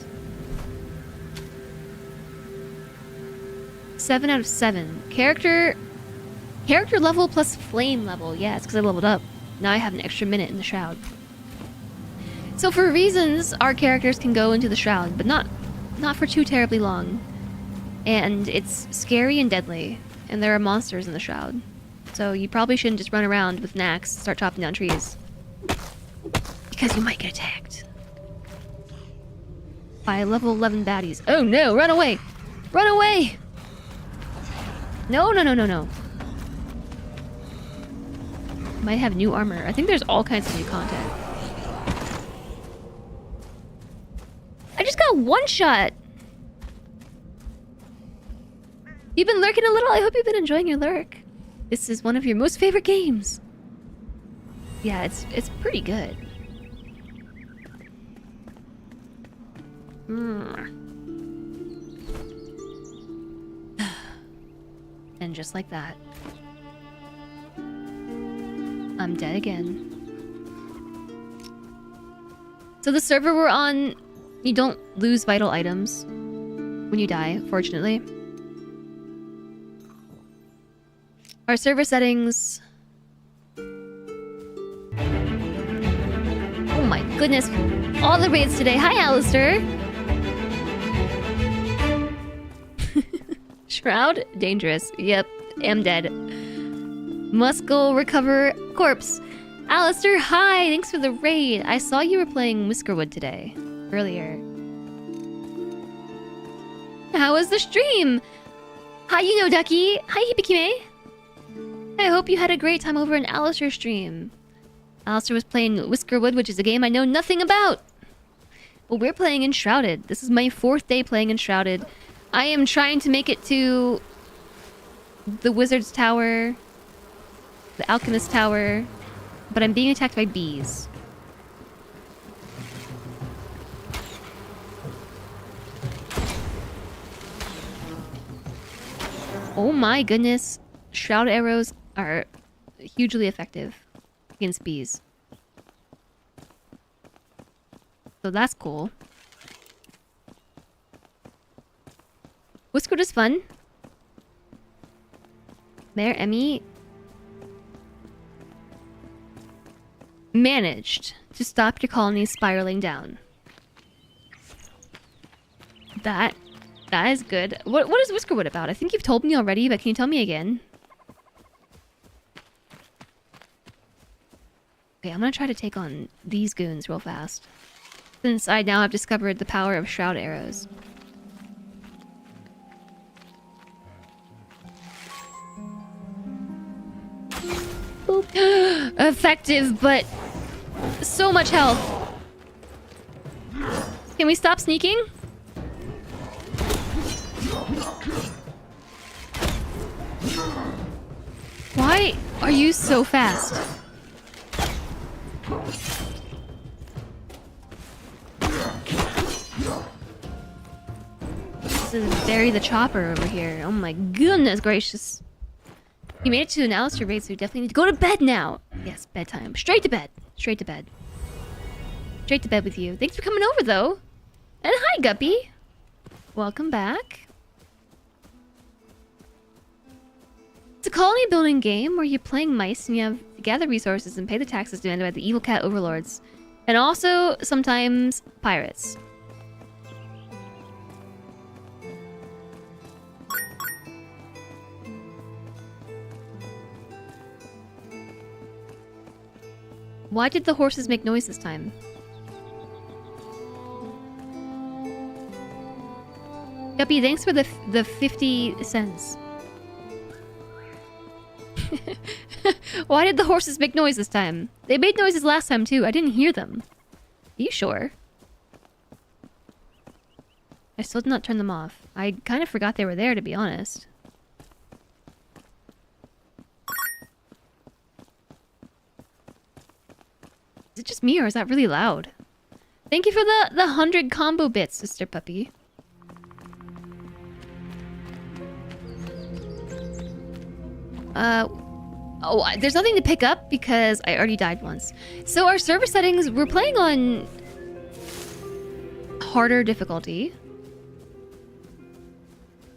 7 out of 7. Character level plus flame level. Yeah, it's because I leveled up. Now I have an extra minute in the shroud. So for reasons, our characters can go into the shroud, but not for too terribly long. And it's scary and deadly, and there are monsters in the shroud. So you probably shouldn't just run around with an axe and start chopping down trees. Because you might get attacked. By level 11 baddies. Oh no, run away! Run away! No, no, no, no, no. Might have new armor. I think there's all kinds of new content. I just got one shot! You've been lurking a little? I hope you've been enjoying your lurk. This is one of your most favorite games. Yeah, it's pretty good. And just like that. I'm dead again. So the server we're on, you don't lose vital items when you die, fortunately. Our server settings... Oh my goodness. All the raids today. Hi, Alistair. Shroud? Dangerous. Yep, am dead. Must go recover corpse. Alistair, hi! Thanks for the raid. I saw you were playing Whiskerwood today. Earlier. How was the stream? Hi, you know Ducky. Hi, Hibikime. I hope you had a great time over in Alistair's stream. Alistair was playing Whiskerwood, which is a game I know nothing about. Well, we're playing Enshrouded. This is my 4th day playing Enshrouded. I am trying to make it to the Wizard's Tower, the Alchemist Tower, but I'm being attacked by bees. Oh my goodness. Shroud arrows are hugely effective against bees. So that's cool. Whiskered is fun. There, Emmy managed to stop your colony spiraling down. That is good. What is Whiskerwood about? I think you've told me already, but can you tell me again? Okay, I'm gonna try to take on these goons real fast. Since I now have discovered the power of shroud arrows. Boop. Effective, but so much health. Can we stop sneaking? Why are you so fast? This is bury the chopper over here. Oh my goodness gracious. You made it to an Alistair raid, so you definitely need to go to bed now. Yes, bedtime. Straight to bed. Straight to bed. Straight to bed with you. Thanks for coming over, though. And hi, Guppy. Welcome back. It's a colony building game where you're playing mice and you have to gather resources and pay the taxes demanded by the evil cat overlords. And also, sometimes, pirates. Why did the horses make noise this time? Guppy, thanks for the 50 cents. Why did the horses make noise this time? They made noises last time too. I didn't hear them. Are you sure? I still did not turn them off. I kind of forgot they were there, to be honest. Is it just me, or is that really loud? Thank you for the 100 combo bits, Sister Puppy. Oh, there's nothing to pick up because I already died once. So our server settings, we're playing on harder difficulty.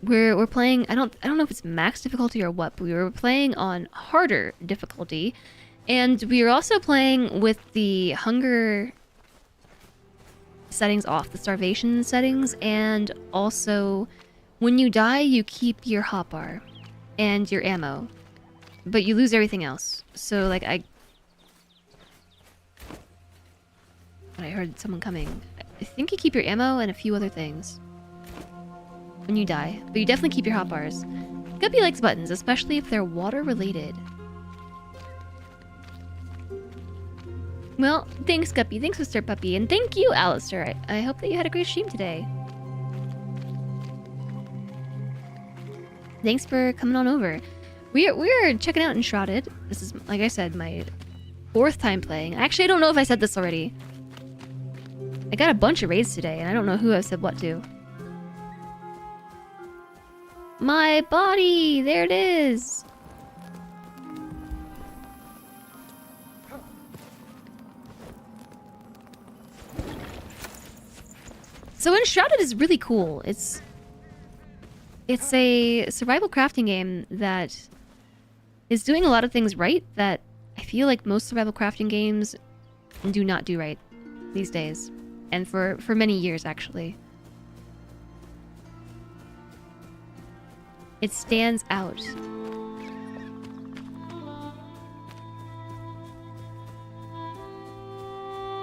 We're playing, I don't know if it's max difficulty or what, but we were playing on harder difficulty. And we are also playing with the hunger settings off, the starvation settings, and also when you die, you keep your hotbar and your ammo, but you lose everything else. So like I heard someone coming. I think you keep your ammo and a few other things when you die, but you definitely keep your hotbars. Guppy likes buttons, especially if they're water related. Well, thanks, Guppy. Thanks, Mr. Puppy. And thank you, Alistair. I hope that you had a great stream today. Thanks for coming on over. We're checking out Enshrouded. This is, like I said, my 4th time playing. Actually, I don't know if I said this already. I got a bunch of raids today, and I don't know who I said what to. My body! There it is! So Enshrouded is really cool. It's a survival crafting game that is doing a lot of things right that I feel like most survival crafting games do not do right these days. And for many years, actually. It stands out.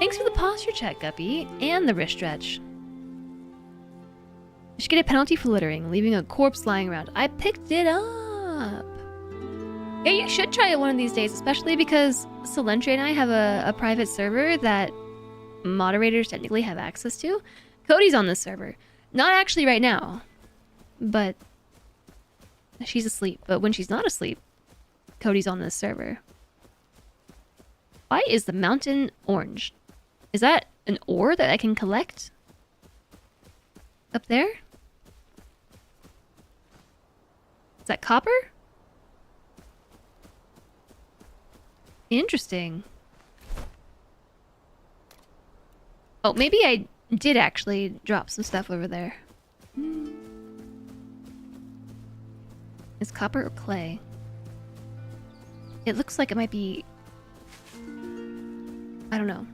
Thanks for the posture check, Guppy, and the wrist stretch. You should get a penalty for littering, leaving a corpse lying around. I picked it up. Yeah, you should try it one of these days, especially because Solentre and I have a private server that moderators technically have access to. Cody's on this server. Not actually right now, but she's asleep. But when she's not asleep, Cody's on this server. Why is the mountain orange? Is that an ore that I can collect? Up there? Is that copper? Interesting. Oh, maybe I did actually drop some stuff over there. Is copper or clay? It looks like it might be... I don't know.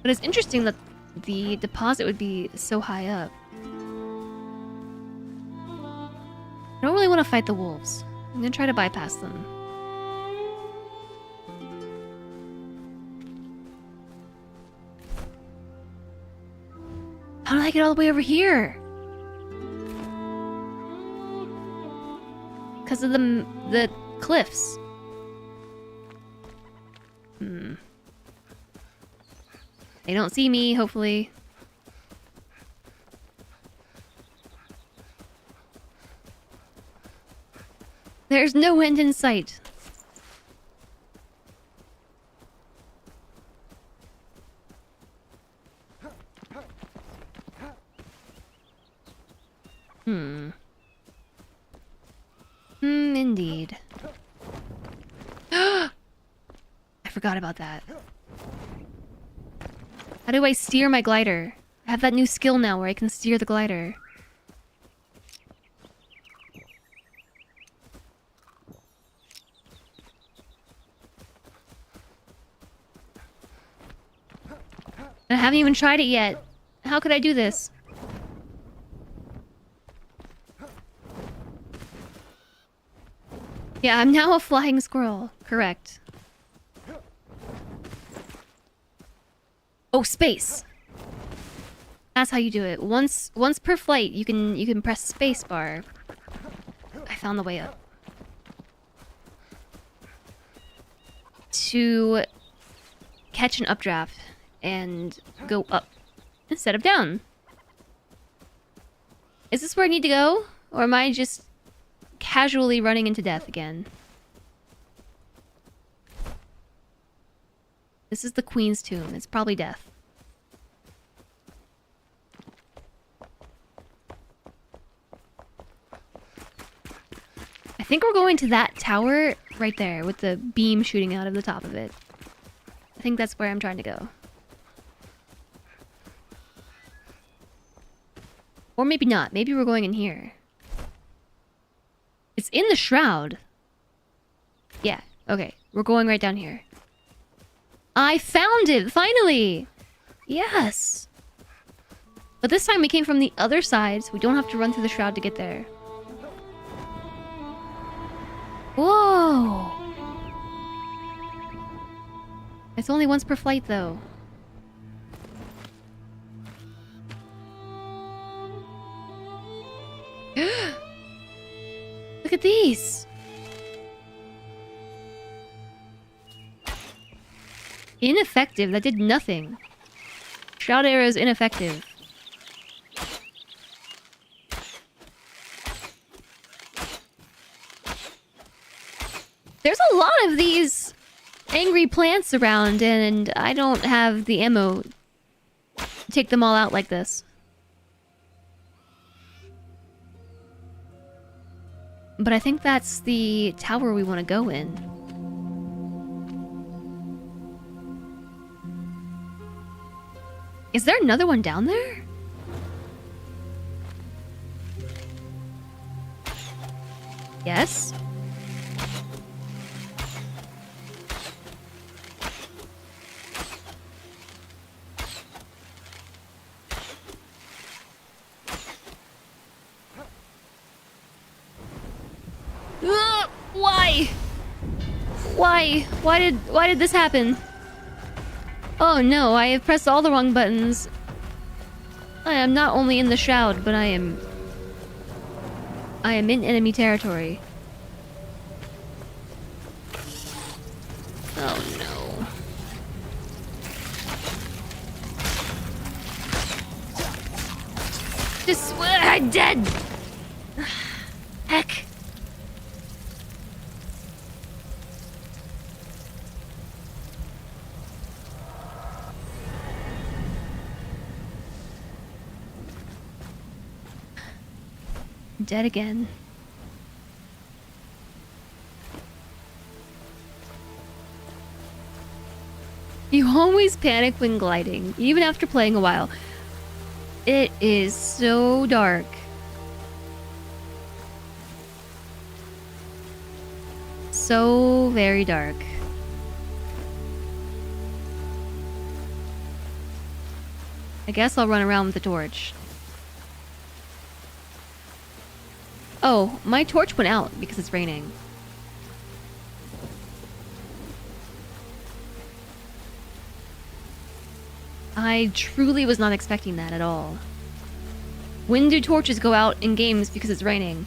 But it's interesting that the deposit would be so high up. I don't really want to fight the wolves. I'm gonna try to bypass them. How did I get all the way over here? Because of the cliffs. They don't see me, hopefully. There's no end in sight. Indeed. I forgot about that. How do I steer my glider? I have that new skill now where I can steer the glider. I haven't even tried it yet. How could I do this? Yeah, I'm now a flying squirrel. Correct. Oh, space. That's how you do it. Once per flight, you can press space bar. I found the way up. To catch an updraft and go up instead of down. Is this where I need to go? Or am I just casually running into death again? This is the Queen's tomb. It's probably death. I think we're going to that tower right there with the beam shooting out of the top of it. I think that's where I'm trying to go. Or maybe not. Maybe we're going in here. It's in the shroud. Yeah, okay. We're going right down here. I found it! Finally! Yes! But this time we came from the other side, so we don't have to run through the shroud to get there. Whoa! It's only once per flight, though. Look at these! Ineffective. That did nothing. Shroud arrow is ineffective. There's a lot of these angry plants around, and I don't have the ammo to take them all out like this. But I think that's the tower we want to go in. Is there another one down there? Yes. Why? Why? Why did this happen? Oh no, I have pressed all the wrong buttons. I am not only in the shroud, but I am in enemy territory. Oh no. Just I'm dead. Heck. Dead again. You always panic when gliding, even after playing a while. It is so dark. So very dark. I guess I'll run around with the torch. Oh, my torch went out because it's raining. I truly was not expecting that at all. When do torches go out in games because it's raining?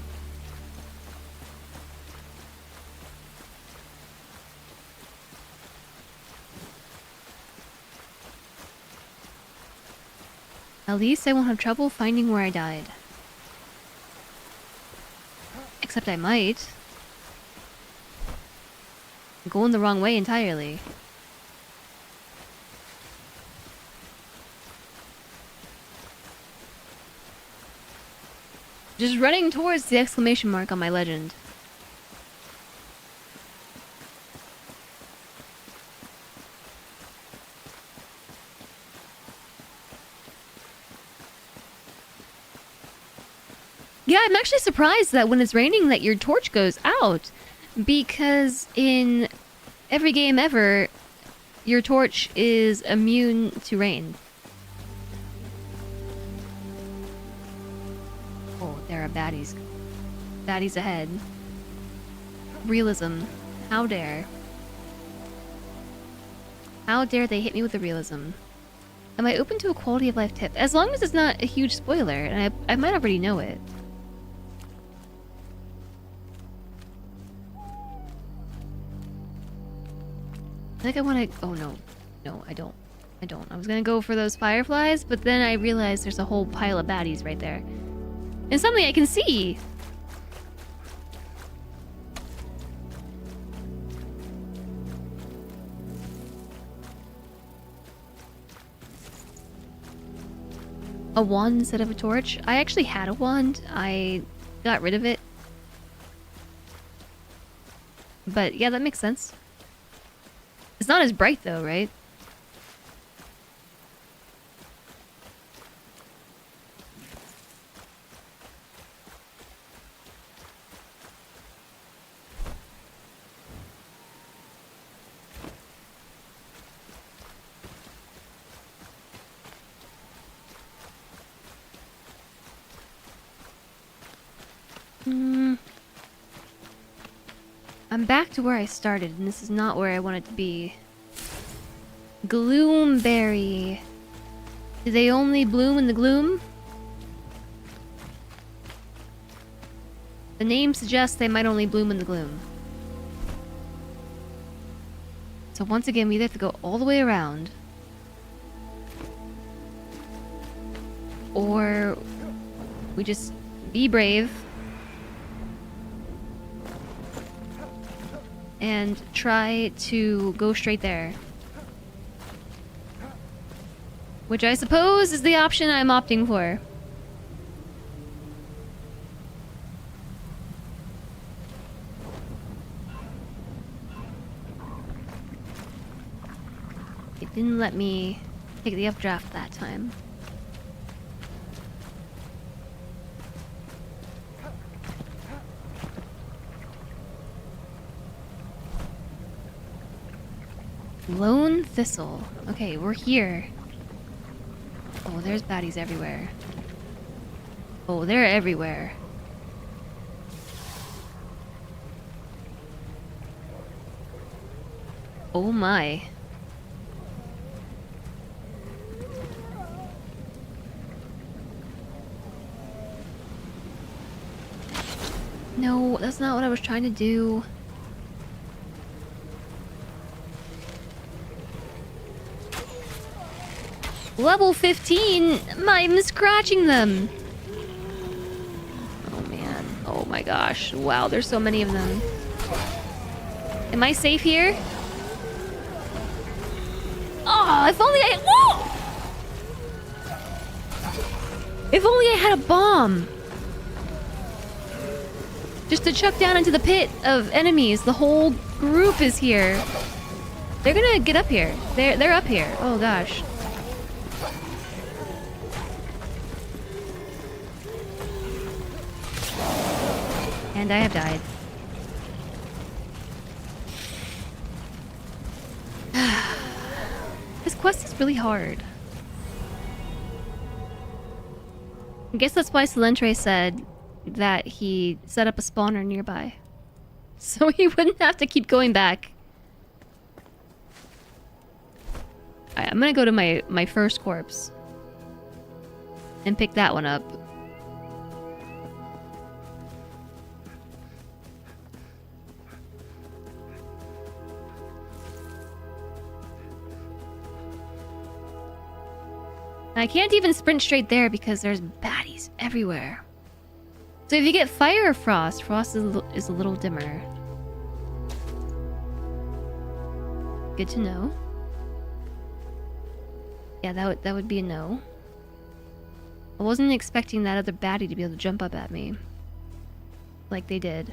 At least I won't have trouble finding where I died. Except I might. I'm going the wrong way entirely. Just running towards the exclamation mark on my legend. Yeah, I'm actually surprised that when it's raining that your torch goes out. Because in every game ever, your torch is immune to rain. Oh, there are baddies. Baddies ahead. Realism. How dare. How dare they hit me with the realism. Am I open to a quality of life tip? As long as it's not a huge spoiler, and I might already know it. I think I want to... Oh, no. No, I don't. I don't. I was going to go for those fireflies, but then I realized there's a whole pile of baddies right there. And something I can see! A wand instead of a torch? I actually had a wand. I got rid of it. But yeah, that makes sense. It's not as bright though, right? I'm back to where I started, and this is not where I wanted to be. Gloomberry. Do they only bloom in the gloom? The name suggests they might only bloom in the gloom. So once again, we either have to go all the way around, or we just be brave and try to go straight there. Which I suppose is the option I'm opting for. It didn't let me Take the updraft that time. Lone Thistle. Okay, we're here. Oh, there's baddies everywhere. Oh, they're everywhere. Oh my. No, that's not what I was trying to do. Level 15? I'm scratching them. Oh man. Oh my gosh. Wow, there's so many of them. Am I safe here? Oh, if only I... Whoa! If only I had a bomb. Just to chuck down into the pit of enemies. The whole group is here. They're gonna get up here. They're up here. Oh gosh. And I have died. This quest is really hard. I guess that's why Silentre said that he set up a spawner nearby. So he wouldn't have to keep going back. Alright, I'm gonna go to my first corpse. And pick that one up. I can't even sprint straight there because there's baddies everywhere. So if you get fire or frost, frost is a little dimmer. Good to know. Yeah, that would be a no. I wasn't expecting that other baddie to be able to jump up at me. Like they did.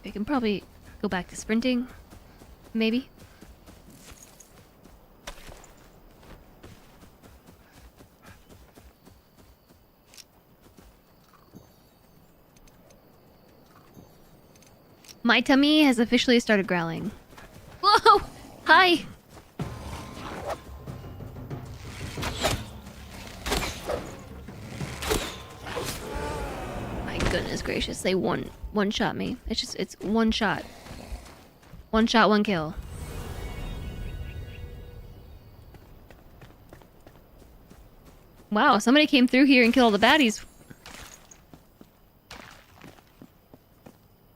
I can probably go back to sprinting. Maybe. My tummy has officially started growling. Whoa! Hi! My goodness gracious, they one-shot me. It's one shot. One shot, one kill. Wow, somebody came through here and killed all the baddies.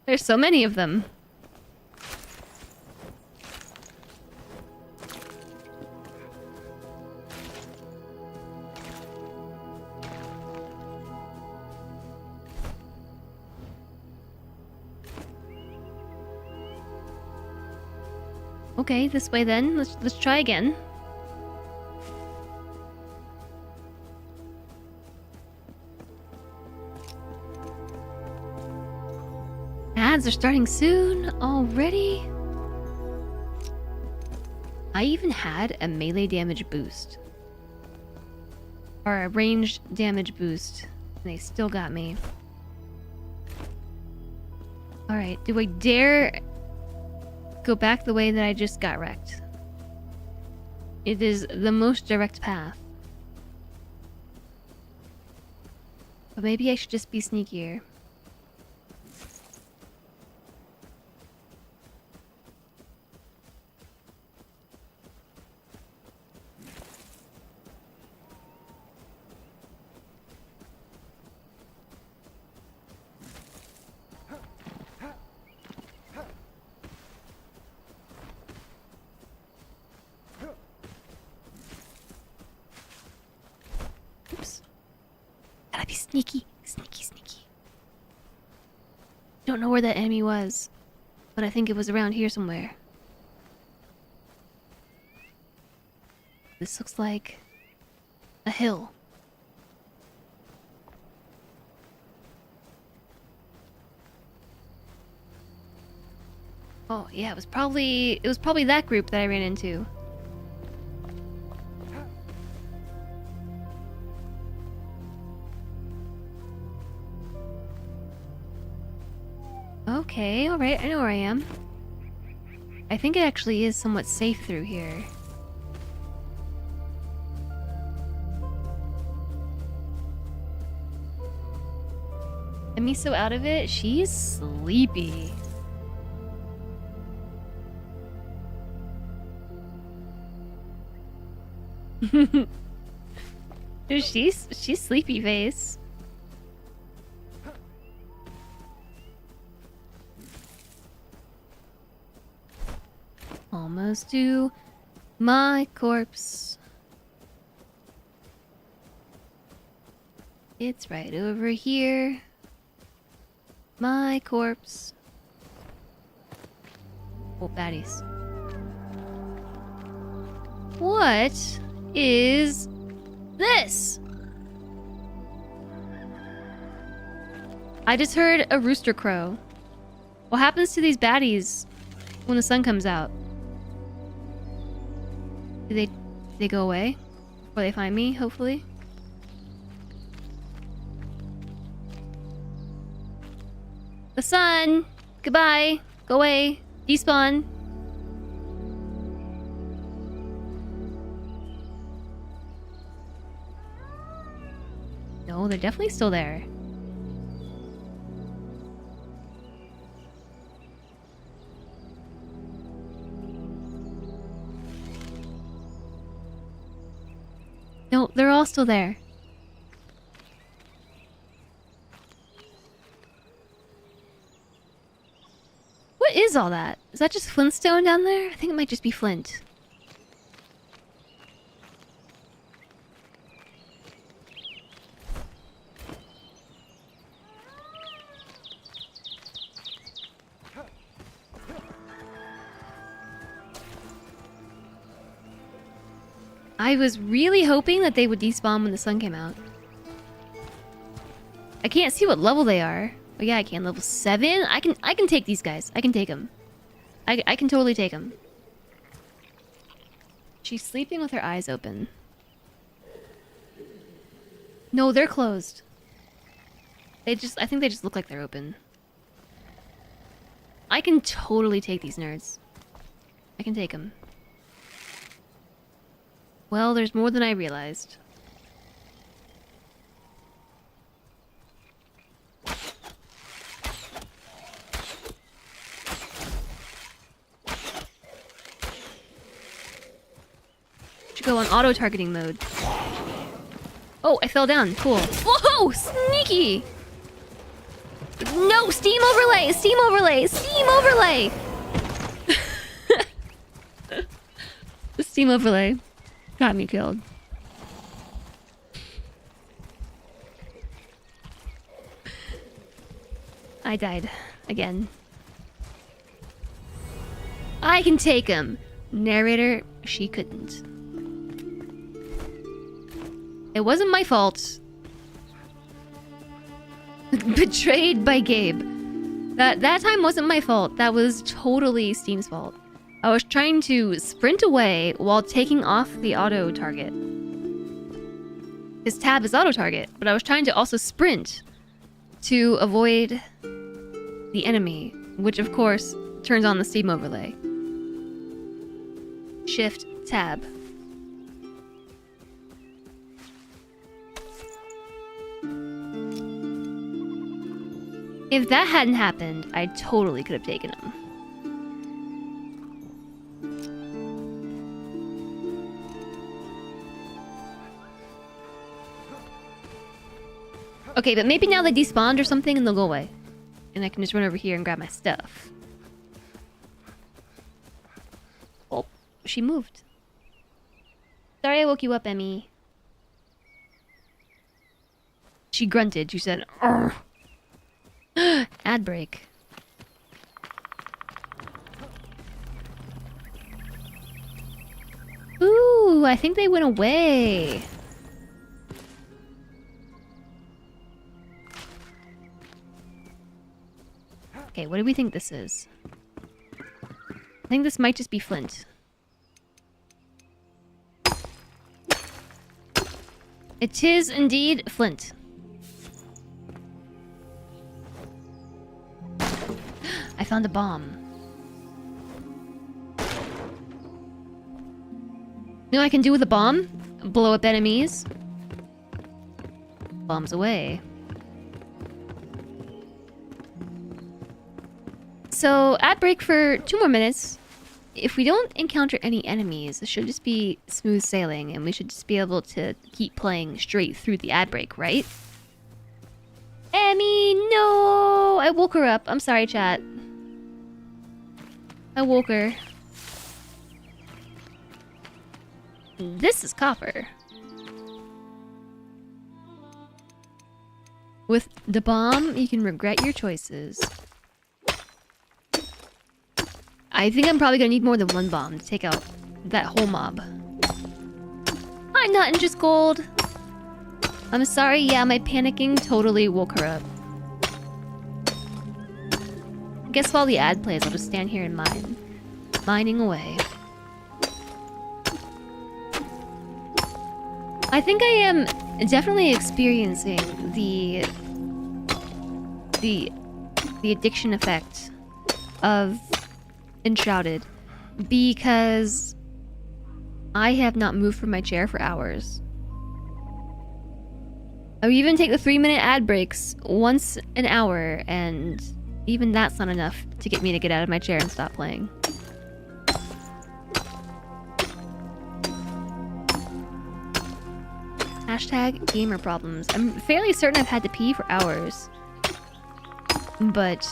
There's so many of them. Okay, this way then. Let's try again. Ads are starting soon already. I even had a melee damage boost. Or a ranged damage boost. And they still got me. Alright, do I dare go back the way that I just got wrecked? It is the most direct path. But maybe I should just be sneakier. Gotta be sneaky. Sneaky, sneaky. Don't know where that enemy was, but I think it was around here somewhere. This looks like a hill. Oh yeah, it was probably that group that I ran into. Okay, alright, I know where I am. I think it actually is somewhat safe through here. Emmy's so out of it, she's sleepy. Dude, she's sleepy face. Almost to my corpse. It's right over here. My corpse. Oh, baddies. What is this? I just heard a rooster crow. What happens to these baddies when the sun comes out? Do they go away? Or they find me, hopefully? The sun! Goodbye! Go away! Despawn! No, they're definitely still there. No, they're all still there. What is all that? Is that just Flintstone down there? I think it might just be Flint. I was really hoping that they would despawn when the sun came out. I can't see what level they are. Oh yeah, I can. Level 7? I can take these guys. I can take them. I can totally take them. She's sleeping with her eyes open. No, they're closed. I think they just look like they're open. I can totally take these nerds. I can take them. Well, there's more than I realized. Should go on auto-targeting mode. Oh, I fell down. Cool. Whoa! Sneaky! No! Steam overlay! Steam overlay! Steam overlay! The steam overlay got me killed. I died again. I can take him. Narrator, she couldn't. It wasn't my fault. Betrayed by Gabe. That time wasn't my fault. That was totally Steam's fault. I was trying to sprint away while taking off the auto target. His tab is auto target, but I was trying to also sprint to avoid the enemy, which of course turns on the Steam overlay. Shift tab. If that hadn't happened, I totally could have taken him. Okay, but maybe now they despawned or something and they'll go away. And I can just run over here and grab my stuff. Oh, she moved. Sorry I woke you up, Emmy. She grunted. She said, "Arr." Ad break. Ooh, I think they went away. Okay, what do we think this is? think this might just be flint. It is indeed flint. I found a bomb. You know what I can do with a bomb? Blow up enemies. Bombs away. So, ad break for 2 more minutes. If we don't encounter any enemies, it should just be smooth sailing, and we should just be able to keep playing straight through the ad break, right? Emmy, no! I woke her up. I'm sorry, chat. I woke her. This is copper. With the bomb, you can regret your choices. I think I'm probably gonna need more than 1 bomb to take out that whole mob. I'm not in just gold. I'm sorry, yeah, my panicking totally woke her up. I guess while the ad plays, I'll just stand here and mine. Mining away. I think I am definitely experiencing the addiction effect of Enshrouded because I have not moved from my chair for hours. I would even take the 3-minute ad breaks once an hour, and even that's not enough to get me to get out of my chair and stop playing. Hashtag gamer problems. I'm fairly certain I've had to pee for hours. But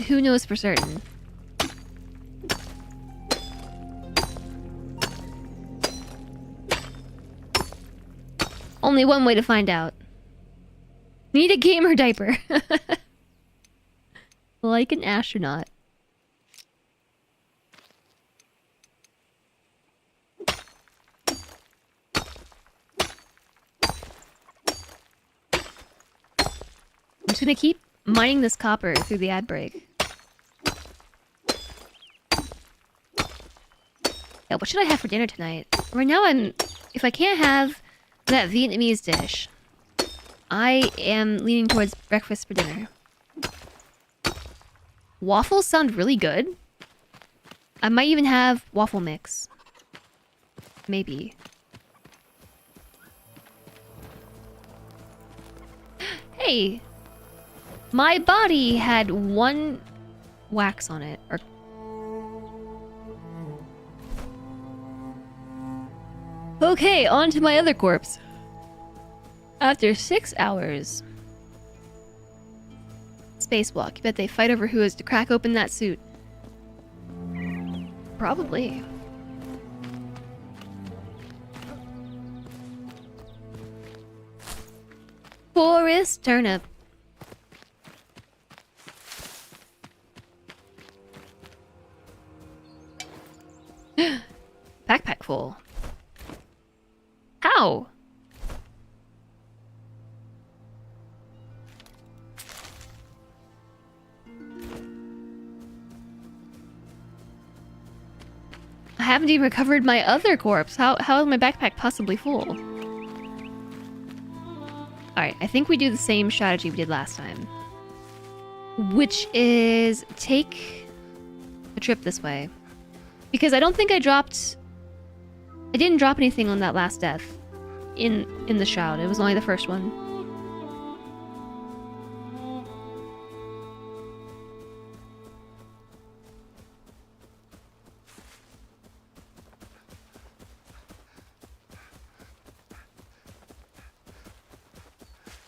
who knows for certain? Only one way to find out. Need a gamer diaper. Like an astronaut. I'm just gonna keep mining this copper through the ad break. Yeah, what should I have for dinner tonight? Right now if I can't have that Vietnamese dish, I am leaning towards breakfast for dinner. Waffles sound really good. I might even have waffle mix. Maybe. Hey! My body had 1 wax on it. Or okay, on to my other corpse. After 6 hours. Spacewalk. You bet they fight over who is to crack open that suit. Probably. Forest turnip. Backpack full. How? I haven't even recovered my other corpse. How is my backpack possibly full? Alright, I think we do the same strategy we did last time. Which is take a trip this way. Because I don't think I didn't drop anything on that last death in the shroud. It was only the first one.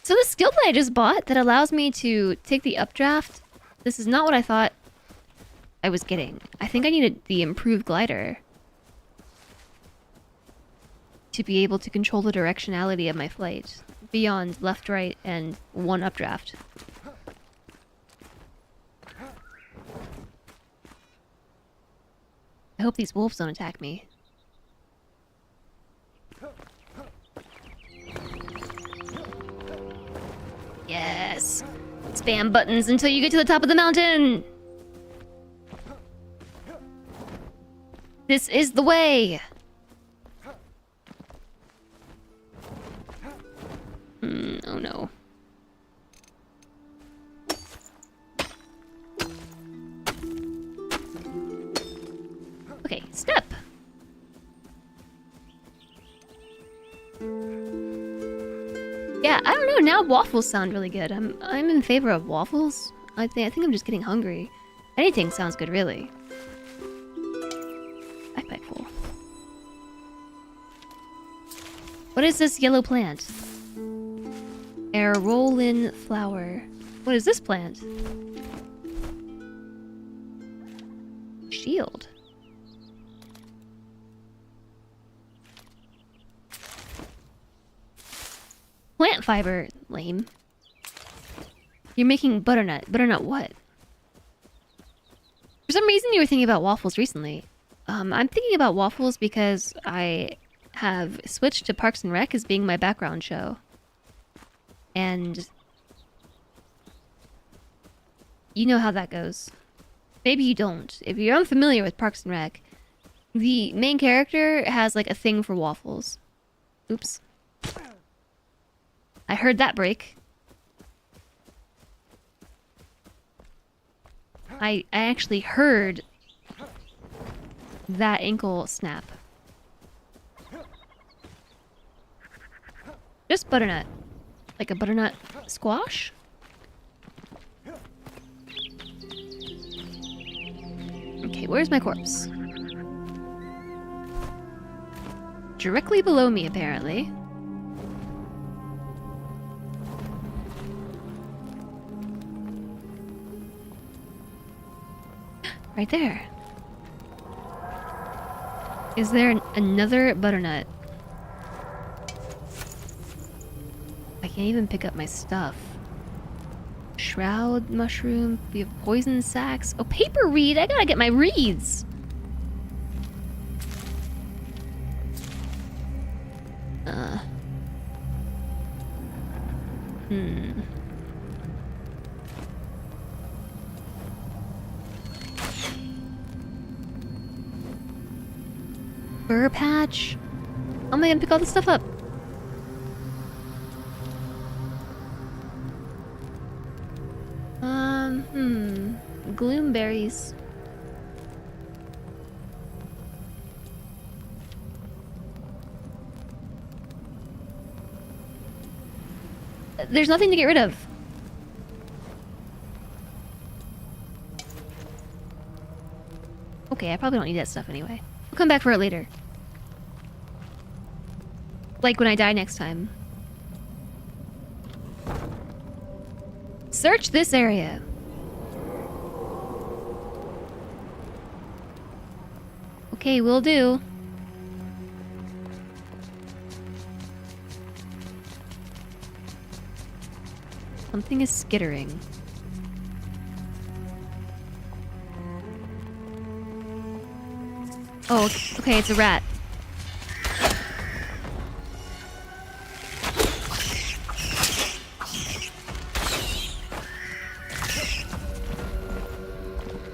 So the skill that I just bought that allows me to take the updraft, this is not what I thought I was getting. I think I needed the improved glider to be able to control the directionality of my flight beyond left, right, and 1 updraft. I hope these wolves don't attack me. Yes! Spam buttons until you get to the top of the mountain. This is the way. Oh no. Okay, step. Yeah, I don't know. Now waffles sound really good. I'm in favor of waffles. I think I'm just getting hungry. Anything sounds good, really. Backpack full. What is this yellow plant? Airolin flower. What is this plant? Shield. Plant fiber. Lame. You're making butternut. Butternut what? For some reason you were thinking about waffles recently. I'm thinking about waffles because I have switched to Parks and Rec as being my background show. And you know how that goes. Maybe you don't. If you're unfamiliar with Parks and Rec, the main character has like a thing for waffles. Oops. I heard that break. I actually heard that ankle snap. Just butternut. Like a butternut squash? Okay, where's my corpse? Directly below me, apparently. Right there. Is there another butternut? I can't even pick up my stuff. Shroud mushroom. We have poison sacks. Oh, paper reed. I gotta get my reeds. Fur patch. How am I gonna pick all this stuff up? Gloomberries. There's nothing to get rid of. Okay, I probably don't need that stuff anyway. I'll come back for it later. Like when I die next time. Search this area. Okay, will do. Something is skittering. Oh, okay, it's a rat.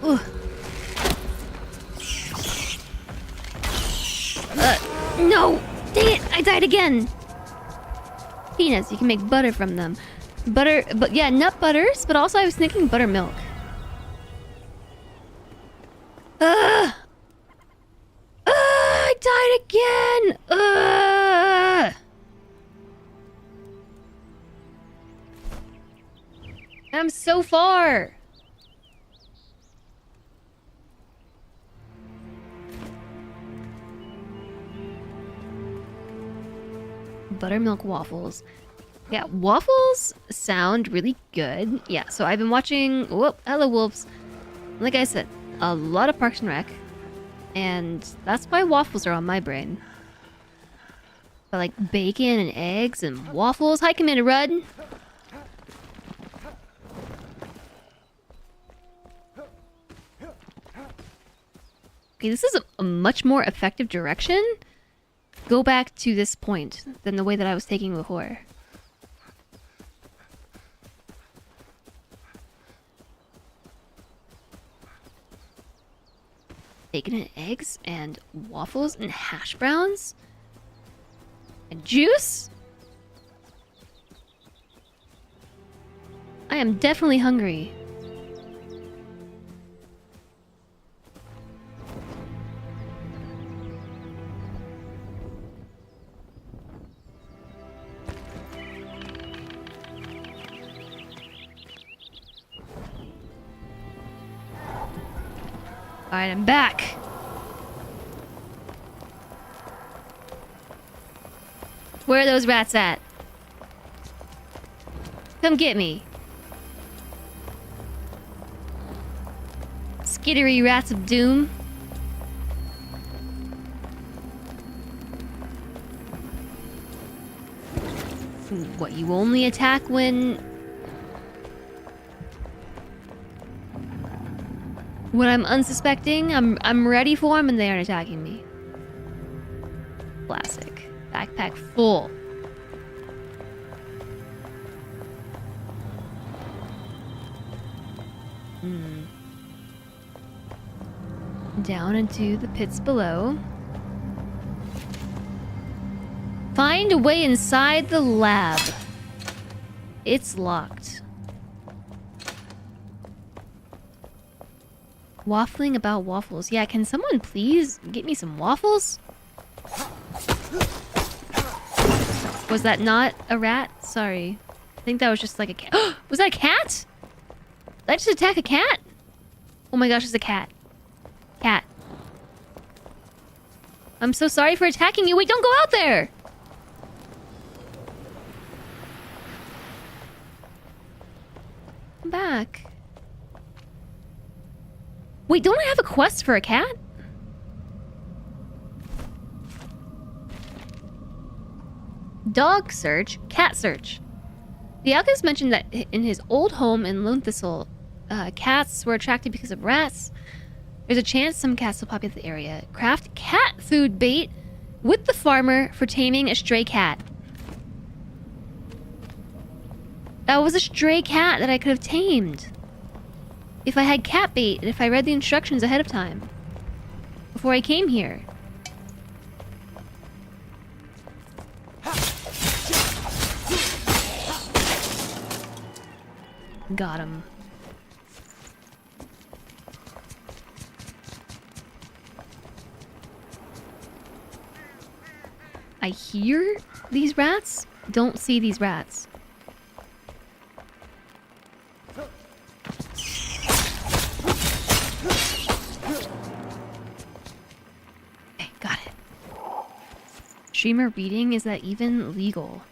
Ugh. No! Dang it! I died again! Peanuts, you can make butter from them. Butter, but yeah, nut butters, but also I was thinking buttermilk. Ugh! I died again! Ugh! I'm so far! Buttermilk waffles. Yeah, waffles sound really good. Yeah, so I've been watching... Whoop, hello wolves. Like I said, a lot of Parks and Rec. And that's why waffles are on my brain. But like bacon and eggs and waffles. Hi, Commander Rudd. Okay, this is a much more effective direction. Go back to this point than the way that I was taking before. bacon and eggs and waffles and hash browns and juice. I am definitely hungry. Alright, I'm back. Where are those rats at? Come get me. Skittery rats of doom. What, you only attack when I'm unsuspecting? I'm ready for them and they aren't attacking me. Classic. Backpack full. Down into the pits below. Find a way inside the lab. It's locked. Waffling about waffles. Yeah, can someone please get me some waffles? Was that not a rat? Sorry. I think that was just like a cat. Was that a cat? Did I just attack a cat? Oh my gosh, it's a cat. Cat. I'm so sorry for attacking you. Wait, don't go out there! Come back. Wait, don't I have a quest for a cat? Dog search, cat search. The alchemist mentioned that in his old home in Lone Thistle, cats were attracted because of rats. There's a chance some cats will populate the area. Craft cat food bait with the farmer for taming a stray cat. That was a stray cat that I could have tamed. If I had cat bait and if I read the instructions ahead of time. Before I came here. Got him. I hear these rats, don't see these rats. Okay, got it. Streamer reading, is that even legal?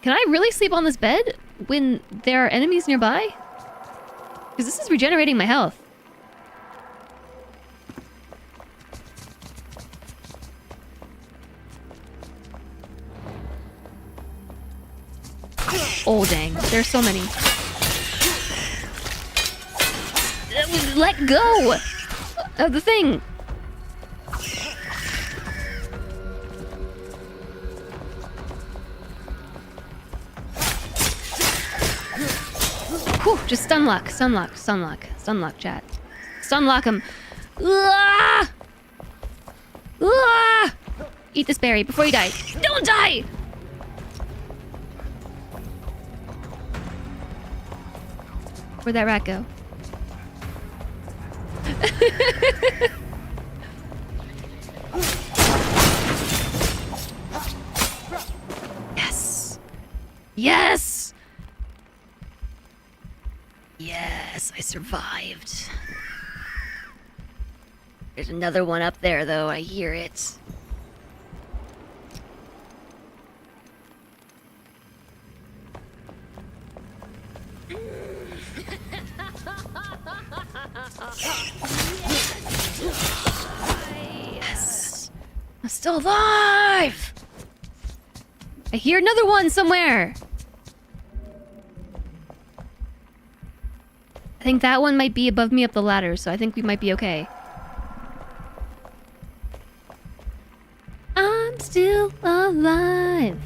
Can I really sleep on this bed when there are enemies nearby? Because this is regenerating my health. Oh dang, there's so many. Let go of the thing. Whew, just stunlock, chat. Stunlock him. Eat this berry before you die. Don't die! Where'd that rat go? Yes! Yes! Yes, I survived. There's another one up there, though. I hear it. Yes! I'm still alive! I hear another one somewhere! I think that one might be above me up the ladder, so I think we might be okay. I'm still alive.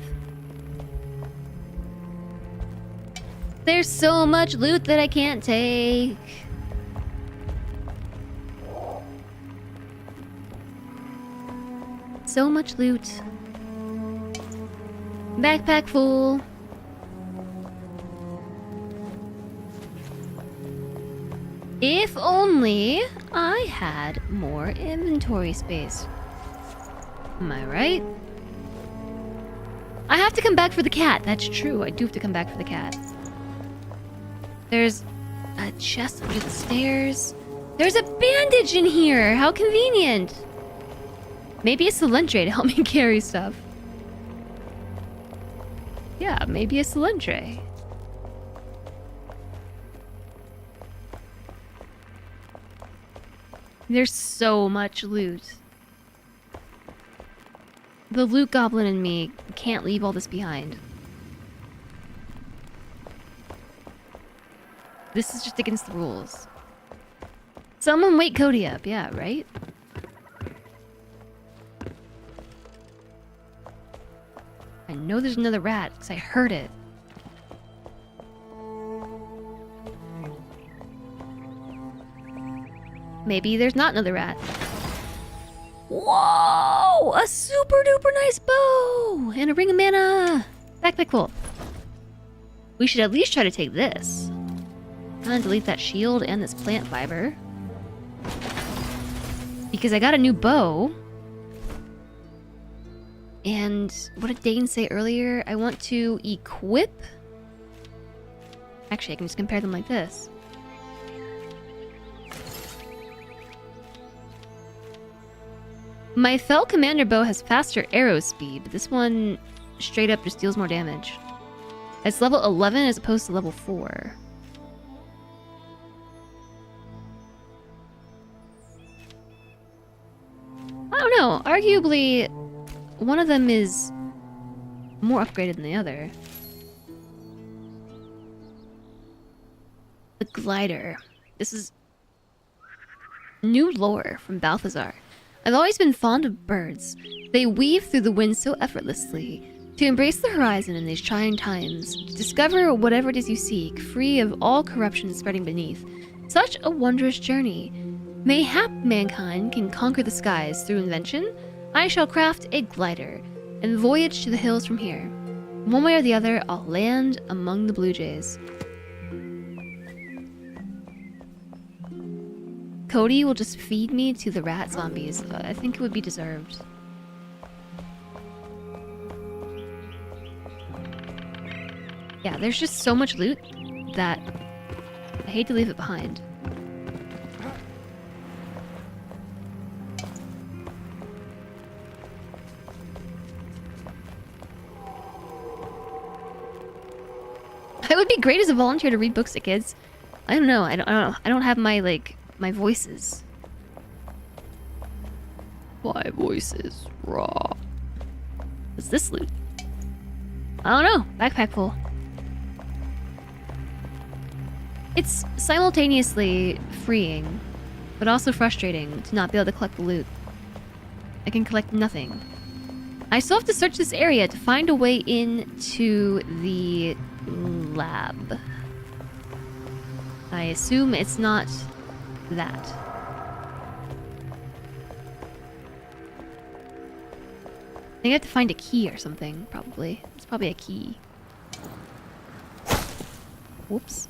There's so much loot that I can't take. so much loot. Backpack full. If only I had more inventory space. Am I right? I have to come back for the cat. That's true. I do have to come back for the cat. There's a chest under the stairs. There's a bandage in here. How convenient. Maybe a Snowday to help me carry stuff. Yeah, maybe a Snowday. There's so much loot. The loot goblin and me can't leave all this behind. This is just against the rules. Someone wake Cody up, yeah, right? I know there's another rat, because I heard it. Maybe there's not another rat. Whoa! A super duper nice bow! And a ring of mana! Backpack full. We should at least try to take this. I'm gonna delete that shield and this plant fiber. Because I got a new bow. And what did Dane say earlier? I want to equip. Actually, I can just compare them like this. My Fell Commander bow has faster arrow speed, but this one straight up just deals more damage. It's level 11 as opposed to level 4. I don't know. Arguably, one of them is more upgraded than the other. The glider. This is new lore from Balthazar. I've always been fond of birds. They weave through the wind so effortlessly. To embrace the horizon in these trying times, to discover whatever it is you seek, free of all corruption spreading beneath. Such a wondrous journey. Mayhap mankind can conquer the skies through invention. I shall craft a glider and voyage to the hills from here. One way or the other, I'll land among the blue jays. Cody will just feed me to the rat zombies. I think it would be deserved. Yeah, there's just so much loot that I hate to leave it behind. It would be great as a volunteer to read books to kids. I don't know. I don't have my my voices. My voice is raw. What's this loot? I don't know. Backpack full. It's simultaneously freeing, but also frustrating to not be able to collect the loot. I can collect nothing. I still have to search this area to find a way into the lab. I assume it's not that. I think I have to find a key or something, probably. It's probably a key. Whoops.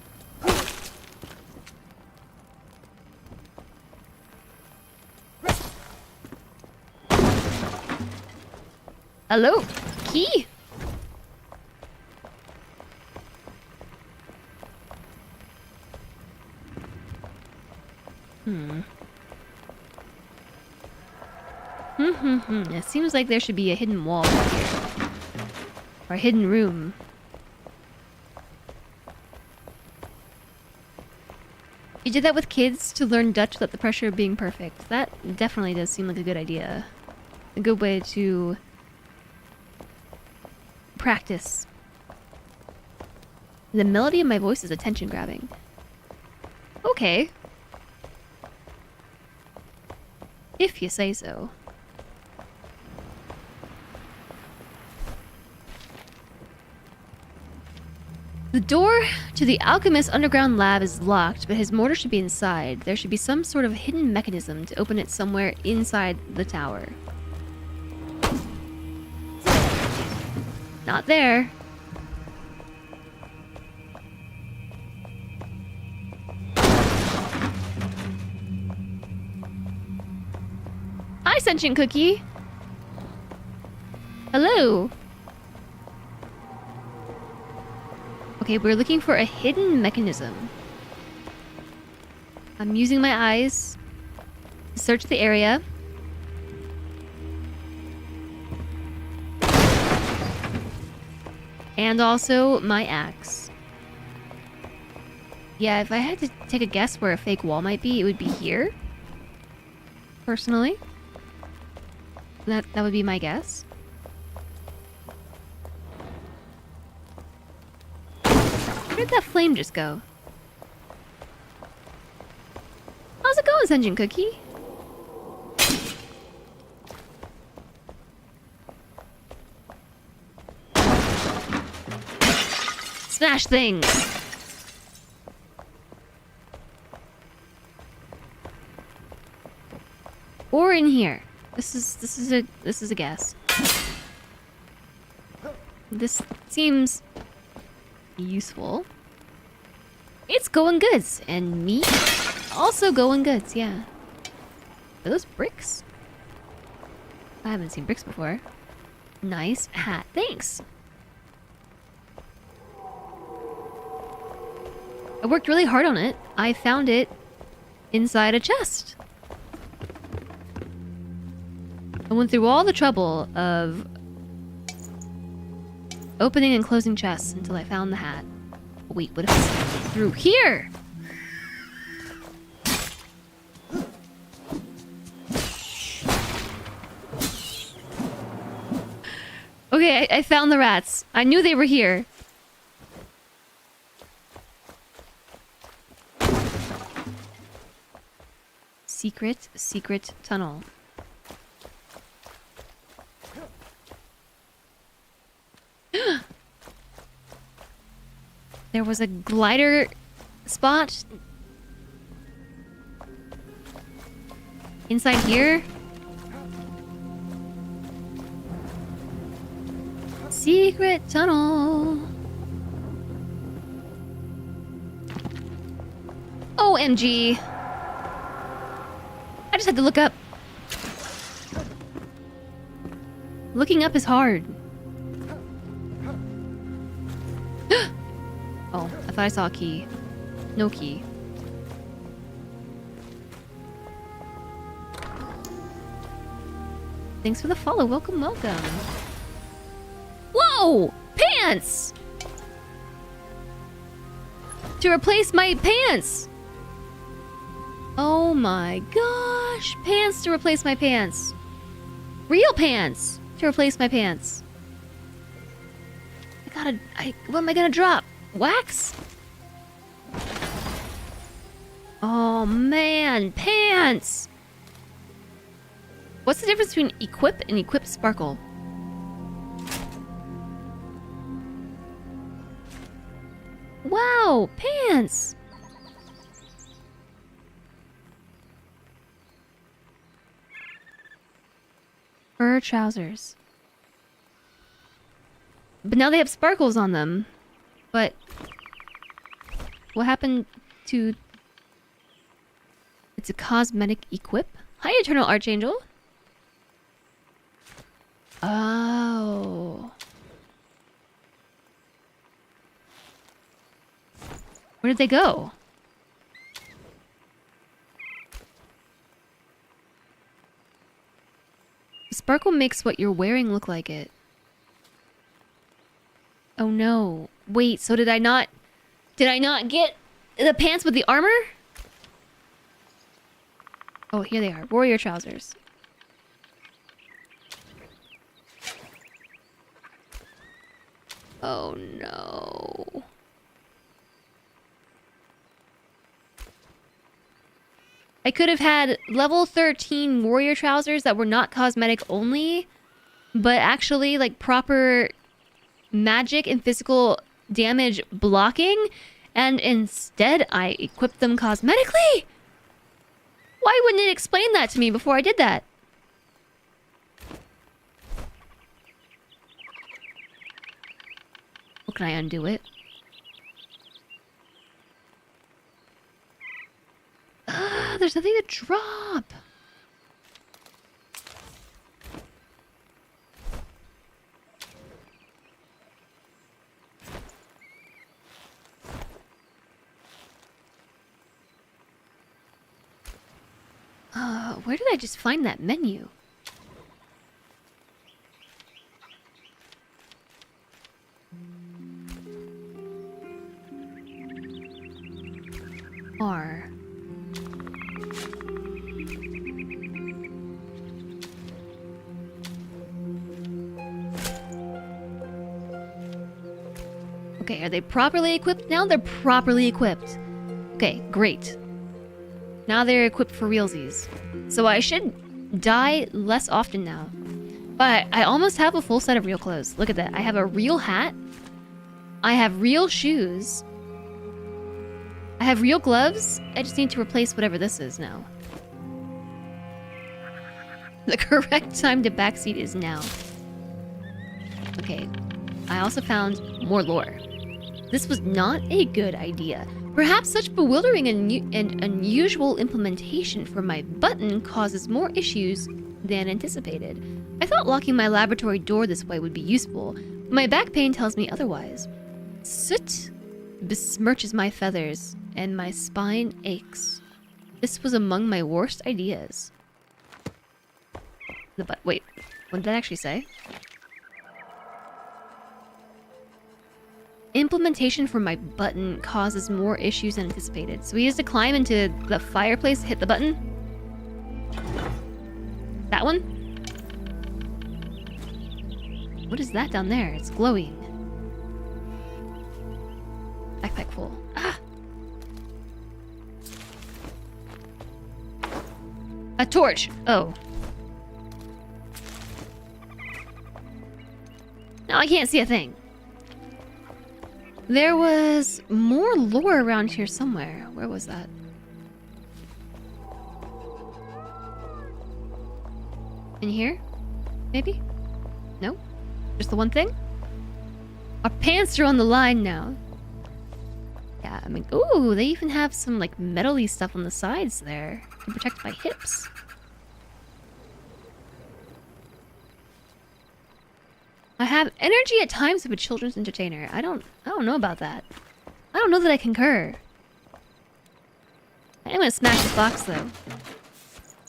Hello? Key? It seems like there should be a hidden wall here. Or a hidden room. You did that with kids to learn Dutch without the pressure of being perfect. That definitely does seem like a good idea. A good way to practice. The melody of my voice is attention grabbing. Okay. If you say so. The door to the alchemist's underground lab is locked, but his mortar should be inside. There should be some sort of hidden mechanism to open it somewhere inside the tower. Not there. Hi, Sentient Cookie. Hello. Okay, we're looking for a hidden mechanism. I'm using my eyes to search the area. And also my axe. Yeah, if I had to take a guess where a fake wall might be, it would be here. Personally. That would be my guess. Where did that flame just go? How's it going, Sentient Cookie? Smash things! Or in here. This is a guess. This seems useful. It's going goods, and me also going goods. Yeah. Are those bricks? I haven't seen bricks before. Nice hat. Thanks. I worked really hard on it. I found it inside a chest. I went through all the trouble of opening and closing chests until I found the hat. Wait, what if it's through here? Okay, I found the rats. I knew they were here. Secret tunnel. There was a glider spot inside here. Secret tunnel. OMG. I just had to look up. Looking up is hard. Oh, I thought I saw a key. No key. Thanks for the follow. Welcome, welcome. Whoa! Pants! To replace my pants! Oh my gosh! Pants to replace my pants. Real pants to replace my pants. What am I gonna drop? Wax? Oh man, pants! What's the difference between equip and equip sparkle? Wow, pants! Fur trousers. But now they have sparkles on them. But what happened to... It's a cosmetic equip? Hi, Eternal Archangel. Oh. Where did they go? Sparkle makes what you're wearing look like it. Oh no. Wait, so did I not get the pants with the armor? Oh, here they are. Warrior trousers. Oh no. I could have had level 13 warrior trousers that were not cosmetic only, but actually like proper magic and physical damage blocking, and instead I equipped them cosmetically? Why wouldn't it explain that to me before I did that? can I undo it? There's nothing to drop. Where did I just find that menu? R. Okay, are they properly equipped now? They're properly equipped. Okay, great. Now they're equipped for realsies. So I should die less often now. But I almost have a full set of real clothes. Look at that. I have a real hat. I have real shoes. I have real gloves. I just need to replace whatever this is now. The correct time to backseat is now. Okay. I also found more lore. This was not a good idea. Perhaps such bewildering and unusual implementation for my button causes more issues than anticipated. I thought locking my laboratory door this way would be useful, but my back pain tells me otherwise. Soot besmirches my feathers, and my spine aches. This was among my worst ideas. Wait, what did that actually say? Implementation for my button causes more issues than anticipated. So he has to climb into the fireplace, hit the button. That one? What is that down there? It's glowing. Backpack full. Ah! A torch! Oh. Now I can't see a thing. There was more lore around here somewhere. Where was that? In here? Maybe? No? Just the one thing? Our pants are on the line now. Yeah, I mean, ooh, they even have some like metal-y stuff on the sides there to protect my hips. I have energy at times of a children's entertainer. I don't know about that. I don't know that I concur. I'm gonna smash this box though.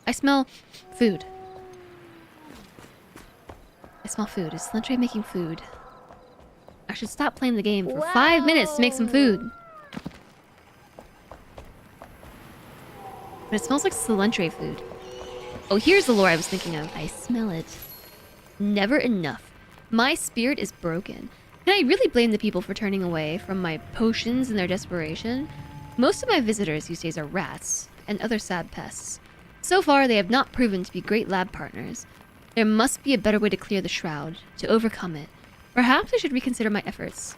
I smell food. I smell food. Is Snowday making food? I should stop playing the game for 5 minutes to make some food. But it smells like cilantro food. Oh, here's the lore I was thinking of. I smell it. Never enough. My spirit is broken. Can I really blame the people for turning away from my potions in their desperation? Most of my visitors these days are rats and other sad pests. So far, they have not proven to be great lab partners. There must be a better way to clear the shroud, to overcome it. Perhaps I should reconsider my efforts.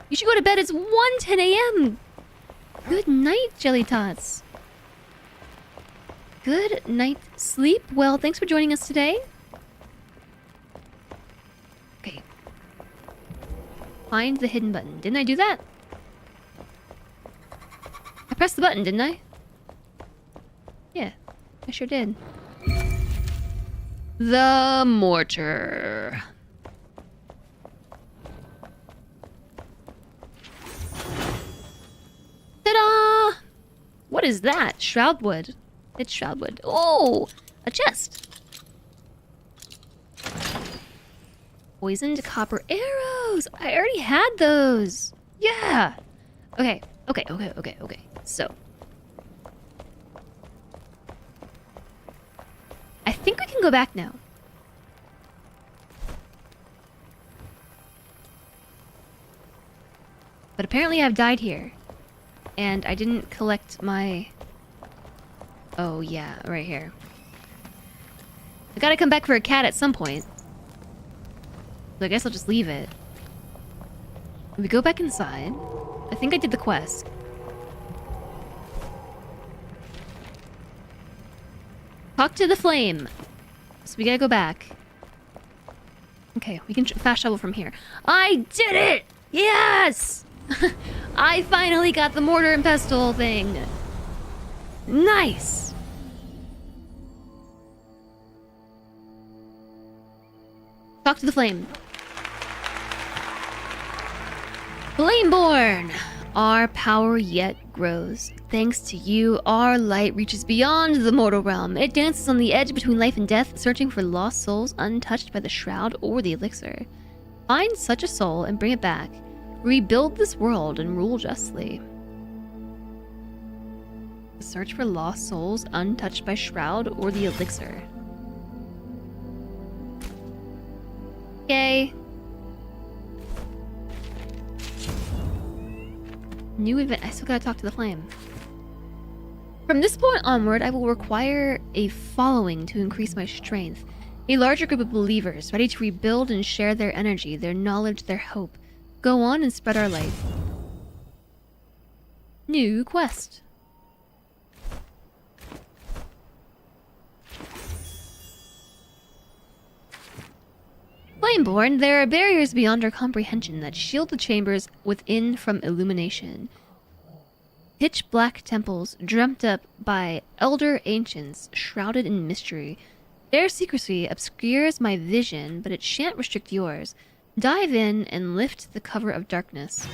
You should go to bed. It's 1:10 a.m. Good night, Jelly Tots. Good night. Sleep well. Thanks for joining us today. Okay. Find the hidden button. Didn't I do that? I pressed the button, didn't I? Yeah, I sure did. The mortar. Ta-da! What is that? Shroudwood. It's shroudwood. Oh! A chest. Poisoned copper arrows! I already had those! Yeah! Okay. So. I think we can go back now. But apparently I've died here. And I didn't collect my... Oh yeah, right here. I gotta come back for a cat at some point. So I guess I'll just leave it. We go back inside. I think I did the quest. Talk to the flame. So we gotta go back. Okay, we can fast travel from here. I did it! Yes! I finally got the mortar and pestle thing. Nice! Talk to the flame. Flameborn! Our power yet grows. Thanks to you, our light reaches beyond the mortal realm. It dances on the edge between life and death, searching for lost souls untouched by the shroud or the elixir. Find such a soul and bring it back. Rebuild this world and rule justly. Search for lost souls untouched by shroud or the elixir. Yay. New event. I still gotta talk to the flame. From this point onward, I will require a following to increase my strength. A larger group of believers ready to rebuild and share their energy, their knowledge, their hope. Go on and spread our light. New quest. Flameborn, there are barriers beyond our comprehension that shield the chambers within from illumination. Pitch black temples dreamt up by elder ancients shrouded in mystery. Their secrecy obscures my vision, but it shan't restrict yours. Dive in and lift the cover of darkness.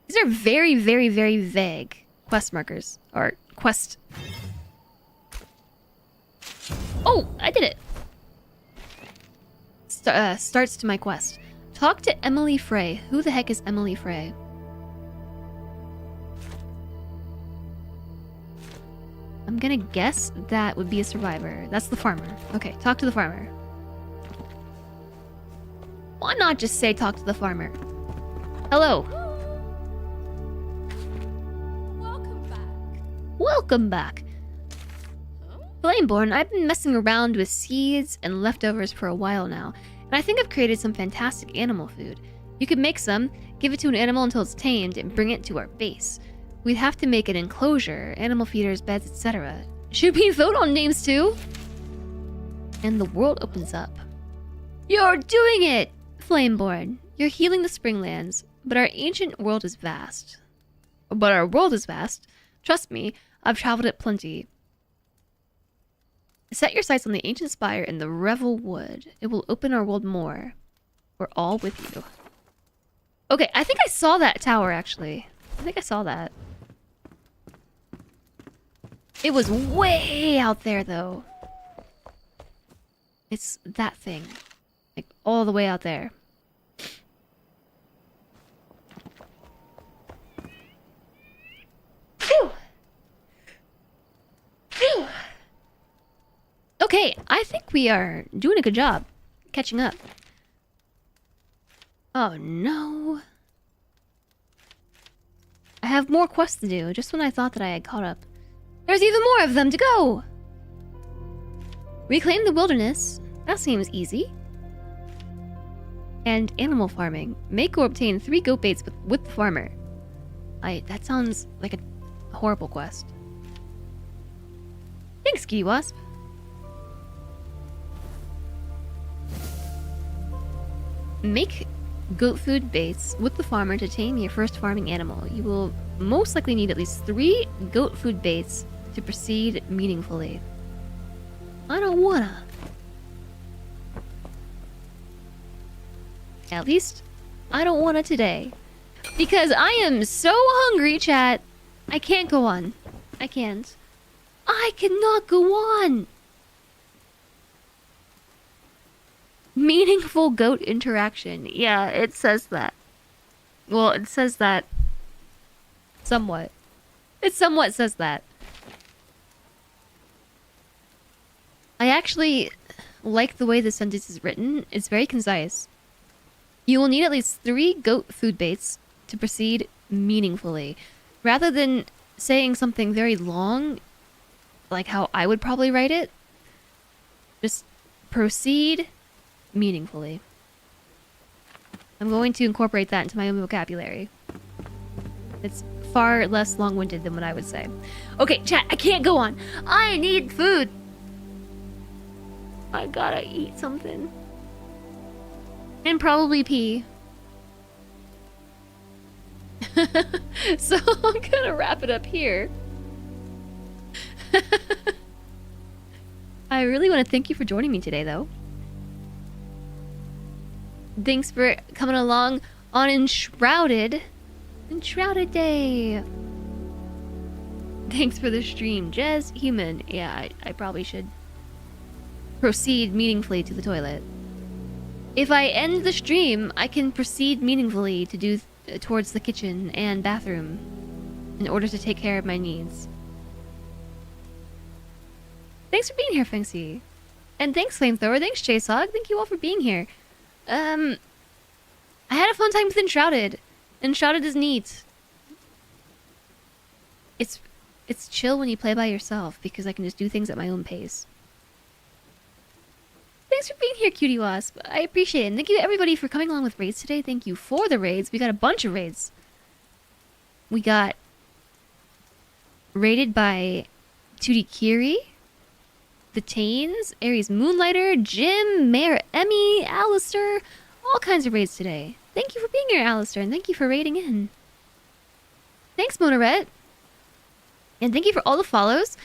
These are very, very, very vague quest markers. Or quest... Oh! I did it! Starts to my quest. Talk to Emily Frey. Who the heck is Emily Frey? I'm gonna guess that would be a survivor. That's the farmer. Okay, talk to the farmer. Why not just say talk to the farmer? Hello. Welcome back. Welcome back. Flameborn, I've been messing around with seeds and leftovers for a while now, and I think I've created some fantastic animal food. You could make some, give it to an animal until it's tamed, and bring it to our base. We'd have to make an enclosure, animal feeders, beds, etc. Should we vote on names too? And the world opens up. You're doing it! Flameborn, you're healing the Springlands, but our ancient world is vast. But our world is vast. Trust me, I've traveled it plenty. Set your sights on the ancient spire in the Revel Wood. It will open our world more. We're all with you. Okay, I think I saw that tower, actually. I think I saw that. It was way out there, though. It's that thing. Like, all the way out there. Phew! Phew! Okay, I think we are doing a good job catching up. Oh no. I have more quests to do, just when I thought that I had caught up. There's even more of them to go! Reclaim the wilderness. That seems easy. And animal farming. Make or obtain 3 goat baits with the farmer. That sounds like a horrible quest. Thanks, Ski Wasp. Make goat food baits with the farmer to tame your first farming animal. You will most likely need at least 3 goat food baits to proceed meaningfully. I don't wanna. At least, I don't wanna today. Because I am so hungry, chat. I can't go on. I can't. I cannot go on! Meaningful goat interaction. Yeah, it says that. Well, it says that somewhat. It somewhat says that. I actually like the way the sentence is written. It's very concise. You will need at least 3 goat food baits to proceed meaningfully. Rather than saying something very long, like how I would probably write it, just proceed meaningfully. I'm going to incorporate that into my own vocabulary. It's far less long-winded than what I would say. Okay, chat, I can't go on. I need food. I gotta eat something. And probably pee. So I'm gonna wrap it up here. I really want to thank you for joining me today, though. Thanks for coming along on Enshrouded. Enshrouded Day. Thanks for the stream, Jez Human. Yeah, I probably should proceed meaningfully to the toilet. If I end the stream, I can proceed meaningfully to do towards the kitchen and bathroom in order to take care of my needs. Thanks for being here, Fengxi. And thanks, Flamethrower. Thanks, Chasehog. Thank you all for being here. I had a fun time with Enshrouded. Enshrouded is neat. It's chill when you play by yourself because I can just do things at my own pace. Thanks for being here, Cutie Wasp. I appreciate it. And thank you everybody for coming along with raids today. Thank you for the raids. We got a bunch of raids. We got raided by 2D Kiri, the Tanes, Aries Moonlighter, Jim, Mayor Emmy, Alistair, all kinds of raids today. Thank you for being here, Alistair, and thank you for raiding in. Thanks, Monaret. And thank you for all the follows.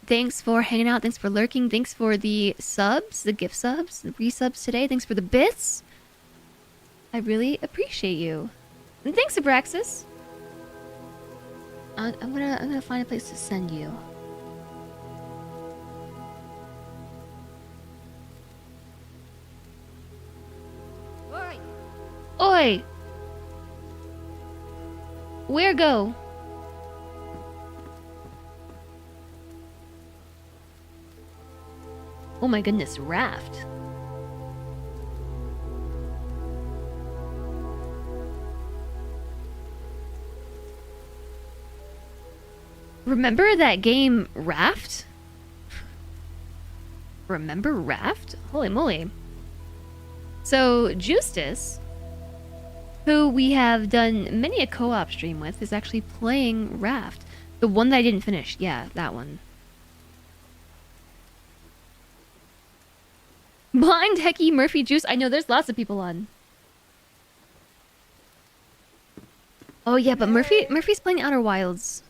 Thanks for hanging out. Thanks for lurking. Thanks for the subs, the gift subs, the resubs today. Thanks for the bits. I really appreciate you. And thanks, Abraxas. I'm gonna find a place to send you. Oi! Oi! Where go? Oh my goodness, raft. Remember that game Raft? Remember Raft? Holy moly. So, Justice, who we have done many a co-op stream with, is actually playing Raft. The one that I didn't finish. Yeah, that one. Blind Hecky Murphy Juice. I know there's lots of people on. Oh yeah, but Murphy's playing Outer Wilds.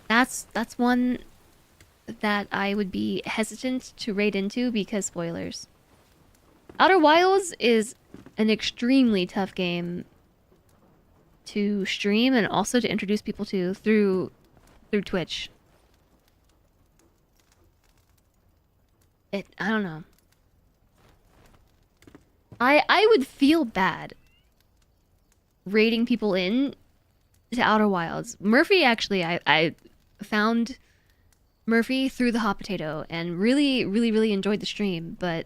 That's one that I would be hesitant to raid into because spoilers. Outer Wilds is an extremely tough game to stream and also to introduce people to through Twitch. I don't know. I would feel bad raiding people in to Outer Wilds. Murphy, actually, I found Murphy through the hot potato and really enjoyed the stream, but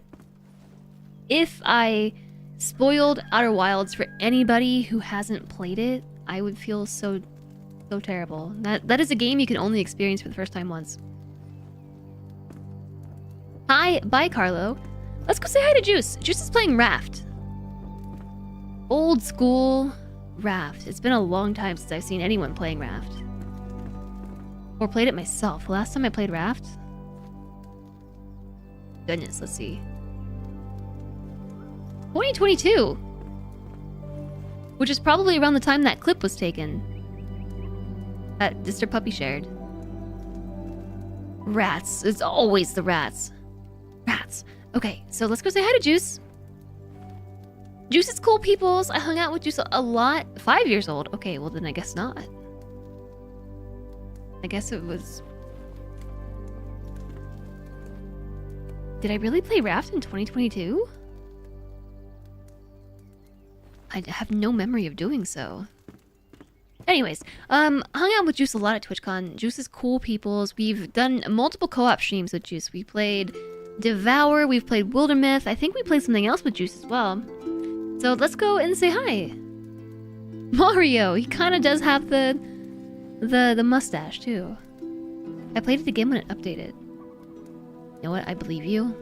if I spoiled Outer Wilds for anybody who hasn't played it, I would feel so terrible. That is a game you can only experience for the first time once. Hi, bye Carlo. Let's go say hi to Juice. Juice is playing Raft. Old school Raft. It's been a long time since I've seen anyone playing Raft. Or played it myself. The last time I played Raft? Goodness, let's see. 2022! Which is probably around the time that clip was taken. That Mr. Puppy shared. Rats. It's always the rats. Rats. Okay, so let's go say hi to Juice. Juice is cool, peoples. I hung out with Juice a lot. 5 years old. Okay, well then I guess not. I guess it was... Did I really play Raft in 2022? I have no memory of doing so. Anyways, hung out with Juice a lot at TwitchCon. Juice is cool, peoples. We've done multiple co-op streams with Juice. We played Devour, we've played Wildermyth. I think we played something else with Juice as well. So let's go and say hi. Mario, he kind of does have the mustache too. I played it again when it updated. You know what? I believe you.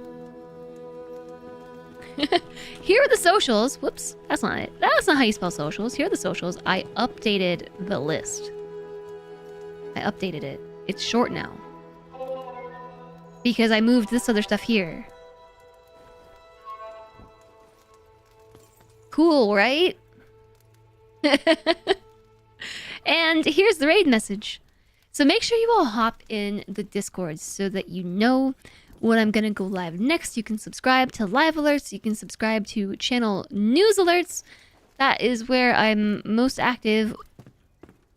Here are the socials. Whoops, that's not it. That's not how you spell socials. Here are the socials. I updated the list. I updated it. It's short now. Because I moved this other stuff here. Cool, right? And here's the raid message. So make sure you all hop in the Discord so that you know when I'm gonna go live next. You can subscribe to live alerts. You can subscribe to channel news alerts. That is where I'm most active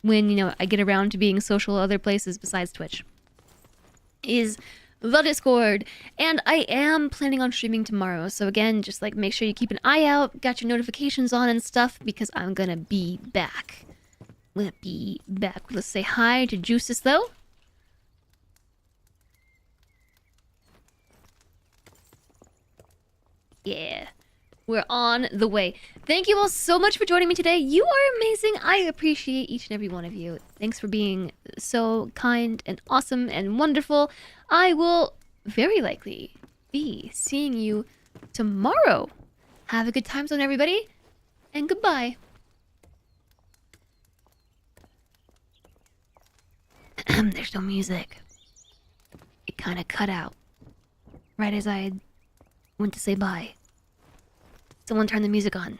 when, you know, I get around to being social other places besides Twitch. Is the Discord. And I am planning on streaming tomorrow. So again, just like make sure you keep an eye out, got your notifications on and stuff, because I'm gonna be back. Let's say hi to Juices though. Yeah. We're on the way. Thank you all so much for joining me today. You are amazing. I appreciate each and every one of you. Thanks for being so kind and awesome and wonderful. I will very likely be seeing you tomorrow. Have a good time zone, everybody, and goodbye. There's no music. It kind of cut out right as I went to say bye. Someone turn the music on.